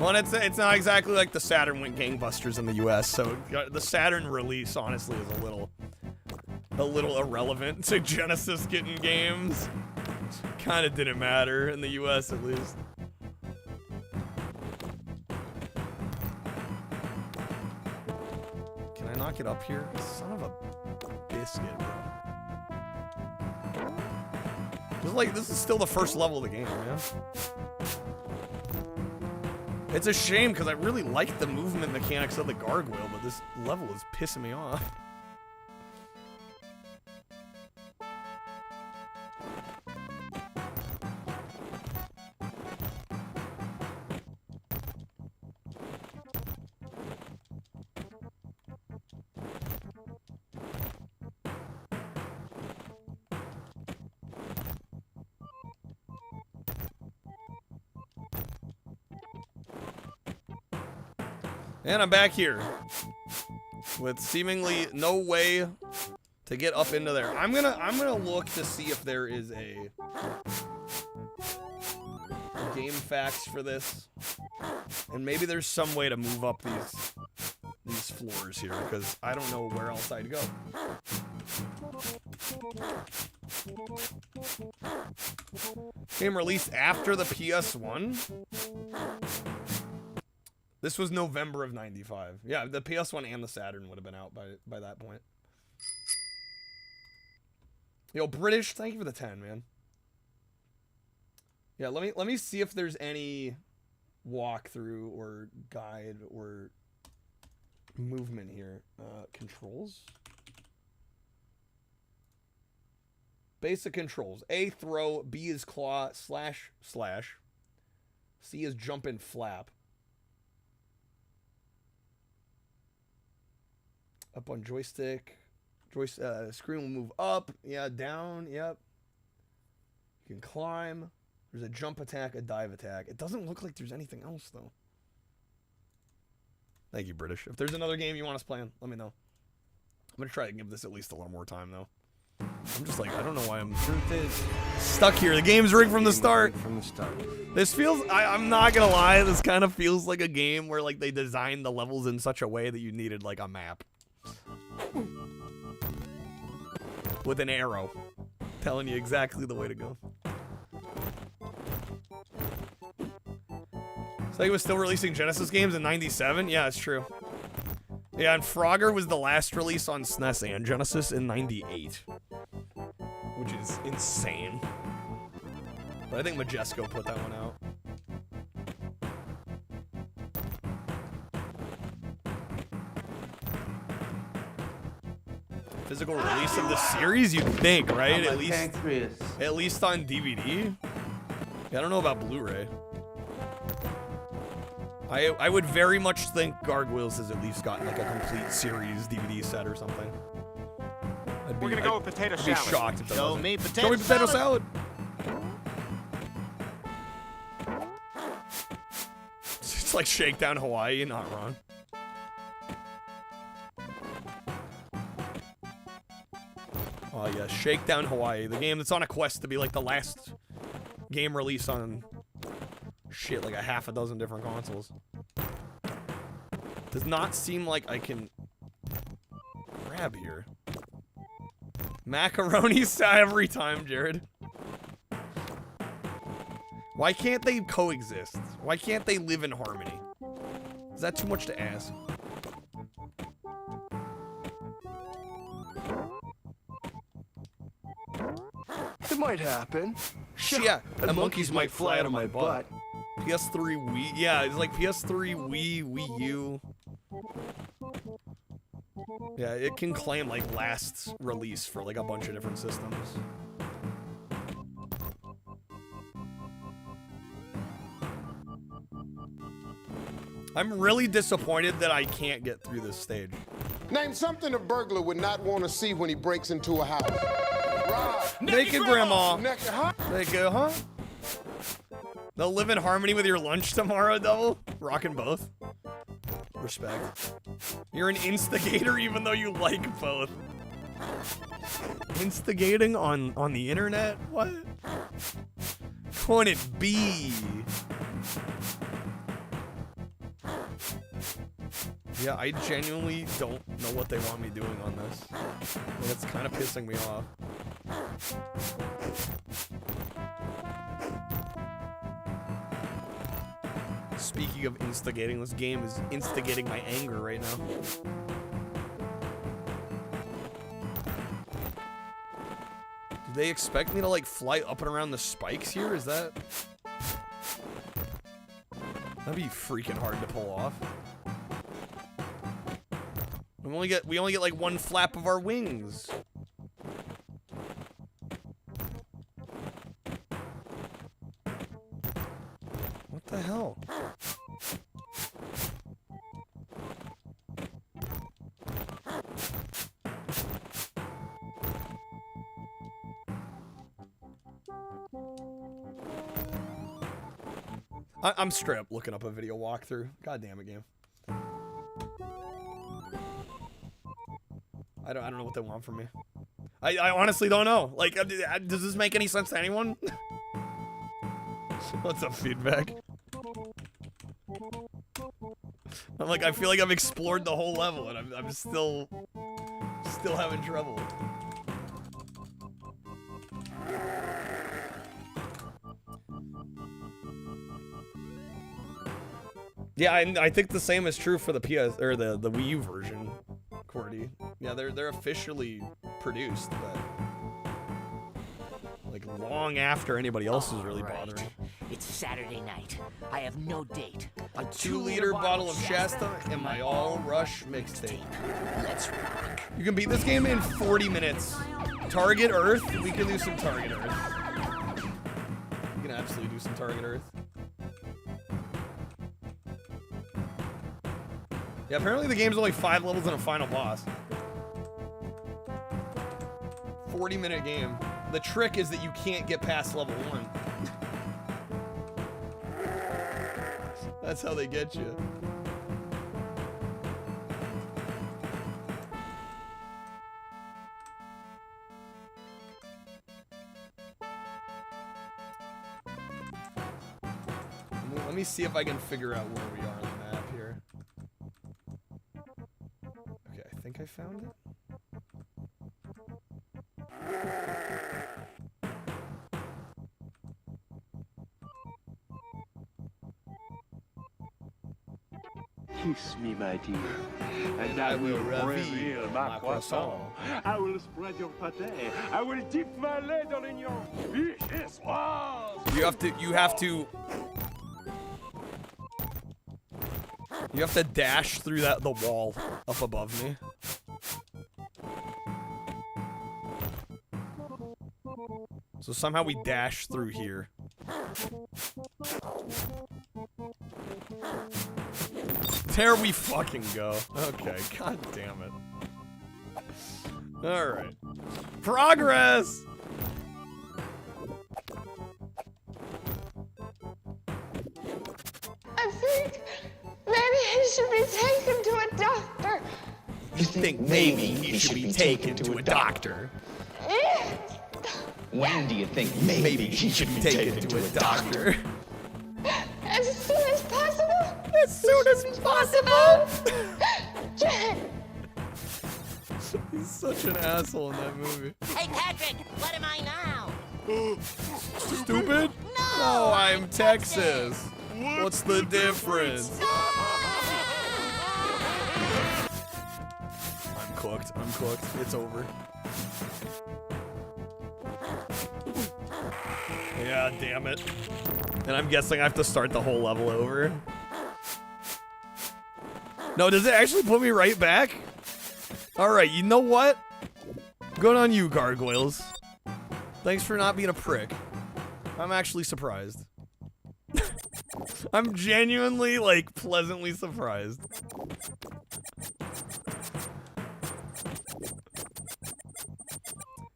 Well, and it's not exactly like the Saturn went gangbusters in the US, so the Saturn release honestly is a little irrelevant to Genesis getting games. Kind of didn't matter in the US at least. Can I knock it up here? Son of a biscuit, bro. This is still the first level of the game, man. It's a shame because I really like the movement mechanics of the gargoyle, but this level is pissing me off. And I'm back here with seemingly no way to get up into there. I'm gonna look to see if there is a game facts for this, and maybe there's some way to move up these floors here because I don't know where else I'd go. Game released after the PS1. This was November of '95. Yeah, the PS1 and the Saturn would have been out by that point. Yo, British, thank you for the 10, man. Yeah, let me see if there's any walkthrough or guide or movement here. Controls. Basic controls. A, throw. B is claw. Slash. C is jump and flap. Up on joystick. Screen will move up. Yeah, down. Yep. You can climb. There's a jump attack, a dive attack. It doesn't look like there's anything else, though. Thank you, British. If there's another game you want us playing, let me know. I'm going to try to give this at least a little more time, though. I'm just like, I don't know why I'm stuck here. The game's rigged from the start. This feels, I'm not going to lie, this kind of feels like a game where like they designed the levels in such a way that you needed like a map. With an arrow telling you exactly the way to go. SEGA was still releasing Genesis games in '97? Yeah, it's true. Yeah, and Frogger was the last release on SNES and Genesis in '98. Which is insane. But I think Majesco put that one out. Physical release of the series, you'd think, right? At least on DVD. Yeah, I don't know about Blu-ray. I would very much think Gargoyles has at least gotten like a complete series DVD set or something. We're gonna go with potato salad. I'd be shocked if that Show wasn't. me potato Show me potato salad. It's like Shakedown Hawaii, you're not wrong. Oh yeah, Shakedown Hawaii, the game that's on a quest to be like the last game release on shit, like a half a dozen different consoles. Does not seem like I can grab here. Macaroni every time, Jared. Why can't they coexist? Why can't they live in harmony? Is that too much to ask? It might happen. Yeah, the monkeys might fly out of my butt. PS3 Wii, yeah, it's like PS3 Wii U. Yeah, it can claim like last release for like a bunch of different systems. I'm really disappointed that I can't get through this stage. Name something a burglar would not want to see when he breaks into a house. Rob. Naked grandma. Naked, huh? Naked, huh? They'll live in harmony with your lunch tomorrow, Double. Rocking both. Respect. You're an instigator even though you like both. Instigating on the internet? What? Couldn't be. Yeah, I genuinely don't know what they want me doing on this. And it's kind of pissing me off. Speaking of instigating, this game is instigating my anger right now. Do they expect me to like fly up and around the spikes here? Is that... That'd be freaking hard to pull off. We only get like one flap of our wings. What the hell? I'm straight up looking up a video walkthrough. God damn it, game. I don't know what they want from me. I honestly don't know. Like, does this make any sense to anyone? What's up, feedback? I'm like, I feel like I've explored the whole level and I'm still having trouble. Yeah, I think the same is true for the PS or the Wii U version, Cordy. Yeah, they're officially produced, but like long after anybody else is really bothering. It's Saturday night. I have no date. A 2-liter bottle of Shasta and my All Rush mixtape. Let's rock. You can beat this game in 40 minutes. Target Earth. We can do some Target Earth. We can absolutely do some Target Earth. Yeah, apparently the game's only 5 levels and a final boss. 40-minute game. The trick is that you can't get past level 1. That's how they get you. Let me see if I can figure out where we are on the map here. Okay, I think I found it. Kiss me, my dear, and I will reveal my croissant. I will spread your pâté. I will dip my lait dans l'oignon. You have to dash through the wall up above me. So somehow we dash through here. There we fucking go. Okay, god damn it. Alright. Progress! I think maybe he should be taken to a doctor. You think maybe he should be taken to a doctor? When do you think Maybe he should be taken to a doctor. As soon as possible. As soon as possible. Jack. He's such an asshole in that movie. Hey, Patrick, what am I now? Stupid? No, I'm Texas. What's the difference? I'm cooked. I'm cooked. It's over. Yeah, damn it. And I'm guessing I have to start the whole level over. No, does it actually put me right back? Alright, you know what? Good on you, gargoyles. Thanks for not being a prick. I'm actually surprised. I'm genuinely, like, pleasantly surprised.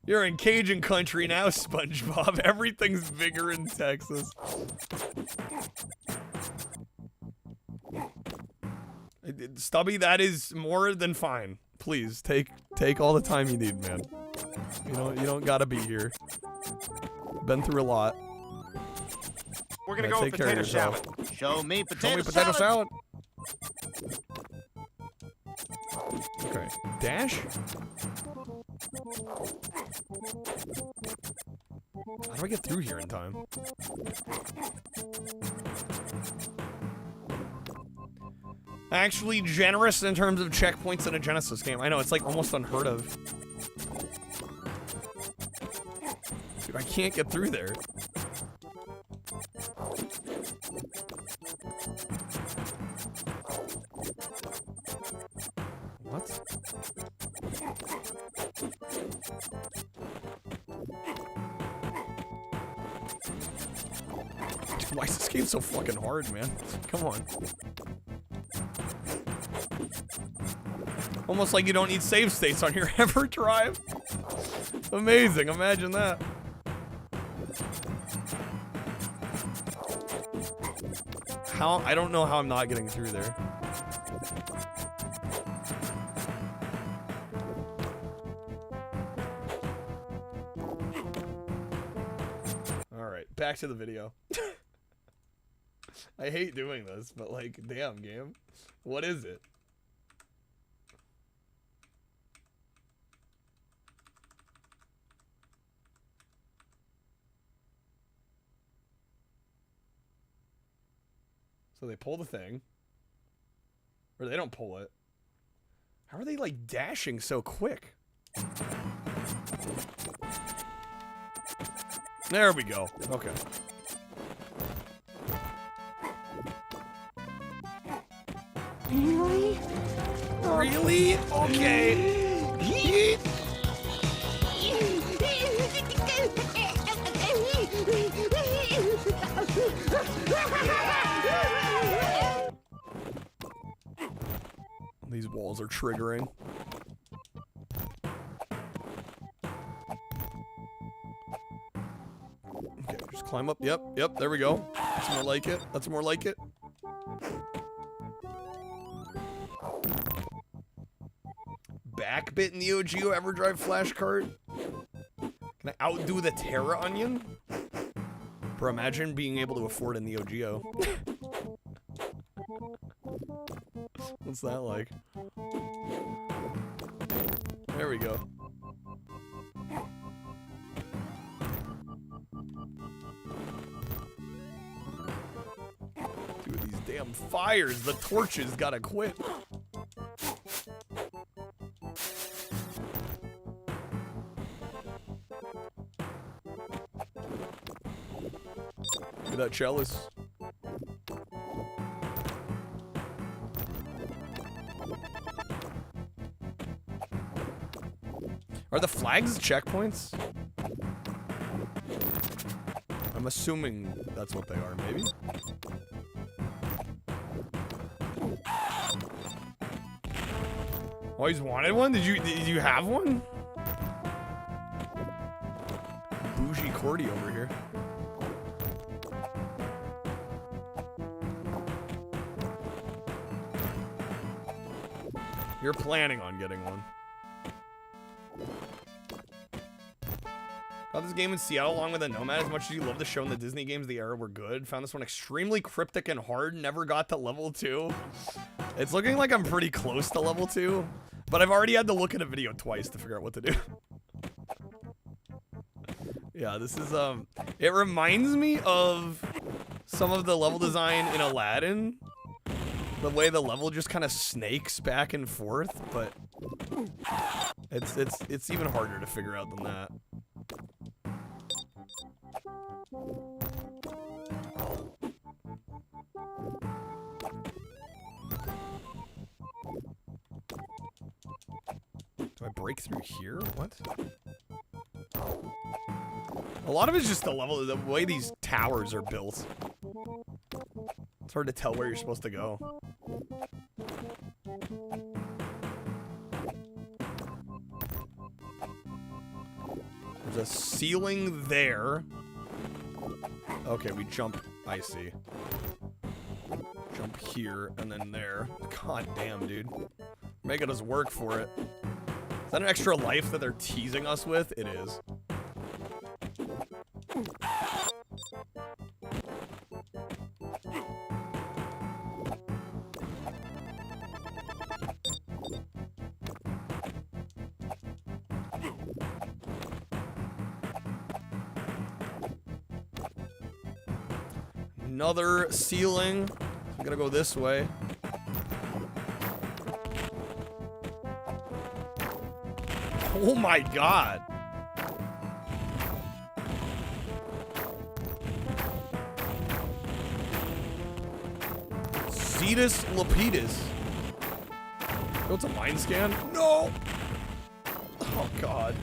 You're in Cajun country now, SpongeBob. Everything's bigger in Texas. Stubby, that is more than fine. Please take all the time you need, man. You don't gotta be here. Been through a lot. We're gonna go with potato salad. Show me potato salad. Okay, dash. How do I get through here in time? Actually generous in terms of checkpoints in a Genesis game. I know, it's like almost unheard of. Dude, I can't get through there. What? Dude, why is this game so fucking hard, man? Come on. Almost like you don't need save states on your EverDrive. Amazing, imagine that. How? I don't know how I'm not getting through there. Alright, back to the video. I hate doing this, but like, damn game. What is it? So they pull the thing. Or they don't pull it. How are they like dashing so quick? There we go. Okay. Really? Really? Okay. Yeet. These walls are triggering. Okay, just climb up. Yep, yep, there we go. That's more like it. That's more like it. Backbit Neo Geo EverDrive flashcard. Can I outdo the Terra Onion? Bro, imagine being able to afford a Neo Geo. What's that like? There we go. Dude, these damn fires, the torches gotta quit. Look at that chalice. Are the flags checkpoints? I'm assuming that's what they are, maybe? Always wanted one? Did you have one? Bougie Cordy over here. You're planning on getting one. Got this game in Seattle along with a Nomad. As much as you love the show and the Disney games of the era were good, found this one extremely cryptic and hard. Never got to level 2. It's looking like I'm pretty close to level 2, but I've already had to look at a video twice to figure out what to do. Yeah, this is, it reminds me of some of the level design in Aladdin. The way the level just kind of snakes back and forth, but it's even harder to figure out than that. Do I break through here? What? A lot of it's just the level, the way these towers are built. It's hard to tell where you're supposed to go. There's a ceiling there. Okay, we jump. I see. Jump here and then there. God damn, dude. Making us work for it. Is that an extra life that they're teasing us with? It is. Another ceiling. I'm gonna go this way. Oh my god. Cetus Lapidus. Oh, it's a mind scan? No! Oh god.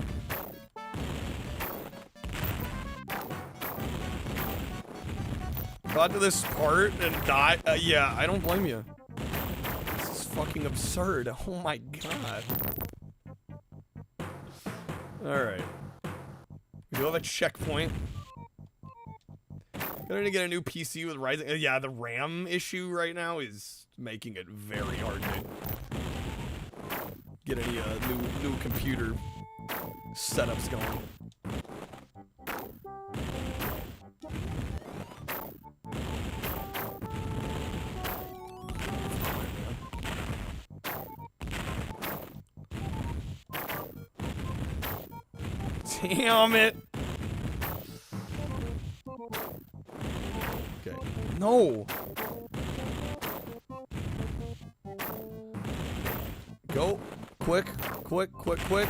Got to this part and died. Yeah, I don't blame you. This is fucking absurd. Oh my god. Alright. We do have a checkpoint. Gonna get a new PC with Ryzen. Yeah, the RAM issue right now is making it very hard to get any new computer setups going. Damn it. Okay. No. Go. Quick. Quick, quick, quick.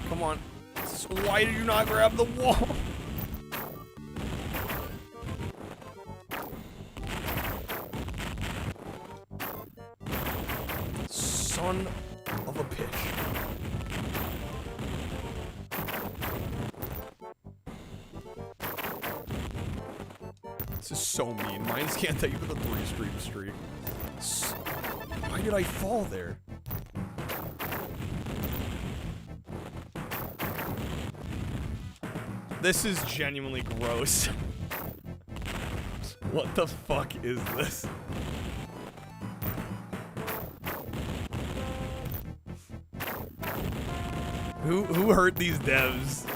Come on. Why did you not grab the wall? Son of a bitch. This is so mean. Mines can't take you to the 3-stream streak. Why did I fall there? This is genuinely gross. What the fuck is this? Who hurt these devs?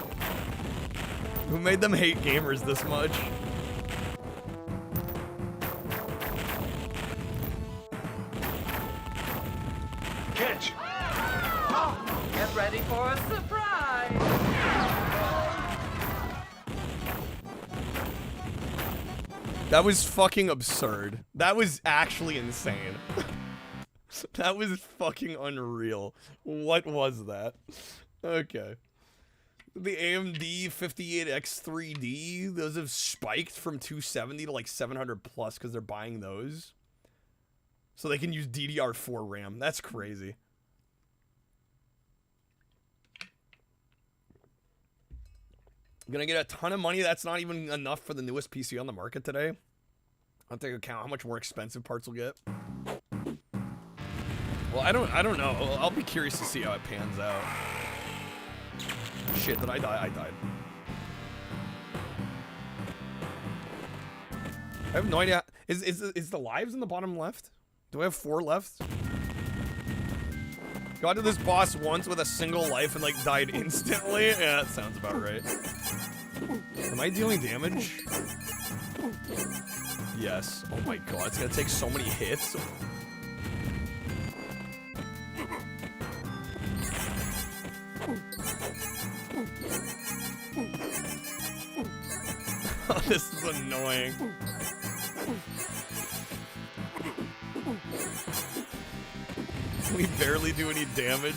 Who made them hate gamers this much? Catch! Get ready for a surprise! That was fucking absurd. That was actually insane. That was fucking unreal. What was that? Okay. The AMD 58X3D, those have spiked from 270 to like 700 plus because they're buying those. So they can use DDR4 RAM. That's crazy. Gonna get a ton of money. That's not even enough for the newest PC on the market today. I'll take account how much more expensive parts will get. Well, I don't know. I'll be curious to see how it pans out. Shit, did I die? I died. I have no idea. Is the lives in the bottom left? Do I have 4 left? Got to this boss once with a single life and like died instantly. Yeah, that sounds about right. Am I dealing damage? Yes. Oh my god, it's gonna take so many hits. Oh, this is annoying. We barely do any damage.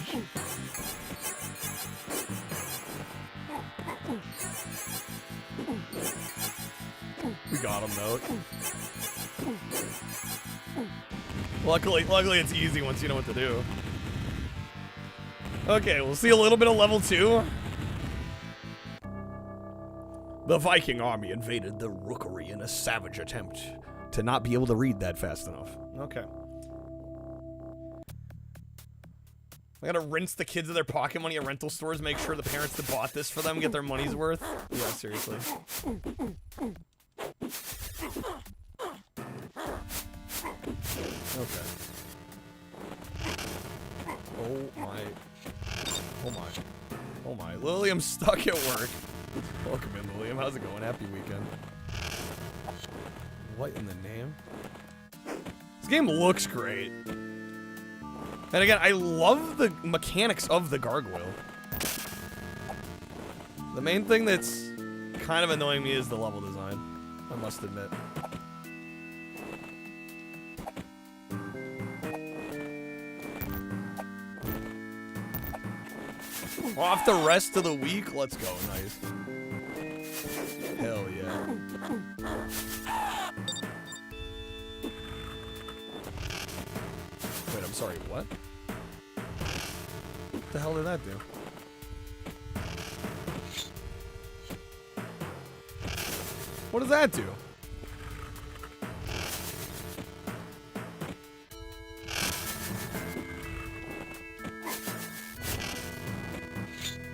We got him though. Luckily it's easy once you know what to do. Okay, we'll see a little bit of level 2. The Viking army invaded the Rookery in a savage attempt to not be able to read that fast enough. Okay. I gotta rinse the kids of their pocket money at rental stores, make sure the parents that bought this for them get their money's worth. Yeah, seriously. Okay. Oh my. Oh my. Oh my. Lily, I'm stuck at work. Welcome in, William. How's it going? Happy weekend. What in the name? This game looks great. And again, I love the mechanics of the gargoyle. The main thing that's kind of annoying me is the level design, I must admit. Off the rest of the week? Let's go. Nice. Hell yeah. Wait, I'm sorry, what? What the hell did that do? What does that do?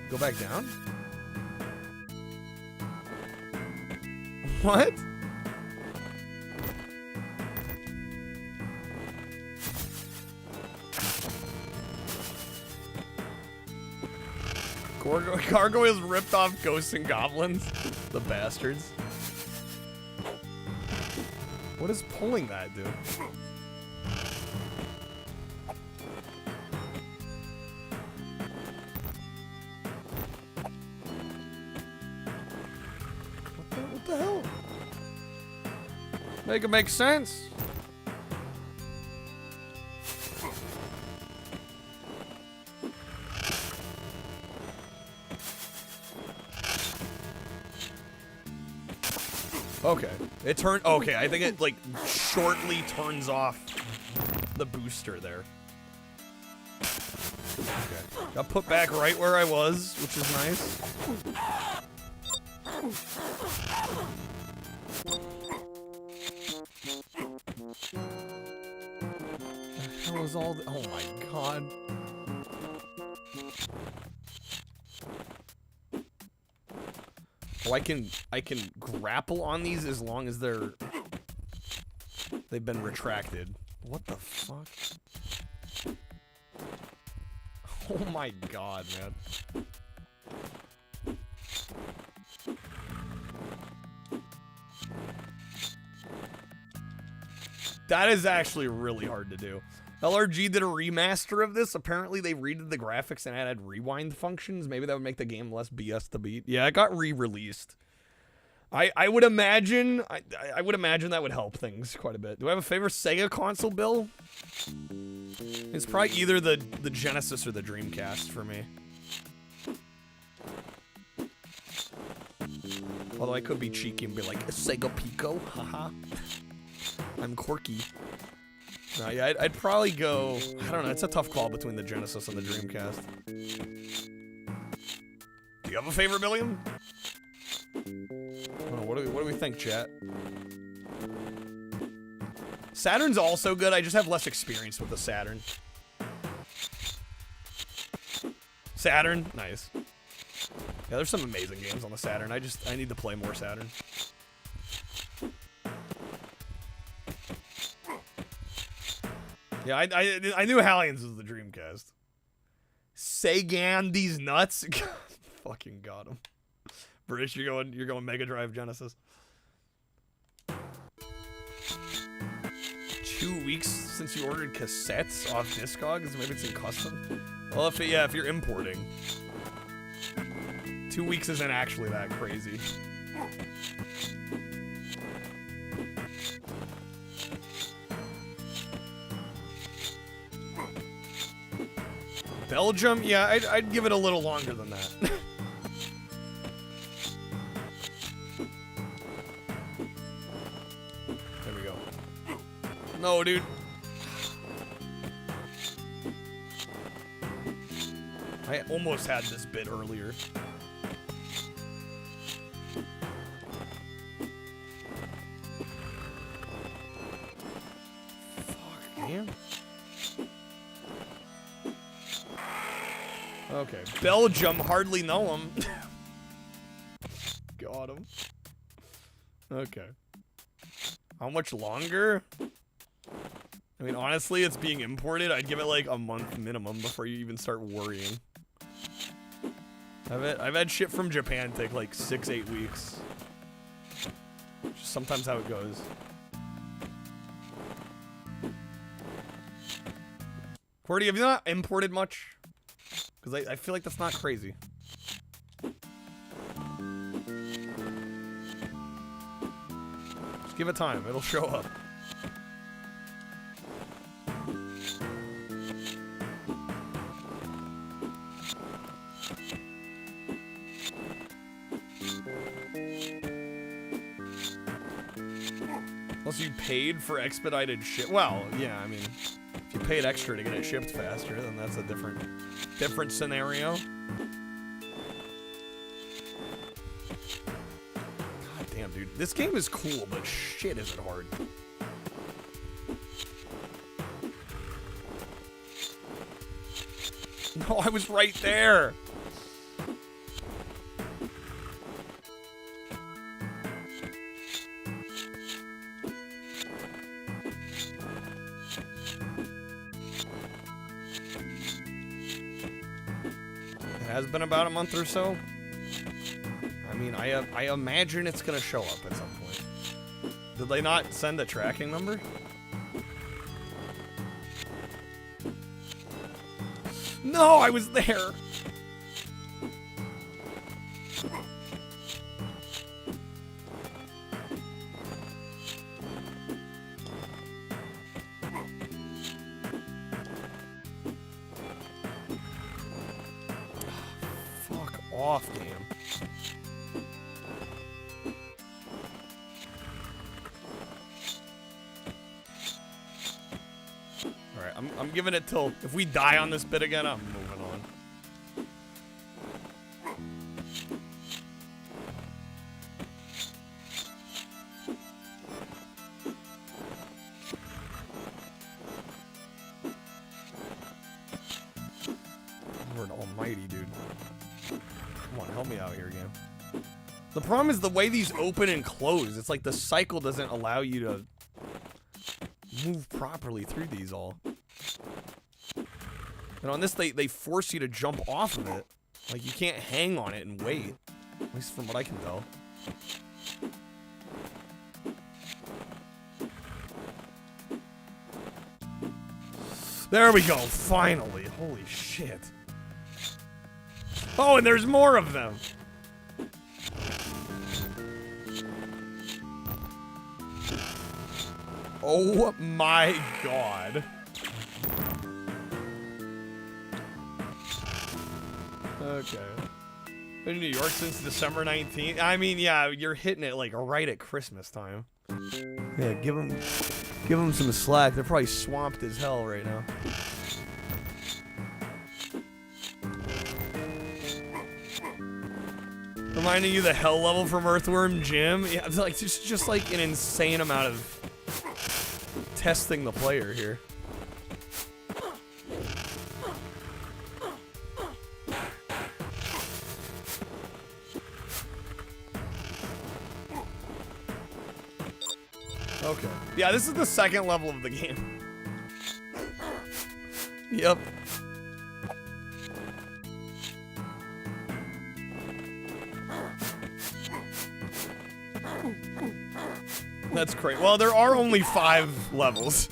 Go back down? What? Gargoyles ripped off Ghosts and Goblins. The bastards. What does pulling that do? What the hell? Make it make sense. Okay. It turned. Okay, I think it like shortly turns off the booster there. Okay. Got put back right where I was, which is nice. The hell is all the, oh my god. Oh, I can grapple on these as long as they've been retracted. What the fuck? Oh my god, man. That is actually really hard to do. LRG did a remaster of this. Apparently they redid the graphics and added rewind functions. Maybe that would make the game less BS to beat. Yeah, it got re-released. I would imagine I would imagine that would help things quite a bit. Do I have a favorite Sega console, Bill? It's probably either the Genesis or the Dreamcast for me. Although I could be cheeky and be like, a Sega Pico, haha. I'm quirky. No, yeah, I'd probably go, I don't know, it's a tough call between the Genesis and the Dreamcast. Do you have a favorite, William? Oh, what do we think, chat? Saturn's also good, I just have less experience with the Saturn. Saturn, nice. Yeah, there's some amazing games on the Saturn, I need to play more Saturn. Yeah, I knew Hallions was the Dreamcast. Sagan these nuts. Fucking got him. British, you're going Mega Drive Genesis. 2 weeks since you ordered cassettes off Discogs. Maybe it's in custom. Well, if you're importing, 2 weeks isn't actually that crazy. Belgium? Yeah, I'd give it a little longer than that. There we go. No, dude. I almost had this bit earlier. Fuck, man. Okay, Belgium, hardly know him. Got him. Okay. How much longer? I mean, honestly, it's being imported. I'd give it like a month minimum before you even start worrying. I've had shit from Japan take like 6-8 weeks. Just sometimes how it goes. Cordy, have you not imported much? Because I feel like that's not crazy. Just give it time. It'll show up. Unless you paid for expedited ship. Well, yeah, I mean, if you paid extra to get it shipped faster, then that's a different scenario. God damn, dude. This game is cool, but shit is it hard. No, I was right there. It has been about a month or so. I mean, I imagine it's gonna show up at some point. Did they not send a tracking number? No, I was there. Fuck off, game. I'm giving it till if we die on this bit again, I'm moving on. Lord almighty, dude. Come on, help me out here, game. The problem is the way these open and close. It's like the cycle doesn't allow you to move properly through these all. And on this, they force you to jump off of it. Like, you can't hang on it and wait. At least from what I can tell. There we go, finally. Holy shit. Oh, and there's more of them. Oh my god. Okay. Been in New York since December 19th. I mean, yeah, you're hitting it like right at Christmas time. Yeah, give them some slack. They're probably swamped as hell right now. Reminding you the hell level from Earthworm Jim. Yeah, it's like just like an insane amount of testing the player here. Okay. Yeah, this is the second level of the game. Yep. That's great. Well, there are only 5 levels.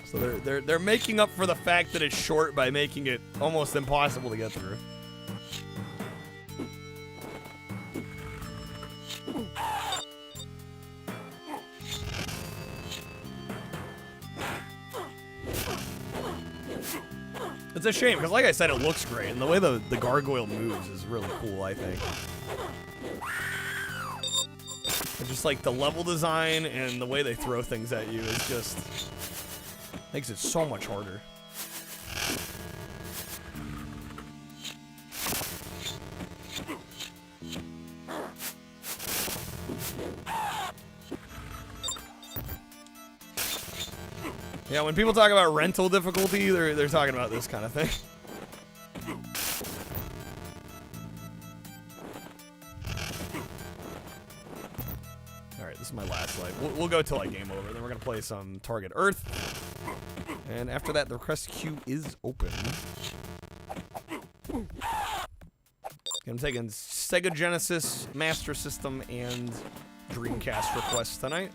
So they're making up for the fact that it's short by making it almost impossible to get through. It's a shame, because like I said, it looks great, and the way the gargoyle moves is really cool, I think. And just like the level design and the way they throw things at you is just makes it so much harder. Yeah, when people talk about rental difficulty, they're talking about this kind of thing. Alright, this is my last life. We'll go till like game over, then we're gonna play some Target Earth. And after that, the request queue is open. I'm taking Sega Genesis, Master System, and Dreamcast requests tonight.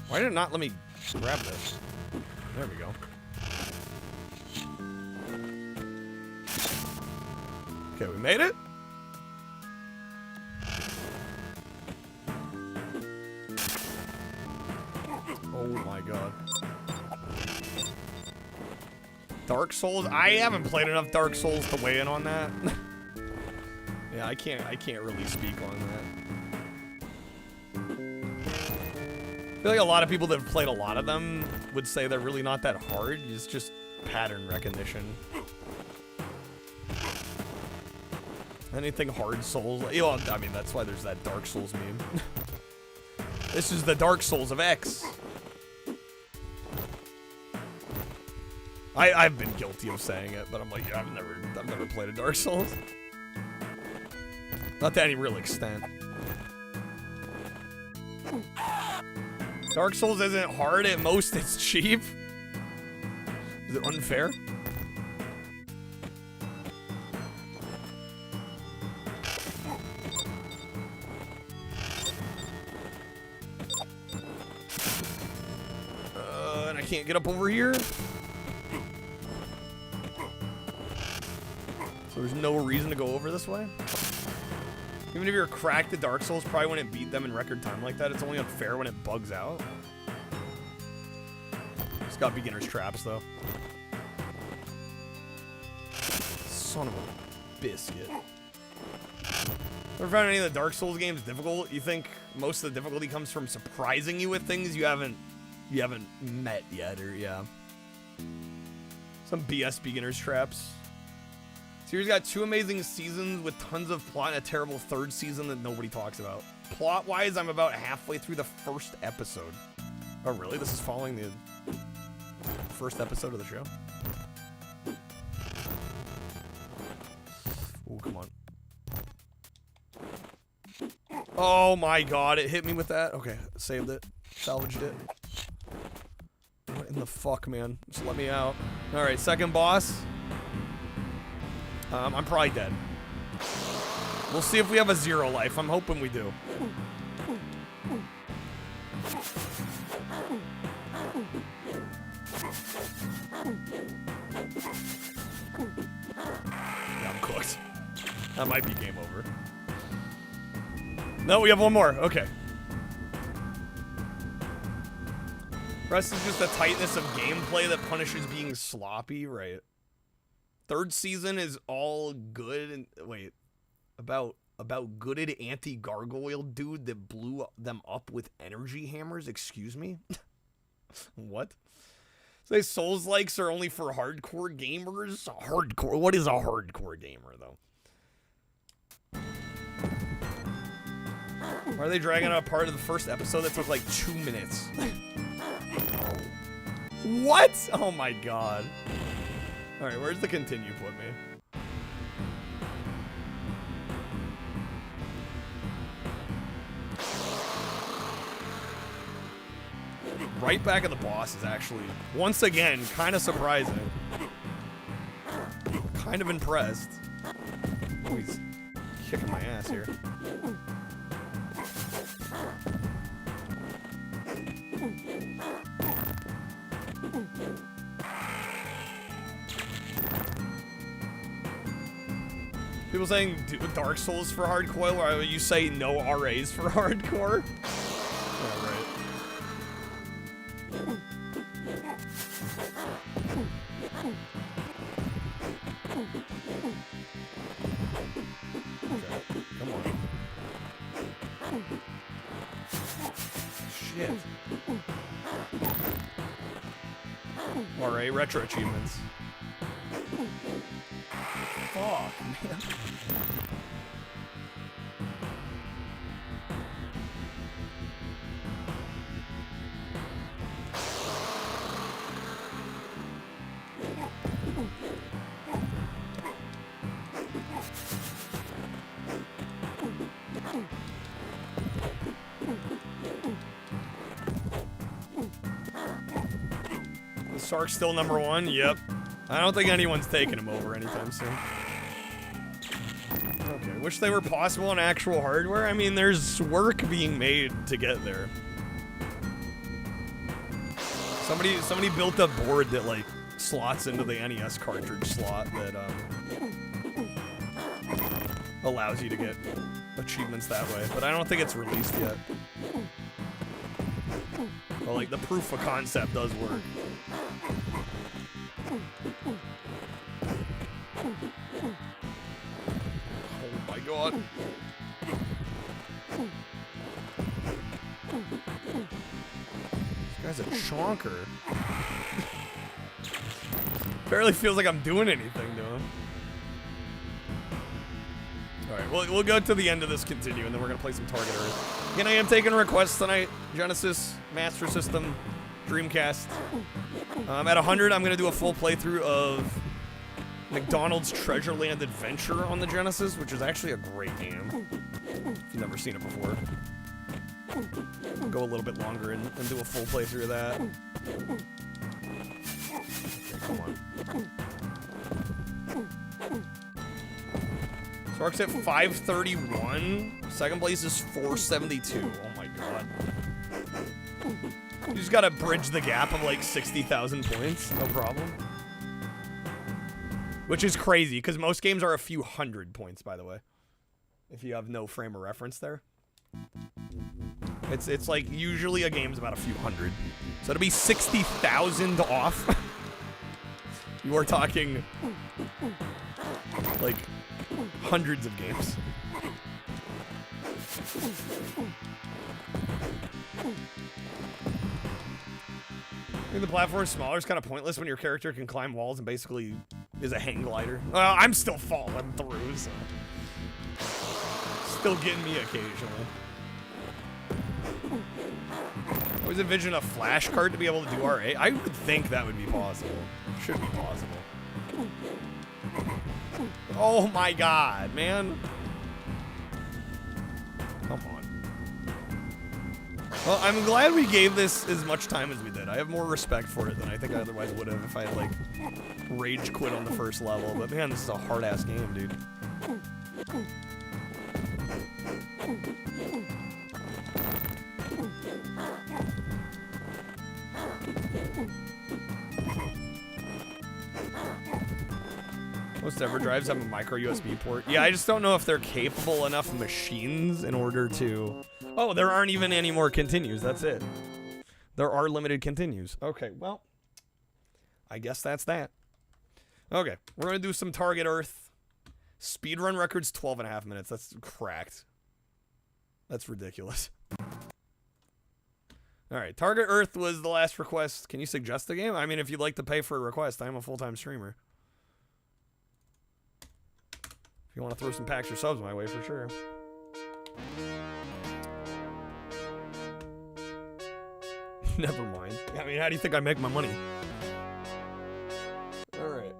Why did it not let me grab this? There we go. Okay, we made it. Oh my god. Dark Souls? I haven't played enough Dark Souls to weigh in on that. Yeah, I can't really speak on that. I feel like a lot of people that have played a lot of them would say they're really not that hard. It's just pattern recognition. Anything hard Souls, you know, I mean, that's why there's that Dark Souls meme. This is the Dark Souls of X. I've been guilty of saying it, but I'm like, yeah, I've never played a Dark Souls. Not to any real extent. Dark Souls isn't hard, at most it's cheap. Is it unfair? And I can't get up over here. So there's no reason to go over this way. Even if you're cracked at Dark Souls, probably wouldn't beat them in record time like that. It's only unfair when it bugs out. It's got beginner's traps, though. Son of a biscuit. Ever found any of the Dark Souls games difficult? You think most of the difficulty comes from surprising you with things you haven't met yet, or yeah. Some BS beginner's traps. Series got 2 amazing seasons with tons of plot and a terrible 3rd season that nobody talks about. Plot-wise, I'm about halfway through the 1st episode. Oh, really? This is following the 1st episode of the show? Oh, come on. Oh my god, it hit me with that. Okay, saved it. Salvaged it. What in the fuck, man? Just let me out. Alright, second boss. I'm probably dead. We'll see if we have a 0 life. I'm hoping we do. Yeah, I'm cooked. That might be game over. No, we have one more. Okay. Rest is just the tightness of gameplay that punishes being sloppy, right? 3rd season is all good and wait, about gooded anti-gargoyle dude that blew them up with energy hammers. Excuse me. What? Say Souls likes are only for hardcore gamers. Hardcore. What is a hardcore gamer though? Why are they dragging out a part of the 1st episode that took like 2 minutes? What? Oh my god. Alright, where's the continue put me? Right back at the boss is actually, once again, kind of surprising. Kind of impressed. Oh, he's kicking my ass here. People saying Dark Souls for hardcore, or you say no RAs for hardcore? Yeah, right. Okay, come on. Shit. RA retro achievements. Fuck, man. Sark's still #1? Yep. I don't think anyone's taking him over anytime soon. Okay, wish they were possible on actual hardware. I mean, there's work being made to get there. Somebody built a board that like slots into the NES cartridge slot that allows you to get achievements that way, but I don't think it's released yet. But like the proof of concept does work. Oh my god. This guy's a chonker. Barely feels like I'm doing anything to him. Alright, we'll go to the end of this continue, and then we're going to play some Target Earth. Again, I am taking requests tonight. Genesis, Master System, Dreamcast. At 100, I'm going to do a full playthrough of McDonald's Treasureland Adventure on the Genesis, which is actually a great game. If you've never seen it before. I'll go a little bit longer and do a full playthrough of that. Okay, come on. Sparks at 531. Second place is 472. Oh my god. You just gotta bridge the gap of like 60,000 points. No problem. Which is crazy, because most games are a few hundred points, by the way. If you have no frame of reference there. It's like, usually a game's about a few hundred. So to be 60,000 off, you are talking, like, hundreds of games. I think the platform is smaller. It's kind of pointless when your character can climb walls and basically is a hang glider. Well, I'm still falling through, so. Still getting me occasionally. I always envision a flash card to be able to do R8. I would think that would be possible. Should be possible. Oh my god, man. Come on. Well, I'm glad we gave this as much time as we did. I have more respect for it than I think I otherwise would have if I had, like, rage quit on the first level. But man, this is a hard-ass game, dude. Most EverDrives have a micro USB port. Yeah, I just don't know if they're capable enough machines in order to... Oh, there aren't even any more continues. That's it. There are limited continues. Okay, well, I guess that's that. Okay, we're going to do some Target Earth. Speedrun record's 12.5 minutes. That's cracked. That's ridiculous. Alright, Target Earth was the last request. Can you suggest a game? I mean, if you'd like to pay for a request, I'm a full-time streamer. If you want to throw some packs or subs my way, for sure. Never mind. I mean, how do you think I make my money? Alright.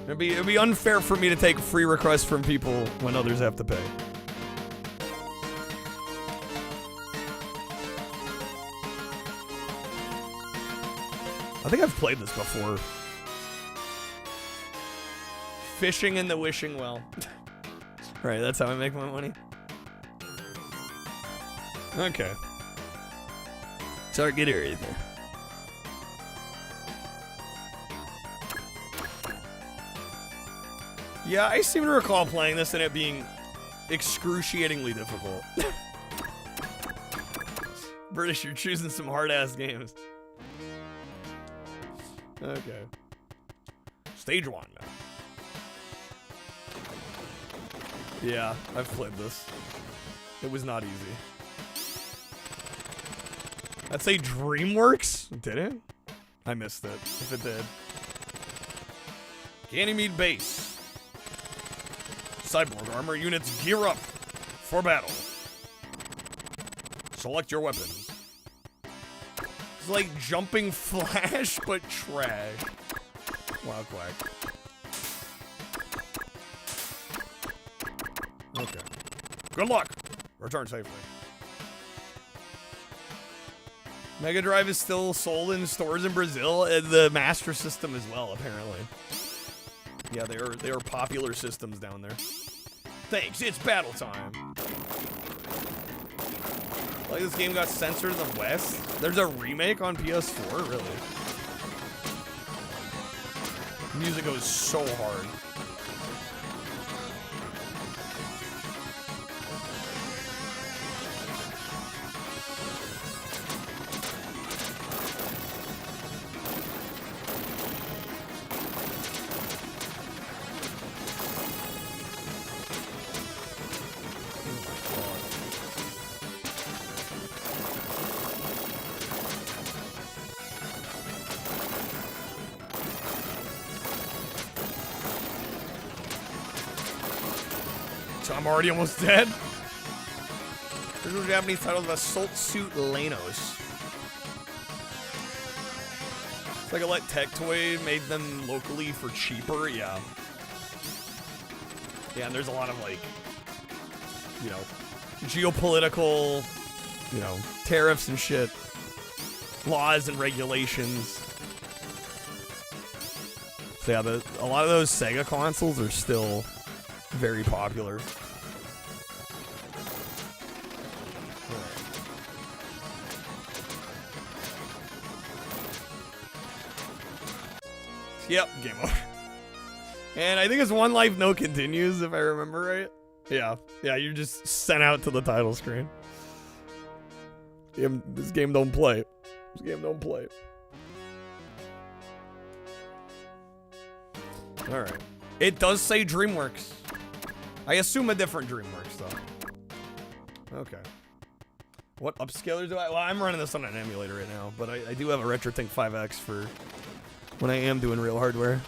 It'd be unfair for me to take free requests from people when others have to pay. I think I've played this before. Fishing in the wishing well. Right, that's how I make my money. Okay. Target Earth. Yeah, I seem to recall playing this and it being excruciatingly difficult. British, you're choosing some hard-ass games. Okay. Stage 1 now. Yeah, I've played this. It was not easy. I'd say DreamWorks? Did it? I missed it, if it did. Ganymede Base. Cyborg armor units gear up for battle. Select your weapons. It's like jumping Flash, but trash. Wow, quack. Okay. Good luck. Return safely. Mega Drive is still sold in stores in Brazil, and the Master System as well, apparently. Yeah, they are popular systems down there. Thanks, it's battle time. Like this game got censored in the West. There's a remake on PS4, really. Music goes so hard. So I'm already almost dead. Original Japanese title of Assault Suit Lanos. It's like a Let Tech Toy made them locally for cheaper, yeah. Yeah, and there's a lot of like, you know, geopolitical, you know, tariffs and shit. Laws and regulations. So yeah, a lot of those Sega consoles are still very popular. Yep, game over. And I think it's one life, no continues, if I remember right. Yeah, you're just sent out to the title screen. This game don't play. This game don't play. Alright. It does say DreamWorks. I assume a different DreamWorks, though. Okay. What upscaler do I... Well, I'm running this on an emulator right now, but I do have a RetroTink 5X for when I am doing real hardware.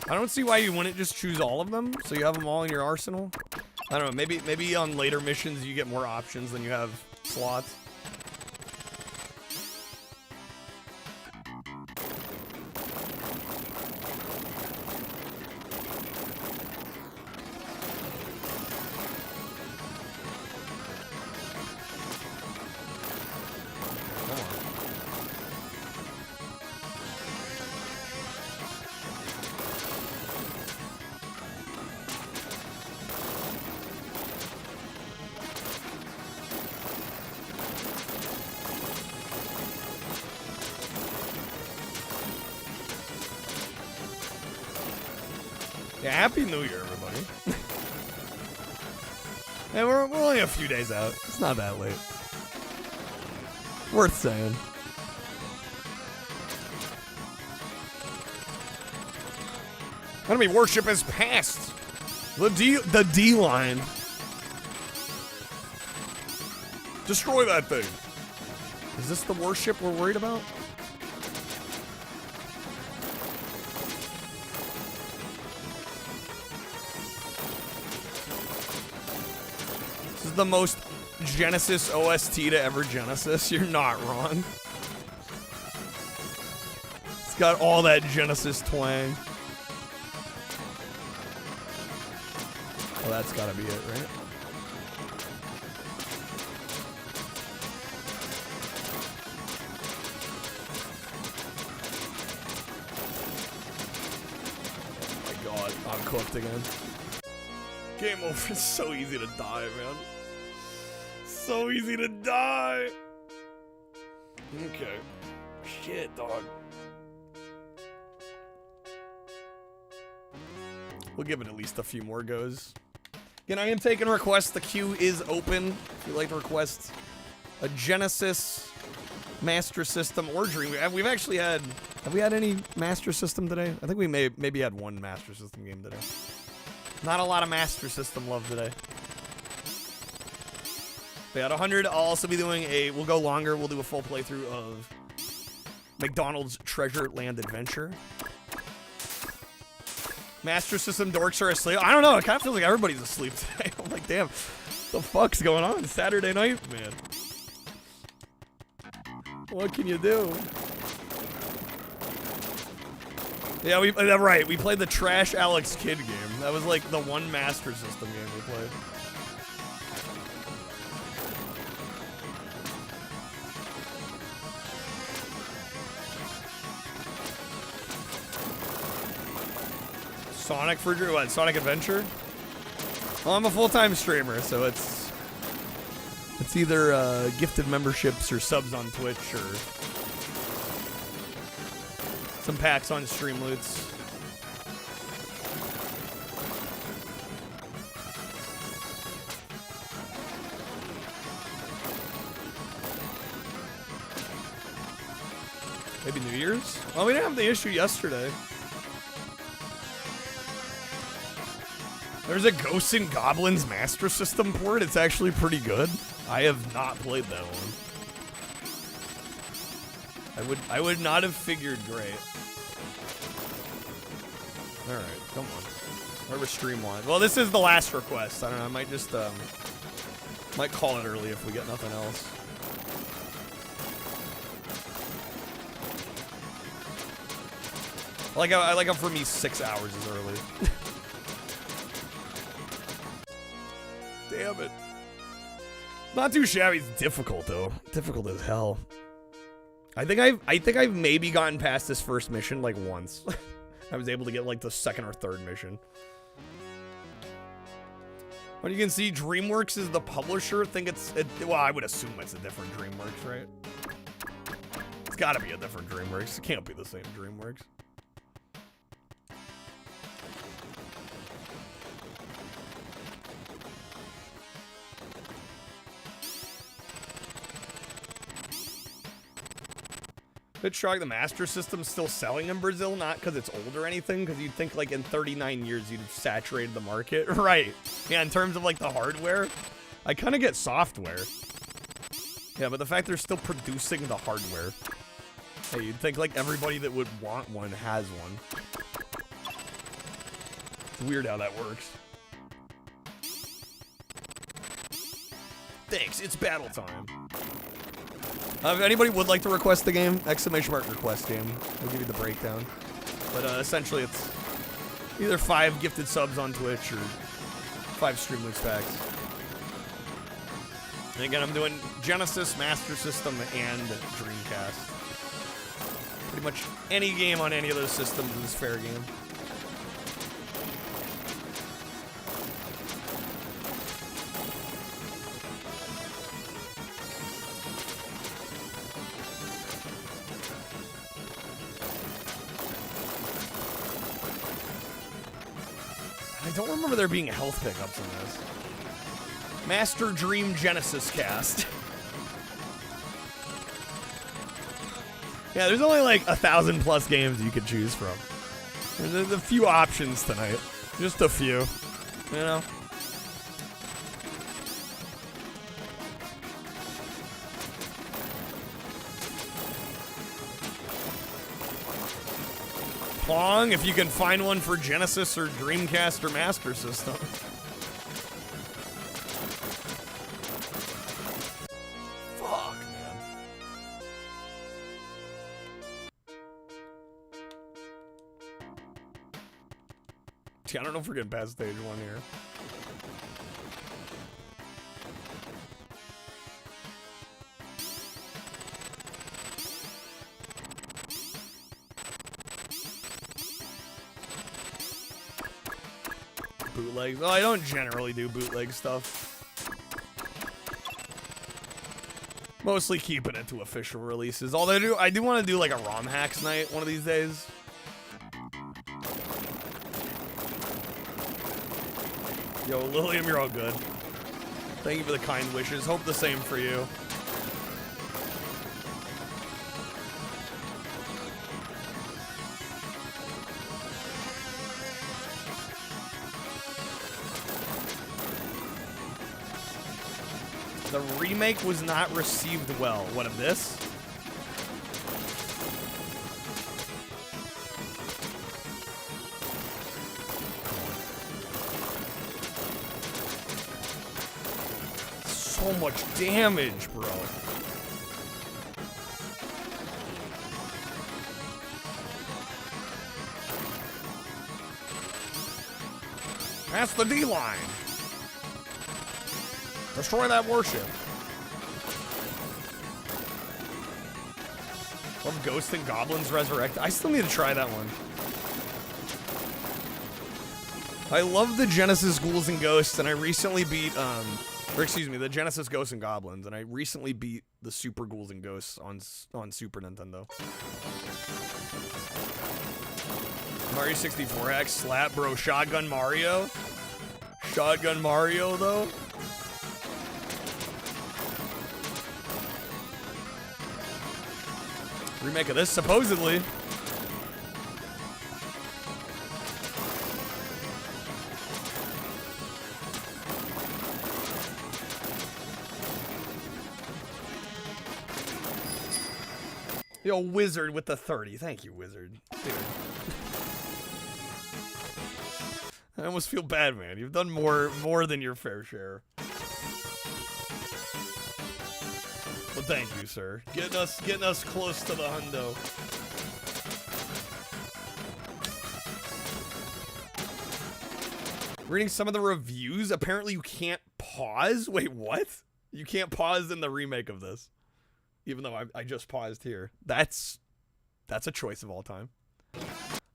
I don't see why you wouldn't just choose all of them, so you have them all in your arsenal. I don't know, maybe on later missions you get more options than you have slots. Yeah, Happy New Year, everybody. And we're only a few days out. It's not that late. Worth saying. Enemy warship has passed the D line. Destroy that thing. Is this the warship we're worried about? This is the most Genesis OST to ever Genesis. You're not wrong. It's got all that Genesis twang. Well, that's gotta be it, right? Oh my god, I'm cooked again. Game over. It's so easy to die, man. So easy to die. Okay. Shit, dog. We'll give it at least a few more goes. Again, I am taking requests. The queue is open. If you'd like to request a Genesis, Master System, or Dream. We've actually had... Have we had any Master System today? I think we maybe had one Master System game today. Not a lot of Master System love today. But at 100, I'll also be doing a... We'll go longer. We'll do a full playthrough of McDonald's Treasure Land Adventure. Master System dorks are asleep. I don't know. It kind of feels like everybody's asleep today. I'm like, damn, the fuck's going on? Saturday night, man. What can you do? Yeah, right. We played the Trash Alex Kidd game. That was like the one Master System game we played. Sonic for what? Sonic Adventure? Well, I'm a full-time streamer, so it's either gifted memberships or subs on Twitch or some packs on Stream Loots. Maybe New Year's? Well, we didn't have the issue yesterday. There's a Ghosts and Goblins Master System port. It's actually pretty good. I have not played that one. I would not have figured great. All right, come on. Whatever stream wants. Well, this is the last request. I don't know. I might just might call it early if we get nothing else. I like how for me 6 hours is early. Damn it. Not too shabby. It's difficult though. Difficult as hell. I think I've maybe gotten past this first mission like once. I was able to get like the second or third mission. But you can see DreamWorks is the publisher. Well, I would assume it's a different DreamWorks, right? It's gotta be a different DreamWorks. It can't be the same DreamWorks. Bit shocked the Master System's still selling in Brazil, not because it's old or anything, because you'd think like in 39 years you'd have saturated the market. Right. Yeah, in terms of like the hardware, I kind of get software. Yeah, but the fact they're still producing the hardware. Hey, you'd think like everybody that would want one has one. It's weird how that works. Thanks, it's battle time. If anybody would like to request the game, !mark request game. I'll give you the breakdown. But essentially it's either 5 gifted subs on Twitch or 5 stream loot packs. And again, I'm doing Genesis, Master System, and Dreamcast. Pretty much any game on any of those systems is fair game. I don't remember there being health pickups in this. Master Dream Genesis cast. Yeah, there's only like 1,000+ games you could choose from. There's a few options tonight. Just a few. You know? Pong, if you can find one for Genesis or Dreamcast or Master System. Fuck, man. Gee, I don't know if we're getting past stage 1 here. Bootlegs. Oh, I don't generally do bootleg stuff. Mostly keeping it to official releases. Although I do want to do like a ROM hacks night one of these days. Yo, Lilium, you're all good. Thank you for the kind wishes. Hope the same for you. The remake was not received well. What of this? So much damage, bro. That's the D-line. Destroy that warship. Love Ghosts and Goblins Resurrect. I still need to try that one. I love the Genesis Ghouls and Ghosts, and I recently beat, the Genesis Ghosts and Goblins, and I recently beat the Super Ghouls and Ghosts on Super Nintendo. Mario 64X, slap, bro. Shotgun Mario? Shotgun Mario, though? Remake of this, supposedly. Yo, Wizard with the 30. Thank you, Wizard. Dude. I almost feel bad, man. You've done more than your fair share. Well, thank you, sir. Getting us close to the hundo. Reading some of the reviews, apparently you can't pause. Wait, what? You can't pause in the remake of this. Even though I just paused here. That's a choice of all time.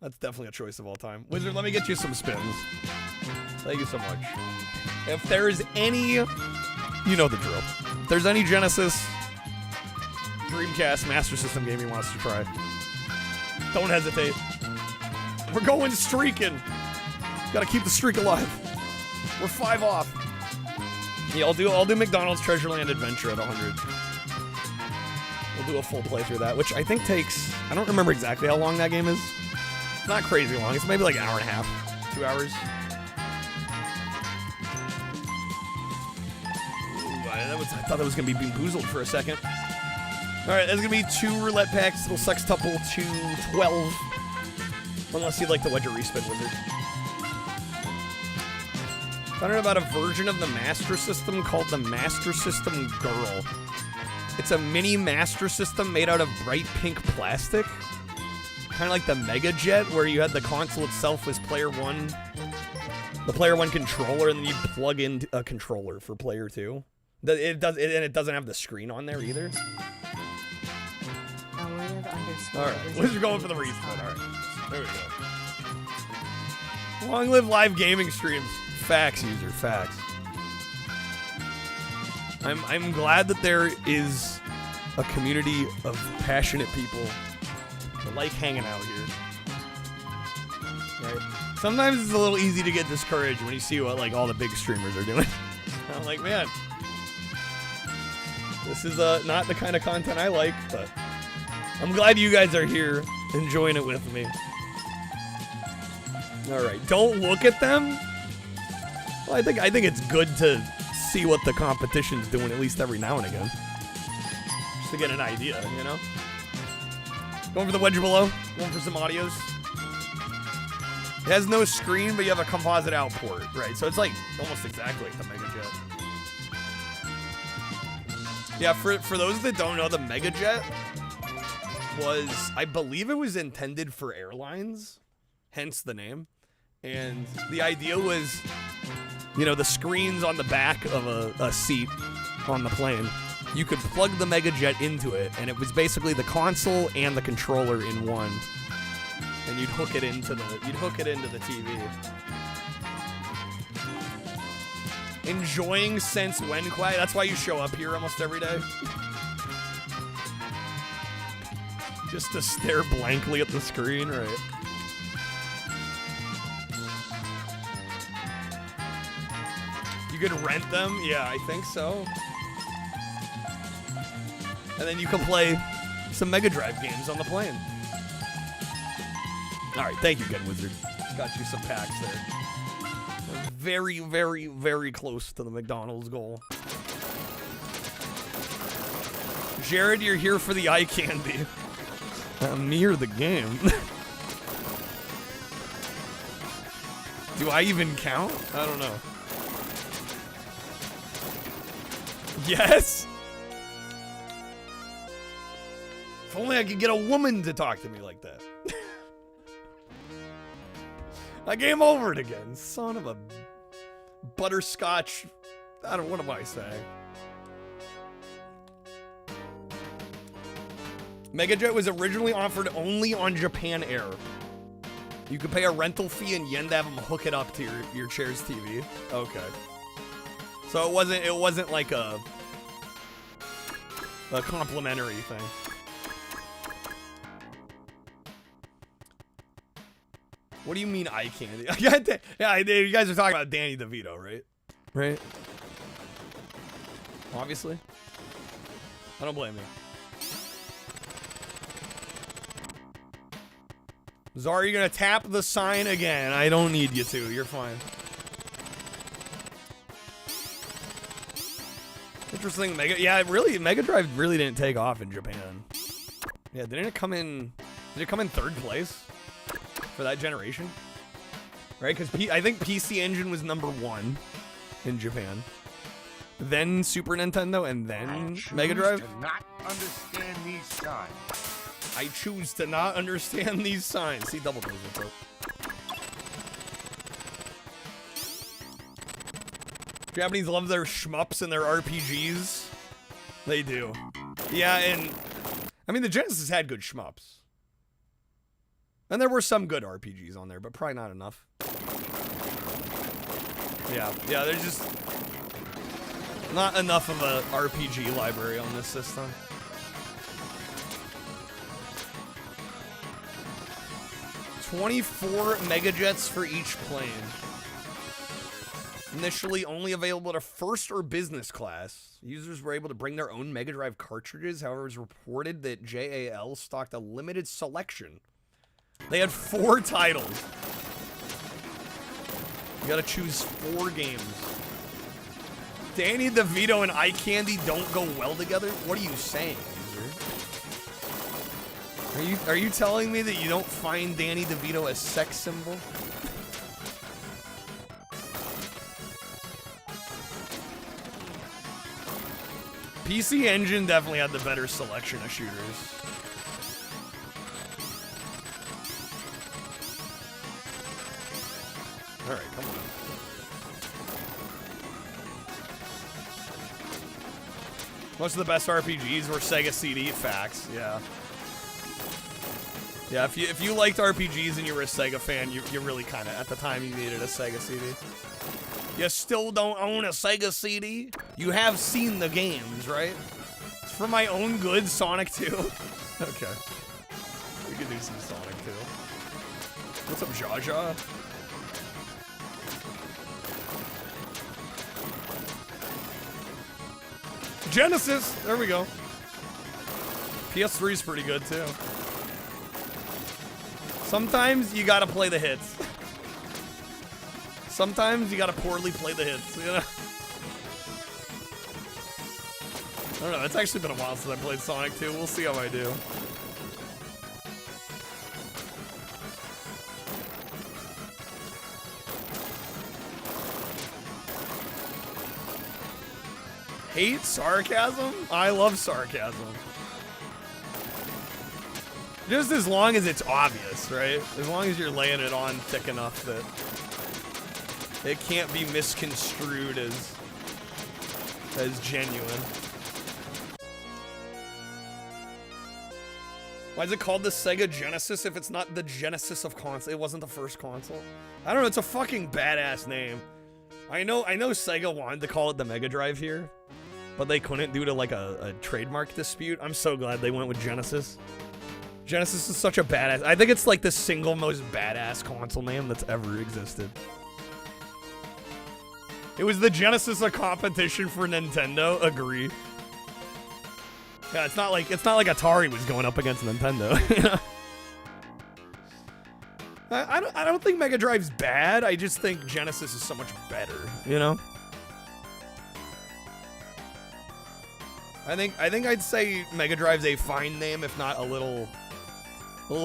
That's definitely a choice of all time. Wizard, let me get you some spins. Thank you so much. If there is any, you know the drill. If there's any Genesis, Dreamcast, Master System game you want us to try, don't hesitate. We're going streaking. Gotta keep the streak alive. We're 5 off. Yeah, I'll do McDonald's Treasureland Adventure at 100. We'll do a full playthrough of that, which I think takes, I don't remember exactly how long that game is. It's not crazy long. It's maybe like an hour and a half, 2 hours. Ooh, I thought that was gonna be bamboozled for a second. All right, there's gonna be 2 roulette packs. Little sextuple to 12. Unless you'd like to wedge a respin, Wizard. Found out about a version of the Master System called the Master System Girl. It's a mini Master System made out of bright pink plastic. Kind of like the Mega Jet, where you had the console itself was player 1. The player 1 controller, and then you plug in a controller for player 2. And it doesn't have the screen on there either. Alright, Wizard going for the respin. Alright, there we go. Long live live gaming streams. Facts, user, facts. I'm glad that there is a community of passionate people that like hanging out here. Right? Sometimes it's a little easy to get discouraged when you see what like all the big streamers are doing. I'm like, man, this is not the kind of content I like, but I'm glad you guys are here enjoying it with me. All right, don't look at them. Well, I think it's good to see what the competition's doing at least every now and again. Just to get an idea, you know? Going for the wedge below. Going for some audios. It has no screen, but you have a composite out port, right? So it's like almost exactly like the Mega Jet. Yeah, for those that don't know, the Mega Jet was, I believe it was intended for airlines, hence the name. And the idea was, you know, the screens on the back of a seat on the plane, you could plug the Mega Jet into it, and it was basically the console and the controller in one. And you'd hook it into the TV. Enjoying since when, Quay? That's why you show up here almost every day. Just to stare blankly at the screen, right? You could rent them? Yeah, I think so. And then you can play some Mega Drive games on the plane. Alright, thank you again, Wizard. Got you some packs there. We're very, very, very close to the McDonald's goal. Jared, you're here for the eye candy. I'm near the game. Do I even count? I don't know. Yes! If only I could get a woman to talk to me like that. I game over it again. Son of a butterscotch. What am I saying? Mega Jet was originally offered only on Japan Air. You could pay a rental fee in yen to have them hook it up to your chair's TV. Okay. So it wasn't like a complimentary thing. What do you mean eye candy? Yeah, you guys are talking about Danny DeVito, right? Right? Obviously. I don't blame you. Zara, you're gonna tap the sign again. I don't need you to. You're fine. Interesting. Mega Drive really didn't take off in Japan. Yeah, didn't it come in... Did it come in 3rd place for that generation? Right, because I think PC Engine was #1 in Japan. Then Super Nintendo, and then Mega Drive. To not understand these signs. I choose to not understand these signs. See, double dozen, bro. Japanese love their shmups and their RPGs. They do. Yeah, and I mean the Genesis had good shmups. And there were some good RPGs on there, but probably not enough. Yeah, there's just not enough of a RPG library on this system. $24 megajets for each plane. Initially only available to first or business class. Users were able to bring their own Mega Drive cartridges. However, it was reported that JAL stocked a limited selection. They had 4 titles. You gotta choose 4 games. Danny DeVito and Eye Candy don't go well together? What are you saying, user? Are you telling me that you don't find Danny DeVito a sex symbol? PC Engine definitely had the better selection of shooters. Alright, come on. Most of the best RPGs were Sega CD. Facts, yeah. Yeah, if you liked RPGs and you were a Sega fan, you really kind of, at the time, you needed a Sega CD. You still don't own a Sega CD? You have seen the games, right? It's for my own good, Sonic 2. Okay. We could do some Sonic 2. What's up, Jaja? Genesis! There we go. PS3 is pretty good, too. Sometimes you gotta play the hits. Sometimes you gotta poorly play the hits, you know? I don't know, it's actually been a while since I played Sonic 2. We'll see how I do. Hate sarcasm? I love sarcasm. Just as long as it's obvious, right? As long as you're laying it on thick enough that it can't be misconstrued as genuine. Why is it called the Sega Genesis if it's not the Genesis of console? It wasn't the first console. I don't know, it's a fucking badass name. I know Sega wanted to call it the Mega Drive here, but they couldn't due to like a trademark dispute. I'm so glad they went with Genesis. Genesis is such a badass. I think it's like the single most badass console name that's ever existed. It was the Genesis of competition for Nintendo. Agree. Yeah, it's not like Atari was going up against Nintendo. You know? I don't think Mega Drive's bad. I just think Genesis is so much better. You know. I think I'd say Mega Drive's a fine name, if not a little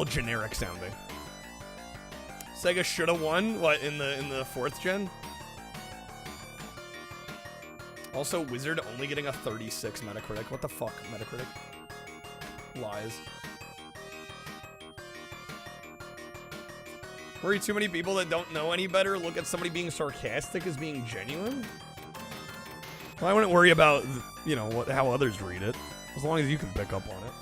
generic sounding. Sega should have won, what, in the 4th gen? Also, Wizard only getting a 36 Metacritic. What the fuck, Metacritic? Lies. Worry too many people that don't know any better look at somebody being sarcastic as being genuine? Well, I wouldn't worry about, you know, how others read it, as long as you can pick up on it.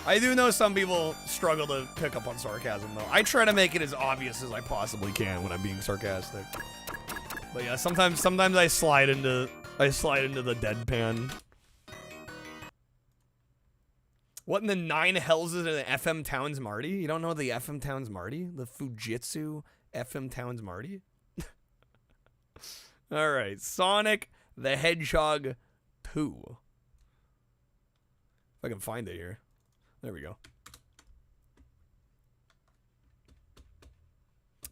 I do know some people struggle to pick up on sarcasm, though. I try to make it as obvious as I possibly can when I'm being sarcastic. But yeah, sometimes I slide into the deadpan. What in the 9 hells is an FM Towns Marty? You don't know the FM Towns Marty? The Fujitsu FM Towns Marty? Alright, Sonic the Hedgehog 2. If I can find it here. There we go.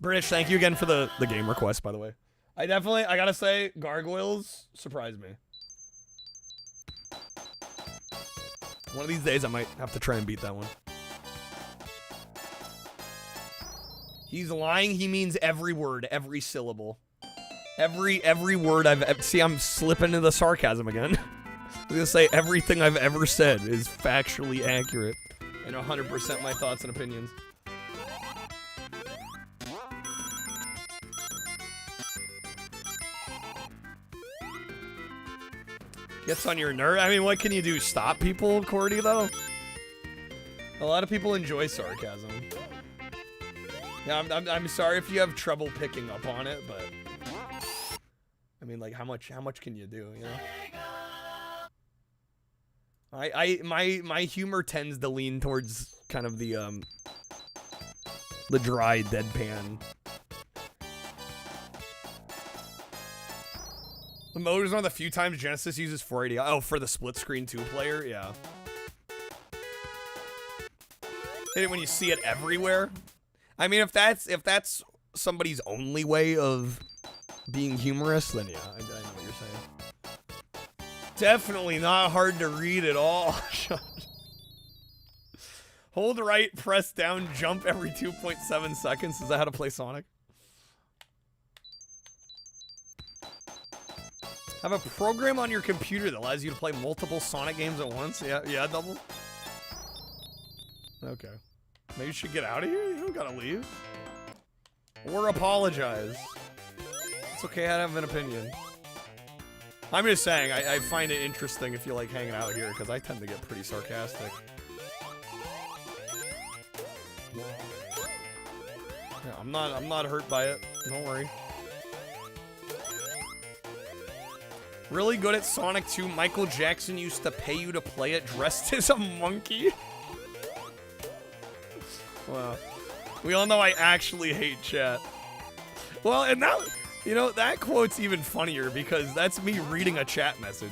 British, thank you again for the game request, by the way. I gotta say, Gargoyles surprised me. One of these days I might have to try and beat that one. He's lying. He means every word, every syllable. Every word see, I'm slipping into the sarcasm again. I'm gonna say everything I've ever said is factually accurate and 100% my thoughts and opinions. Gets on your nerve. I mean, what can you do? Stop people, Cordy, though? A lot of people enjoy sarcasm. Yeah, I'm sorry if you have trouble picking up on it, but I mean, like, how much can you do, you know? My humor tends to lean towards kind of the dry deadpan. The mode is one of the few times Genesis uses 480. Oh, for the split screen 2-player, yeah. Hit it when you see it everywhere. I mean, if that's somebody's only way of being humorous, then yeah, I know what you're saying. Definitely not hard to read at all. Hold right, press down, jump every 2.7 seconds. Is that how to play Sonic? Have a program on your computer that allows you to play multiple Sonic games at once? Yeah, double? Okay. Maybe you should get out of here? You don't gotta leave. Or apologize. It's okay, I have an opinion. I'm just saying, I find it interesting if you like hanging out here, because I tend to get pretty sarcastic. Yeah, I'm not hurt by it. Don't worry. Really good at Sonic 2. Michael Jackson used to pay you to play it dressed as a monkey. Wow. We all know I actually hate chat. Well, and now, you know, that quote's even funnier because that's me reading a chat message.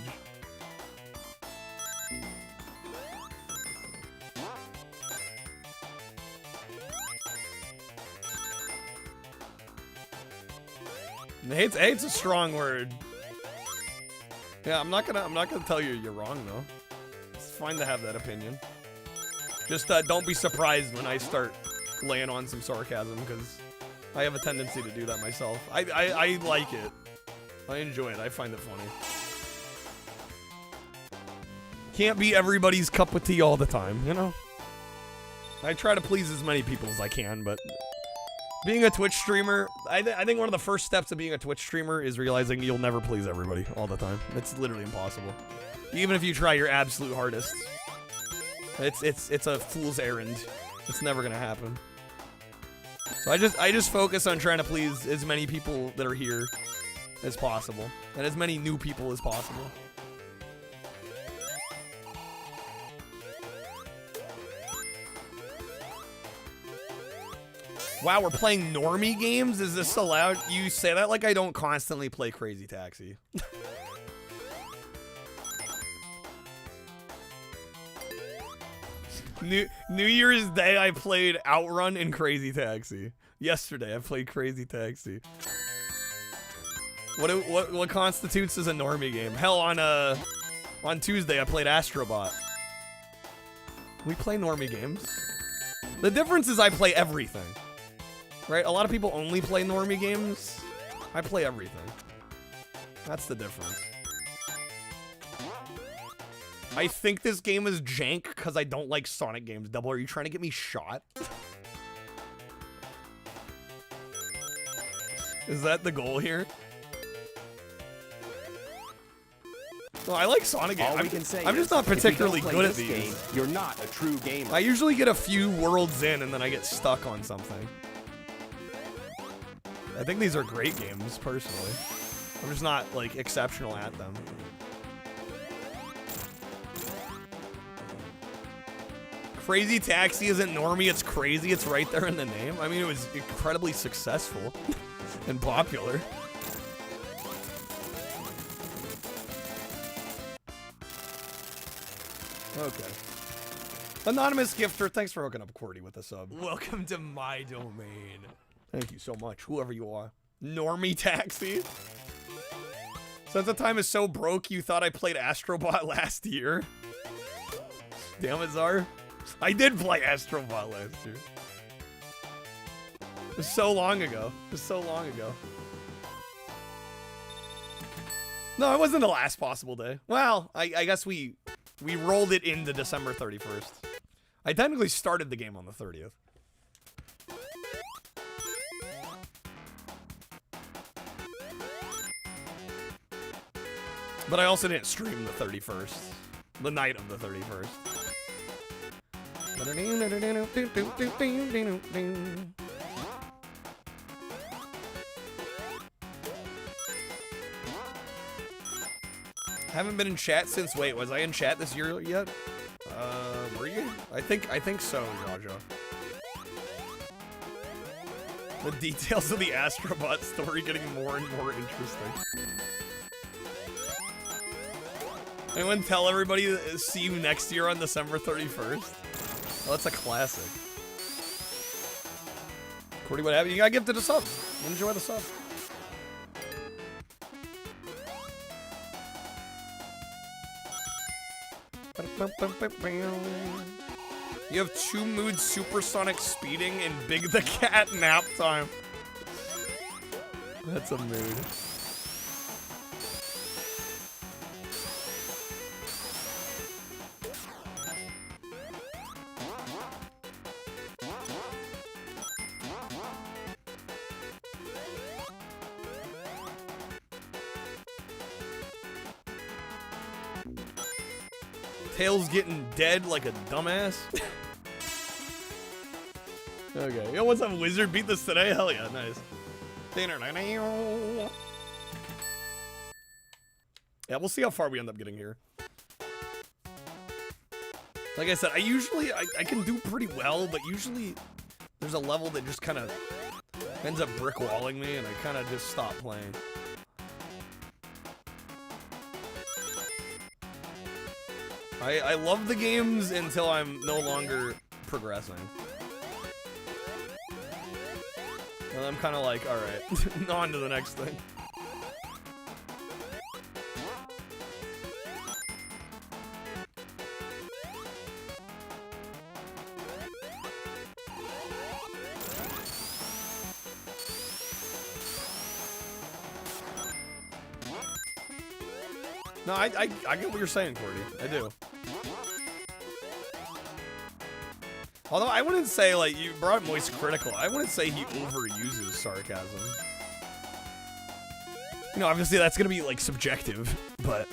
Hate's a strong word. Yeah, I'm not gonna tell you you're wrong though. It's fine to have that opinion. Just don't be surprised when I start laying on some sarcasm, because I have a tendency to do that myself. I like it. I enjoy it. I find it funny. Can't be everybody's cup of tea all the time, you know? I try to please as many people as I can, but being a Twitch streamer, I think one of the first steps of being a Twitch streamer is realizing you'll never please everybody all the time. It's literally impossible. Even if you try your absolute hardest. It's a fool's errand. It's never gonna happen. So I just focus on trying to please as many people that are here as possible, and as many new people as possible. Wow, we're playing normie games? Is this allowed? You say that like I don't constantly play Crazy Taxi. New Year's Day, I played Outrun and Crazy Taxi. Yesterday, I played Crazy Taxi. What constitutes as a normie game? Hell, on Tuesday, I played Astrobot. We play normie games. The difference is I play everything. Right? A lot of people only play normie games. I play everything. That's the difference. I think this game is jank because I don't like Sonic games. Double, are you trying to get me shot? Is that the goal here? Well, I like Sonic games. I'm just not particularly good at these. Game, you're not a true gamer. I usually get a few worlds in and then I get stuck on something. I think these are great games, personally. I'm just not, like, exceptional at them. Crazy Taxi isn't normie, it's crazy. It's right there in the name. I mean, it was incredibly successful and popular. Okay. Anonymous Gifter, thanks for hooking up Cordy with a sub. Welcome to my domain. Thank you so much, whoever you are. Normie Taxi. Since the time is so broke, you thought I played Astrobot last year? Damn it, Czar. I did play Astrobot last year. It was so long ago. It was so long ago. No, it wasn't the last possible day. Well, I guess we rolled it into December 31st. I technically started the game on the 30th. But I also didn't stream the 31st. The night of the 31st. Haven't been in chat since, wait, was I in chat this year yet? Were you? I think so, Jaja. The details of the Astrobot story getting more and more interesting. Anyone tell everybody to see you next year on December 31st? Oh, that's a classic. Cordy, what happened? You got gifted a sub. Enjoy the sub. You have 2 moods, supersonic speeding and Big the Cat nap time. That's a mood. Tails getting dead like a dumbass. Okay. Yo, what's up, Wizard? Beat this today? Hell yeah, nice. Yeah, we'll see how far we end up getting here. Like I said, I can do pretty well, but usually there's a level that just kind of ends up brick walling me, and I kind of just stop playing. I love the games until I'm no longer progressing. And I'm kind of like, alright, on to the next thing. No, I get what you're saying, Cordy. I do. Although I wouldn't say, like, you brought up Moist Critical. I wouldn't say he overuses sarcasm. You know, obviously that's gonna be, like, subjective, but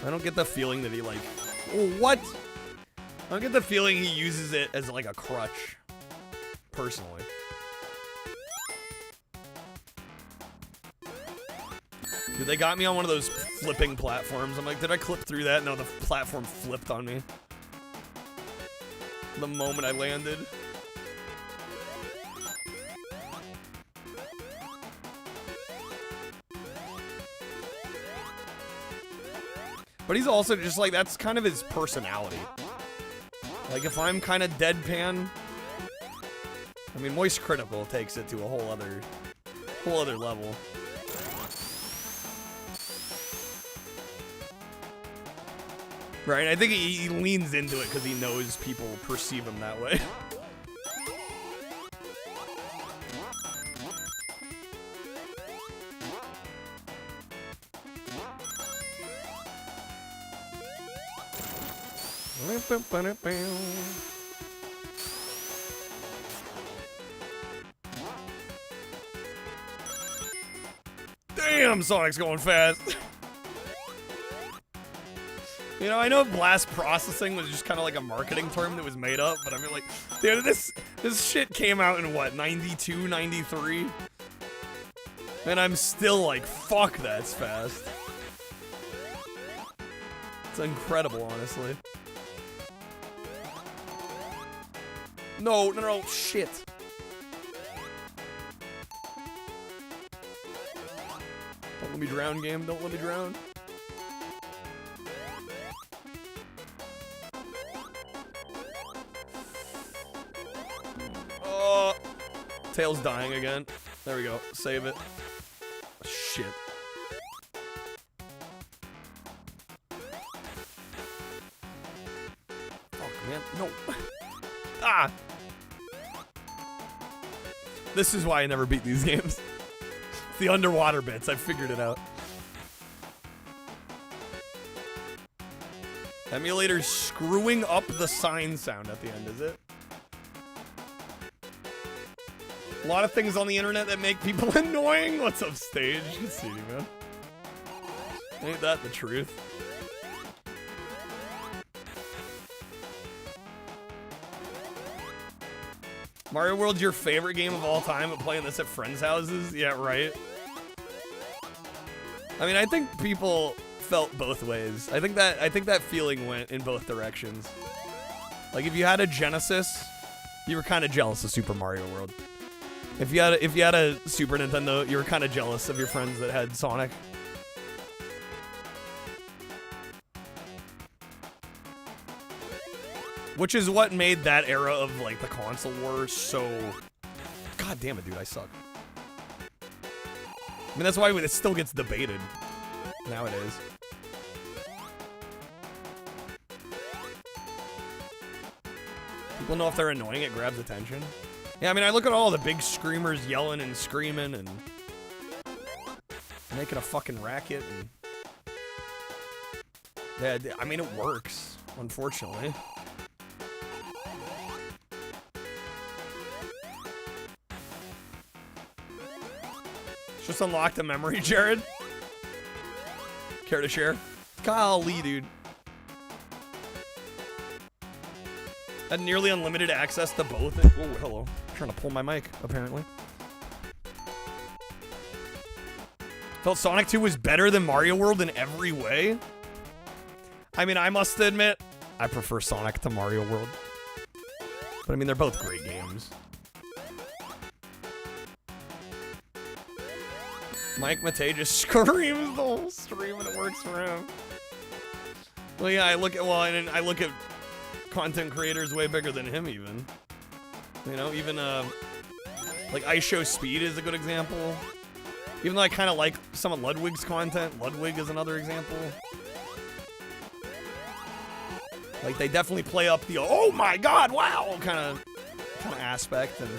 I don't get the feeling that he, like, oh, what? I don't get the feeling he uses it as, like, a crutch, personally. Dude, they got me on one of those flipping platforms. I'm like, did I clip through that? No, the platform flipped on me the moment I landed. But he's also just like, that's kind of his personality. Like, if I'm kind of deadpan, I mean, Moist Critical takes it to a whole other level. Right, I think he leans into it because he knows people perceive him that way. Damn, Sonic's going fast. You know, I know blast processing was just kind of like a marketing term that was made up, but I mean, like, dude, this shit came out in what, 92, 93? And I'm still like, fuck, that's fast. It's incredible, honestly. No, shit. Don't let me drown, game, don't let me drown. Tails dying again. There we go. Save it. Shit. Ah! This is why I never beat these games. It's the underwater bits. I figured it out. Emulator's screwing up the sign sound at the end, is it? A lot of things on the internet that make people annoying. What's up, Stage? Good seeing you, man. Ain't that the truth? Mario World's your favorite game of all time, but playing this at friends' houses? Yeah, right. I mean, I think people felt both ways. I think that feeling went in both directions. Like, if you had a Genesis, you were kind of jealous of Super Mario World. If you had a Super Nintendo, you were kind of jealous of your friends that had Sonic. Which is what made that era of, like, the console war so... God damn it, dude, I suck. I mean, that's why it still gets debated nowadays. People know if they're annoying, it grabs attention. Yeah, I mean, I look at all the big screamers yelling and screaming and making a fucking racket. And yeah, I mean, it works, unfortunately. Just unlocked a memory, Jared. Care to share? Golly, dude. Had nearly unlimited access to both. Oh, hello. I'm trying to pull my mic, apparently. Felt Sonic 2 was better than Mario World in every way. I mean, I must admit, I prefer Sonic to Mario World. But I mean, they're both great games. Mike Matei just screams the whole stream and it works for him. Well, yeah, I look at content creators way bigger than him even. You know, even like Ice Show Speed is a good example. Even though I kind of like some of Ludwig's content, Ludwig is another example. Like they definitely play up the oh my god, wow kind of aspect, and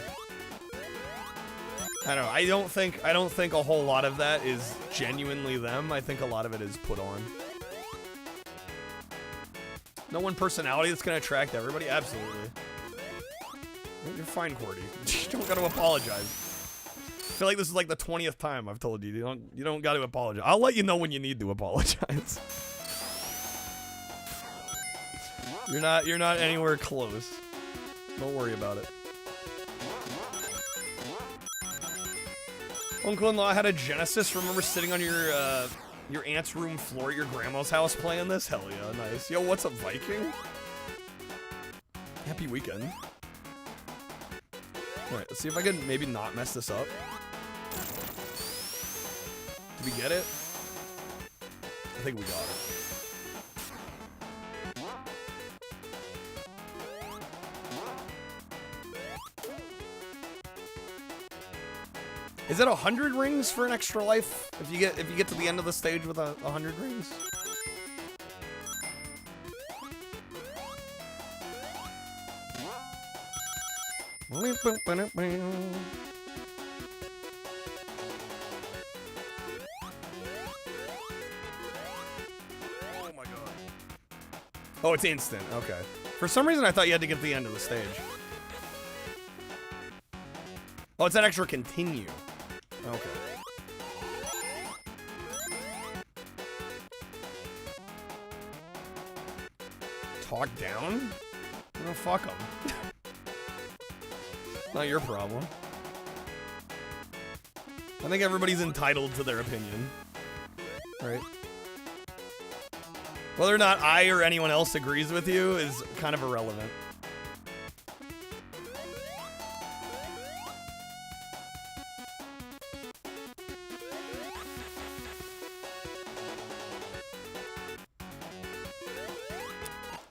I don't know. I don't think a whole lot of that is genuinely them. I think a lot of it is put on. No one personality that's gonna attract everybody. Absolutely. You're fine, Cordy. You don't gotta apologize. I feel like this is like the 20th time I've told you. You don't gotta apologize. I'll let you know when you need to apologize. You're not anywhere close. Don't worry about it. Uncle-in-law had a Genesis. Remember sitting on your aunt's room floor at your grandma's house playing this? Hell yeah, nice. Yo, what's up, Viking? Happy weekend. Alright, let's see if I can maybe not mess this up. Did we get it? I think we got it. Is it 100 rings for an extra life if you get to the end of the stage with 100 rings? Oh my god. Oh, it's instant. Okay. For some reason I thought you had to get to the end of the stage. Oh, it's an extra continue. Okay. Talk down? Oh, fuck them. Not your problem. I think everybody's entitled to their opinion. Right? Whether or not I or anyone else agrees with you is kind of irrelevant.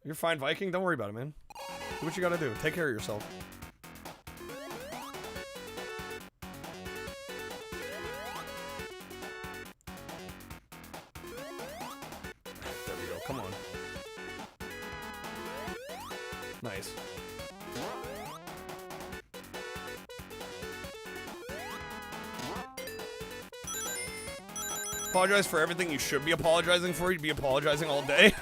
You're fine, Viking. Don't worry about it, man. Do what you gotta do. Take care of yourself. There we go. Come on. Nice. Apologize for everything you should be apologizing for. You'd be apologizing all day.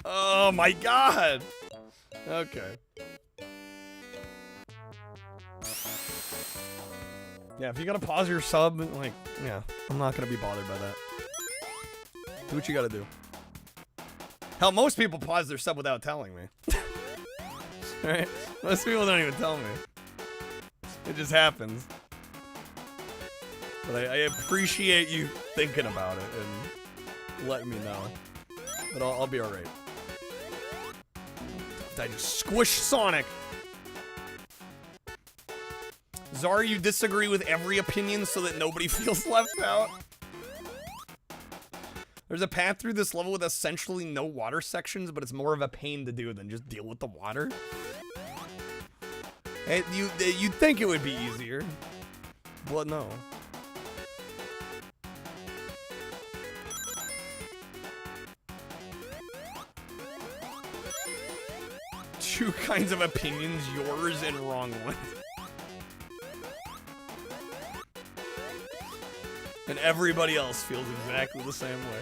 Oh my god. Okay. Yeah, if you gotta pause your sub, like, yeah, I'm not gonna be bothered by that. Do what you gotta do. Hell, most people pause their sub without telling me. Right? Most people don't even tell me. It just happens. But I appreciate you thinking about it and letting me know. But I'll be alright. I just squished Sonic. Zara, you disagree with every opinion so that nobody feels left out? There's a path through this level with essentially no water sections, but it's more of a pain to do than just deal with the water. Hey, you'd think it would be easier. But no. Two kinds of opinions, yours and wrong one. And everybody else feels exactly the same way.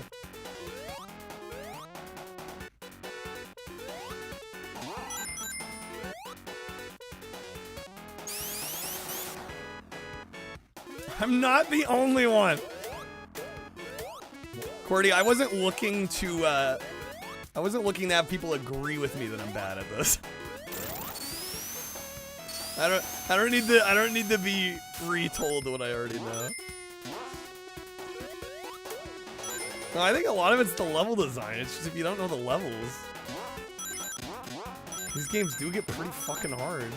I'm not the only one. Cordy, I wasn't looking to have people agree with me that I'm bad at this. I don't need to be retold what I already know. No, I think a lot of it's the level design. It's just if you don't know the levels. These games do get pretty fucking hard.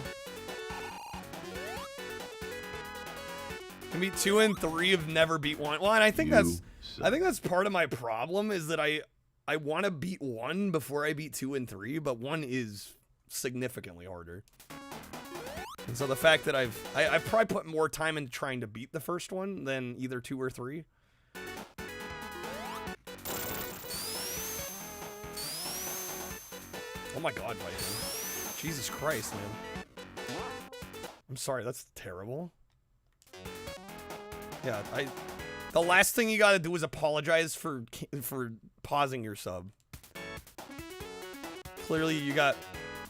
I mean, 2 and 3 have never beat 1. Well, and I think that's part of my problem is that I want to beat 1 before I beat 2 and 3, but 1 is significantly harder. And so the fact that I've probably put more time into trying to beat the first one than either 2 or 3. Oh my god, Viking. Jesus Christ, man. I'm sorry, that's terrible. Yeah, the last thing you gotta do is apologize for pausing your sub. Clearly, you got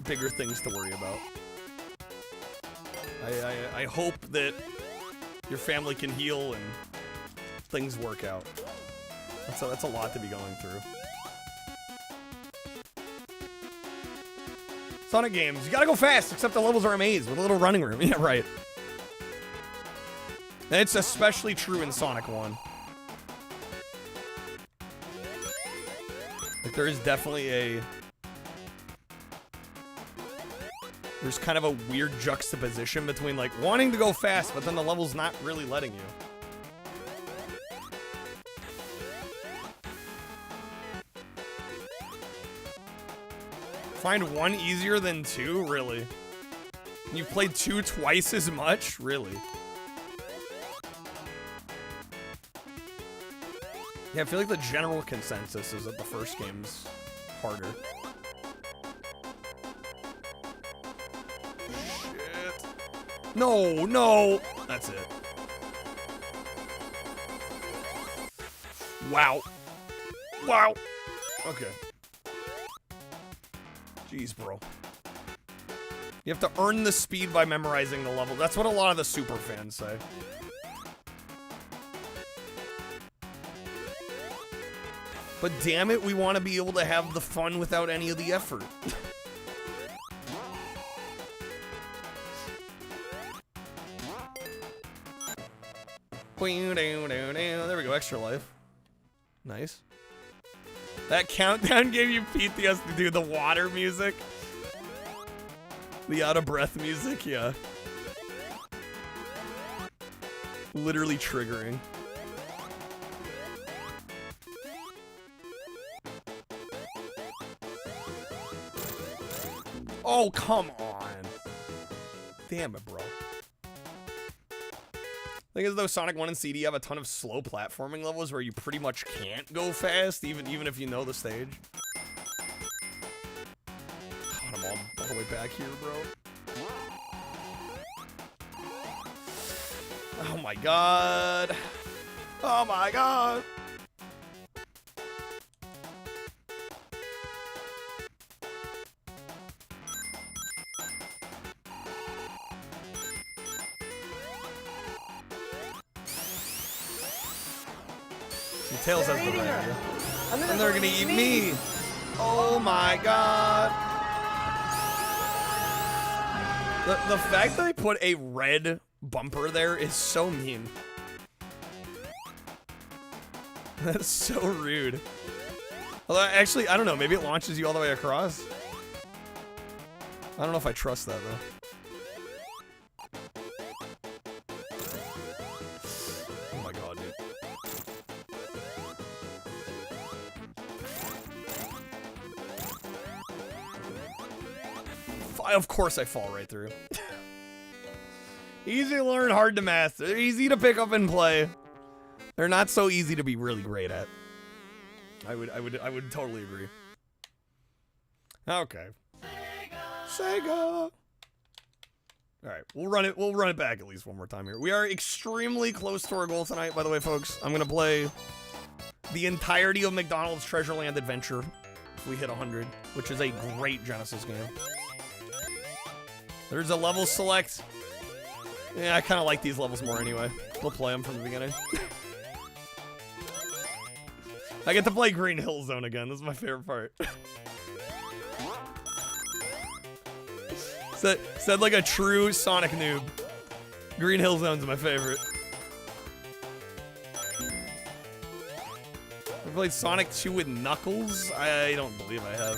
bigger things to worry about. I hope that your family can heal and things work out. That's a lot to be going through. Sonic games, you gotta go fast, except the levels are a maze with a little running room. Yeah, right. And it's especially true in Sonic 1. Like, there is definitely there's kind of a weird juxtaposition between, like, wanting to go fast, but then the level's not really letting you. Find 1 easier than 2? Really? You've played 2 twice as much? Really? Yeah, I feel like the general consensus is that the first game's harder. Shit. No, no! That's it. Wow. Wow. Okay. Jeez, bro. You have to earn the speed by memorizing the level. That's what a lot of the super fans say. But damn it, we want to be able to have the fun without any of the effort. There we go, extra life. Nice. That countdown gave you PTSD to do the water music. The out of breath music, yeah. Literally triggering. Oh, come on. Damn it, bro. Thing is, though, Sonic 1 and CD have a ton of slow platforming levels where you pretty much can't go fast, even if you know the stage. God, I'm all the way back here, bro. Oh my god. Oh my god. Tails has the right. And they're gonna eat me. Oh my god. The fact that they put a red bumper there is so mean. That's so rude. Although, actually, I don't know. Maybe it launches you all the way across. I don't know if I trust that, though. Oh my god, dude. Of course I fall right through. Easy to learn, hard to master. They're easy to pick up and play. They're not so easy to be really great at. I would totally agree. Okay. Sega. All right, we'll run it back at least one more time here. We are extremely close to our goal tonight, by the way, folks. I'm gonna play the entirety of McDonald's Treasureland Adventure if we hit 100, which is a great Genesis game. There's a level select. Yeah, I kind of like these levels more anyway. We'll play them from the beginning. I get to play Green Hill Zone again. This is my favorite part. Said like a true Sonic noob. Green Hill Zone's my favorite. I played Sonic 2 with Knuckles? I don't believe I have.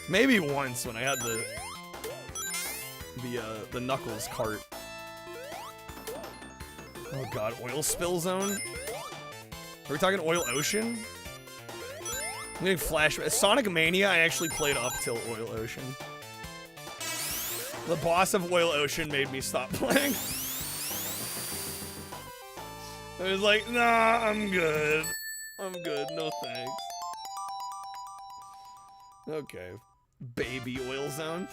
Maybe once when I had the Knuckles cart. Oh god, Oil Spill Zone? Are we talking Oil Ocean? I'm getting flashbacks. Sonic Mania, I actually played up till Oil Ocean. The boss of Oil Ocean made me stop playing. I was like, nah, I'm good. I'm good, no thanks. Okay. Baby Oil Zone.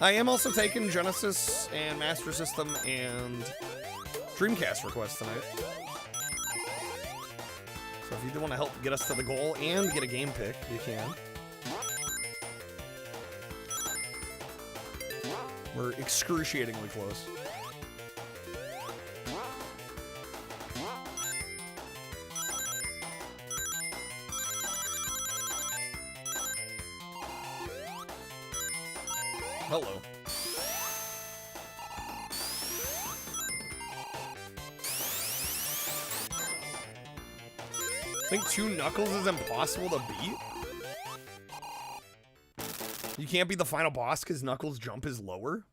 I am also taking Genesis and Master System and Dreamcast requests tonight. So if you do want to help get us to the goal and get a game pick, you can. We're excruciatingly close. Hello. I think 2 Knuckles is impossible to beat. You can't beat the final boss because Knuckles' jump is lower.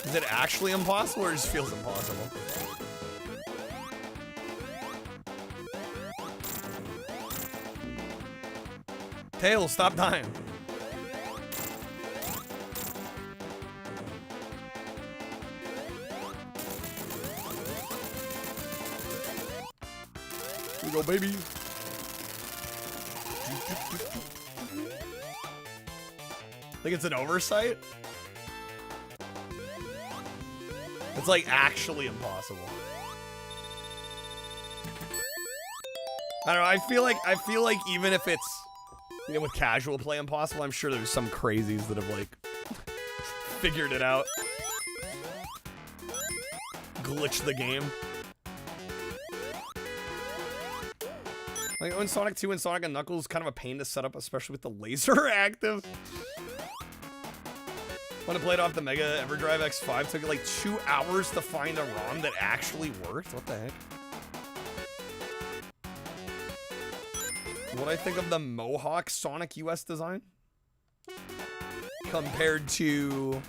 Is it actually impossible or it just feels impossible? Tails, stop dying. Here we go, baby. I think it's an oversight. It's like actually impossible. I don't know. I feel like even if it's, you know, with casual play impossible, I'm sure there's some crazies that have like figured it out. Glitched the game. Like when Sonic 2 and Sonic and Knuckles kind of a pain to set up, especially with the laser active. When I played off the Mega EverDrive X5, took it like 2 hours to find a ROM that actually worked. What the heck? What I think of the Mohawk Sonic US design compared to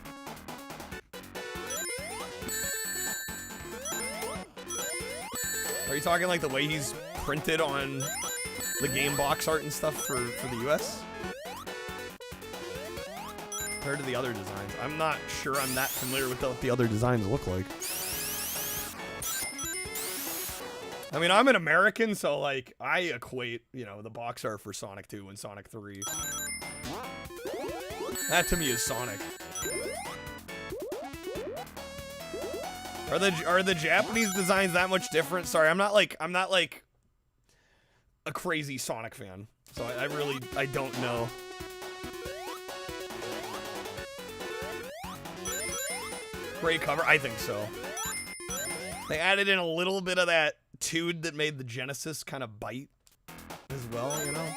are you talking like the way he's printed on the game box art and stuff for the US? Compared to the other designs. I'm not sure I'm that familiar with what the other designs look like. I mean, I'm an American, so, like, I equate, you know, the box art for Sonic 2 and Sonic 3. That, to me, is Sonic. Are the Japanese designs that much different? Sorry, I'm not like a crazy Sonic fan, so I don't know. Great cover, I think so. They added in a little bit of that tude that made the Genesis kind of bite as well, you know?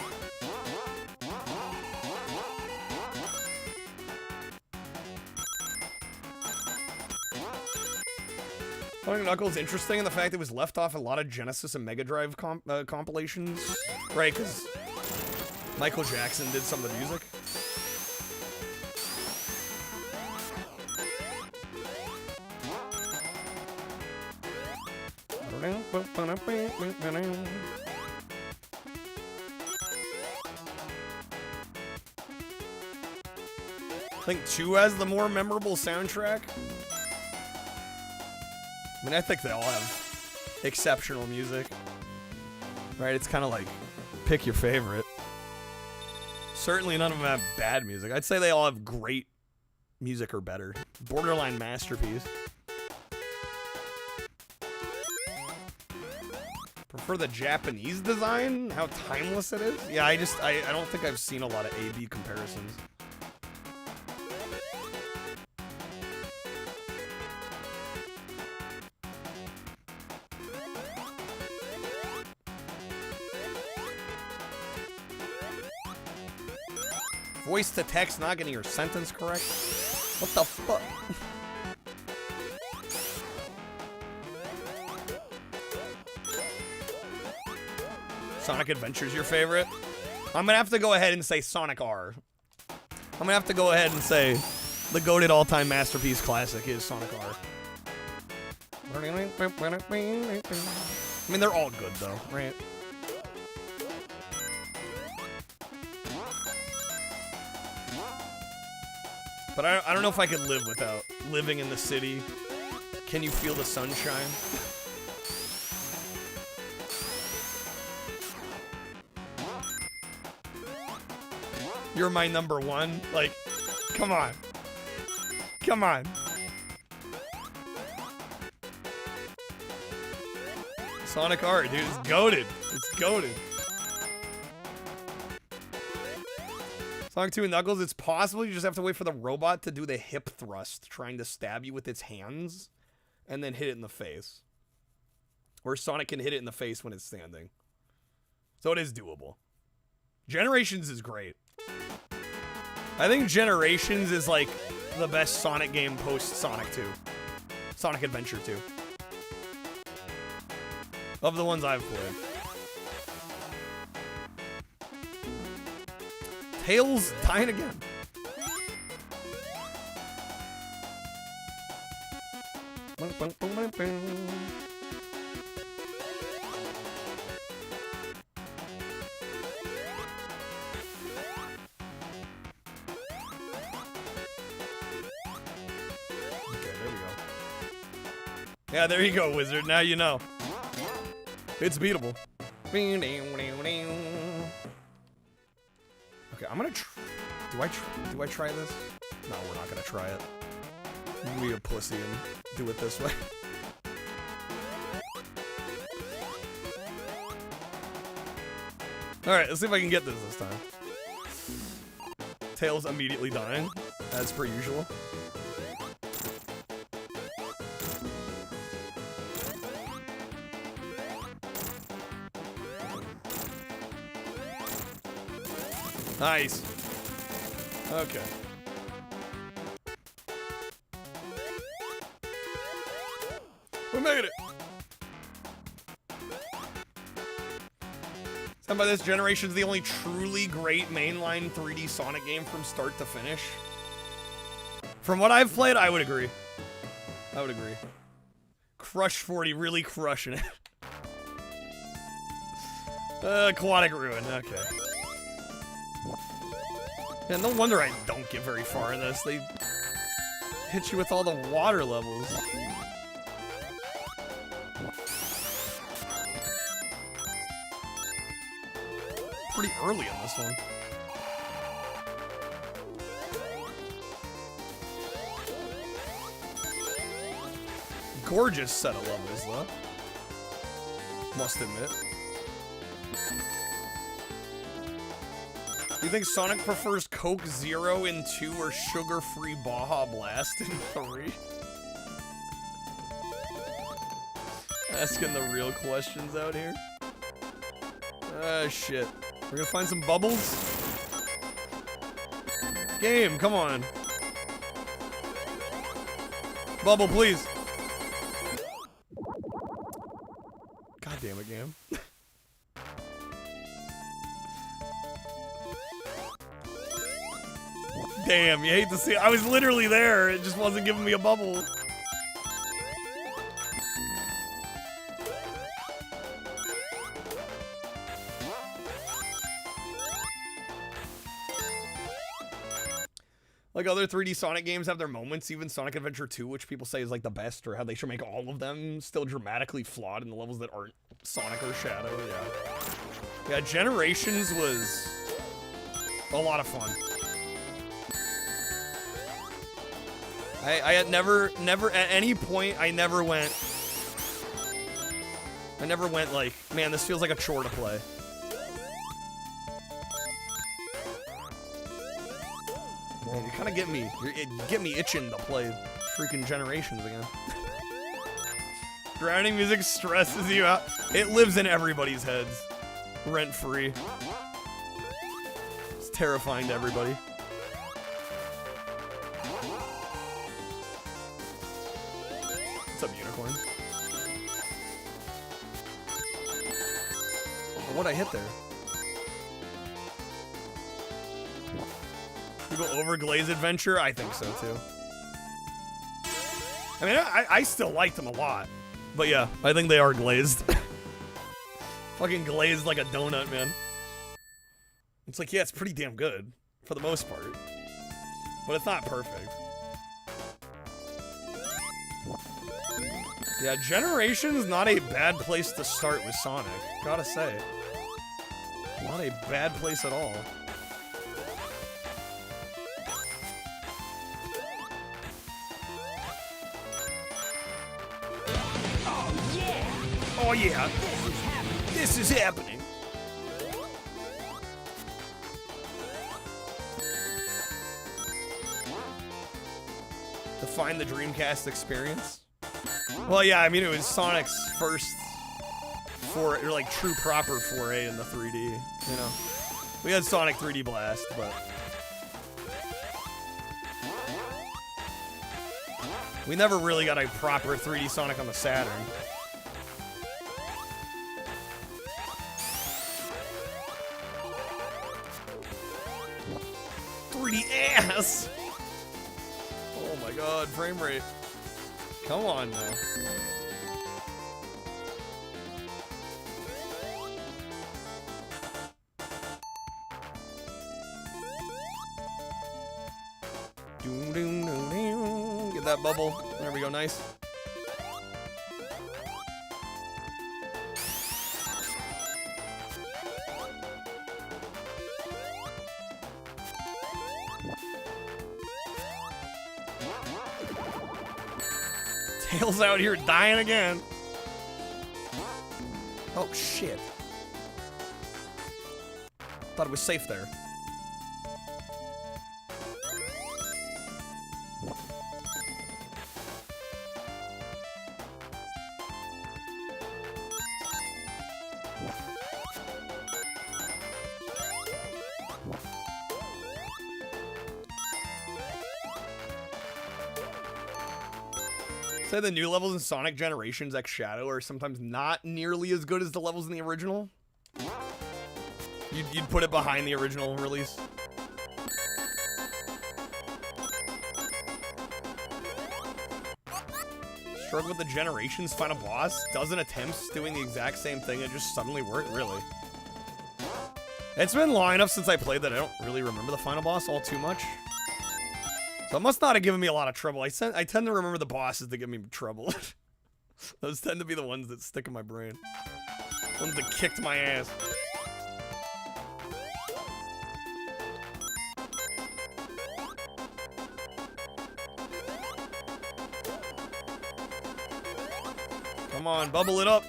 Sonic Knuckles interesting in the fact it was left off a lot of Genesis and Mega Drive compilations, right? Because Michael Jackson did some of the music. I think 2 has the more memorable soundtrack. I mean, I think they all have exceptional music. Right? It's kind of like, pick your favorite. Certainly none of them have bad music. I'd say they all have great music or better. Borderline masterpiece. Prefer the Japanese design? How timeless it is? Yeah, I don't think I've seen a lot of A-B comparisons. Voice to text, not getting your sentence correct. What the fuck? Sonic Adventure's your favorite? I'm gonna have to go ahead and say Sonic R. I'm gonna have to go ahead and say the goated all-time masterpiece classic is Sonic R. I mean, they're all good though, right? But I don't know if I could live without living in the city. Can you feel the sunshine? You're my number one. Like, come on. Come on. Sonic R, dude, it's goated. It's goated. Sonic 2 and Knuckles, it's possible you just have to wait for the robot to do the hip thrust, trying to stab you with its hands, and then hit it in the face. Or Sonic can hit it in the face when it's standing. So it is doable. Generations is great. I think Generations is like the best Sonic game post Sonic 2. Sonic Adventure 2. Of the ones I've played. Tails dying again. Yeah, there you go, Wizard. Now you know. It's beatable. Okay, I'm gonna do I try this? No, we're not gonna try it. I'm gonna be a pussy and do it this way. Alright, let's see if I can get this time. Tails immediately dying, as per usual. Nice. Okay. We made it. Some by this generation's the only truly great mainline 3D Sonic game from start to finish. From what I've played, I would agree. I would agree. Crush 40 really crushing it. Aquatic Ruin, okay. Yeah, no wonder I don't get very far in this. They hit you with all the water levels. pretty early in this one. Gorgeous set of levels, though. Must admit. Do you think Sonic prefers Coke Zero in 2 or sugar-free Baja Blast in 3? Asking the real questions out here. Ah, shit. We're gonna find some bubbles? Game, come on. Bubble, please. God damn it, game. Damn, you hate to see it. I was literally there. It just wasn't giving me a bubble. Like other 3D Sonic games have their moments, even Sonic Adventure 2, which people say is like the best, or how they should make all of them still dramatically flawed in the levels that aren't Sonic or Shadow, yeah. Yeah, Generations was a lot of fun. I had never at any point, I never went like, man, this feels like a chore to play. Man, you kind of get me itching to play freaking Generations again. Drowning music stresses you out. It lives in everybody's heads, rent-free. It's terrifying to everybody. What's up, Unicorn? Oh, what'd I hit there? People over Glaze Adventure? I think so, too. I mean, I still liked them a lot. But yeah, I think they are glazed. Fucking glazed like a donut, man. It's like, yeah, it's pretty damn good. For the most part. But it's not perfect. Yeah, Generations, not a bad place to start with Sonic. Gotta say. Not a bad place at all. Oh yeah, this is happening. Define the Dreamcast experience. Well, yeah, I mean it was Sonic's first like true proper foray in the 3D. You know, we had Sonic 3D Blast, but we never really got a proper 3D Sonic on the Saturn. 3D ass! Oh my god, frame rate. Come on now. Doom, doom, doom, doom. Get that bubble. There we go, nice. Tails out here dying again. Oh shit. Thought it was safe there. Say the new levels in Sonic Generations X Shadow are sometimes not nearly as good as the levels in the original. You'd put it behind the original release. Struggle with the Generations final boss. Dozen attempts doing the exact same thing and just suddenly worked, really. It's been long enough since I played that I don't really remember the final boss all too much. So it must not have given me a lot of trouble. I tend to remember the bosses that give me trouble. Those tend to be the ones that stick in my brain. Ones that kicked my ass. Come on, bubble it up.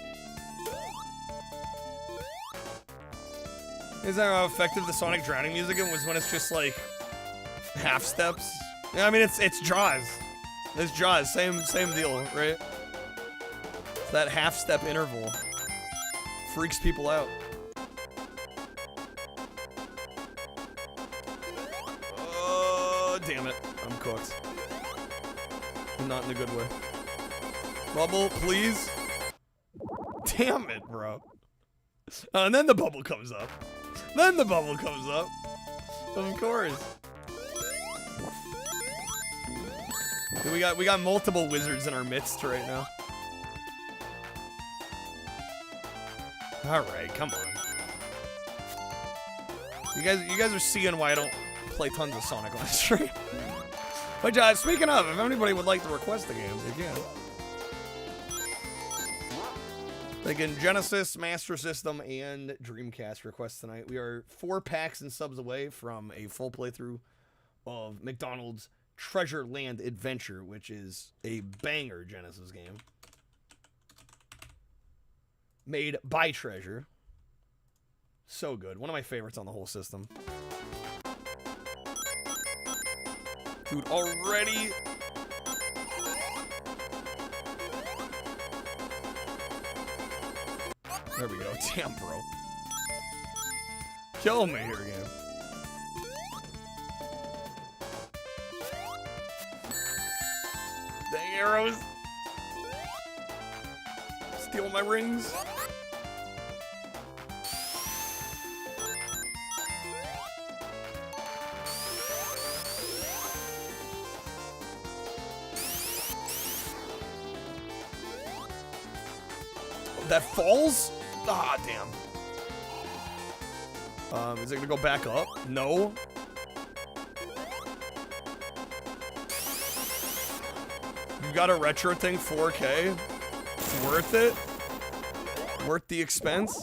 Is that how effective the Sonic drowning music was when it's just like half steps? Yeah, I mean it's Jaws. It's Jaws, same deal, right? It's that half step interval. Freaks people out. Oh, damn it. I'm cooked. Not in a good way. Bubble, please. Damn it, bro. And then the bubble comes up. Then the bubble comes up. Of course. Dude, we got multiple wizards in our midst right now. All right, come on. You guys are seeing why I don't play tons of Sonic on stream. But speaking of, if anybody would like to request the game, they can. They can Genesis, Master System, and Dreamcast requests tonight. We are 4 packs and subs away from a full playthrough of McDonald's Treasure Land Adventure, which is a banger Genesis game. Made by Treasure. So good. One of my favorites on the whole system. Dude, already. There we go. Damn, bro. Kill me here again. Dang arrows. Steal my rings. That falls? Ah, damn. Is it gonna go back up? No. You got a retro thing 4K? It's worth it? Worth the expense?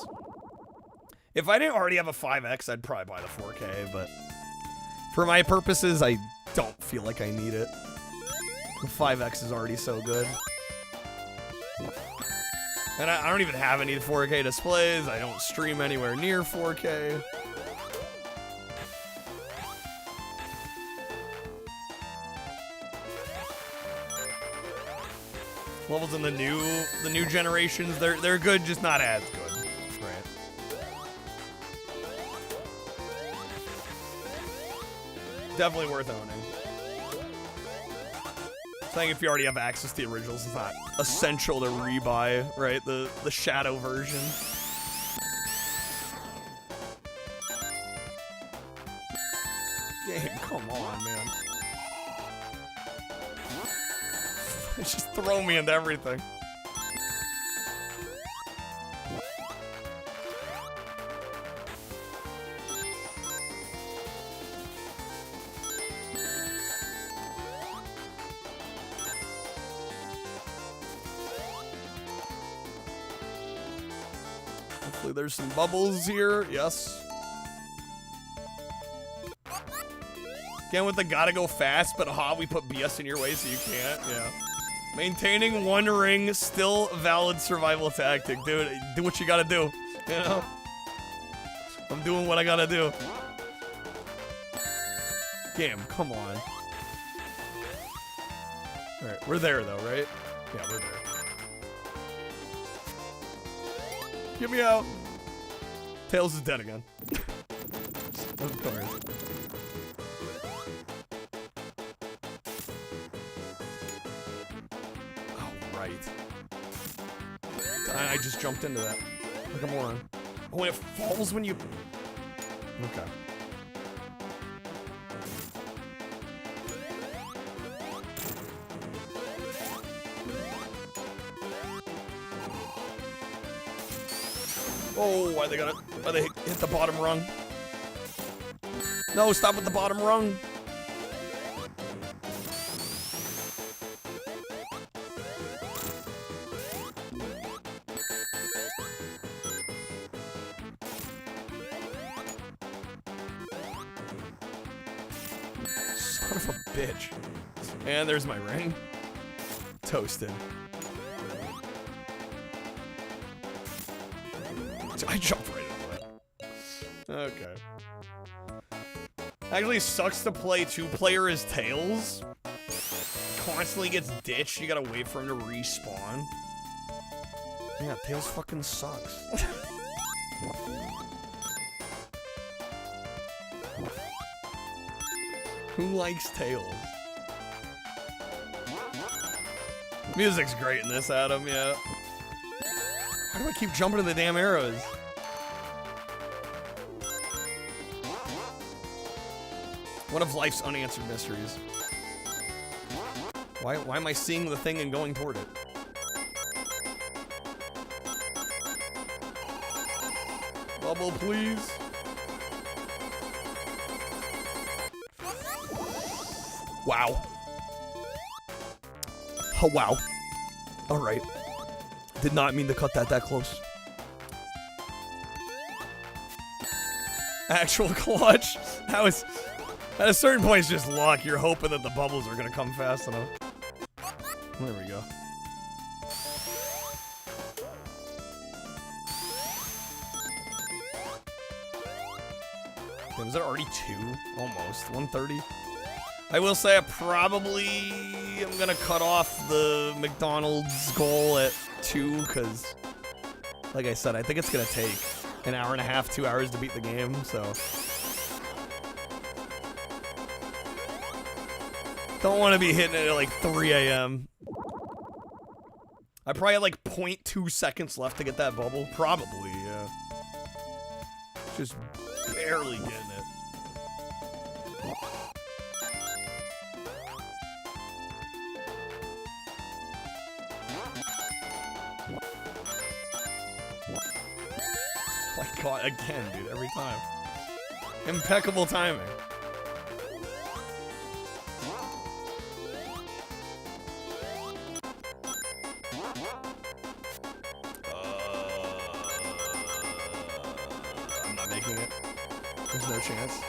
If I didn't already have a 5X, I'd probably buy the 4K, but for my purposes, I don't feel like I need it. The 5X is already so good. And I don't even have any 4K displays. I don't stream anywhere near 4K. Levels in the new generations, they're good, just not as good. Right. Definitely worth owning. I think if you already have access to the originals, it's not essential to rebuy, right? The Shadow version. Game, come on, man. Just throw me into everything. Hopefully there's some bubbles here. Yes. Again with the gotta go fast, but we put BS in your way so you can't. Yeah. Maintaining one ring, still valid survival tactic. Dude, do what you gotta do. You know? I'm doing what I gotta do. Game, come on. Alright, we're there though, right? Yeah, we're there. Get me out. Tails is dead again. Of course. I just jumped into that. Like a moron. Oh, and it falls when you... Okay. Oh, why they hit the bottom rung? No, stop with the bottom rung. Son of a bitch. And there's my ring. Toasted. I jumped right into that. Okay. Actually sucks to play 2-player as Tails. Constantly gets ditched. You gotta wait for him to respawn. Yeah, Tails fucking sucks. Who likes Tails? Music's great in this, Adam, yeah. Why do I keep jumping to the damn arrows? One of life's unanswered mysteries. Why am I seeing the thing and going toward it? Bubble, please. Wow. Oh, wow. Alright. Did not mean to cut that close. Actual clutch. That was... At a certain point, it's just luck. You're hoping that the bubbles are going to come fast enough. There we go. Damn, is there already 2? Almost. 130. I will say I probably am going to cut off the McDonald's goal at 2, because, like I said, I think it's going to take an hour and a half, 2 hours to beat the game, so... Don't want to be hitting it at like 3 a.m. I probably had like 0.2 seconds left to get that bubble. Probably, yeah. Just barely getting it. Oh my god, again, dude, every time. Impeccable timing. I'm not making it. There's no chance.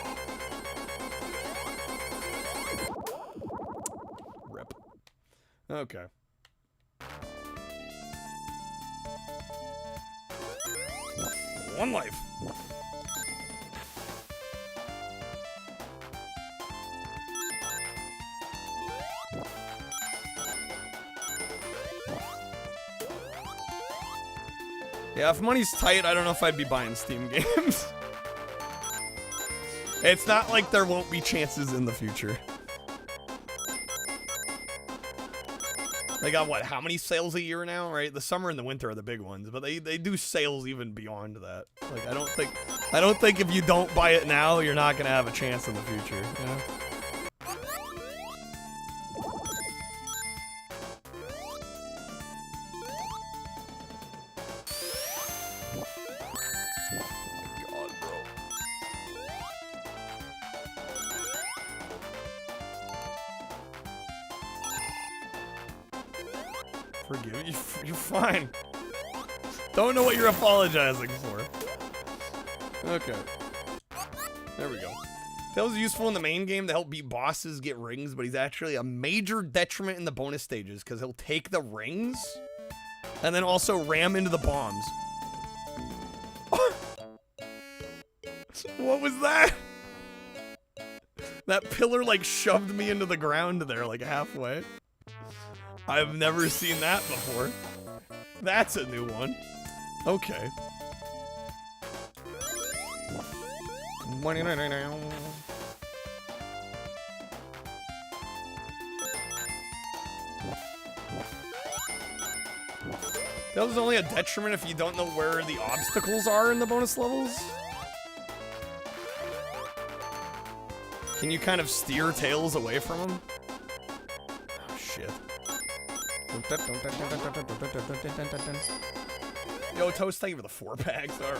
Rip. Okay. One life. Yeah, if money's tight, I don't know if I'd be buying Steam games. It's not like there won't be chances in the future. They got, what, how many sales a year now, right? The summer and the winter are the big ones, but they do sales even beyond that. Like, I don't think if you don't buy it now, you're not gonna have a chance in the future, you know? Forgive you. You're fine. Don't know what you're apologizing for. Okay. There we go. Tails is useful in the main game to help beat bosses, get rings, but he's actually a major detriment in the bonus stages because he'll take the rings and then also ram into the bombs. What was that? That pillar like shoved me into the ground there like halfway. I've never seen that before. That's a new one. Okay. That was only a detriment if you don't know where the obstacles are in the bonus levels. Can you kind of steer Tails away from them? Oh, shit. Yo, Toast, thank you for the 4 packs. Alright.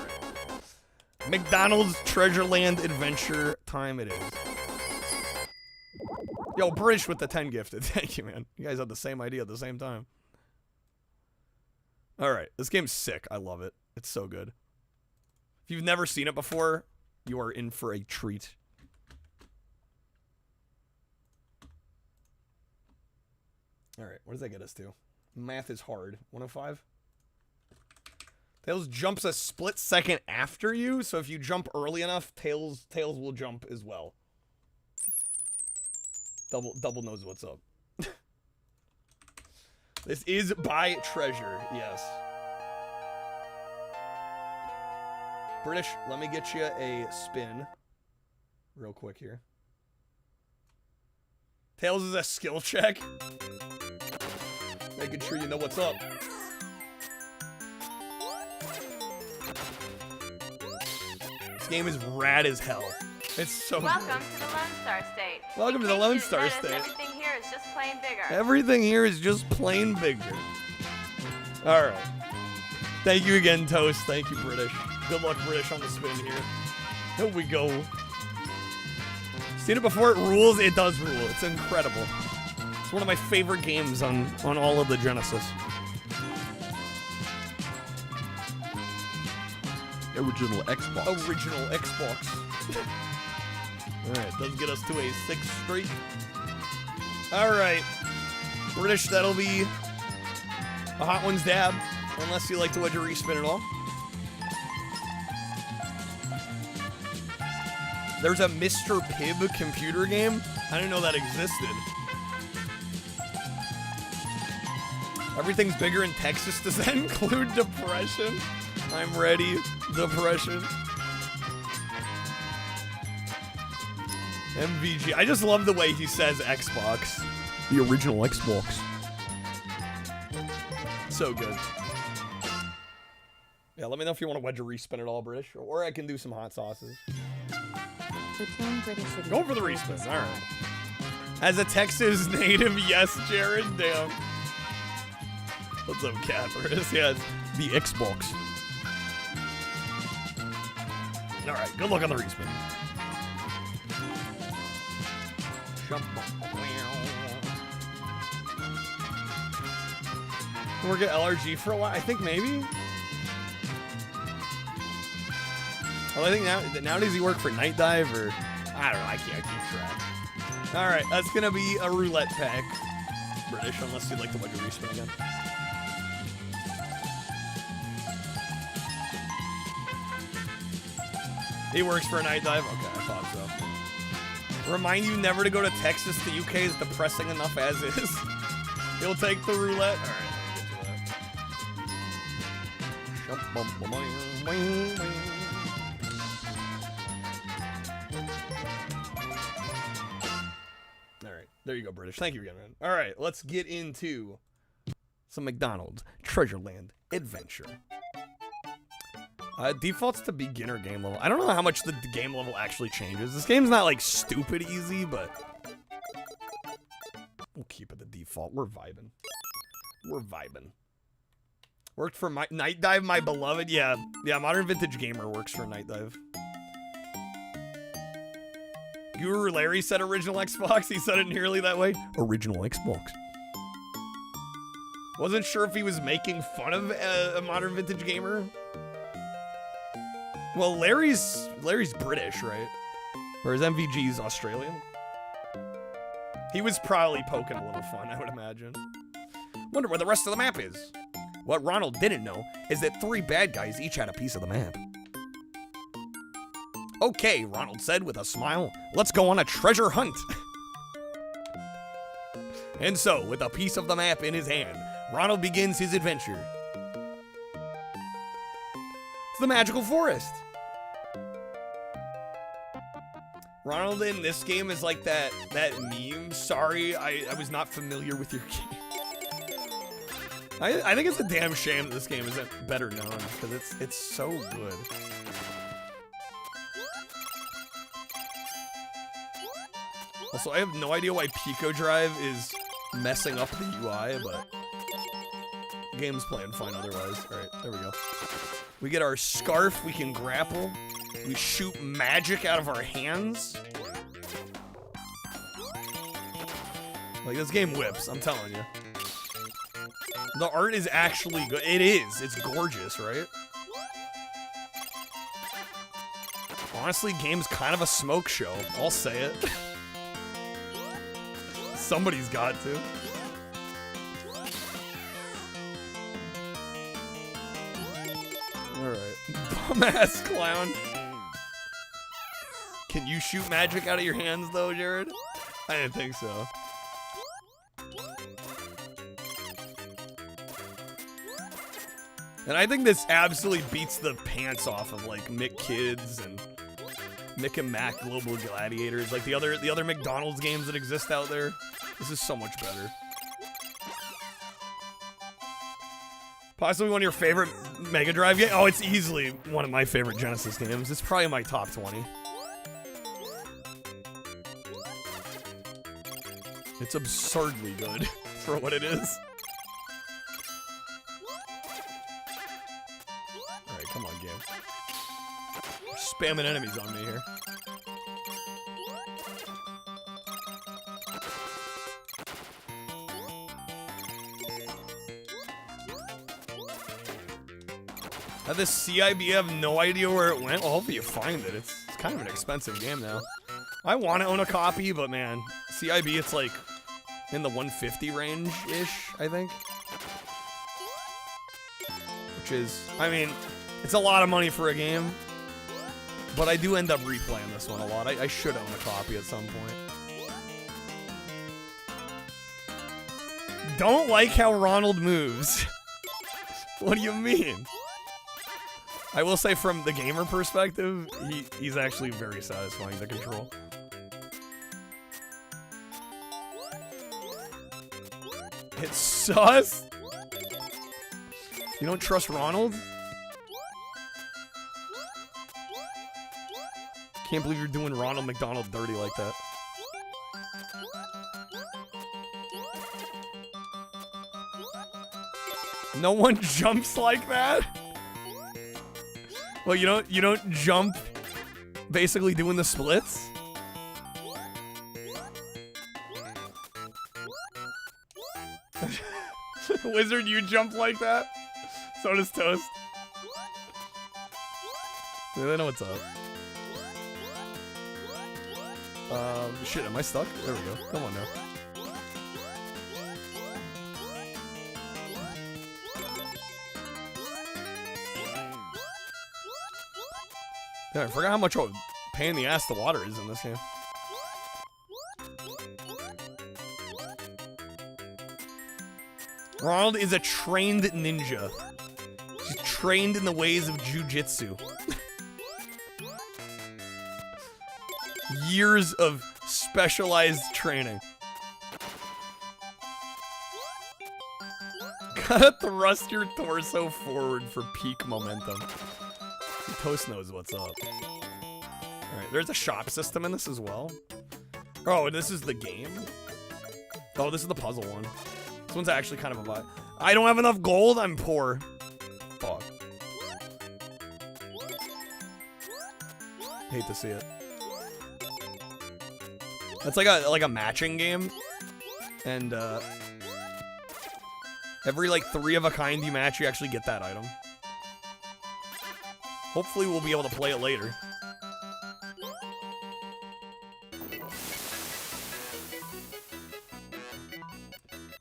McDonald's Treasureland Adventure time it is. Yo, British with the 10 gifted. Thank you, man. You guys had the same idea at the same time. Alright, this game's sick. I love it. It's so good. If you've never seen it before, you are in for a treat. Alright, what does that get us to? Math is hard. 105? Tails jumps a split second after you, so if you jump early enough, Tails will jump as well. Double knows what's up. This is by Treasure, yes. British, let me get you a spin real quick here. Tails is a skill check. Making sure you know what's up. This game is rad as hell. It's so Welcome good. to the Lone Star State. Welcome to the Lone Star State. Everything here is just plain bigger. Everything here is just plain bigger. Alright. Thank you again, Toast. Thank you, British. Good luck, British, on the spin here. Here we go. Seen it before, it rules. It does rule. It's incredible. It's one of my favorite games on all of the Genesis. Original Xbox. Original Xbox. Alright, does get us to a 6th streak. Alright. British, that'll be a hot one's dab. Unless you like to wedge a respin at all. There's a Mr. Pibb computer game. I didn't know that existed. Everything's bigger in Texas. Does that include depression? I'm ready. Depression. MVG. I just love the way he says Xbox. The original Xbox. So good. Yeah, let me know if you want to wedge a respin at all, British. Or I can do some hot sauces. Go for the respin. All right. As a Texas native, yes, Jared. Damn. What's up, Catherine? Yes, the Xbox. All right, good luck on the respin. Work at LRG for a while. I think maybe. Well, I think now does he work for Night Dive or I don't know. I can't keep track. All right, that's gonna be a roulette pack, British, unless you'd like to wedge a respin again. He works for a Night Dive. Okay, I thought so. Remind you never to go to Texas. The UK is depressing enough as is. He'll take the roulette. All right. Alright, there you go, British. Thank you again, man. Alright, let's get into some McDonald's Treasureland Adventure. Defaults to beginner game level. I don't know how much the game level actually changes. This game's not like stupid easy, but we'll keep it the default. We're vibing. We're vibing. Worked for my Night Dive, my beloved. Yeah, Modern Vintage Gamer works for Night Dive. Guru Larry said original Xbox. He said it nearly that way. Original Xbox. Wasn't sure if he was making fun of a Modern Vintage Gamer. Well, Larry's British, right? Or is MVG's Australian? He was probably poking a little fun, I would imagine. Wonder where the rest of the map is. What Ronald didn't know is that 3 bad guys each had a piece of the map. Okay, Ronald said with a smile, let's go on a treasure hunt. And so, with a piece of the map in his hand, Ronald begins his adventure. It's the magical forest. Ronald in this game is like that meme. Sorry, I was not familiar with your game. I think it's a damn shame that this game isn't better known because it's so good. Also, I have no idea why Pico Drive is messing up the UI, but the game's playing fine otherwise. All right, there we go. We get our scarf. We can grapple. We shoot magic out of our hands. Like, this game whips, I'm telling you. The art is actually good. It is. It's gorgeous, right? Honestly, game's kind of a smoke show. I'll say it. Somebody's got to. Dumbass clown. Can you shoot magic out of your hands though, Jared? I didn't think so. And I think this absolutely beats the pants off of like Mick Kids and Mick and Mac Global Gladiators, like the other McDonald's games that exist out there. This is so much better. Possibly one of your favorite Mega Drive games? Oh, it's easily one of my favorite Genesis games. It's probably my top 20. It's absurdly good for what it is. Alright, come on, game. You're spamming enemies on me here. This CIB, I have no idea where it went. Well, hopefully you find it. It's kind of an expensive game now. I want to own a copy, but man, CIB, it's like in the 150 range-ish, I think. Which is, I mean, it's a lot of money for a game, but I do end up replaying this one a lot. I should own a copy at some point. Don't like how Ronald moves. What do you mean? I will say from the gamer perspective, he's actually very satisfying to control. It's sus? You don't trust Ronald? Can't believe you're doing Ronald McDonald dirty like that. No one jumps like that? Well, you don't jump basically doing the splits? Wizard, you jump like that? So does Toast. They know what's up. Shit, am I stuck? There we go. Come on now. Yeah, I forgot how much of a pain in the ass the water is in this game. Ronald is a trained ninja. He's trained in the ways of jujitsu. Years of specialized training. Gotta thrust your torso forward for peak momentum. Toast knows what's up. Alright, there's a shop system in this as well. Oh, this is the game? Oh, this is the puzzle one. This one's actually kind of a vibe. I don't have enough gold, I'm poor. Fuck. Hate to see it. That's like a matching game. And every like 3 of a kind you match, you actually get that item. Hopefully we'll be able to play it later.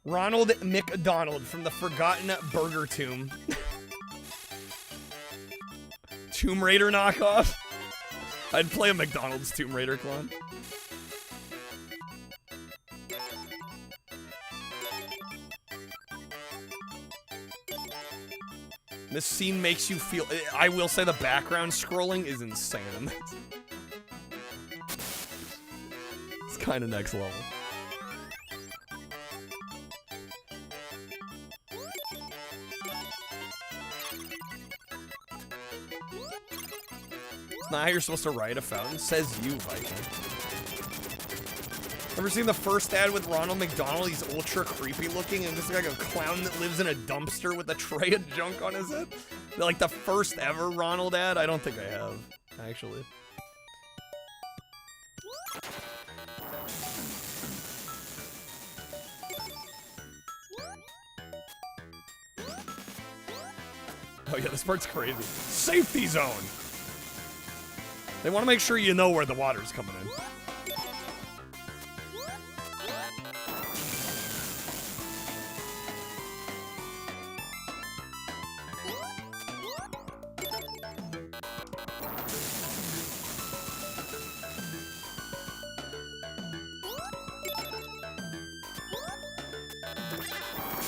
Ronald McDonald from the Forgotten Burger Tomb. Tomb Raider knockoff? I'd play a McDonald's Tomb Raider clone. This scene makes you feel... I will say the background scrolling is insane in this. It's kind of next level. It's not how you're supposed to ride a fountain. Says you, Viking. Ever seen the first ad with Ronald McDonald? He's ultra creepy looking and just like a clown that lives in a dumpster with a tray of junk on his head. Like the first ever Ronald ad? I don't think I have, actually. Oh yeah, this part's crazy. Safety zone! They want to make sure you know where the water's coming in.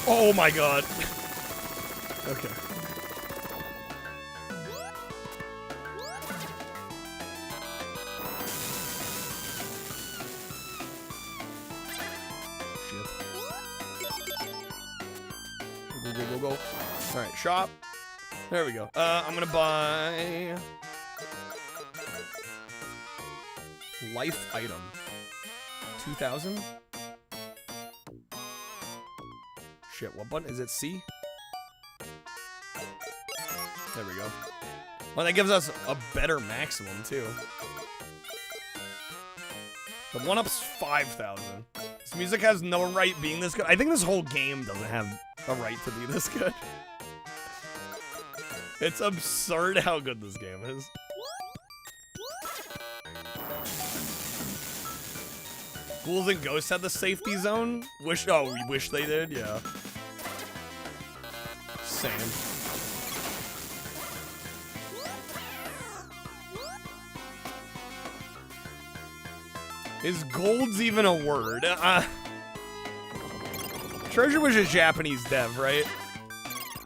Oh my god. Okay. Go. Alright, shop. There we go. I'm gonna buy life item. 2,000. Shit, what button? Is it C? There we go. Well, that gives us a better maximum, too. The 1-up's 5,000. This music has no right being this good. I think this whole game doesn't have a right to be this good. It's absurd how good this game is. Ghouls and Ghosts had the safety zone? We wish they did, yeah. Same. Is golds even a word? Treasure was a Japanese dev, right?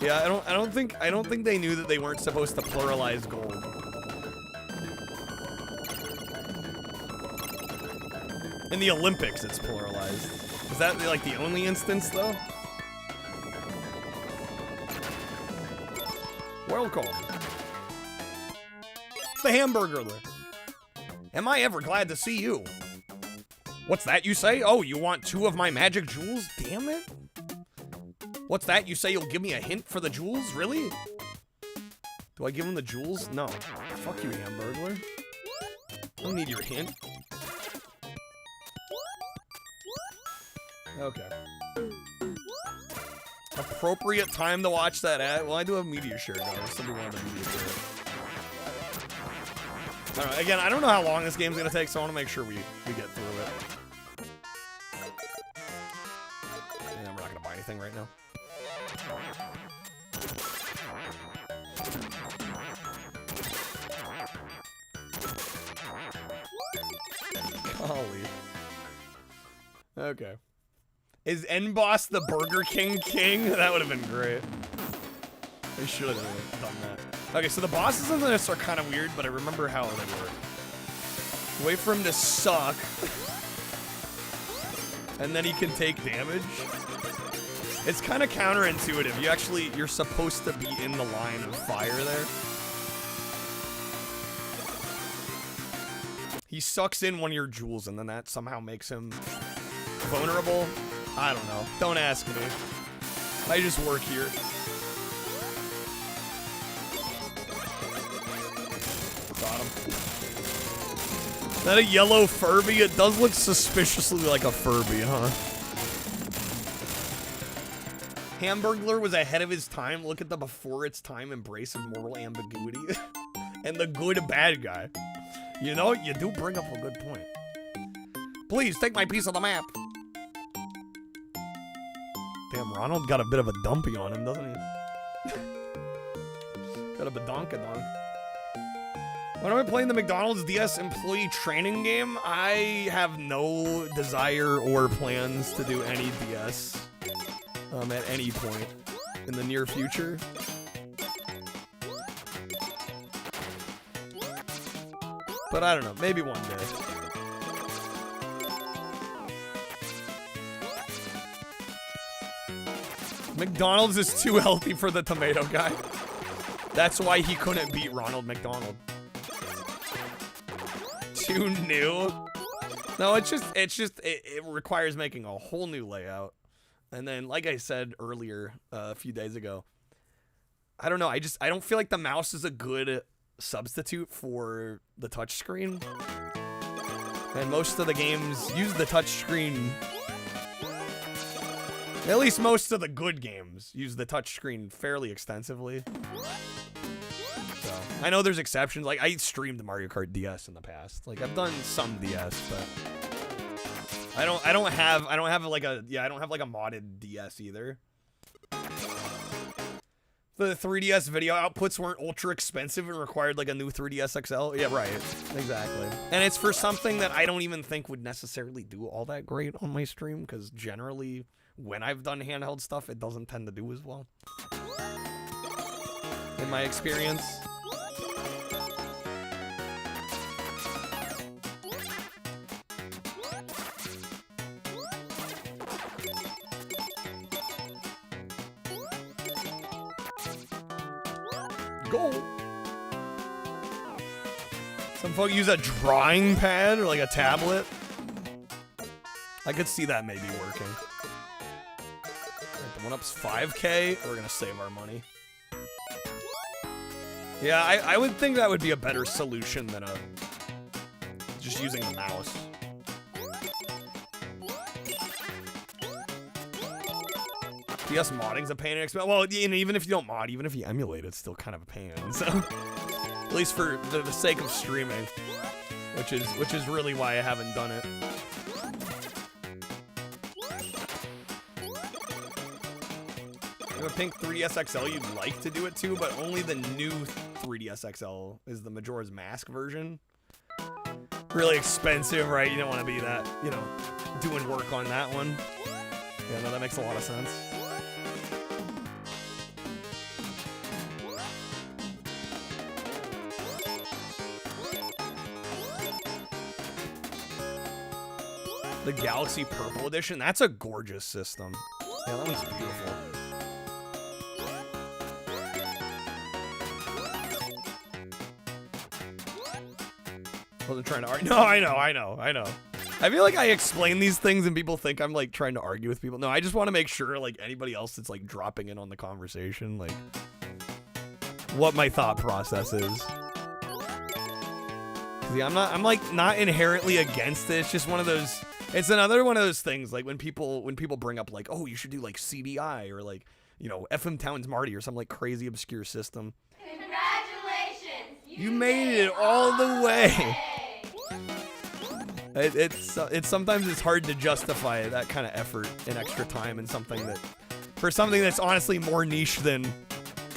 Yeah, I don't think they knew that they weren't supposed to pluralize gold. In the Olympics, it's pluralized. Is that like the only instance, though? Welcome. It's the hamburger. Am I ever glad to see you? What's that you say? Oh, you want 2 of my magic jewels? Damn it. What's that? You say you'll give me a hint for the jewels? Really? Do I give him the jewels? No. Fuck you, Hamburglar. I don't need your hint. Okay. Appropriate time to watch that ad? Well, I do have media share going. Somebody wanted a media share. I don't know. Again, I don't know how long this game's gonna take, so I want to make sure we get through it. And we're not gonna buy anything right now. Golly. Okay. Is N-Boss the Burger King king? That would have been great. They should have done that. Okay, so the bosses in this are kind of weird, but I remember how they work. Wait for him to suck. And then he can take damage. It's kind of counterintuitive. You're supposed to be in the line of fire there. He sucks in one of your jewels, and then that somehow makes him vulnerable. I don't know. Don't ask me. I just work here. Got him. Is that a yellow Furby? It does look suspiciously like a Furby, huh? Hamburglar was ahead of his time. Look at the before its time embrace of moral ambiguity. And the good bad guy. You know, you do bring up a good point. Please, take my piece of the map. Damn, Ronald got a bit of a dumpy on him, doesn't he? Got a badonkadonk. When am I playing the McDonald's DS employee training game? I have no desire or plans to do any DS at any point in the near future. But I don't know, maybe one day. McDonald's is too healthy for the tomato guy. That's why he couldn't beat Ronald McDonald. Too new? No, it requires making a whole new layout. And then, like I said earlier, a few days ago, I don't know, I don't feel like the mouse is a good substitute for the touchscreen. And most of the games use the touchscreen. At least most of the good games use the touchscreen fairly extensively. So, I know there's exceptions. Like, I streamed Mario Kart DS in the past. Like, I've done some DS, but I don't have like a modded DS either. The 3DS video outputs weren't ultra expensive and required like a new 3DS XL. Yeah, right. Exactly. And it's for something that I don't even think would necessarily do all that great on my stream, because generally when I've done handheld stuff, it doesn't tend to do as well. In my experience. Go! Some folk use a drawing pad or like a tablet. I could see that maybe working. Right, the 1-up's 5K. We're gonna save our money. Yeah, I would think that would be a better solution than just using the mouse. DS modding's a pain in the well, even if you don't mod, even if you emulate, it's still kind of a pain. So, at least for the sake of streaming, which is really why I haven't done it. You have a pink 3DS XL, you'd like to do it too, but only the new 3DS XL is the Majora's Mask version. Really expensive, right? You don't want to be that, you know, doing work on that one. Yeah, no, that makes a lot of sense. The Galaxy Purple Edition, that's a gorgeous system. Yeah, that one's beautiful. Wasn't trying to argue. No, I know. I feel like I explain these things and people think I'm like trying to argue with people. No, I just want to make sure like anybody else that's like dropping in on the conversation, like what my thought process is. Yeah, I'm like not inherently against it. It's just one of those. It's another one of those things like when people bring up like, oh, you should do like CDI or like, you know, FM Towns Marty or some like crazy obscure system. Congratulations! You made it all the way. It's sometimes it's hard to justify that kind of effort and extra time in something that's honestly more niche than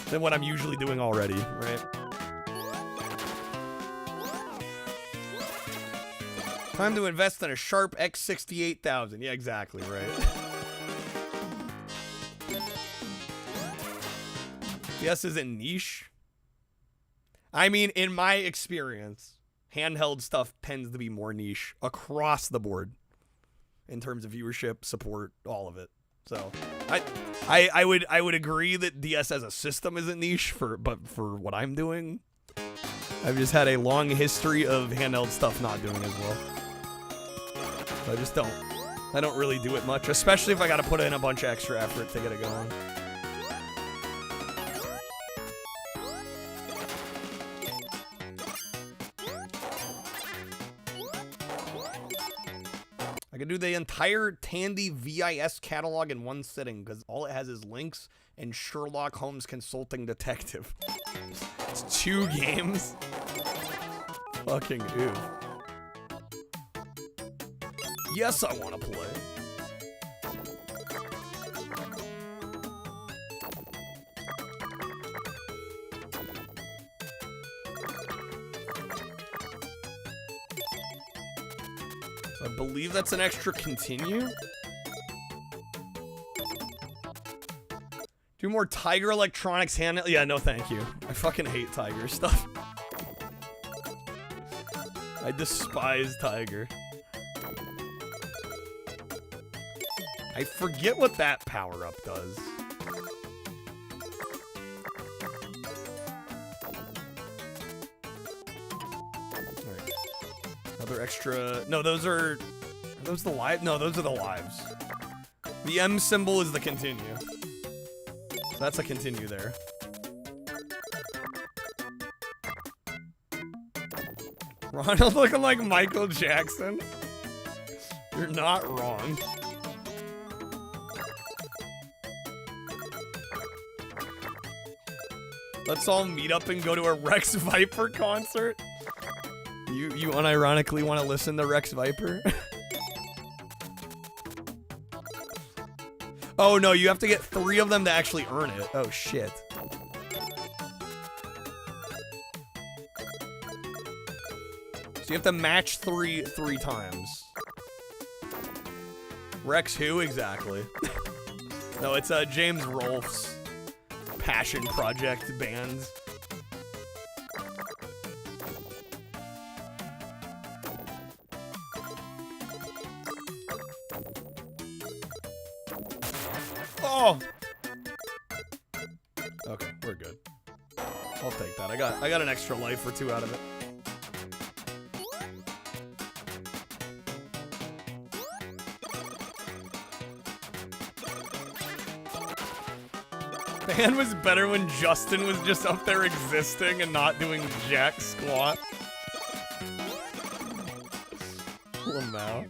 what I'm usually doing already, right? Time to invest in a Sharp X68000. Yeah, exactly, right. Yes, isn't niche? I mean, in my experience, handheld stuff tends to be more niche across the board in terms of viewership, support, all of it. So I would agree that DS as a system isn't niche but for what I'm doing, I've just had a long history of handheld stuff not doing as well. So I don't really do it much, especially if I got to put in a bunch of extra effort to get it going. I could do the entire Tandy VIS catalog in one sitting because all it has is links and Sherlock Holmes Consulting Detective. It's 2 games. Fucking ew. Yes, I want to play. So I believe that's an extra continue. Do more Tiger Electronics handheld. Yeah, no thank you. I fucking hate Tiger stuff. I despise Tiger. I forget what that power-up does. Alright. Another extra... No, those are those the live? No, those are the lives. The M symbol is the continue. So that's a continue there. Ronald looking like Michael Jackson. You're not wrong. Let's all meet up and go to a Rex Viper concert. You unironically want to listen to Rex Viper? Oh no, you have to get 3 of them to actually earn it. Oh shit. So you have to match three times. Rex who exactly? No, it's James Rolfe's passion project band. Oh. Okay, we're good. I'll take that. I got an extra life or two out of it. Man was better when Justin was just up there existing and not doing jack squat. Lamau.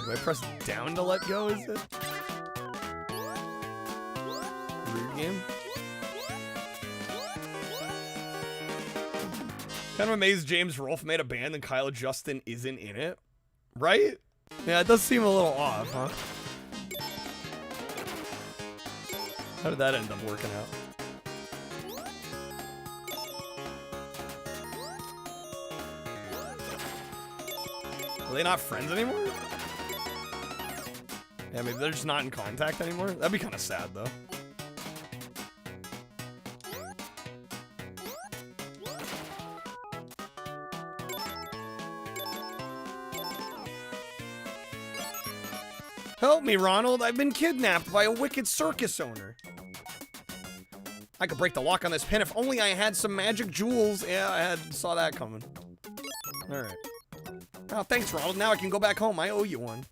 Do I press down to let go, is it? Rude game? Kind of amazed James Rolfe made a band and Kyle Justin isn't in it. Right? Yeah, it does seem a little off, huh? How did that end up working out? Are they not friends anymore? Yeah, maybe they're just not in contact anymore. That'd be kind of sad, though. Help me, Ronald. I've been kidnapped by a wicked circus owner. I could break the lock on this pin if only I had some magic jewels. Yeah, I saw that coming. All right. Oh, thanks, Ronald. Now I can go back home. I owe you one.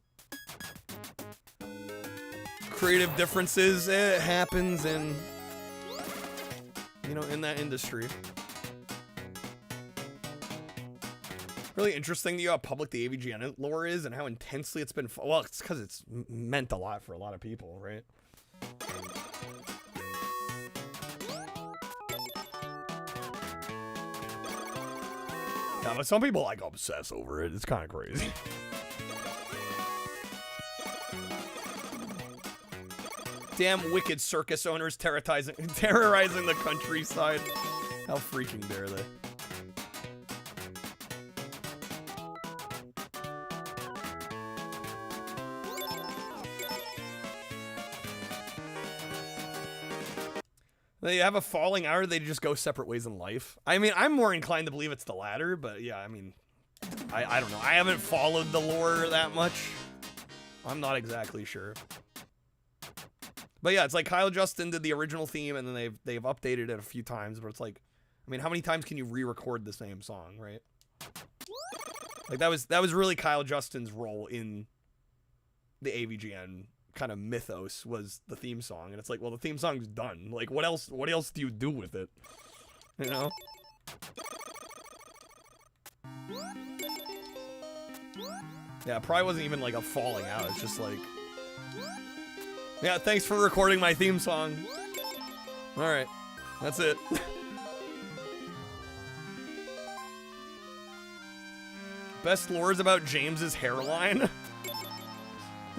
Creative differences, it happens in, you know, in that industry. Really interesting to you how public the AVGN lore is and how intensely it's been. Well, it's because it's meant a lot for a lot of people, right? Yeah, but some people like obsess over it. It's kind of crazy. Damn wicked circus owners terrorizing the countryside. How freaking dare they? They have a falling out, or they just go separate ways in life. I mean, I'm more inclined to believe it's the latter, but yeah, I mean, I don't know. I haven't followed the lore that much. I'm not exactly sure. But yeah, it's like Kyle Justin did the original theme, and then they've updated it a few times. But it's like, I mean, how many times can you re-record the same song, right? Like that was really Kyle Justin's role in the AVGN kind of mythos, was the theme song, and it's like, well, the theme song's done. Like, what else do you do with it? You know? Yeah, it probably wasn't even like a falling out. It's just like, yeah, thanks for recording my theme song. Alright, that's it. Best lore is about James's hairline.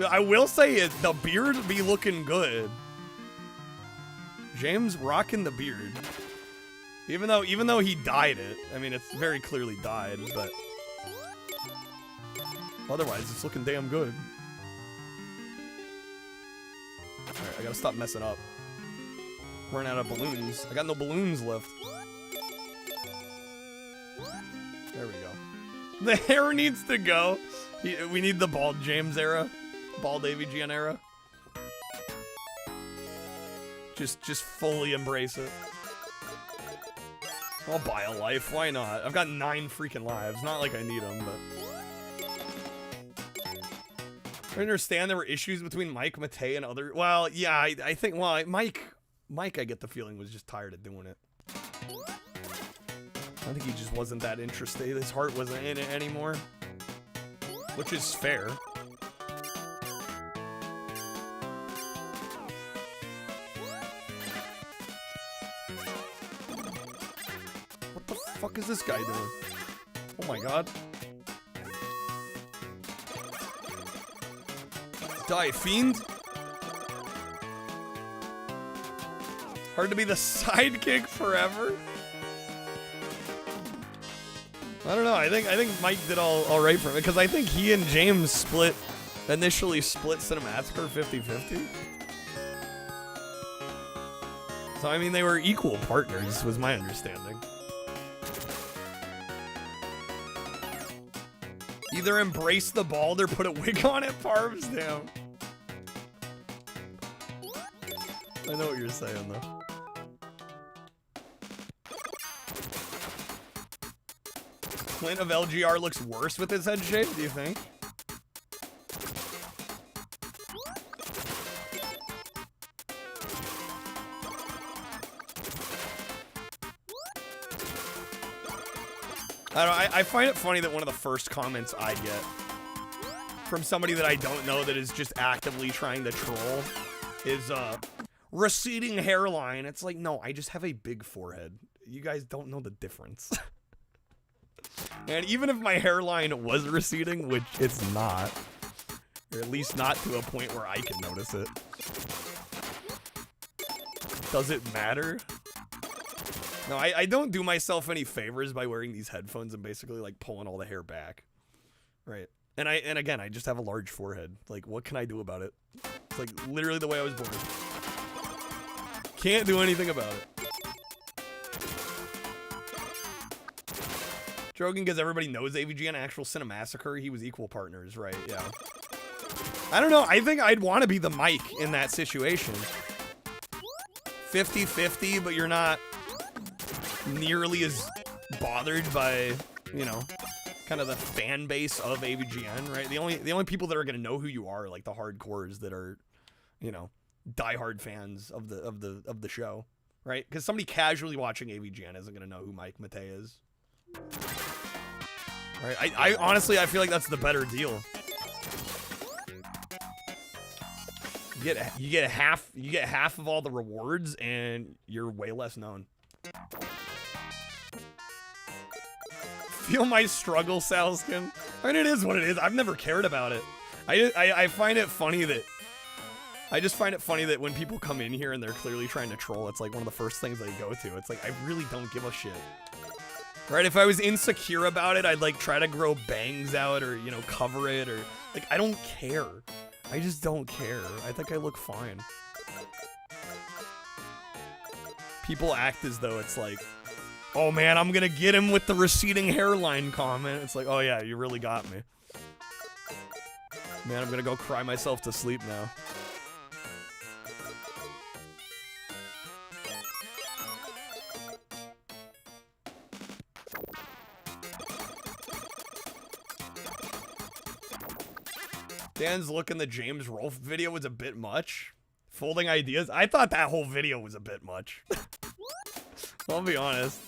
I will say the beard be looking good. James rocking the beard. Even though he dyed it. I mean, it's very clearly dyed, but otherwise it's looking damn good. Alright, I gotta stop messing up. Running out of balloons. I got no balloons left. There we go. The hair needs to go. We need the bald James era. Bald AVGN era. Just fully embrace it. I'll buy a life. Why not? I've got 9 freaking lives. Not like I need them, but I understand there were issues between Mike, Matei, and other. Well, yeah, I think. Well, Mike, I get the feeling was just tired of doing it. I think he just wasn't that interested. His heart wasn't in it anymore, which is fair. What the fuck is this guy doing? Oh my god. Die, fiend. Hard to be the sidekick forever. I don't know. I think Mike did all right for it because I think he and James initially split Cinemassacre 50-50. So I mean they were equal partners was my understanding. Either embrace the bald or put a wig on it, Parvs. Damn. I know what you're saying though. Clint of LGR looks worse with his head shape, do you think? I don't know, I find it funny that one of the first comments I get from somebody that I don't know that is just actively trying to troll is receding hairline. It's like, no, I just have a big forehead. You guys don't know the difference. And even if my hairline was receding, which it's not, or at least not to a point where I can notice it, does it matter? No, I don't do myself any favors by wearing these headphones and basically like pulling all the hair back, right? And again, I just have a large forehead. Like, what can I do about it? It's like literally the way I was born. Can't do anything about it. Drogan, because everybody knows AVG and actual Cinemassacre, he was equal partners, right? Yeah. I don't know. I think I'd want to be the Mike in that situation. 50-50, but you're not nearly as bothered by, you know, kind of the fan base of AVGN, right? The only people that are gonna know who you are like the hardcores that are, you know, diehard fans of the show, right? Because somebody casually watching AVGN isn't gonna know who Mike Matei is. Right, I honestly, I feel like that's the better deal. You get half of all the rewards, and you're way less known. Feel my struggle, Salskin. I mean, it is what it is. I've never cared about it. I find it funny that I just find it funny that when people come in here and they're clearly trying to troll, it's like one of the first things they go to. It's like, I really don't give a shit. Right, if I was insecure about it, I'd like try to grow bangs out or, you know, cover it or like, I don't care. I just don't care. I think I look fine. People act as though it's like, oh man, I'm gonna get him with the receding hairline comment. It's like, oh yeah, you really got me. Man, I'm gonna go cry myself to sleep now. Dan's look in the James Rolfe video was a bit much. Folding ideas. I thought that whole video was a bit much. I'll be honest.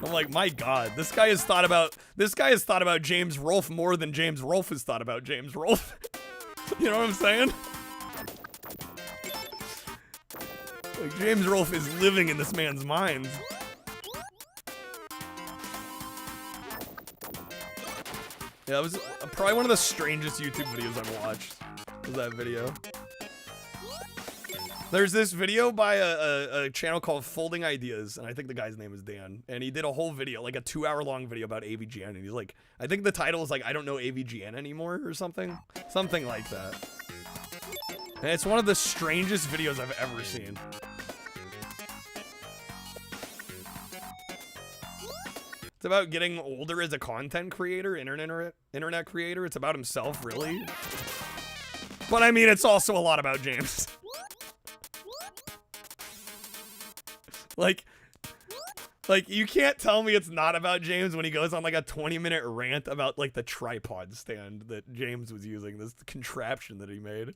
I'm like, my God, this guy has thought about James Rolfe more than James Rolfe has thought about James Rolfe. You know what I'm saying? Like, James Rolfe is living in this man's mind. Yeah, it was probably one of the strangest YouTube videos I've watched. Was that video? There's this video by a channel called Folding Ideas, and I think the guy's name is Dan. And he did a whole video, like a 2-hour-long video about AVGN. And he's like, I think the title is like, I don't know AVGN anymore or something. Something like that. And it's one of the strangest videos I've ever seen. It's about getting older as a content creator, internet creator. It's about himself, really. But I mean, it's also a lot about James. Like, you can't tell me it's not about James when he goes on like a 20-minute rant about like the tripod stand that James was using, this contraption that he made.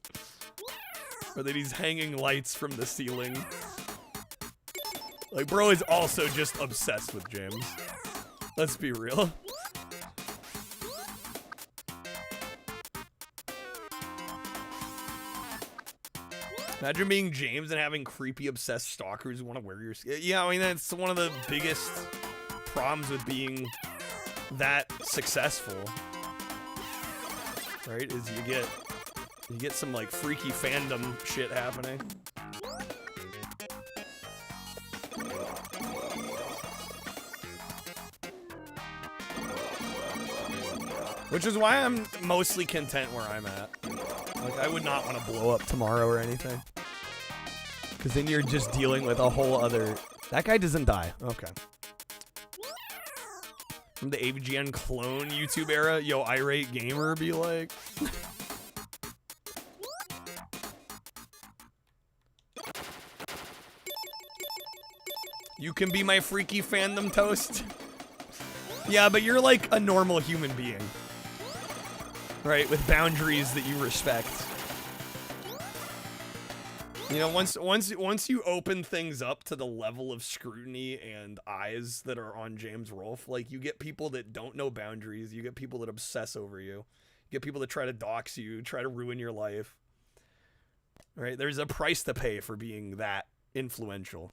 Or that he's hanging lights from the ceiling. Like, bro is also just obsessed with James. Let's be real. Imagine being James and having creepy, obsessed stalkers who want to wear your skin. Yeah, I mean, that's one of the biggest problems with being that successful. Right? Is you get some, like, freaky fandom shit happening. Which is why I'm mostly content where I'm at. Like, I would not want to blow up tomorrow or anything. Because then you're just dealing with a whole other... That guy doesn't die. Okay. From the AVGN clone YouTube era, yo, irate gamer be like... You can be my freaky fandom toast. Yeah, but you're like a normal human being. Right, with boundaries that you respect. You know, once you open things up to the level of scrutiny and eyes that are on James Rolfe, like, you get people that don't know boundaries, you get people that obsess over you, you get people that try to dox you, try to ruin your life. Right, there's a price to pay for being that influential.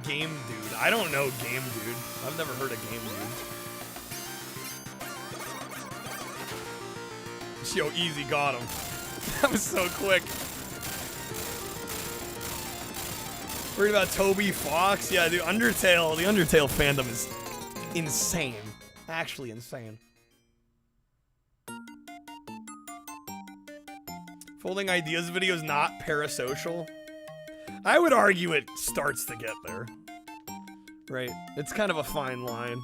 Game Dude. I don't know Game Dude. I've never heard of Game Dude. Yo, easy, got him. That was so quick. Worried about Toby Fox? Yeah, dude, Undertale. The Undertale fandom is insane. Actually insane. Folding Ideas video is not parasocial. I would argue it starts to get there. Right? It's kind of a fine line.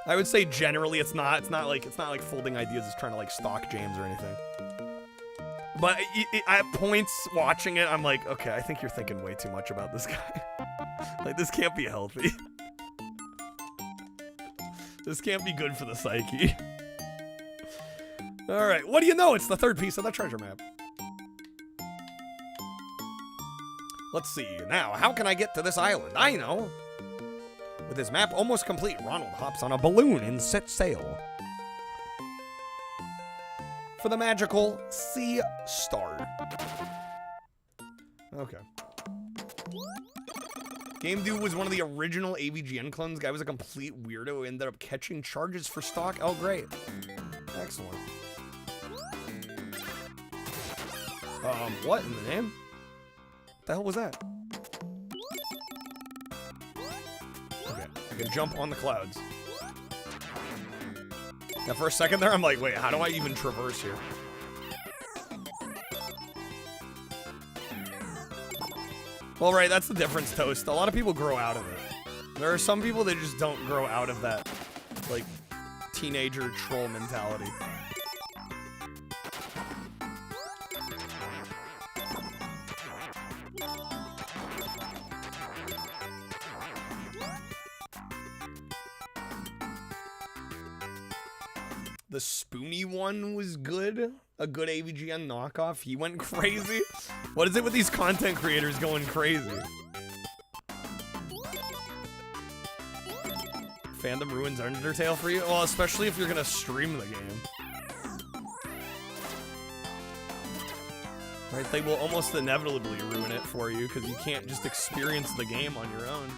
I would say generally it's not. It's not like Folding Ideas is trying to like stalk James or anything. But at points watching it, I'm like, okay, I think you're thinking way too much about this guy. Like, this can't be healthy. This can't be good for the psyche. All right, what do you know? It's the third piece of the treasure map. Let's see. Now, how can I get to this island? I know. With his map almost complete, Ronald hops on a balloon and sets sail for the magical Sea Star. Okay. Game Dude was one of the original AVGN clones. Guy was a complete weirdo. Ended up catching charges for stock. Oh, great. Excellent. What in the name? What the hell was that? Okay, I can jump on the clouds. Now, for a second there, I'm like, wait, how do I even traverse here? Well, right, that's the difference, Toast. A lot of people grow out of it. There are some people that just don't grow out of that, like, teenager troll mentality. The Spoony one was good. A good AVGN knockoff. He went crazy. What is it with these content creators going crazy? Fandom ruins Undertale for you? Well, especially if you're gonna stream the game. Right, they will almost inevitably ruin it for you because you can't just experience the game on your own.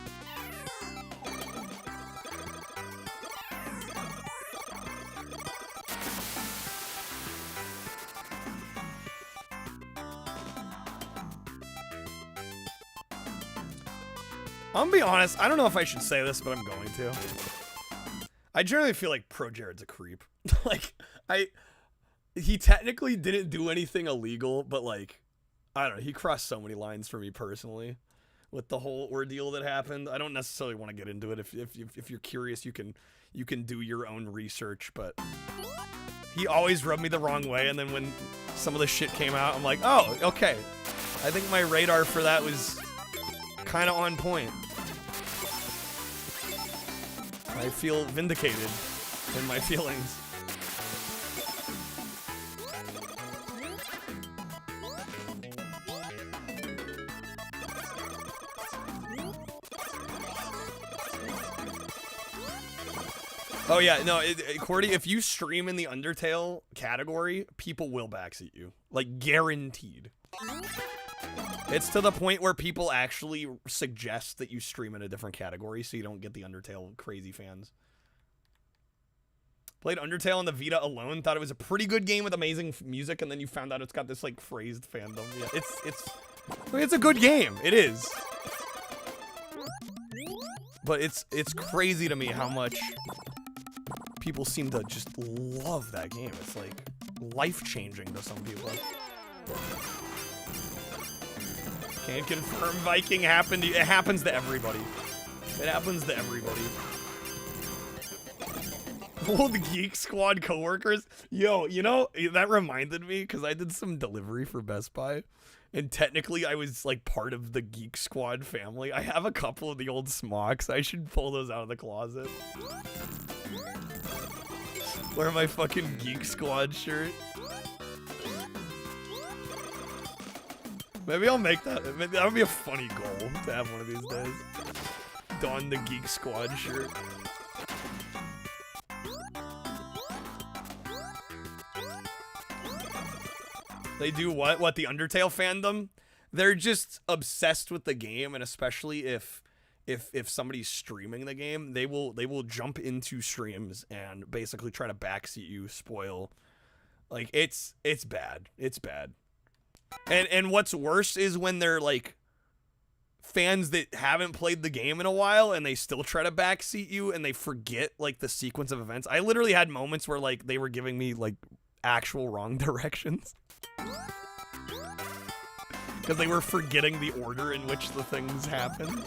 I'm gonna be honest, I don't know if I should say this, but I'm going to. I generally feel like Pro Jared's a creep. Like, he technically didn't do anything illegal, but like, I don't know, he crossed so many lines for me personally with the whole ordeal that happened. I don't necessarily want to get into it. If you're curious, you can do your own research, but he always rubbed me the wrong way, and then when some of the shit came out, I'm like, oh, okay. I think my radar for that was kind of on point. I feel vindicated in my feelings. Oh yeah, no, Cordy, if you stream in the Undertale category, people will backseat you. Like, guaranteed. It's to the point where people actually suggest that you stream in a different category so you don't get the Undertale crazy fans. Played Undertale on the Vita alone, thought it was a pretty good game with amazing music, and then you found out it's got this, like, phrased fandom. Yeah, it's a good game. It is. But it's crazy to me how much people seem to just love that game. It's like life-changing to some people. Can't confirm Viking happened. It happens to everybody. It happens to everybody. Old Geek Squad coworkers. Yo, you know, that reminded me because I did some delivery for Best Buy. And technically, I was, like, part of the Geek Squad family. I have a couple of the old smocks. I should pull those out of the closet. Wear my fucking Geek Squad shirt. Maybe I'll make that. That would be a funny goal to have one of these days. Don the Geek Squad shirt. They do what? What, the Undertale fandom? They're just obsessed with the game, and especially if somebody's streaming the game, they will jump into streams and basically try to backseat you, spoil. Like, it's bad. It's bad. And what's worse is when they're like fans that haven't played the game in a while and they still try to backseat you and they forget like the sequence of events. I literally had moments where like they were giving me like actual wrong directions. Because they were forgetting the order in which the things happened.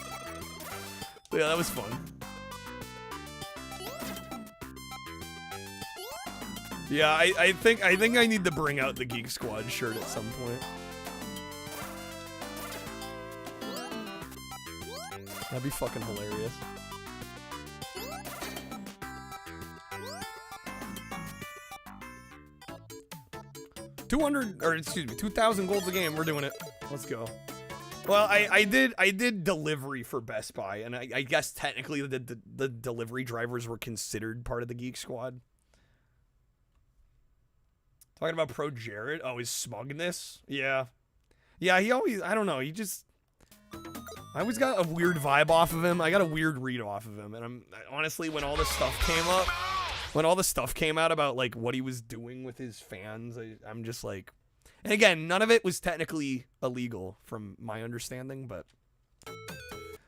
So yeah, that was fun. Yeah, I think I need to bring out the Geek Squad shirt at some point. That'd be fucking hilarious. $200 or 2,000 golds a game. We're doing it. Let's go. Well, I did delivery for Best Buy, and I guess technically the delivery drivers were considered part of the Geek Squad. Talking about Pro Jared. Oh, his smugness. Yeah, he always. I don't know. He just. I always got a weird vibe off of him. I got a weird read off of him, and honestly, when all this stuff came up. When all the stuff came out about like what he was doing with his fans, I'm just like, and again, none of it was technically illegal from my understanding, but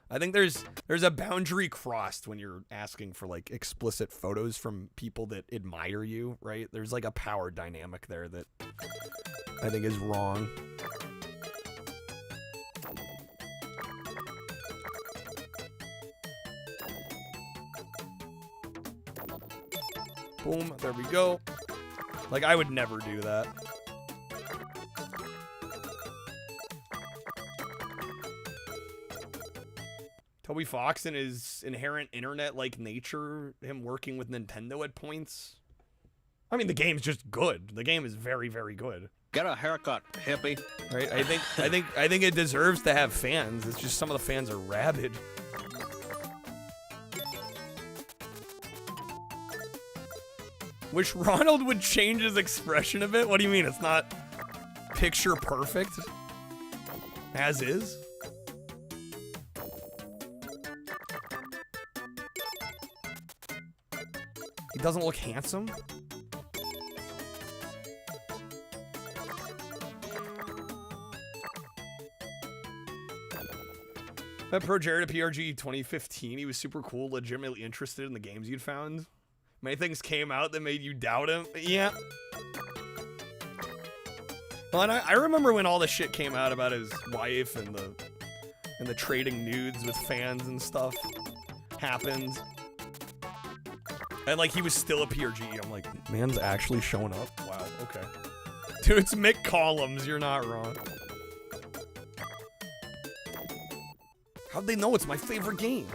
I think there's a boundary crossed when you're asking for like explicit photos from people that admire you, right? There's like a power dynamic there that I think is wrong. Boom, there we go. Like, I would never do that. Toby Fox and his inherent internet-like nature, him working with Nintendo at points. I mean, the game's just good. The game is very, very good. Get a haircut, hippie. Right? I think it deserves to have fans. It's just some of the fans are rabid. Wish Ronald would change his expression a bit. What do you mean? It's not picture perfect? As is? He doesn't look handsome? That Pro Jared at PRG 2015, he was super cool, legitimately interested in the games you'd found. Many things came out that made you doubt him. Yeah. Well, and I remember when all the shit came out about his wife and the trading nudes with fans and stuff happened. And like he was still a PRG. I'm like, man's actually showing up. Wow, okay. Dude, it's Mick Collins, you're not wrong. How'd they know it's my favorite game?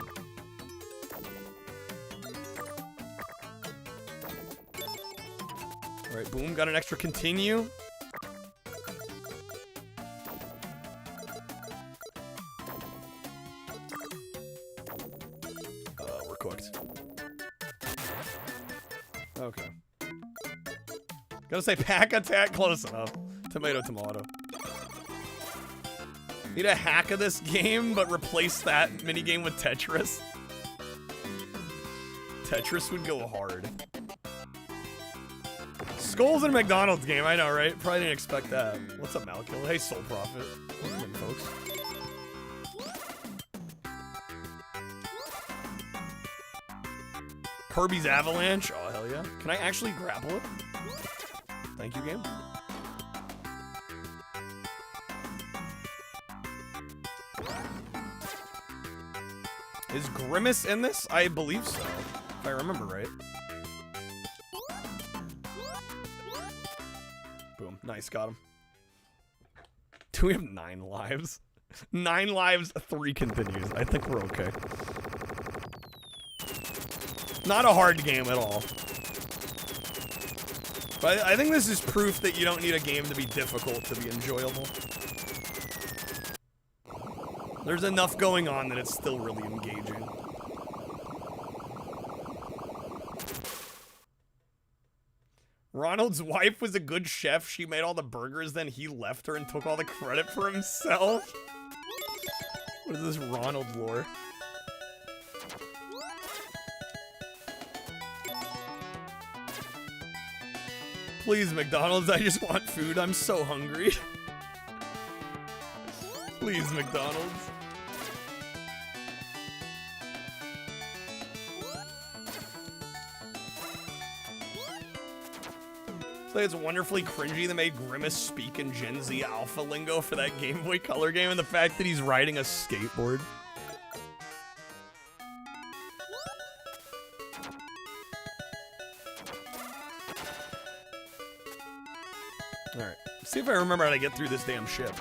Alright, boom, got an extra continue. We're cooked. Okay. Gotta say pack attack, close enough. Tomato, tomato. Need a hack of this game, but replace that minigame with Tetris. Tetris would go hard. Skulls in a McDonald's game, I know, right? Probably didn't expect that. What's up, Malkill? Hey, Soul Prophet. Welcome in, folks. Kirby's Avalanche. Oh, hell yeah. Can I actually grapple it? Thank you, game. Is Grimace in this? I believe so, if I remember right. Boom. Nice, got him. Do we have 9 lives? 9 lives, 3 continues. I think we're okay. Not a hard game at all. But I think this is proof that you don't need a game to be difficult to be enjoyable. There's enough going on that it's still really engaging. Ronald's wife was a good chef. She made all the burgers, then he left her and took all the credit for himself. What is this Ronald lore? Please, McDonald's, I just want food. I'm so hungry. Please, McDonald's. So it's wonderfully cringy they made Grimace speak in Gen Z alpha lingo for that Game Boy Color game, and the fact that he's riding a skateboard. Alright, see if I remember how to get through this damn ship.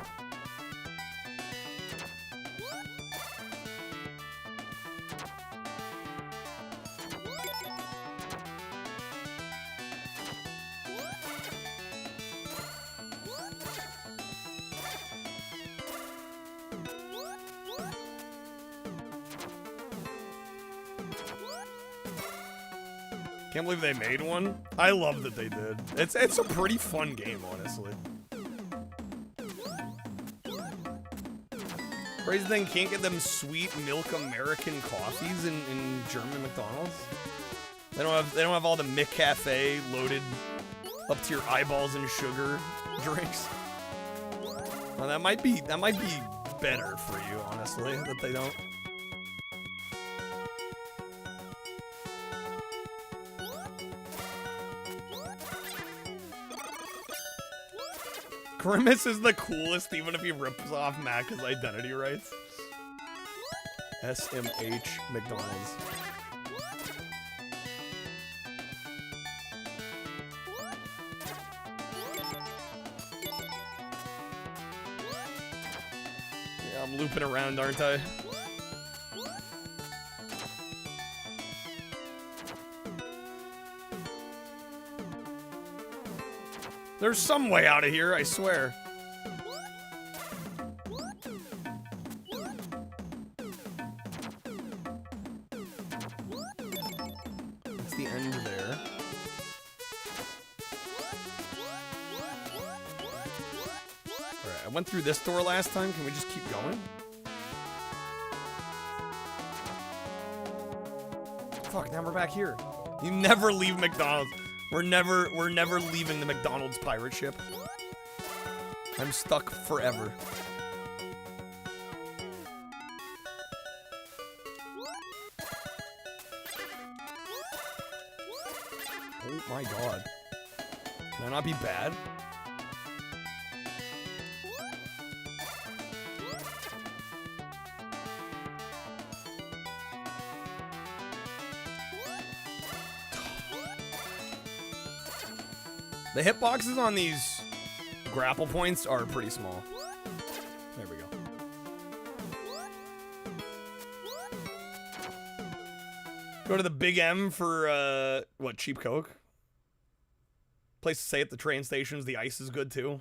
Can't believe they made one. I love that they did. It's a pretty fun game, honestly. Crazy thing, can't get them sweet milk American coffees in German McDonald's. They don't have all the McCafe loaded up to your eyeballs in sugar drinks. Well, that might be better for you, honestly, that they don't. Grimace is the coolest, even if he rips off Macca's identity rights. SMH McDonald's. Yeah, I'm looping around, aren't I? There's some way out of here, I swear. That's the end there. Alright, I went through this door last time. Can we just keep going? Fuck, now we're back here. You never leave McDonald's. We're never leaving the McDonald's pirate ship. I'm stuck forever. Oh my god. Can I not be bad? The hitboxes on these grapple points are pretty small. There we go. Go to the Big M for, what, cheap Coke? Place to stay at the train stations. The ice is good, too.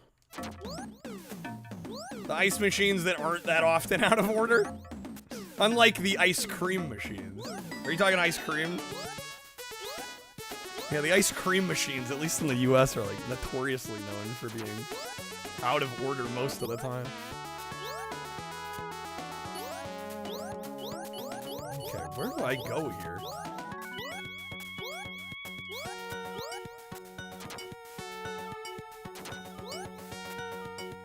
The ice machines that aren't that often out of order. Unlike the ice cream machines. Are you talking ice cream? Yeah, the ice cream machines, at least in the US, are like notoriously known for being out of order most of the time. Okay, where do I go here?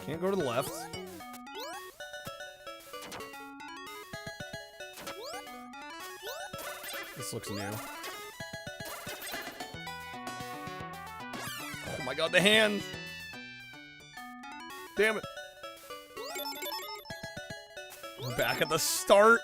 Can't go to the left. This looks new. Oh my god, the hands. Damn it. We're back at the start.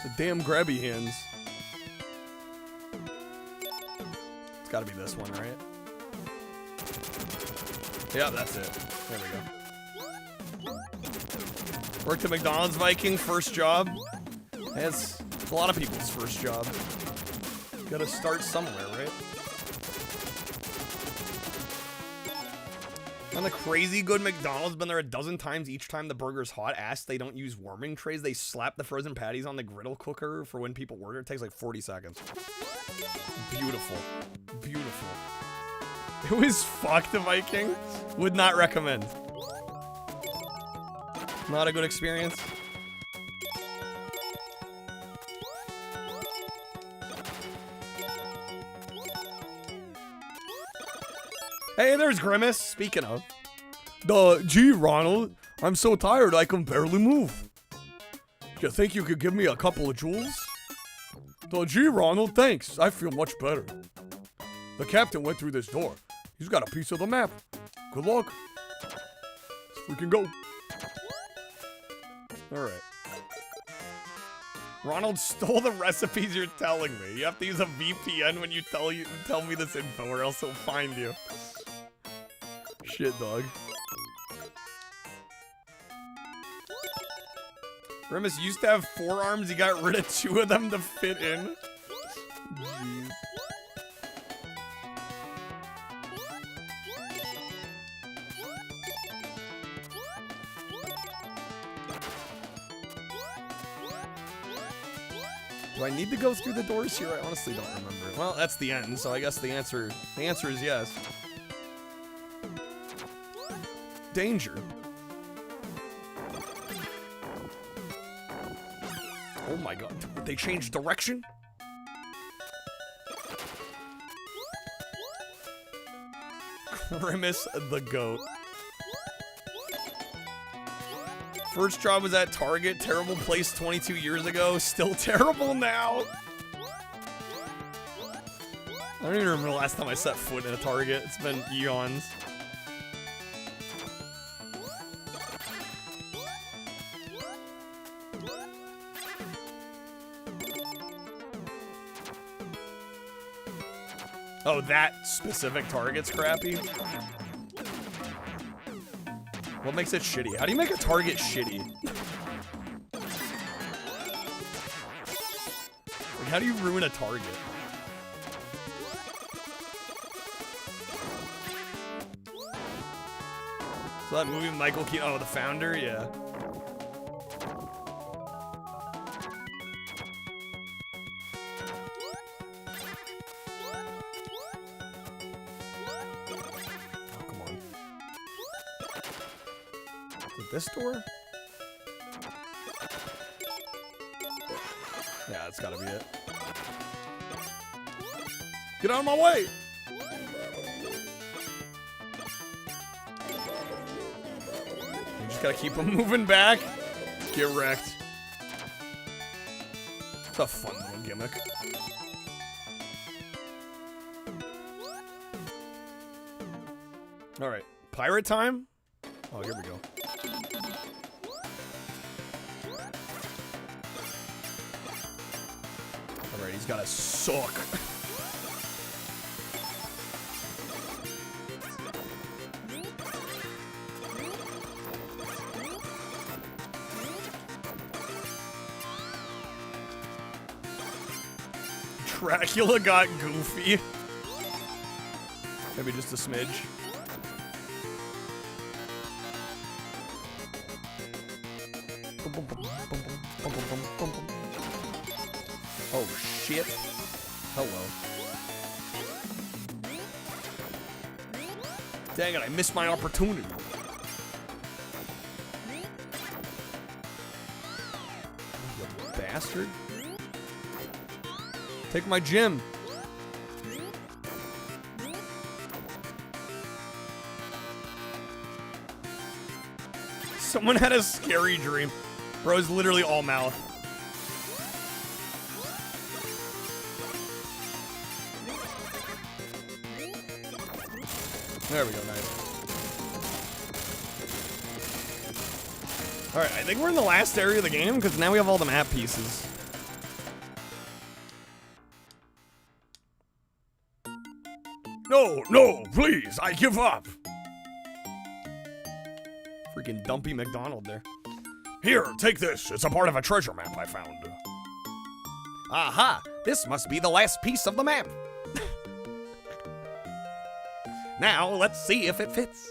The damn grabby hands. It's gotta be this one, right? Yeah, that's it. There we go. Worked at McDonald's, Viking, first job. That's a lot of people's first job. Gotta start somewhere, right? And the crazy good McDonald's, been there a dozen times. Each time the burger's hot, asked they don't use warming trays. They slap the frozen patties on the griddle cooker for when people order. It takes like 40 seconds. Beautiful. Beautiful. It was fucked, Viking. Would not recommend. Not a good experience. Hey, there's Grimace. Speaking of. Gee, Ronald, I'm so tired I can barely move. Do you think you could give me a couple of jewels? Gee, Ronald, thanks. I feel much better. The captain went through this door. He's got a piece of the map. Good luck. Let's freaking go. Alright. Ronald stole the recipes you're telling me. You have to use a VPN when you tell me this info or else he'll find you. Shit, dog. Grimace used to have 4 arms. He got rid of 2 of them to fit in. Jeez. Do I need to go through the doors here? I honestly don't remember. Well, that's the end, so I guess the answer is yes. Danger. Oh my god, they changed direction? Grimace the goat. First job was at Target, terrible place 22 years ago, still terrible now. I don't even remember the last time I set foot in a Target. It's been eons. Oh, that specific Target's crappy? What makes it shitty? How do you make a Target shitty? Like, how do you ruin a Target? So that movie with Michael Keaton, oh, The Founder, yeah. This door? Yeah, that's gotta be it. Get out of my way! You just gotta keep them moving back. Get wrecked. It's a fun little gimmick. Alright, pirate time? Oh, here we go. Alright, he's gotta suck. Dracula got goofy. Maybe just a smidge. Oh shit. Hello. Dang it, I missed my opportunity. You bastard. Take my gem. Someone had a scary dream. Bro's literally all mouth. There we go, nice. Alright, I think we're in the last area of the game, because now we have all the map pieces. No, no, please, I give up. Freaking dumpy McDonald there. Here, take this. It's a part of a treasure map I found. Aha! This must be the last piece of the map. Now, let's see if it fits.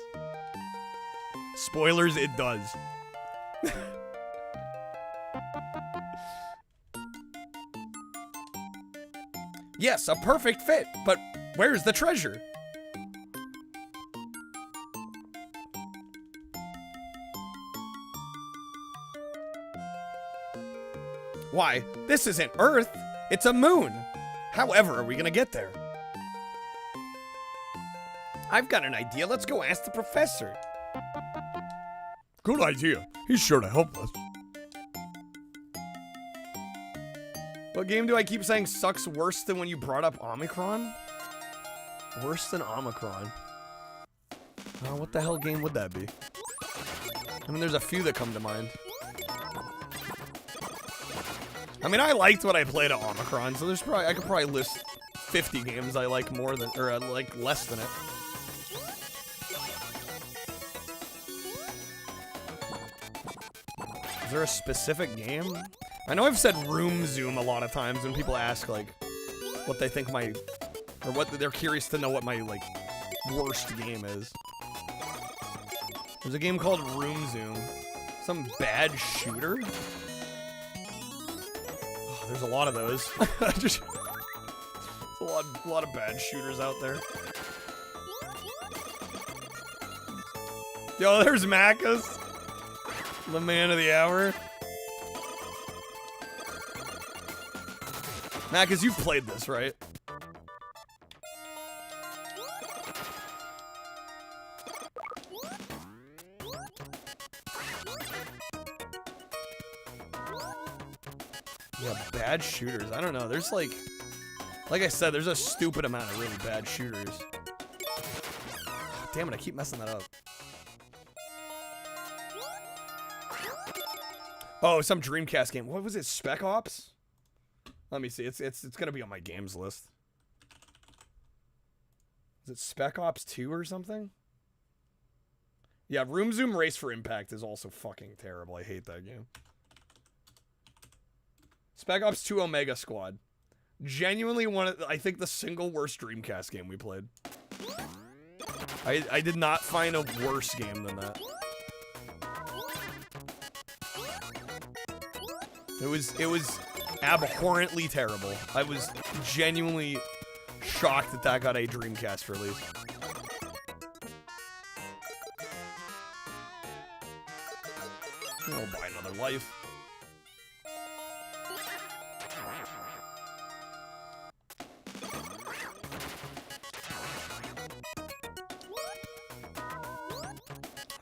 Spoilers, it does. Yes, a perfect fit, but where's the treasure? Why, this isn't Earth, it's a moon. However, are we gonna get there? I've got an idea, let's go ask the professor. Good idea, he's sure to help us. What game do I keep saying sucks worse than when you brought up Omicron? Worse than Omicron? What the hell game would that be? I mean, there's a few that come to mind. I mean, I liked what I played at Omicron, so I could probably list 50 games I like more than, or I like less than it. Is there a specific game? I know I've said Room Zoom a lot of times when people ask, like, what they think my, or what they're curious to know what my, like, worst game is. There's a game called Room Zoom. Some bad shooter? Oh, there's a lot of those. Just, there's a lot of bad shooters out there. Yo, there's Macca's. The man of the hour. Macca's, you've played this, right? Yeah, bad shooters. I don't know. There's like I said, there's a stupid amount of really bad shooters. Damn it, I keep messing that up. Oh, some Dreamcast game. What was it? Spec Ops? Let me see. It's gonna be on my games list. Is it Spec Ops 2 or something? Yeah, Room Zoom Race for Impact is also fucking terrible. I hate that game. Spec Ops 2 Omega Squad. Genuinely I think the single worst Dreamcast game we played. I did not find a worse game than that. It was abhorrently terrible. I was genuinely shocked that that got a Dreamcast release. I'll buy another life.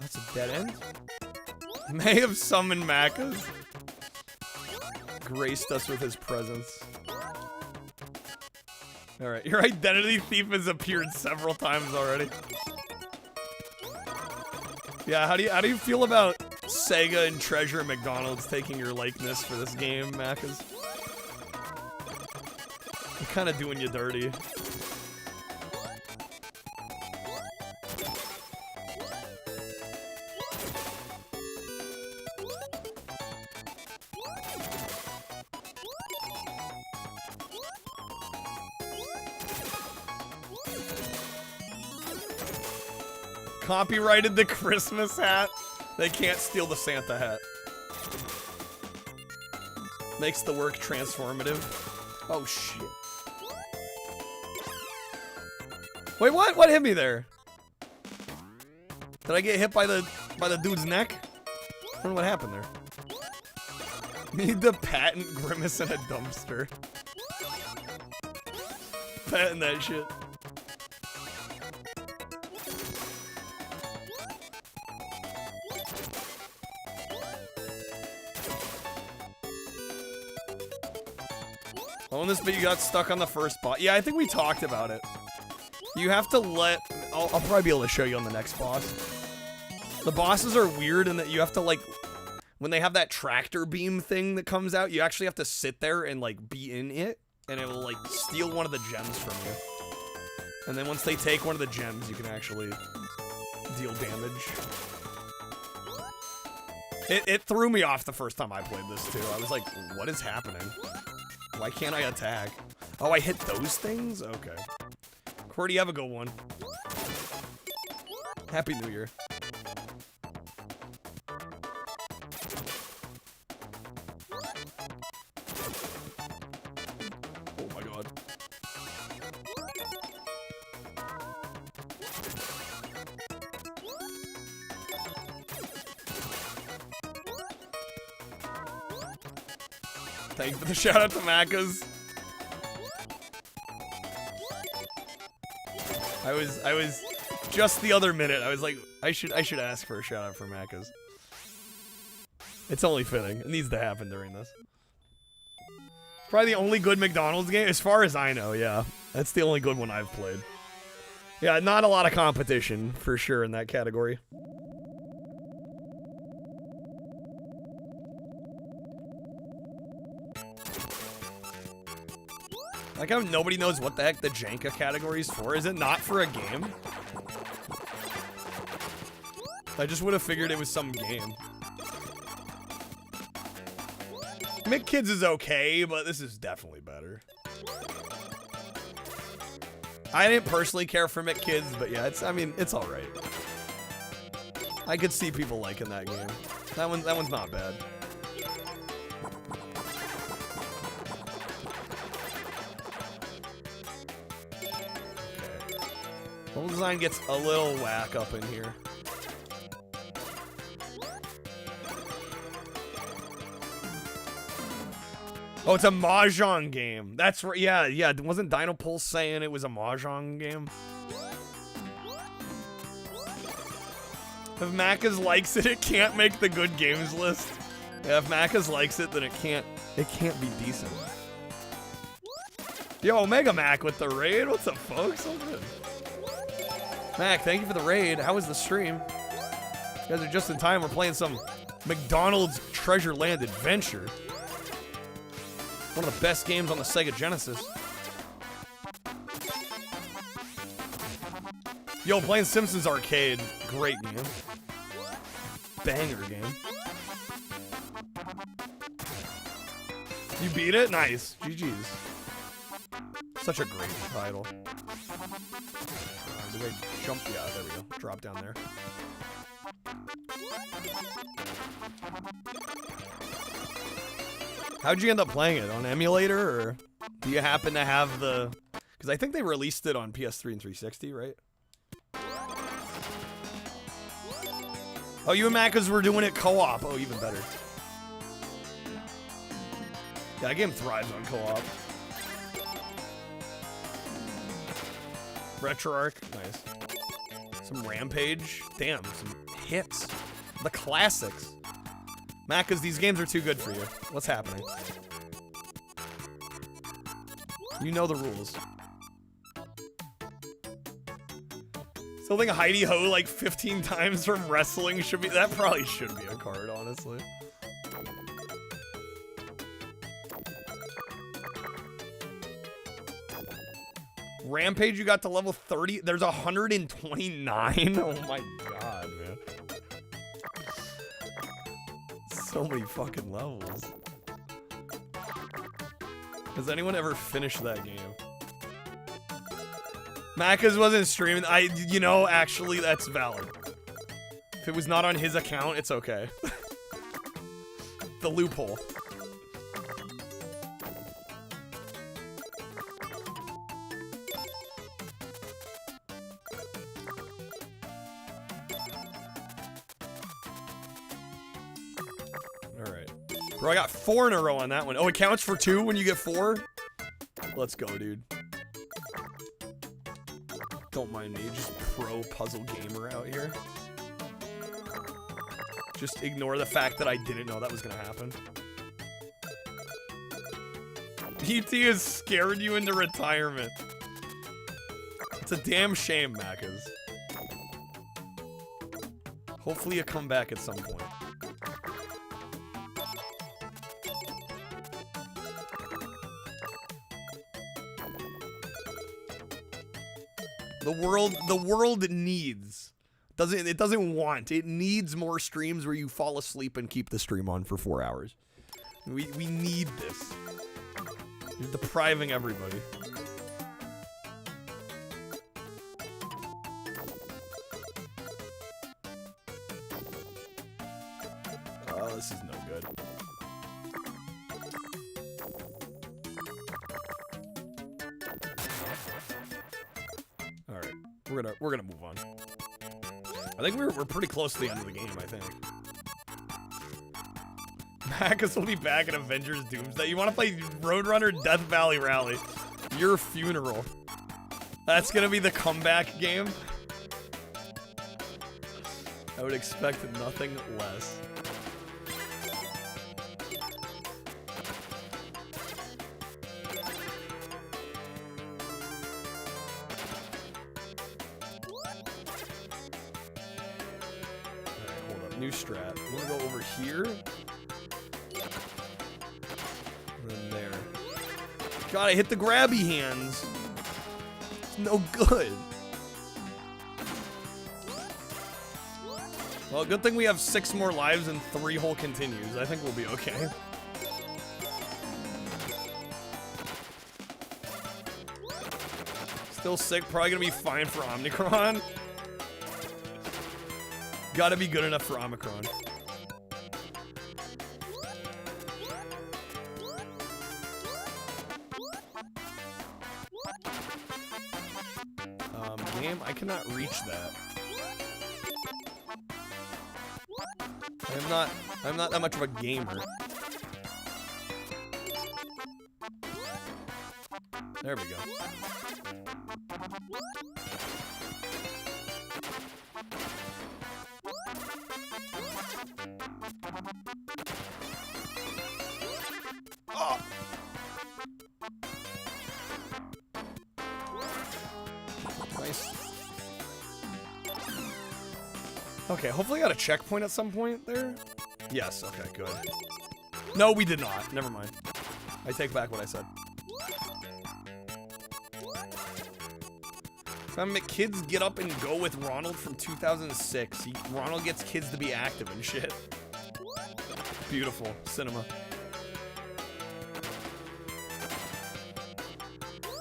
That's a dead end? May have summoned Macca's. Graced us with his presence. Alright, your identity thief has appeared several times already. Yeah, how do you feel about SEGA and Treasure and McDonald's taking your likeness for this game, Macca's? I'm kind of doing you dirty. Copyrighted the Christmas hat. They can't steal the Santa hat. Makes the work transformative. Oh shit. Wait, what? What hit me there? Did I get hit by the dude's neck? I don't know what happened there. Need the patent grimace in a dumpster. Patent that shit. Oh, in this bit you got stuck on the first boss. Yeah, I think we talked about it. You have to let... I'll probably be able to show you on the next boss. The bosses are weird in that you have to, like... When they have that tractor beam thing that comes out, you actually have to sit there and, like, be in it. And it will, like, steal one of the gems from you. And then once they take one of the gems, you can actually deal damage. It threw me off the first time I played this, too. I was like, what is happening? Why can't I attack? Oh, I hit those things? Okay. Cordy, have a good one. Happy New Year. Oh my god. Thank you for the shout out to Macca's. I was just the other minute. I was like, I should ask for a shout out for Macca's. It's only fitting. It needs to happen during this. Probably the only good McDonald's game, as far as I know. Yeah, that's the only good one I've played. Yeah, not a lot of competition for sure in that category. Like how nobody knows what the heck the Jenka category is for. Is it not for a game? I just would have figured it was some game. McKids is okay, but this is definitely better. I didn't personally care for McKids, but yeah, I mean, it's all right. I could see people liking that game. That one's not bad. Level design gets a little whack up in here. Oh, it's a Mahjong game. That's right. Yeah. Wasn't Dino Pulse saying it was a Mahjong game? If Macca's likes it, it can't make the good games list. Yeah, if Macca's likes it, then it can't be decent. Yo, Omega Mac with the raid. What's up, folks? All good. Mac, thank you for the raid. How was the stream? You guys are just in time. We're playing some McDonald's Treasure Land Adventure. One of the best games on the Sega Genesis. Yo, playing Simpsons Arcade. Great game. Banger game. You beat it? Nice. GG's. Such a great title. Did I jump? Yeah, there we go. Drop down there. How'd you end up playing it? On emulator, or do you happen to have the... Because I think they released it on PS3 and 360, right? Oh, you and Macca's were doing it co-op. Oh, even better. Yeah, that game thrives on co-op. RetroArch, nice. Some Rampage. Damn, some hits. The classics. Macca's, these games are too good for you. What's happening? You know the rules. Still think Heidi Ho like 15 times from wrestling should be... That probably should be a card, honestly. Rampage, you got to level 30. There's 129. Oh my god, man. So many fucking levels. Has anyone ever finished that game? Macca's wasn't streaming. You know, actually, that's valid. If it was not on his account, it's okay. The loophole. Bro, I got 4 in a row on that one. Oh, it counts for 2 when you get 4? Let's go, dude. Don't mind me, just pro puzzle gamer out here. Just ignore the fact that I didn't know that was gonna happen. ET has scared you into retirement. It's a damn shame, Macas. Hopefully you come back at some point. The world needs. It doesn't want. It needs more streams where you fall asleep and keep the stream on for 4 hours. We need this. You're depriving everybody. Oh, this is no good. All right, we're gonna move on. I think we're pretty close to the end of the game. I think. Macus will be back in Avengers Doomsday. You want to play Roadrunner Death Valley Rally? Your funeral. That's gonna be the comeback game. I would expect nothing less. New strat. I'm gonna go over here. And then there. God, I hit the grabby hands. It's no good. Well, good thing we have 6 more lives and 3 whole continues. I think we'll be okay. Still sick. Probably gonna be fine for Omicron. Gotta be good enough for Omicron. Game, I cannot reach that. I'm not that much of a gamer. There we go. Oh. Nice. Okay, hopefully I got a checkpoint at some point there. Yes, okay, good. No, we did not. Never mind. I take back what I said. Kids Get Up and Go with Ronald from 2006. Ronald gets kids to be active and shit. Beautiful cinema.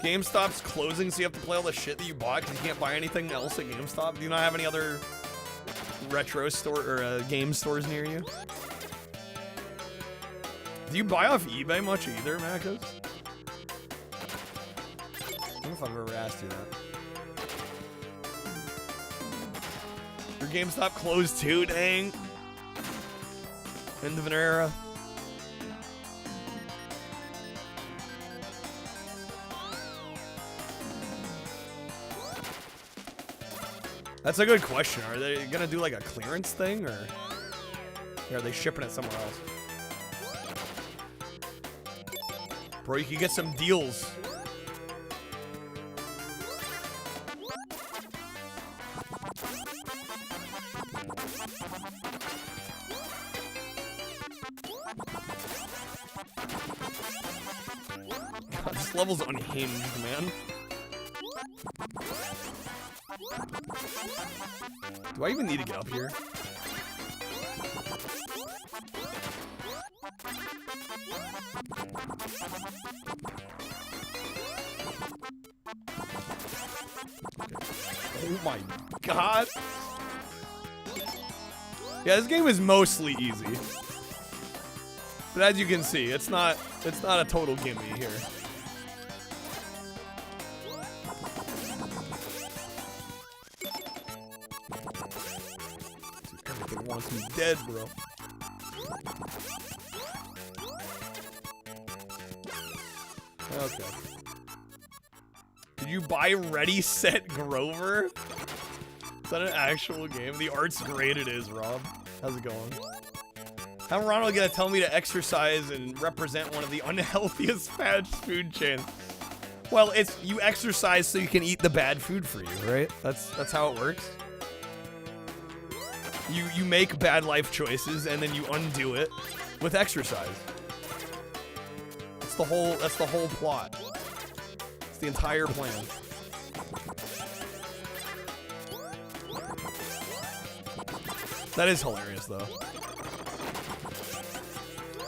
GameStop's closing, so you have to play all the shit that you bought because you can't buy anything else at GameStop. Do you not have any other retro store or game stores near you? Do you buy off eBay much either, Macos? I don't know if I've ever asked you that. Your GameStop closed too, dang. End of an era. That's a good question. Are they gonna do like a clearance thing, or are they shipping it somewhere else? Bro, you can get some deals. God, this level's unhinged, man. Do I even need to get up here? Oh my god. Yeah, this game is mostly easy. But as you can see, it's not a total gimme here. Dude, everything wants me dead, bro. Okay. Did you buy Ready, Set, Grover? Is that an actual game? The art's great, it is, Rob. How's it going? How Ronald gonna tell me to exercise and represent one of the unhealthiest fast food chains? Well, it's you exercise so you can eat the bad food for you, right? That's how it works. You make bad life choices and then you undo it with exercise. That's the whole plot. It's the entire plan. That is hilarious though.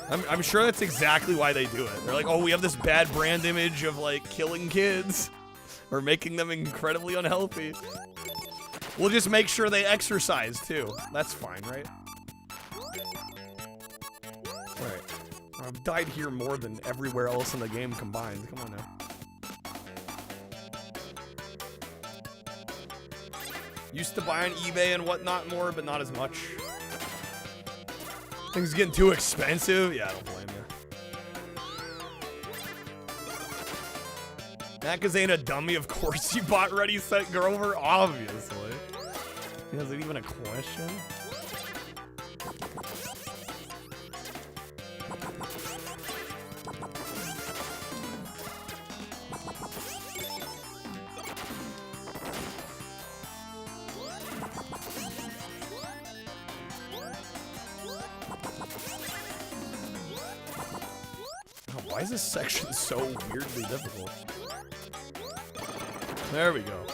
I'm sure that's exactly why they do it. They're like, oh, we have this bad brand image of like killing kids or making them incredibly unhealthy. We'll just make sure they exercise too. That's fine, right? Alright. I've died here more than everywhere else in the game combined. Come on now. Used to buy on eBay and whatnot more, but not as much. Things getting too expensive? Yeah, I don't blame you. Macca's ain't a dummy, of course you bought Ready, Set, Grover, obviously. Is it even a question? Why is this section so weirdly difficult? There we go.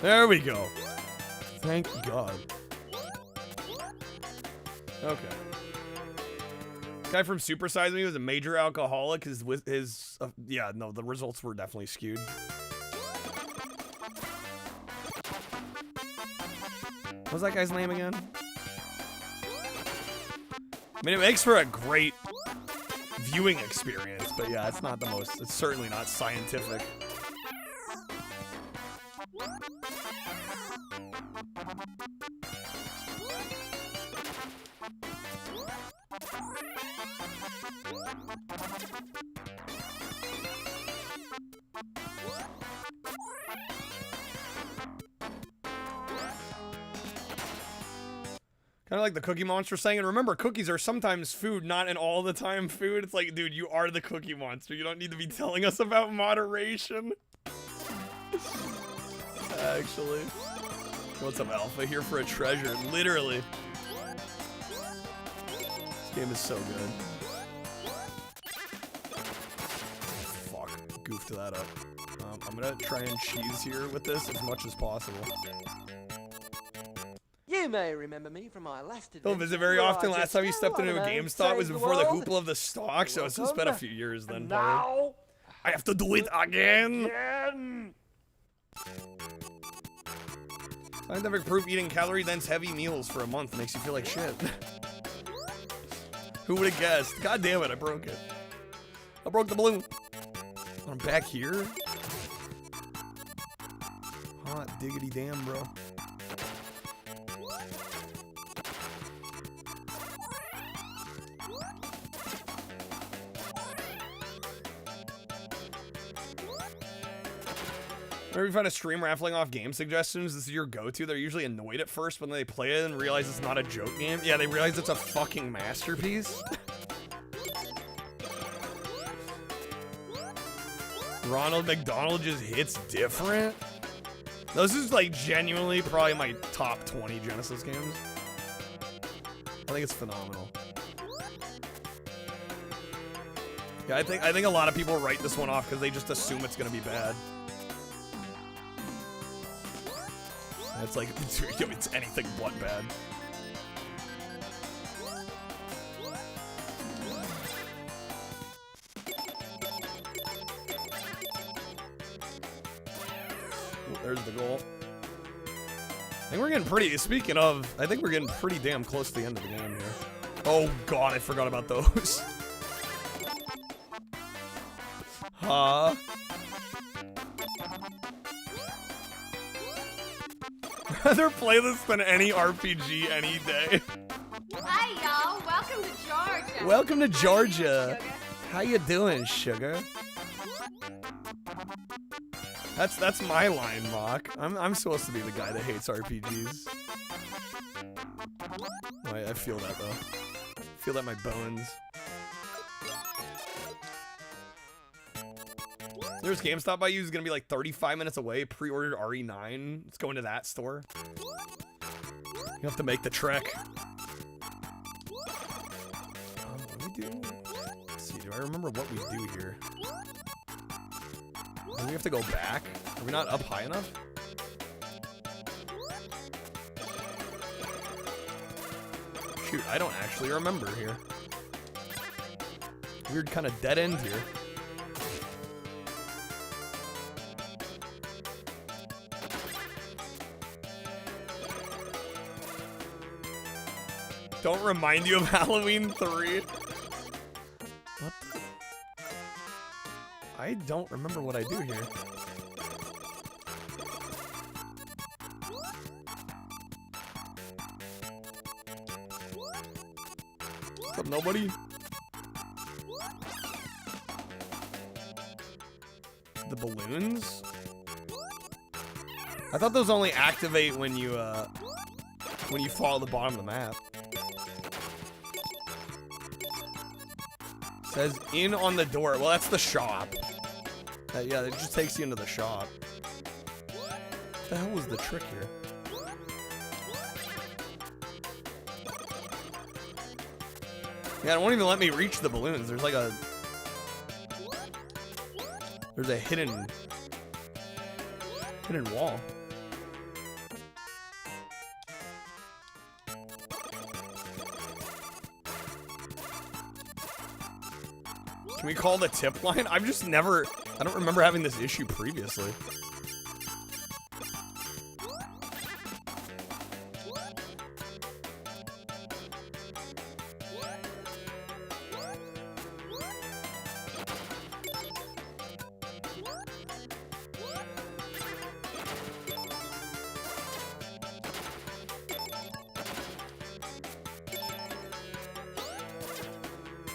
There we go. Thank God. Okay. Guy from Super Size Me was a major alcoholic. Yeah, no, the results were definitely skewed. What was that guy's name again? I mean, it makes for a great viewing experience, but yeah, it's not the most, it's certainly not scientific. Kind of like the Cookie Monster saying, and remember, cookies are sometimes food, not an all the time food. It's like, dude, you are the Cookie Monster. You don't need to be telling us about moderation. Actually. What's up, Alpha? Here for a treasure. Literally. This game is so good. Fuck. Goofed that up. I'm gonna try and cheese here with this as much as possible. You may remember me from my last adventure. Don't visit very often. Last time you stepped into a GameStop was before the hoopla of the stock, so it's just been a few years then. Now I have to do it again. Scientific proof eating calorie-dense heavy meals for a month makes you feel like shit. Who would have guessed? God damn it, I broke it. I broke the balloon. I'm back here? Hot diggity damn, bro. Whenever you find a stream raffling off game suggestions, this is your go-to. They're usually annoyed at first when they play it and realize it's not a joke game. Yeah, they realize it's a fucking masterpiece. Ronald McDonald just hits different. This is like genuinely probably my top 20 Genesis games. I think it's phenomenal. Yeah, I think a lot of people write this one off because they just assume it's gonna be bad. It's like, it's anything but bad. Ooh, there's the goal. I think we're getting pretty, speaking of, I think we're getting pretty damn close to the end of the game here. Oh God, I forgot about those. Huh? Rather play this than any RPG any day. Hi, y'all. Welcome to Georgia. Welcome to Georgia. How you doing, sugar? That's my line, Mock. I'm supposed to be the guy that hates RPGs. Wait, I feel that though. Feel that in my bones. There's GameStop by you is gonna be like 35 minutes away. Pre-ordered RE9. Let's go into that store. You have to make the trek. What do we do? Let's see. Do I remember what we do here? Do we have to go back? Are we not up high enough? Shoot, I don't actually remember here. Weird kind of dead end here. Don't remind you of Halloween 3. What? I don't remember what I do here. What's up, nobody? The balloons? I thought those only activate when you fall at the bottom of the map. Says in on the door. Well, that's the shop. Yeah, it just takes you into the shop. What the hell was the trick here? Yeah, it won't even let me reach the balloons. There's like a... There's a hidden wall. Can we call the tip line? I've just never... I don't remember having this issue previously.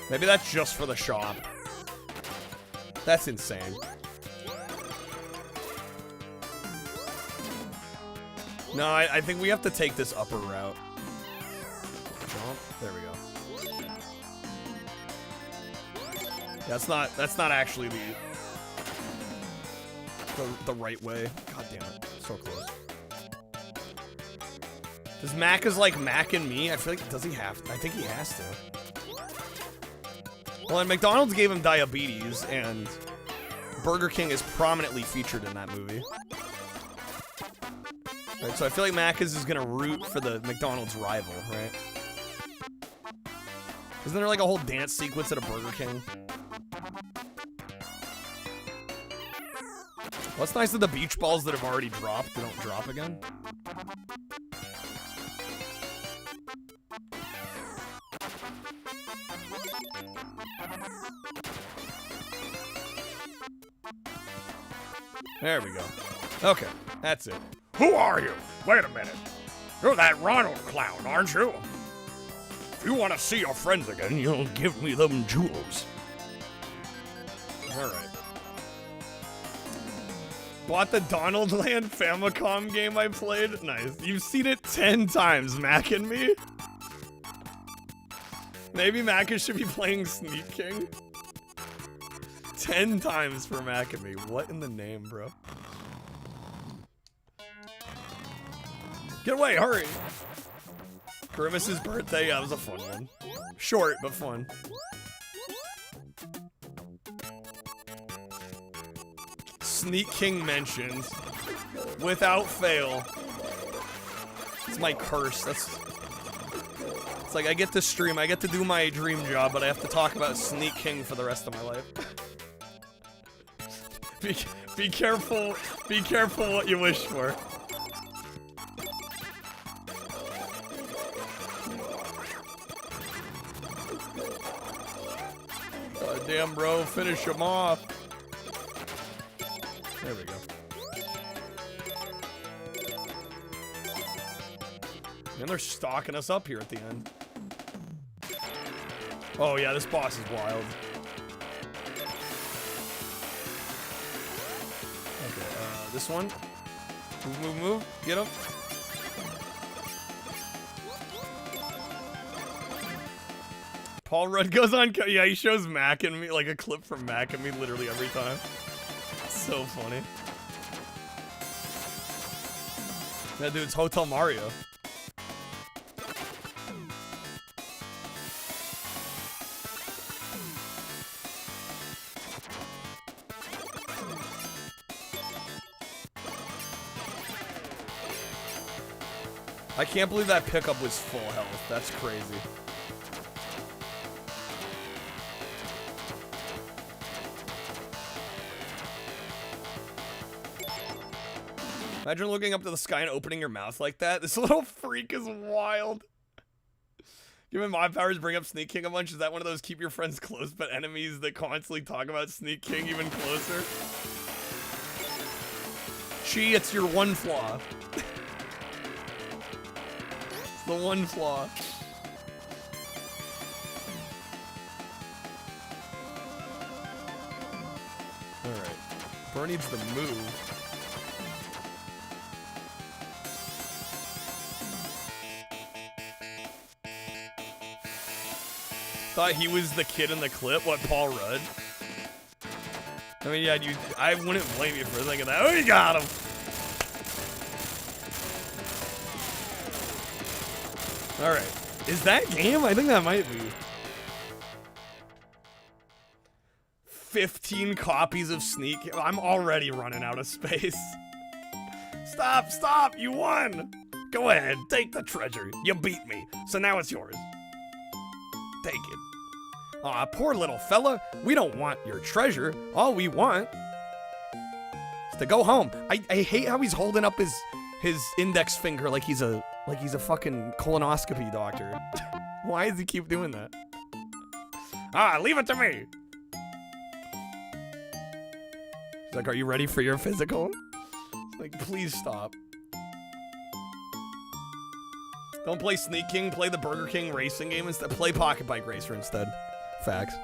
Maybe that's just for the shop. That's insane. No, I think we have to take this upper route. Jump. There we go. That's not actually the right way. God damn it. So close. Does Mac is like Mac and me? I feel like, does he have to? I think he has to. Well, and McDonald's gave him diabetes, and Burger King is prominently featured in that movie. Right, so I feel like Macca's is gonna root for the McDonald's rival, right? Isn't there like a whole dance sequence at a Burger King? Well, it's nice that the beach balls that have already dropped, they don't drop again. There we go. Okay, that's it. Who are you? Wait a minute. You're that Ronald clown, aren't you? If you want to see your friends again, you'll give me them jewels. Alright. Bought the Donald Land Famicom game I played? Nice. You've seen it 10 times, Mac and me? Maybe Macca should be playing Sneak King? 10 times for Mac and me. What in the name, bro? Get away, hurry! Grimace's birthday, yeah, it was a fun one. Short, but fun. Sneak King mentions. Without fail. It's my curse. It's like I get to stream, I get to do my dream job, but I have to talk about Sneak King for the rest of my life. Be careful what you wish for. God damn, bro, finish him off. There we go. And they're stalking us up here at the end. Oh yeah, this boss is wild. Okay, this one. Move, move, move. Get him. Paul Rudd goes on. Yeah, he shows Mac and me, like a clip from Mac and me literally every time. So funny. That dude's Hotel Mario. I can't believe that pickup was full health. That's crazy. Imagine looking up to the sky and opening your mouth like that. This little freak is wild. Given mod powers bring up Sneak King a bunch, is that one of those keep your friends close but enemies that constantly talk about Sneak King even closer? Chi, it's your one flaw. The one flaw. Alright. Burr needs to move. Thought he was the kid in the clip, what, Paul Rudd? I mean, yeah, I wouldn't blame you for thinking that. Oh, you got him! Alright. Is that game? I think that might be. 15 copies of Sneak. I'm already running out of space. Stop, stop! You won! Go ahead, take the treasure. You beat me, so now it's yours. Take it. Aw, poor little fella. We don't want your treasure. All we want is to go home. I hate how he's holding up his index finger like he's a fucking colonoscopy doctor. Why does he keep doing that? Ah, leave it to me. He's like, are you ready for your physical? Like, please stop. Don't play Sneak King, play the Burger King racing game instead. Play Pocket Bike Racer instead. Facts.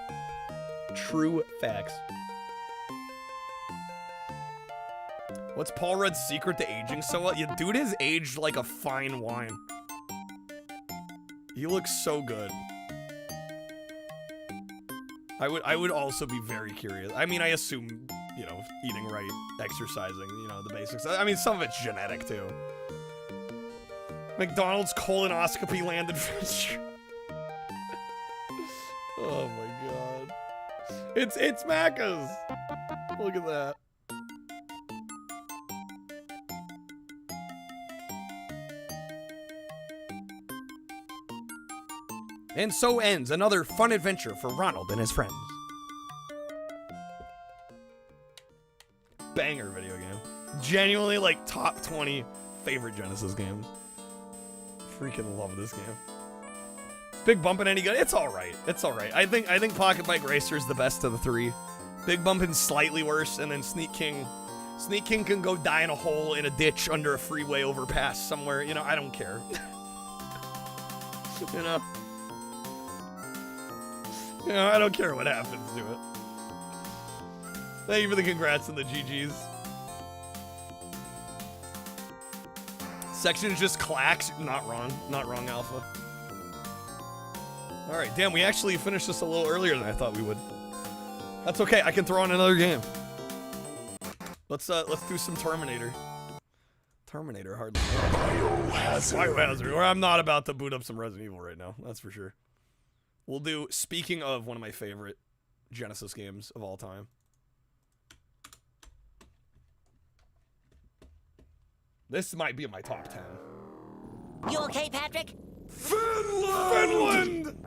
True facts. What's Paul Rudd's secret to aging so well? Yeah, dude is aged like a fine wine. He looks so good. I would also be very curious. I mean, I assume, you know, eating right, exercising, you know, the basics. I mean, some of it's genetic too. McDonald's colonoscopy landed fish. Oh my god. It's Macca's. Look at that. And so ends another fun adventure for Ronald and his friends. Banger video game. Genuinely like top 20 favorite Genesis games. Freaking love this game. Big Bumpin' any good? It's alright. It's alright. I think Pocket Bike Racer is the best of the three. Big Bumpin's slightly worse, and then Sneak King. Sneak King can go die in a hole in a ditch under a freeway overpass somewhere. You know, I don't care. You know? You know, I don't care what happens to it. Thank you for the congrats and the GGs. Section is just clacks. Not wrong. Not wrong, Alpha. Alright, damn, we actually finished this a little earlier than I thought we would. That's okay, I can throw on another game. Let's do some Terminator. Terminator, hardly. Biohazard. Or I'm not about to boot up some Resident Evil right now, that's for sure. We'll do, speaking of one of my favorite Genesis games of all time. This might be in my top 10. You okay, Patrick? Finland!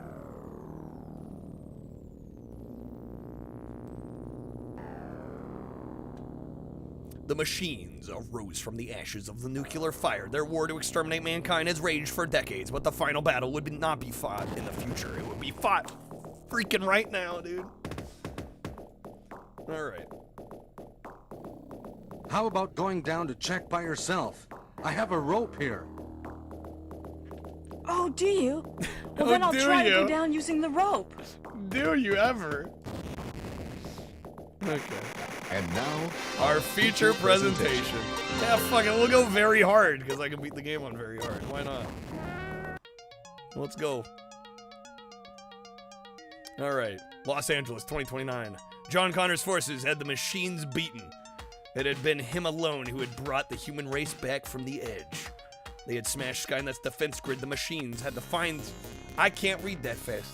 The machines arose from the ashes of the nuclear fire. Their war to exterminate mankind has raged for decades, but the final battle would not be fought in the future. It would be fought freaking right now, dude. Alright. How about going down to check by yourself? I have a rope here. Oh, do you? Well, then I'll try to go down using the rope. Do you ever? Okay. And now, our feature presentation. Yeah, fuck it, we'll go very hard, because I can beat the game on very hard. Why not? Let's go. All right, Los Angeles, 2029. John Connor's forces had the machines beaten. It had been him alone who had brought the human race back from the edge. They had smashed Skynet's defense grid. The machines had to find... I can't read that fast.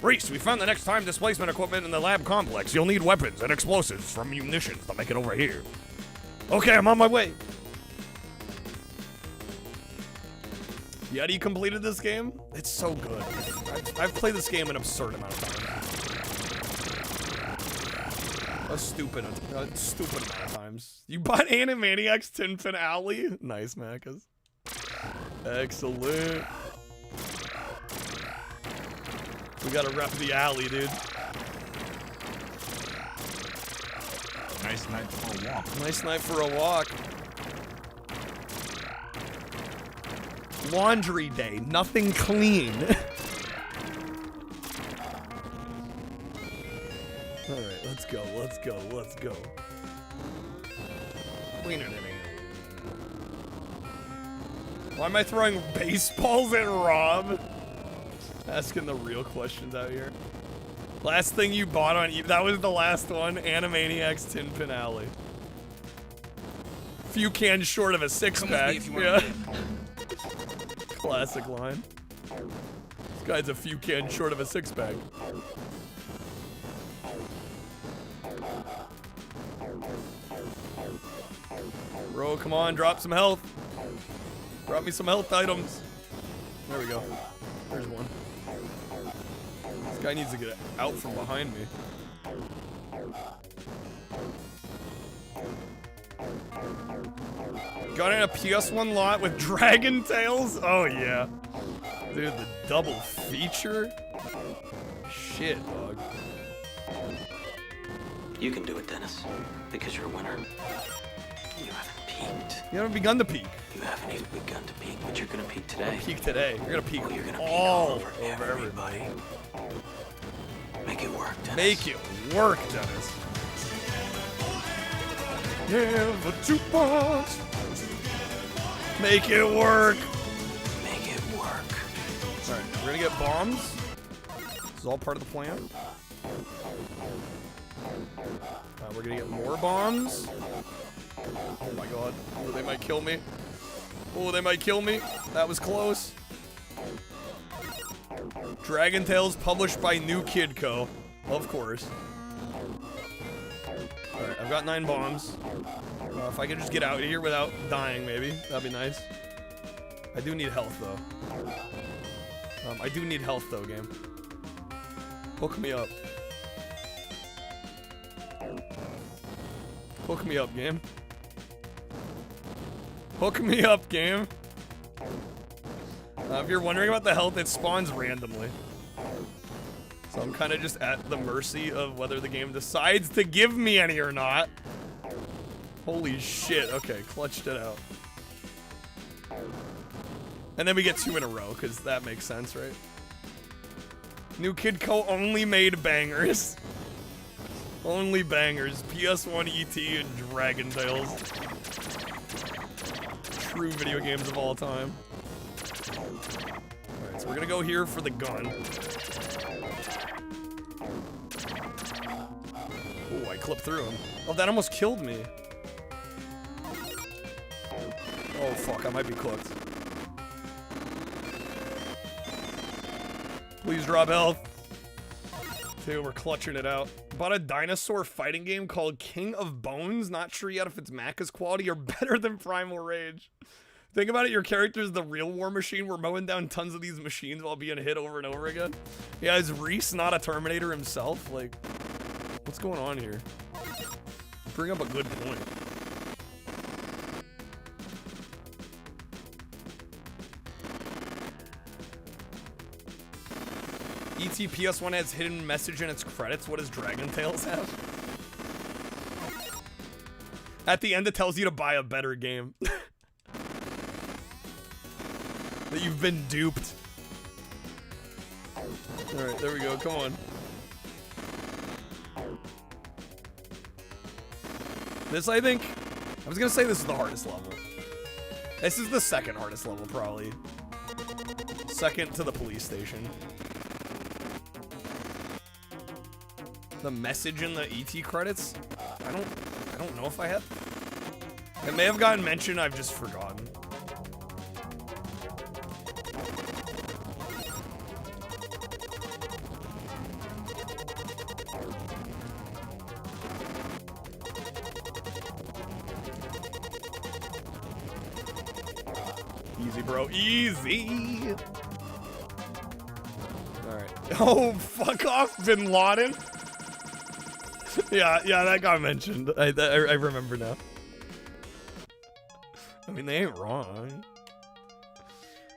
Reese, we found the next time displacement equipment in the lab complex. You'll need weapons and explosives from munitions to make it over here. Okay, I'm on my way. Yeti completed this game? It's so good. I've played this game an absurd amount of times. A stupid amount of times. You bought Animaniacs 10-Pin Alley? Nice, Macas. Excellent. We gotta rep the alley, dude. Nice night for a walk. Nice night for a walk. Laundry day, nothing clean. Alright, let's go, let's go, let's go. Cleaner than me. Why am I throwing baseballs at Rob? Asking the real questions out here. Last thing you bought on eBay, that was the last one, Animaniacs 10-Pin Alley. Few cans short of a six-pack. Yeah. Classic line. This guy's a few cans short of a six-pack. Bro, come on, drop some health. Drop me some health items. There we go. There's one. This guy needs to get out from behind me. Got in a PS1 lot with Dragon Tails? Oh yeah. Dude, the double feature? Shit, dog. You can do it, Dennis, because you're a winner. You haven't peaked. You haven't begun to peak. You haven't even begun to peak, but you're gonna peak today. Peak today. You're gonna peak you're gonna all peak over everybody. Make it work, Dennis. Make it work, Dennis. Yeah, the jukebox. Make it work. Make it work. Alright, we're gonna get bombs. This is all part of the plan. We're gonna get more bombs. Oh my god. Oh, they might kill me. Oh, they might kill me. That was close. Dragon Tales published by New Kid Co. Of course. Alright, I've got 9 bombs. If I could just get out of here without dying, maybe. That'd be nice. I do need health, though. I do need health, though, game. Hook me up. Hook me up, game. Hook me up, game. If you're wondering about the health, it spawns randomly. So I'm kind of just at the mercy of whether the game decides to give me any or not. Holy shit. Okay, clutched it out. And then we get 2 in a row, because that makes sense, right? New Kid Co. only made bangers. Only bangers. PS1 ET and Dragon Tales. True video games of all time. Alright, so we're gonna go here for the gun. Oh, I clipped through him. Oh, that almost killed me. Oh, fuck, I might be cooked. Please drop health. Dude, we're clutching it out. Bought a dinosaur fighting game called King of Bones. Not sure yet if it's Macca's quality or better than Primal Rage. Think about it, your character is the real War Machine. We're mowing down tons of these machines while being hit over and over again. Yeah, is Reese not a Terminator himself? Like, what's going on here? Bring up a good point. ET PS1 has hidden message in its credits. What does Dragon Tales have? At the end, it tells you to buy a better game. That you've been duped. Alright, there we go. Come on. This, I think... I was gonna say this is the hardest level. This is the second hardest level, probably. Second to the police station. The message in the ET credits? I don't know if I had. It may have gotten mentioned, I've just forgotten. Easy, bro. Easy. Alright. Oh, fuck off, Bin Laden. yeah, that got mentioned. I remember now. I mean, they ain't wrong.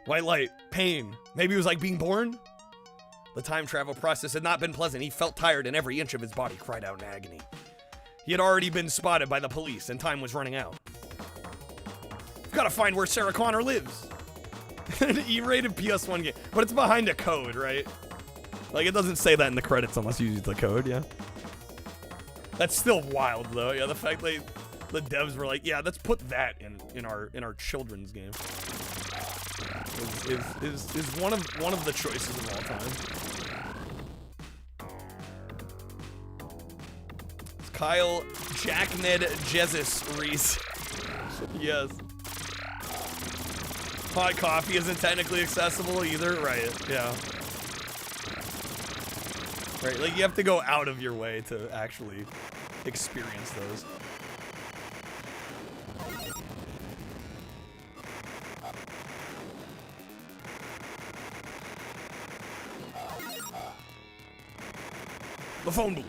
White light, pain. Maybe it was like being born? The time travel process had not been pleasant. He felt tired and every inch of his body cried out in agony. He had already been spotted by the police and time was running out. Gotta find where Sarah Connor lives. An E-rated PS1 game. But it's behind a code, right? Like, it doesn't say that in the credits unless you use the code, yeah? That's still wild, though. Yeah, the fact that the devs were like, yeah, let's put that in our children's game. Is one of the choices of all time. It's Kyle Jackned Jesus Reese. Yes. Hot coffee isn't technically accessible either, right? Yeah. Right, like you have to go out of your way to actually experience those. The phone booth.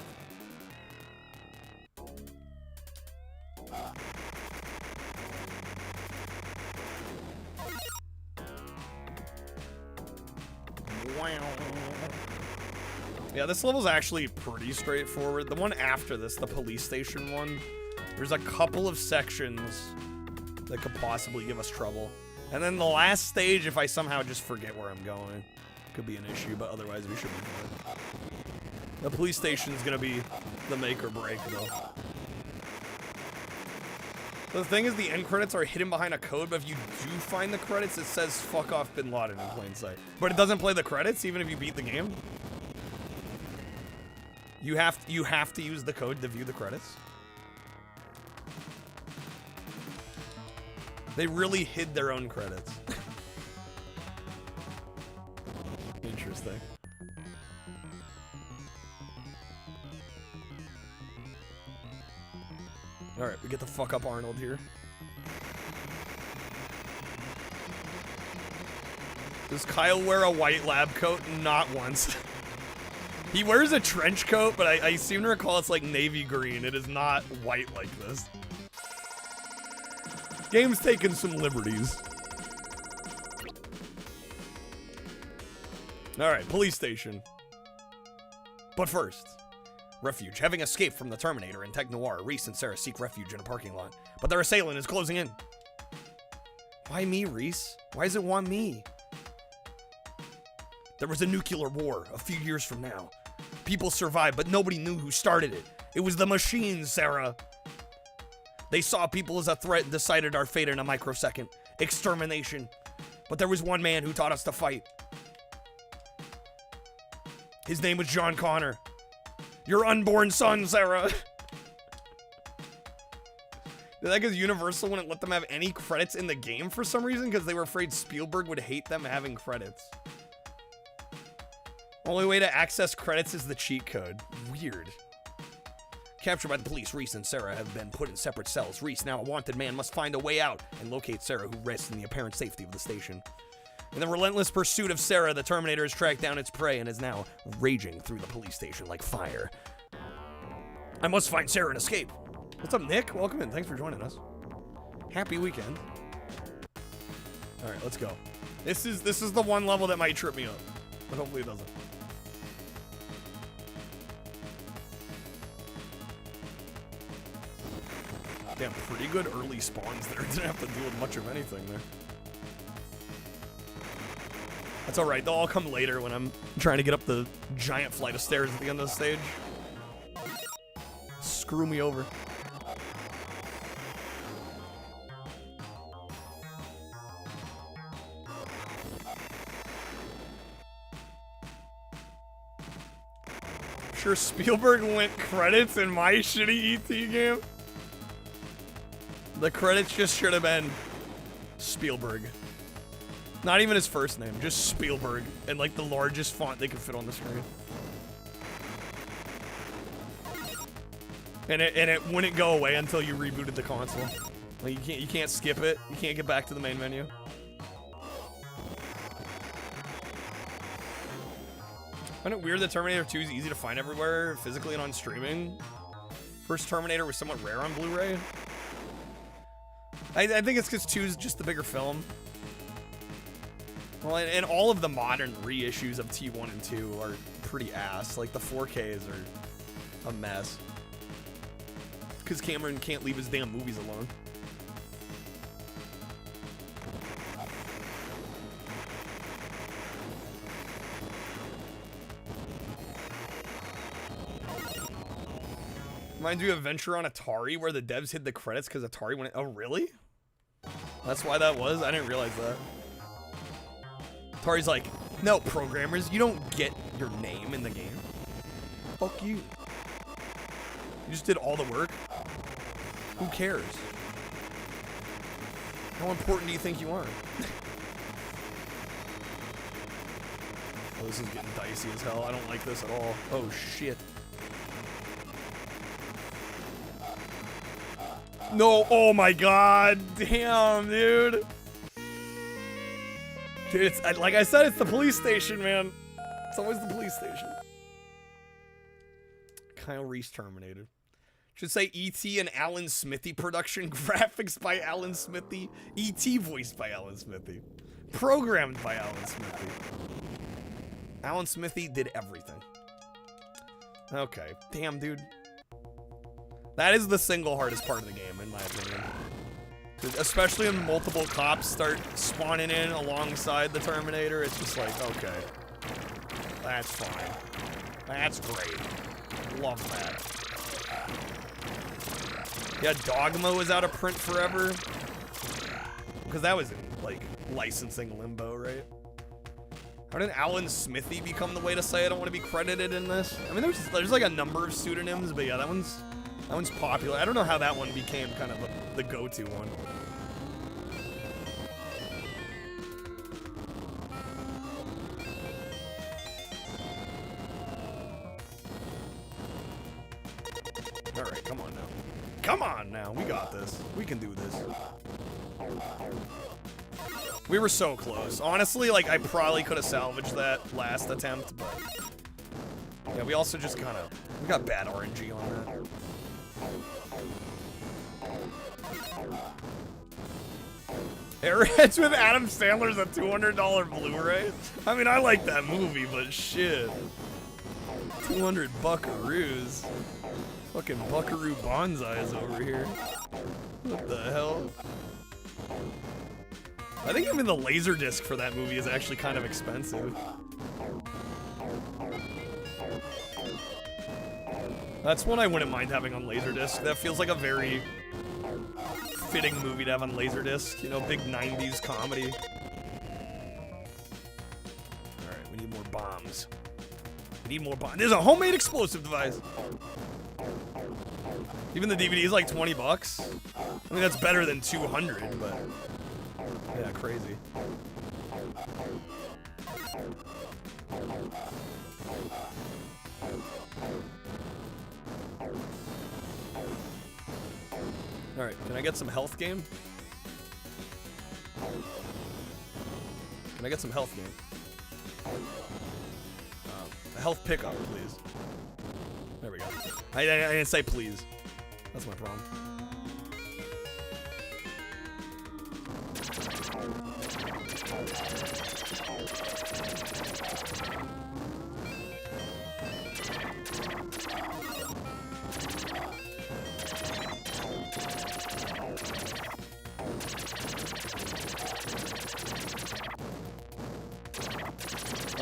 Yeah, this level's actually pretty straightforward. The one after this, the police station one, there's a couple of sections that could possibly give us trouble. And then the last stage, if I somehow just forget where I'm going, could be an issue, but otherwise we should be fine. The police station's gonna be the make or break, though. The thing is, the end credits are hidden behind a code, but if you do find the credits, it says "fuck off Bin Laden" in plain sight. But it doesn't play the credits, even if you beat the game. You have to use the code to view the credits. They really hid their own credits. Interesting. Alright, we get the fuck up Arnold here. Does Kyle wear a white lab coat? Not once. He wears a trench coat, but I seem to recall it's like navy green. It is not white like this. Game's taking some liberties. Alright, police station. But first, refuge. Having escaped from the Terminator in Tech Noir, Reese and Sarah seek refuge in a parking lot. But their assailant is closing in. Why me, Reese? Why does it want me? There was a nuclear war a few years from now. People survived, but nobody knew who started it. It was the machines, Sarah. They saw people as a threat and decided our fate in a microsecond. Extermination. But there was one man who taught us to fight. His name was John Connor. Your unborn son, Sarah. That because Universal wouldn't let them have any credits in the game for some reason because they were afraid Spielberg would hate them having credits. Only way to access credits is the cheat code. Weird. Captured by the police, Reese and Sarah have been put in separate cells. Reese, now a wanted man, must find a way out and locate Sarah, who rests in the apparent safety of the station. In the relentless pursuit of Sarah, the Terminator has tracked down its prey and is now raging through the police station like fire. I must find Sarah and escape. What's up, Nick? Welcome in. Thanks for joining us. Happy weekend. All right, let's go. This is the one level that might trip me up, but hopefully it doesn't. Damn, pretty good early spawns there. Didn't have to deal with much of anything there. That's alright, they'll all come later when I'm trying to get up the giant flight of stairs at the end of the stage. Screw me over. Sure, Spielberg went credits in my shitty E.T. game. The credits just should have been Spielberg. Not even his first name, just Spielberg, and like the largest font they could fit on the screen. And it wouldn't go away until you rebooted the console. Like you can't skip it. You can't get back to the main menu. Find it weird that Terminator 2 is easy to find everywhere, physically and on streaming. First Terminator was somewhat rare on Blu-ray. I think it's because 2 is just the bigger film. Well, and all of the modern reissues of T1 and 2 are pretty ass. Like, the 4Ks are a mess. Because Cameron can't leave his damn movies alone. Reminds me of Adventure on Atari, where the devs hid the credits because Atari went. Oh, really? That's why that was? I didn't realize that. Atari's like, no, programmers, you don't get your name in the game. Fuck you. You just did all the work. Who cares? How important do you think you are? Oh, this is getting dicey as hell. I don't like this at all. Oh, shit. No, oh my god. Damn, dude. Dude, it's like I said, it's the police station, man. It's always the police station. Kyle Reese terminated. Should say E.T. and Alan Smithy production. Graphics by Alan Smithy. E.T. voiced by Alan Smithy. Programmed by Alan Smithy. Alan Smithy did everything. Okay. Damn, dude. That is the single hardest part of the game, in my opinion. Especially when multiple cops start spawning in alongside the Terminator, it's just like, okay. That's fine. That's great. Love that. Yeah, Dogma was out of print forever. Because that was in, like, licensing limbo, right? How did Alan Smithy become the way to say I don't want to be credited in this? I mean, there's like a number of pseudonyms, but yeah, that one's popular. I don't know how that one became kind of the go-to one. Alright, come on now. Come on now, we got this. We can do this. We were so close. Honestly, like, I probably could have salvaged that last attempt, but... yeah, we also just kind of... we got bad RNG on that. Airheads with Adam Sandler's a $200 Blu-ray? I mean, I like that movie, but shit. 200 buckaroos. Fucking buckaroo bonsais over here. What the hell? I think even the Laserdisc for that movie is actually kind of expensive. That's one I wouldn't mind having on Laserdisc. That feels like a very fitting movie to have on Laserdisc. You know, big 90s comedy. Alright, we need more bombs. We need more bombs. There's a homemade explosive device. Even the DVD is like 20 bucks. I mean, that's better than 200, but... yeah, crazy. Alright, can I get some health game? Can I get some health game? A health pickup, please. There we go. I didn't say please. That's my problem.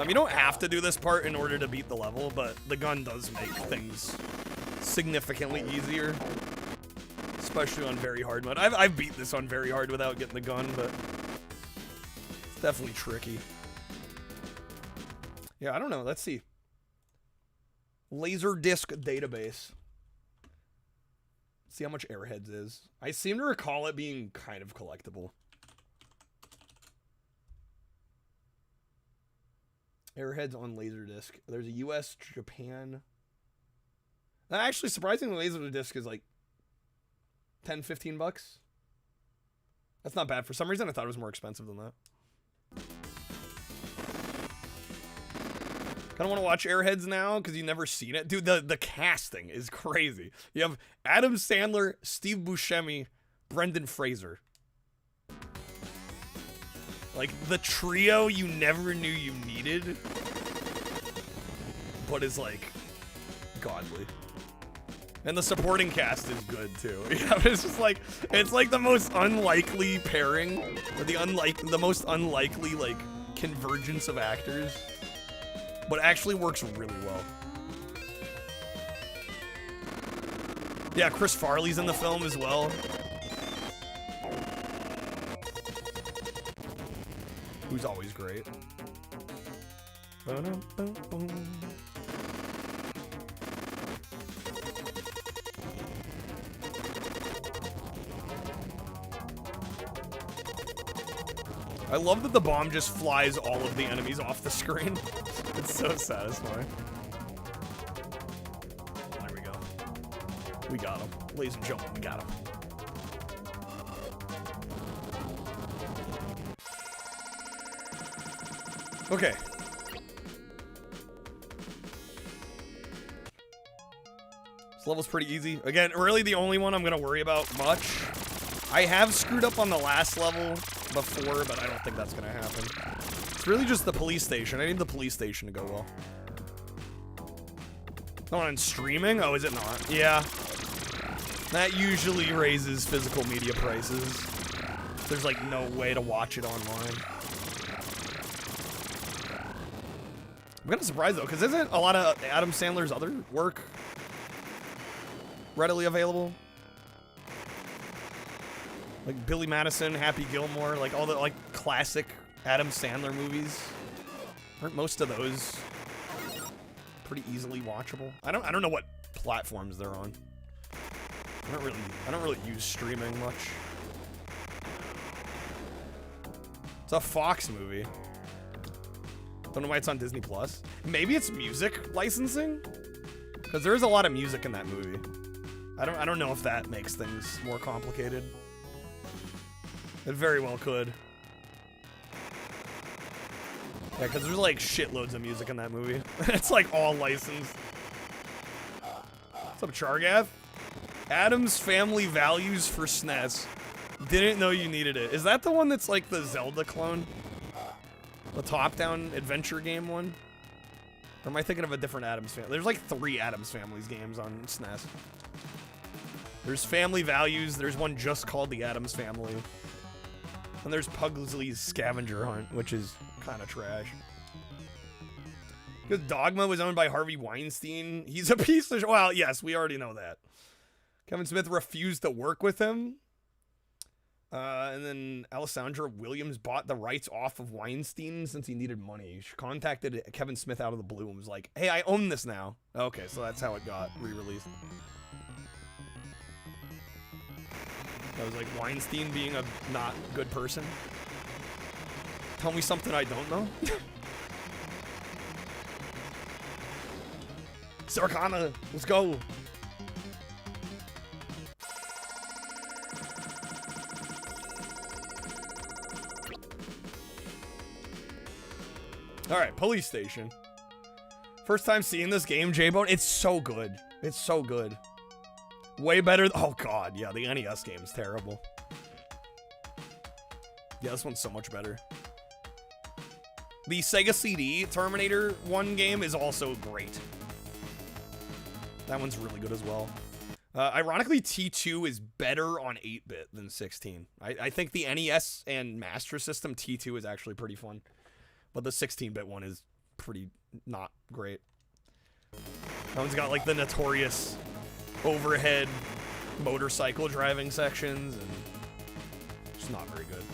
You don't have to do this part in order to beat the level, but the gun does make things significantly easier. Especially on very hard mode. I've beat this on very hard without getting the gun, but it's definitely tricky. Yeah, I don't know. Let's see. Laserdisc database. See how much Airheads is. I seem to recall it being kind of collectible. Airheads on Laserdisc. There's a US, Japan. Actually, surprisingly, Laserdisc is like 10, 15 bucks. That's not bad. For some reason, I thought it was more expensive than that. Kind of want to watch Airheads now because you've never seen it. Dude, the casting is crazy. You have Adam Sandler, Steve Buscemi, Brendan Fraser. Like, the trio you never knew you needed, but is, like, godly. And the supporting cast is good, too. Yeah, it's just, like, it's, like, the most unlikely pairing, or the most unlikely, like, convergence of actors. But actually works really well. Yeah, Chris Farley's in the film as well. Who's always great. I love that the bomb just flies all of the enemies off the screen. It's so satisfying. There we go. We got him. Ladies and gentlemen, we got him. Okay. This level's pretty easy. Again, really the only one I'm going to worry about much. I have screwed up on the last level before, but I don't think that's going to happen. It's really just the police station. I need the police station to go well. Oh, and streaming? Oh, is it not? Yeah. That usually raises physical media prices. There's like no way to watch it online. I'm kind of surprised though, because isn't a lot of Adam Sandler's other work readily available? Like Billy Madison, Happy Gilmore, like all the like classic Adam Sandler movies. Aren't most of those pretty easily watchable? I don't know what platforms they're on. I don't really use streaming much. It's a Fox movie. Don't know why it's on Disney Plus. Maybe it's music licensing? Because there is a lot of music in that movie. I don't know if that makes things more complicated. It very well could. Yeah, because there's like shitloads of music in that movie. It's like all licensed. What's up, Chargath? Adam's Family Values for SNES. Didn't know you needed it. Is that the one that's like the Zelda clone? The top-down adventure game one? Or am I thinking of a different Adam's Family? There's like 3 Adam's Family's games on SNES. There's Family Values. There's one just called the Adams Family. And there's Pugsley's Scavenger Hunt, which is kind of trash. Because Dogma was owned by Harvey Weinstein. He's a piece of... Well, yes, we already know that. Kevin Smith refused to work with him. And then Alessandra Williams bought the rights off of Weinstein since he needed money. She contacted Kevin Smith out of the blue and was like, hey, I own this now. Okay, so that's how it got re-released. That was like Weinstein being a not good person. Tell me something I don't know. Sarkana, let's go. Alright, police station. First time seeing this game, J-Bone. It's so good. It's so good. Way better. Oh, God. Yeah, the NES game is terrible. Yeah, this one's so much better. The Sega CD Terminator 1 game is also great. That one's really good as well. Ironically, T2 is better on 8-bit than 16. I think the NES and Master System T2 is actually pretty fun. But the 16-bit one is pretty not great. That one's got like the notorious overhead motorcycle driving sections, and it's not very good.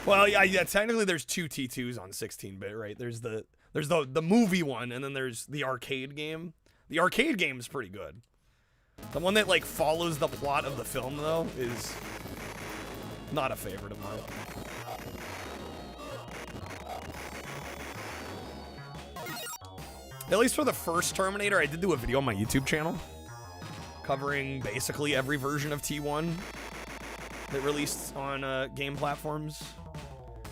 Well, yeah. Technically, there's two T2s on 16-bit, right? There's the movie one, and then there's the arcade game. The arcade game is pretty good. The one that like follows the plot of the film, though, is not a favorite of mine. At least for the first Terminator, I did do a video on my YouTube channel covering basically every version of T1 that released on game platforms.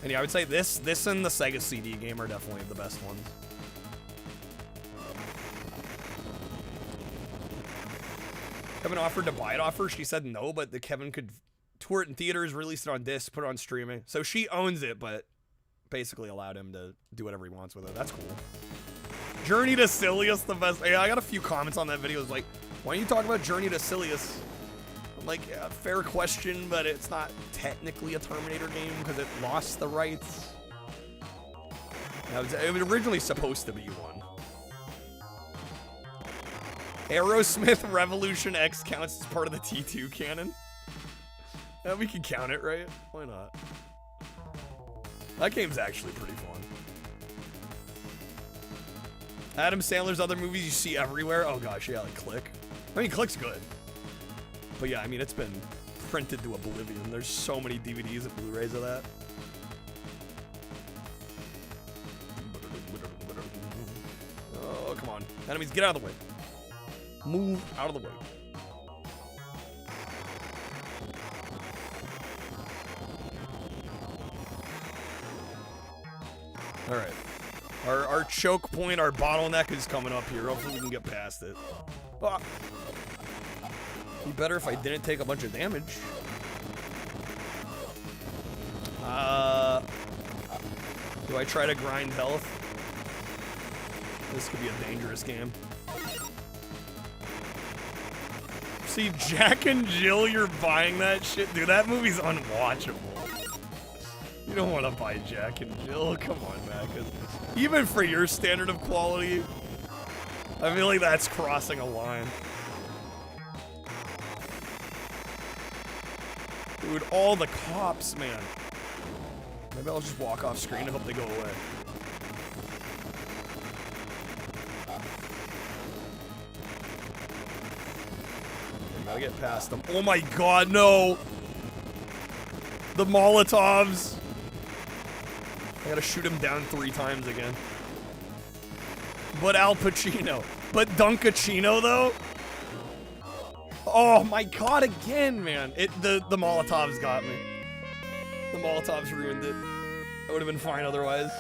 And yeah, I would say this and the Sega CD game are definitely the best ones. Kevin offered to buy it off her. She said no, but Kevin could tour it in theaters, release it on disc, put it on streaming. So she owns it, but basically allowed him to do whatever he wants with it. That's cool. Journey to Silius, the best. Yeah, I got a few comments on that video. It's like, why don't you talk about Journey to Silius? I'm like, yeah, fair question, but it's not technically a Terminator game because it lost the rights. It was originally supposed to be one. Aerosmith Revolution X counts as part of the T2 canon. Yeah, we can count it, right? Why not? That game's actually pretty fun. Adam Sandler's other movies you see everywhere. Oh gosh, yeah, like Click. I mean, Click's good. But yeah, I mean, it's been printed to oblivion. There's so many DVDs and Blu-rays of that. Oh, come on. Enemies, get out of the way. Move out of the way. All right. Our choke point, our bottleneck is coming up here. Hopefully we can get past it. Ah. Be better if I didn't take a bunch of damage. Do I try to grind health? This could be a dangerous game. See, Jack and Jill, you're buying that shit? Dude, that movie's unwatchable. You don't want to buy Jack and Jill. Come on, man. Even for your standard of quality, I feel like that's crossing a line. Dude, all the cops, man. Maybe I'll just walk off screen and hope they go away. I gotta get past them. Oh my god, no! The Molotovs! I gotta shoot him down 3 times again. But Al Pacino. But Dunkachino, though? Oh my god, again, man. The Molotovs got me. The Molotovs ruined it. I would have been fine otherwise.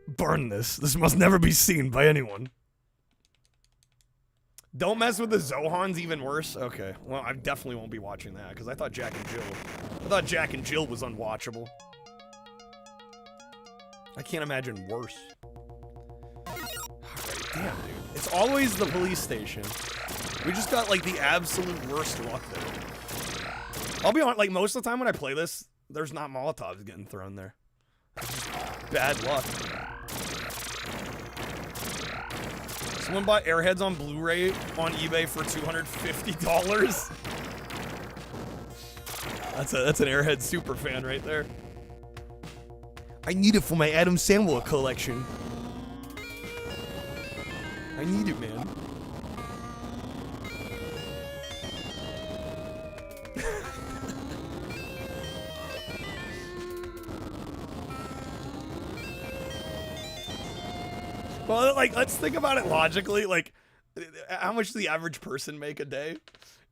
Burn this. This must never be seen by anyone. Don't mess with the Zohan's, even worse? Okay, well, I definitely won't be watching that, because I thought Jack and Jill was unwatchable. I can't imagine worse. Alright, damn, dude. It's always the police station. We just got, like, the absolute worst luck there. I'll be honest, like, most of the time when I play this, there's not Molotovs getting thrown there. Bad luck. Someone bought Airheads on Blu-ray on eBay for $250. That's an Airhead super fan right there. I need it for my Adam Sandler collection. I need it, man. Well, like, let's think about it logically. Like, how much does the average person make a day?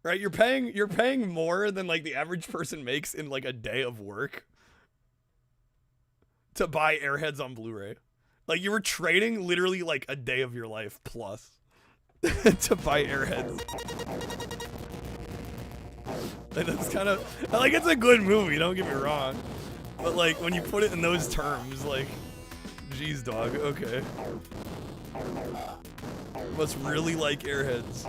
Right? You're paying more than, like, the average person makes in, like, a day of work to buy Airheads on Blu-ray. Like, you were trading literally, like, a day of your life plus to buy Airheads. Like, that's kind of, like, it's a good movie, don't get me wrong. But, like, when you put it in those terms, like, jeez, dog, okay. Must really like Airheads.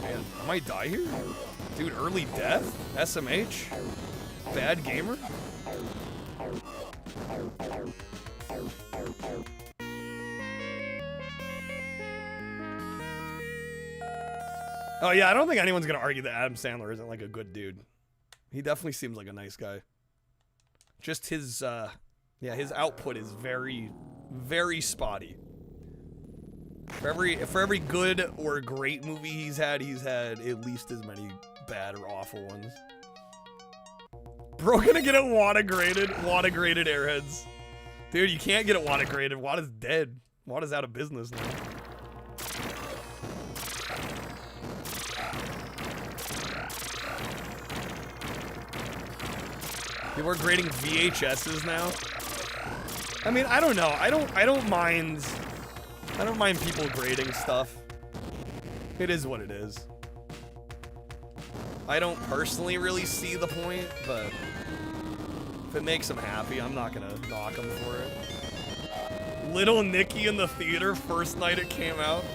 Man, I might die here? Dude, early death? SMH? Bad gamer? Oh yeah, I don't think anyone's gonna argue that Adam Sandler isn't like a good dude. He definitely seems like a nice guy. Just his, yeah, his output is very, very spotty. For every good or great movie he's had at least as many bad or awful ones. Bro, gonna get it Wada graded Airheads. Dude, you can't get it Wada graded. Wada's dead. Wada's out of business now. People are grading VHSs now. I mean, I don't know. I don't mind people grading stuff. It is what it is. I don't personally really see the point, but if it makes them happy, I'm not gonna knock them for it. Little Nicky in the theater, first night it came out.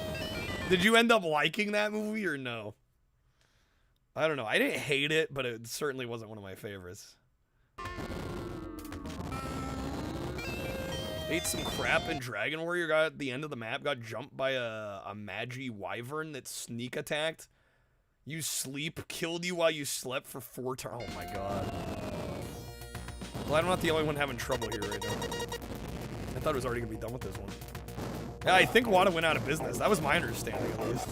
Did you end up liking that movie or no? I don't know. I didn't hate it, but it certainly wasn't one of my favorites. Ate some crap in Dragon Warrior, got at the end of the map, got jumped by a Magi Wyvern that sneak attacked. You sleep, killed you while you slept for 4 times. Oh my god. Well, I'm not the only one having trouble here right now. I thought it was already gonna be done with this one. Yeah, I think Wada went out of business. That was my understanding, at least.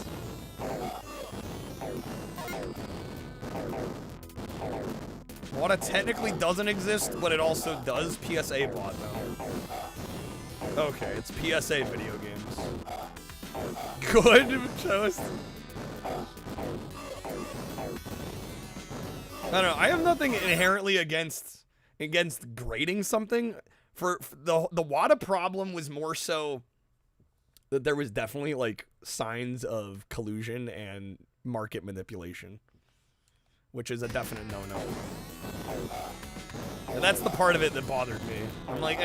Wada technically doesn't exist, but it also does. PSA bot though. Okay, it's PSA video games. Good toast. I don't know. I have nothing inherently against grading something. For the Wada problem was more so that there was definitely like signs of collusion and market manipulation, which is a definite no-no. And that's the part of it that bothered me. I'm like,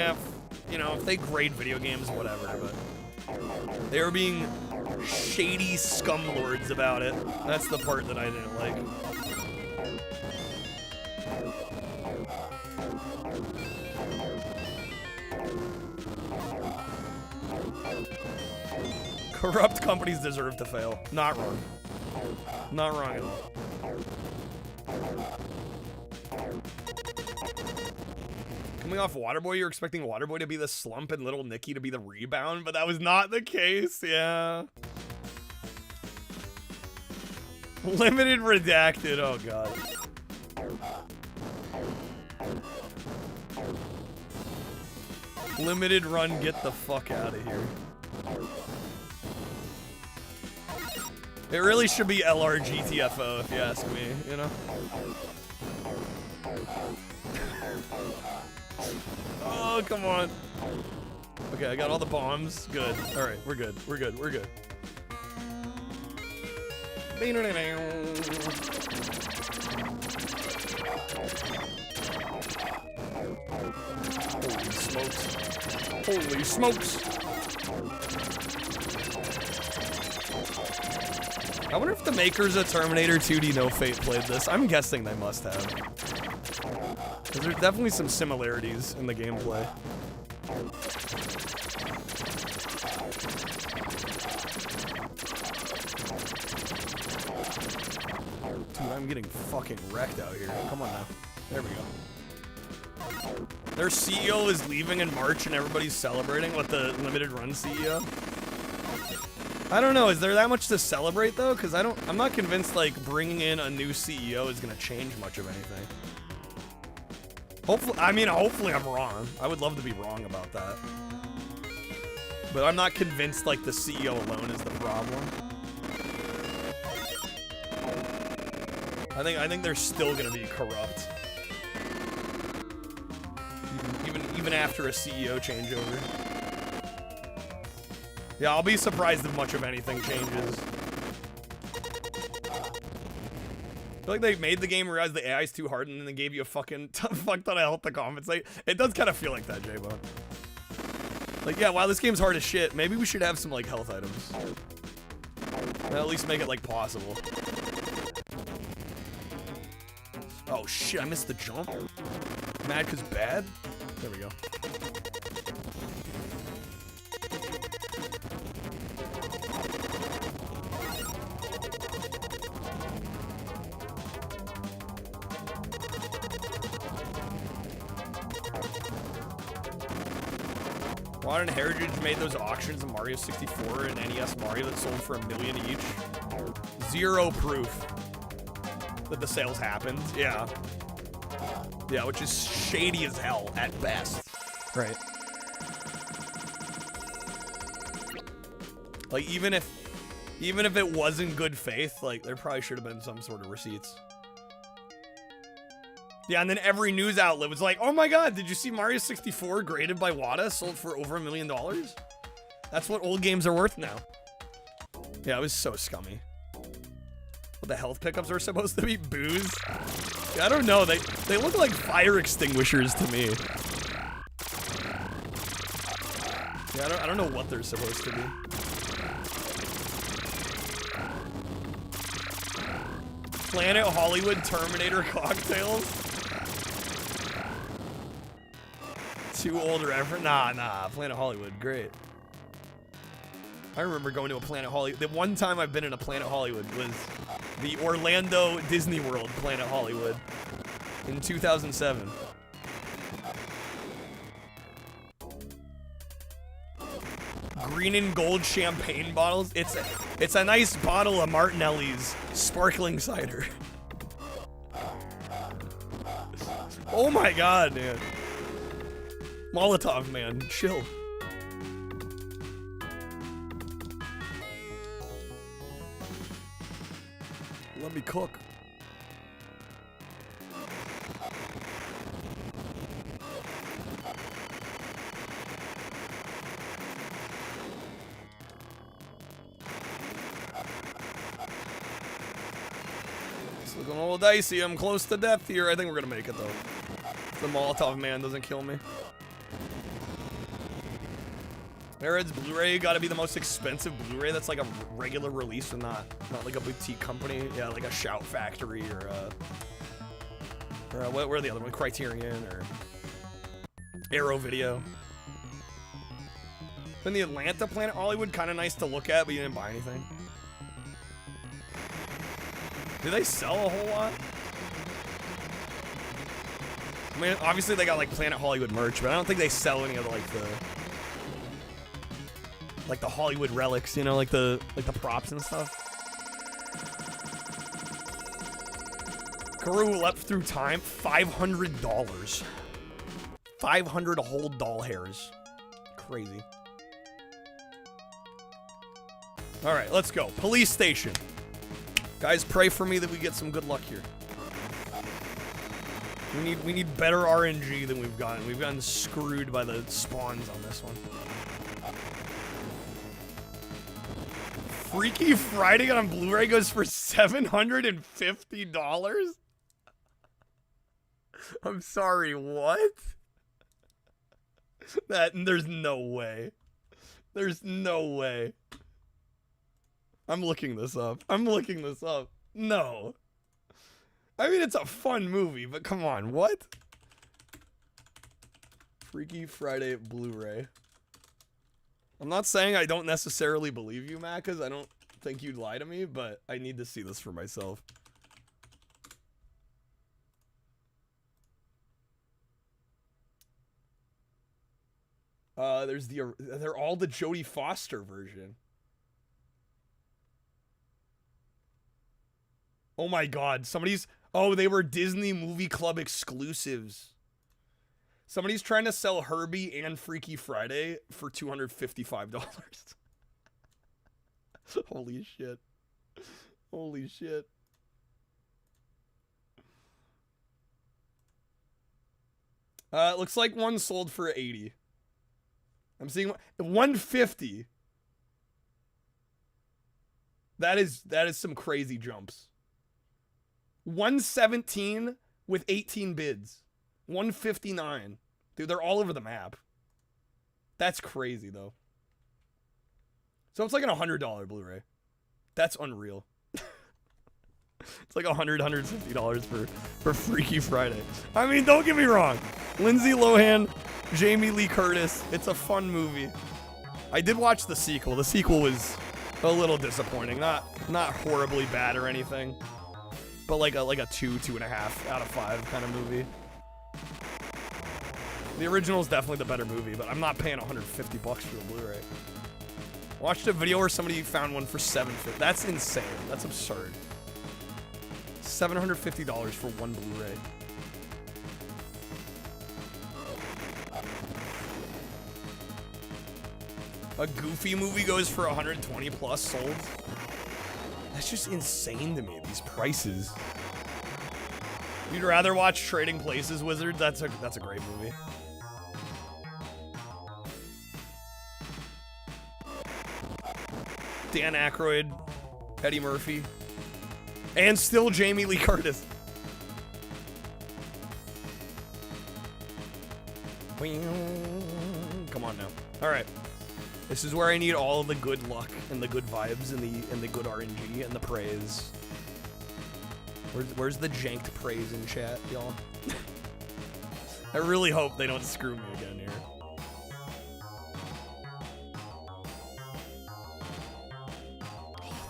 you know, if they grade video games, whatever, but they were being shady scumlords about it. That's the part that I didn't like. Corrupt companies deserve to fail. Not wrong. Not wrong at all. Coming off Waterboy, you're expecting Waterboy to be the slump and Little Nicky to be the rebound, but that was not the case, yeah. Limited redacted, oh god. Limited run, get the fuck out of here. It really should be LRGTFO if you ask me, you know? Oh, come on. Okay, I got all the bombs. Good. Alright, we're good. We're good. We're good. Holy smokes. Holy smokes. I wonder if the makers of Terminator 2D No Fate played this. I'm guessing they must have. Because there's definitely some similarities in the gameplay. Dude, I'm getting fucking wrecked out here. Come on now. There we go. Their CEO is leaving in March and everybody's celebrating with the limited run CEO. I don't know, is there that much to celebrate though? Because I'm not convinced like bringing in a new CEO is gonna change much of anything. Hopefully I'm wrong. I would love to be wrong about that. But I'm not convinced like the CEO alone is the problem. I think they're still gonna be corrupt. Even after a CEO changeover. Yeah, I'll be surprised if much of anything changes. I feel like they made the game realize the AI is too hard and then they gave you a fucking fuck ton of health to compensate. It does kind of feel like that, J-Bone. Like, yeah, wow, this game's hard as shit. Maybe we should have some, like, health items. Or at least make it, like, possible. Oh, shit, I missed the jump. Mad 'cause bad? There we go. Modern Heritage made those auctions of Mario 64 and NES Mario that sold for $1 million each. Zero proof that the sales happened. Yeah. Yeah, which is shady as hell at best. Right. Like, even if it was in good faith, like, there probably should have been some sort of receipts. Yeah, and then every news outlet was like, oh my god, did you see Mario 64 graded by Wada sold for over $1 million? That's what old games are worth now. Yeah, it was so scummy. What, the health pickups are supposed to be booze? Yeah, I don't know. They look like fire extinguishers to me. Yeah, I don't know what they're supposed to be. Planet Hollywood Terminator cocktails? Too old reference? Nah. Planet Hollywood, great. I remember going to a Planet Hollywood. The one time I've been in a Planet Hollywood was the Orlando Disney World Planet Hollywood in 2007. Green and gold champagne bottles. It's a nice bottle of Martinelli's sparkling cider. Oh my god, man. Molotov, man, chill. Let me cook. It's looking a little dicey. I'm close to death here. I think we're gonna make it though. If the Molotov man doesn't kill me. Airhead's Blu-ray gotta be the most expensive Blu-ray that's like a regular release and not like a boutique company. Yeah, like a Shout Factory or what are the other one? Criterion or Arrow Video. Then the Atlanta Planet Hollywood, kind of nice to look at, but you didn't buy anything. Do they sell a whole lot? I mean, obviously they got like Planet Hollywood merch, but I don't think they sell any of the like the Hollywood relics, you know, like the props and stuff. Karoo leapt through time, $500. 500 whole doll hairs. Crazy. All right, let's go. Police station. Guys, pray for me that we get some good luck here. We need better RNG than we've gotten. We've gotten screwed by the spawns on this one. Freaky Friday on Blu-ray goes for $750? I'm sorry, what? There's no way. There's no way. I'm looking this up. No. I mean, it's a fun movie, but come on, what? Freaky Friday Blu-ray. I'm not saying I don't necessarily believe you, Matt, because I don't think you'd lie to me, but I need to see this for myself. They're all the Jodie Foster version. Oh my god, they were Disney Movie Club exclusives. Somebody's trying to sell Herbie and Freaky Friday for $255. Holy shit. Holy shit. It looks like one sold for $80. I'm seeing $150. That is some crazy jumps. 117 with 18 bids. 159. Dude, they're all over the map. That's crazy, though. So it's like an $100 Blu-ray. That's unreal. It's like $150 for Freaky Friday. I mean, don't get me wrong. Lindsay Lohan, Jamie Lee Curtis. It's a fun movie. I did watch the sequel. The sequel was a little disappointing. Not horribly bad or anything. But like a 2.5 out of 5 kind of movie. The original is definitely the better movie, but I'm not paying $150 for the Blu-ray. Watched a video where somebody found one for $750. That's insane. That's absurd. $750 for one Blu-ray. A Goofy movie goes for 120 plus sold. That's just insane to me, these prices. You'd rather watch Trading Places, Wizard? That's a great movie. Dan Aykroyd, Eddie Murphy, and still Jamie Lee Curtis. Come on now. All right. This is where I need all of the good luck and the good vibes and the good RNG and the praise. Where's the janked praise in chat, y'all? I really hope they don't screw me again here.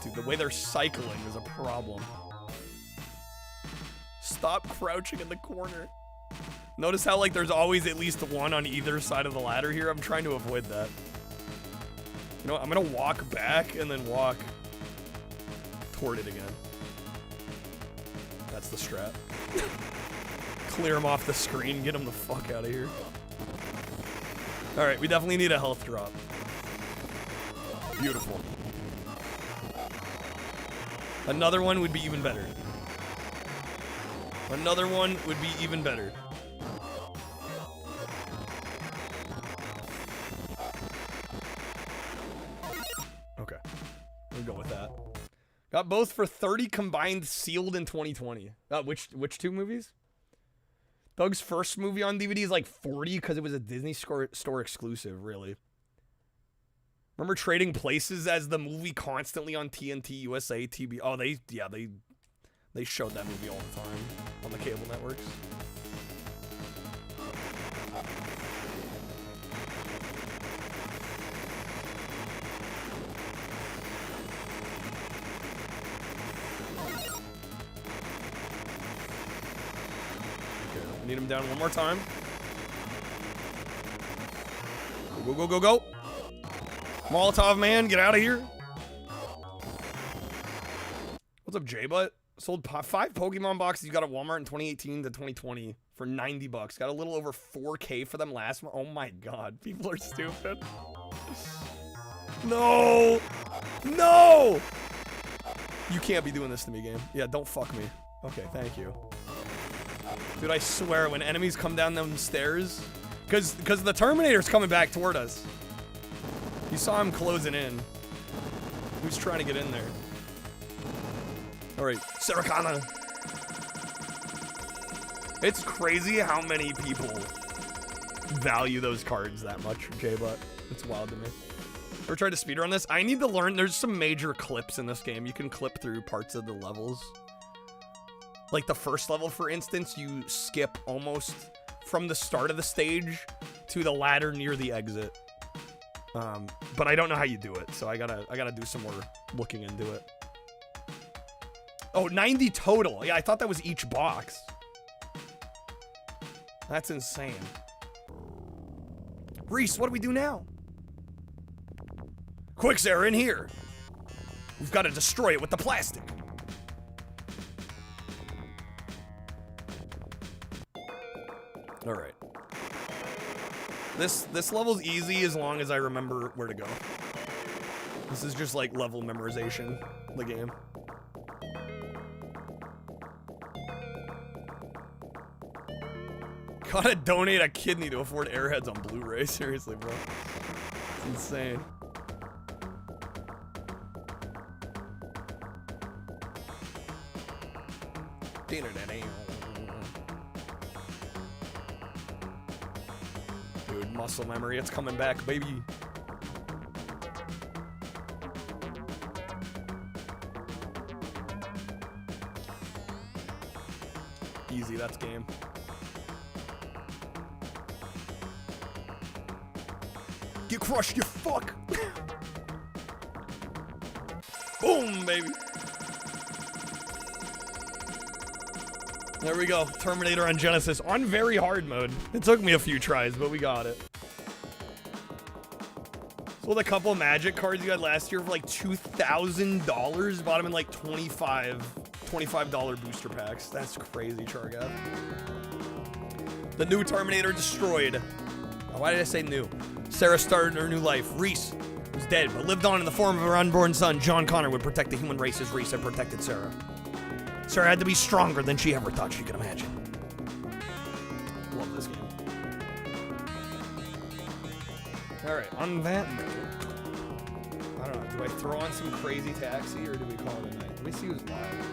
Dude, the way they're cycling is a problem. Stop crouching in the corner. Notice how, like, there's always at least one on either side of the ladder here? I'm trying to avoid that. You know what? I'm gonna walk back and then walk toward it again. That's the strat. Clear him off the screen, get him the fuck out of here. Alright, we definitely need a health drop. Beautiful. Another one would be even better. Another one would be even better. Okay. We'll go with that. Got both for 30 combined sealed in 2020. Which two movies? Doug's first movie on DVD is like 40 because it was a Disney store exclusive, really. Remember Trading Places as the movie constantly on TNT, USA, TB. Oh, they showed that movie all the time on the cable networks. Okay, need him down one more time. Go, go, go, go, go. Molotov man, get out of here. What's up, J-Butt? Sold 5 Pokemon boxes you got at Walmart in 2018 to 2020 for $90. Got a little over 4K for them last month. Oh my god, people are stupid. No! No! You can't be doing this to me, game. Yeah, don't fuck me. Okay, thank you. Dude, I swear, when enemies come down them stairs, because the Terminator's coming back toward us. You saw him closing in. Who's trying to get in there? Alright, Saracana. It's crazy how many people value those cards that much, J-Butt. It's wild to me. Ever tried to speedrun this? I need to learn. There's some major clips in this game. You can clip through parts of the levels. Like the first level, for instance, you skip almost from the start of the stage to the ladder near the exit. But I don't know how you do it, so I gotta do some more looking into it. Oh, 90 total. Yeah, I thought that was each box. That's insane. Reese, what do we do now? Quicksilver in here. We've got to destroy it with the plastic. All right. This level's easy as long as I remember where to go. This is just like level memorization, the game. Gotta donate a kidney to afford Airheads on Blu-ray. Seriously, bro. It's insane. Dude, muscle memory, it's coming back, baby. Easy, that's game. Get crushed, you fuck! Boom, baby! There we go. Terminator on Genesis on very hard mode. It took me a few tries, but we got it. Sold a couple of magic cards you had last year for like $2,000. Bought them in like $25 booster packs. That's crazy, Chargath. The new Terminator destroyed. Oh, why did I say new? Sarah started her new life. Reese was dead, but lived on in the form of her unborn son. John Connor would protect the human race as Reese had protected Sarah. Sarah had to be stronger than she ever thought she could imagine. Love this game. Alright, on that note, I don't know, do I throw on some crazy taxi or do we call it a night? Let me see who's live.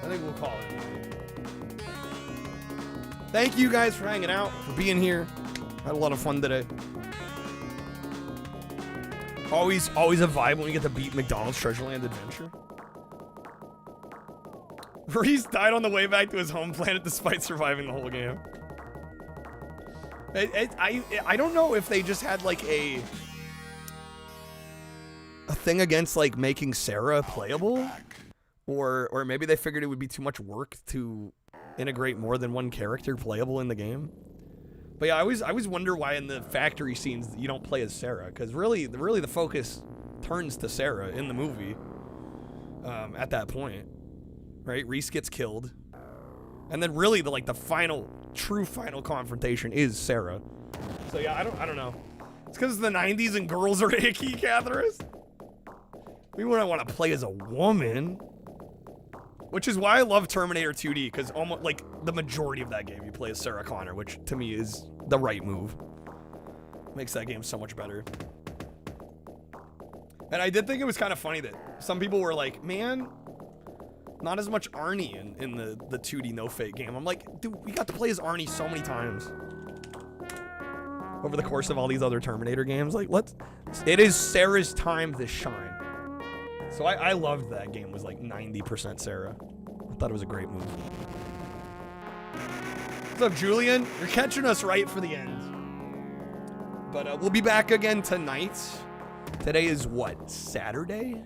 I think we'll call it a night. Thank you guys for hanging out, for being here. Had a lot of fun today. Always a vibe when you get to beat McDonald's Treasureland Adventure. Reese died on the way back to his home planet despite surviving the whole game. I don't know if they just had like a thing against like making Sarah playable, or maybe they figured it would be too much work to integrate more than one character playable in the game. But yeah, I always wonder why in the factory scenes you don't play as Sarah, because really the focus turns to Sarah in the movie at that point, right? Reese gets killed, and then really the true final confrontation is Sarah. So yeah, I don't know. It's because it's the 90s and girls are icky, Catherine. We wouldn't want to play as a woman. Which is why I love Terminator 2D, because almost like the majority of that game you play as Sarah Connor, which to me is the right move. Makes that game so much better. And I did think it was kind of funny that some people were like, man, not as much Arnie in the 2D No Fate game. I'm like, dude, we got to play as Arnie so many times over the course of all these other Terminator games. Like, it is Sarah's time to shine. So I loved that game was like 90% Sarah. I thought it was a great move. What's up, Julian? You're catching us right for the end. But we'll be back again tonight. Today is what? Saturday?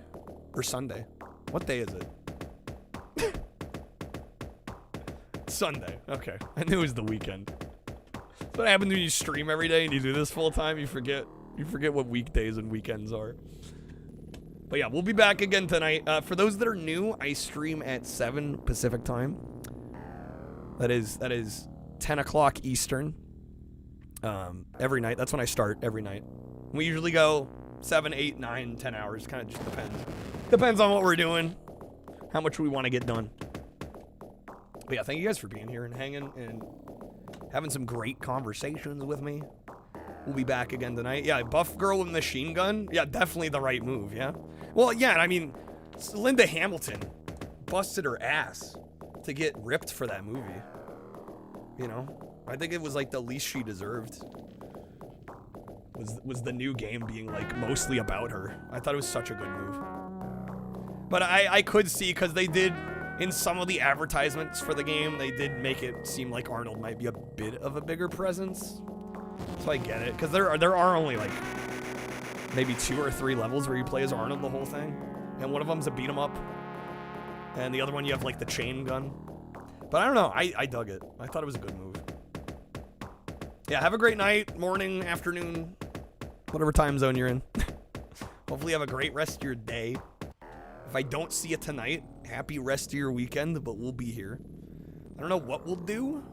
Or Sunday? What day is it? Sunday. Okay. I knew it was the weekend. That's what happens when you stream every day and you do this full time. You forget what weekdays and weekends are. But yeah, we'll be back again tonight. For those that are new, I stream at 7 Pacific time. That is 10 o'clock Eastern. Every night. That's when I start every night. We usually go 7, 8, 9, 10 hours. Kind of just depends. Depends on what we're doing. How much we want to get done. But yeah, thank you guys for being here and hanging and having some great conversations with me. We'll be back again tonight. Yeah, buff girl with machine gun. Yeah, definitely the right move, yeah? Well, yeah, I mean, Linda Hamilton busted her ass to get ripped for that movie. You know? I think it was like the least she deserved. Was the new game being like mostly about her. I thought it was such a good move. But I could see, because they did, in some of the advertisements for the game, they did make it seem like Arnold might be a bit of a bigger presence. So I get it, because there are only like maybe 2 or 3 levels where you play as Arnold the whole thing, and one of them's a beat 'em up, and the other one you have like the chain gun. But I don't know, I dug it. I thought it was a good move. Yeah, have a great night, morning, afternoon, whatever time zone you're in. Hopefully you have a great rest of your day. If I don't see you tonight, happy rest of your weekend, but we'll be here. I don't know what we'll do.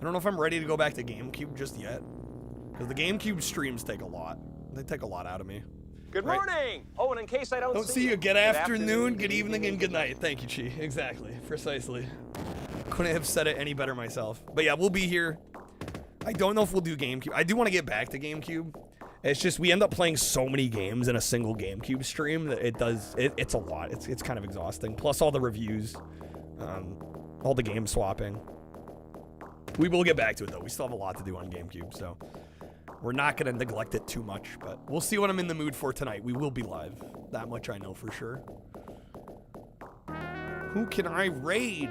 I don't know if I'm ready to go back to GameCube just yet, because the GameCube streams take a lot. They take a lot out of me. Good morning! Oh, and in case I don't see you, good afternoon, good evening, and good night. Thank you, Chi. Exactly. Precisely. Couldn't have said it any better myself. But yeah, we'll be here. I don't know if we'll do GameCube. I do want to get back to GameCube. It's just we end up playing so many games in a single GameCube stream that it's a lot. It's kind of exhausting. Plus all the reviews, all the game swapping. We will get back to it though. We still have a lot to do on GameCube, so we're not going to neglect it too much, but we'll see what I'm in the mood for tonight. We will be live. That much I know for sure. Who can I raid?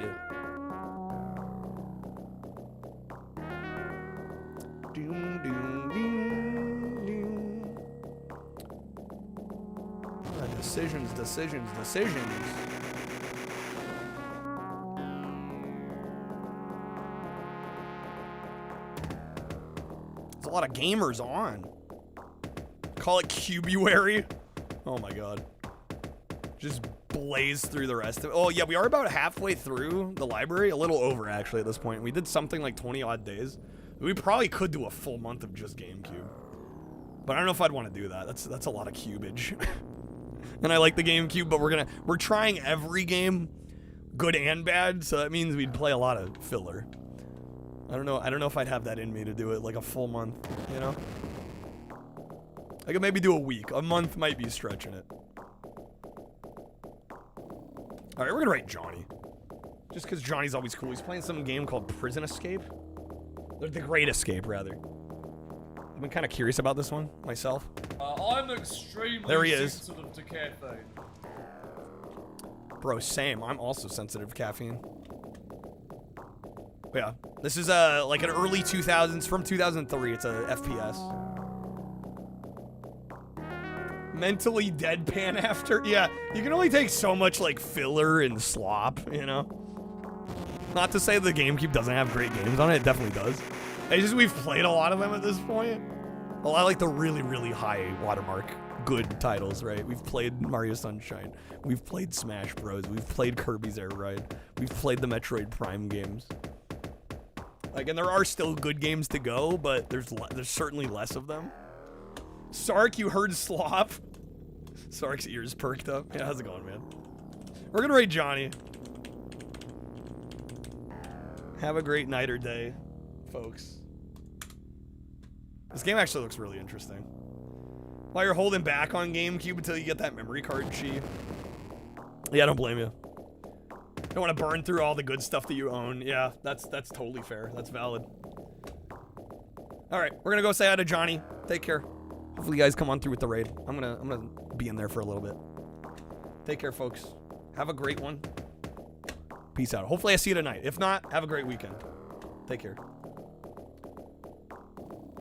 Doom, doom, doom, doom. Decisions. a lot of gamers on. Call it Cubuary. Oh my god. Just blaze through the rest of it. Oh yeah, we are about halfway through the library. A little over actually at this point. We did something like 20 odd days. We probably could do a full month of just GameCube. But I don't know if I'd want to do that. That's a lot of cubage. And I like the GameCube, but we're trying every game, good and bad, so that means we'd play a lot of filler. I don't know if I'd have that in me to do it like a full month, you know? I could maybe do a week. A month might be stretching it. Alright, we're gonna write Johnny. Just because Johnny's always cool. He's playing some game called Prison Escape. Or The Great Escape, rather. I've been kind of curious about this one, myself. I'm extremely there he is. sensitive to caffeine. Bro, same. I'm also sensitive to caffeine. But yeah, this is like an early 2000s, from 2003. It's a FPS. Mentally deadpan after. Yeah, you can only take so much like filler and slop, you know? Not to say the GameCube doesn't have great games on it. It definitely does. It's just we've played a lot of them at this point. A lot of like the really, really high watermark good titles, right? We've played Mario Sunshine. We've played Smash Bros. We've played Kirby's Air Ride. We've played the Metroid Prime games. Like, and there are still good games to go, but there's certainly less of them. Sark, you heard slop? Sark's ears perked up. Yeah, how's it going, man? We're gonna rate Johnny. Have a great night or day, folks. This game actually looks really interesting. While you're holding back on GameCube until you get that memory card chi. Yeah, I don't blame you. Don't want to burn through all the good stuff that you own. Yeah, that's totally fair. That's valid. All right, we're gonna go say hi to Johnny. Take care. Hopefully you guys come on through with the raid. I'm gonna be in there for a little bit. Take care, folks. Have a great one. Peace out. Hopefully I see you tonight. If not, have a great weekend. Take care.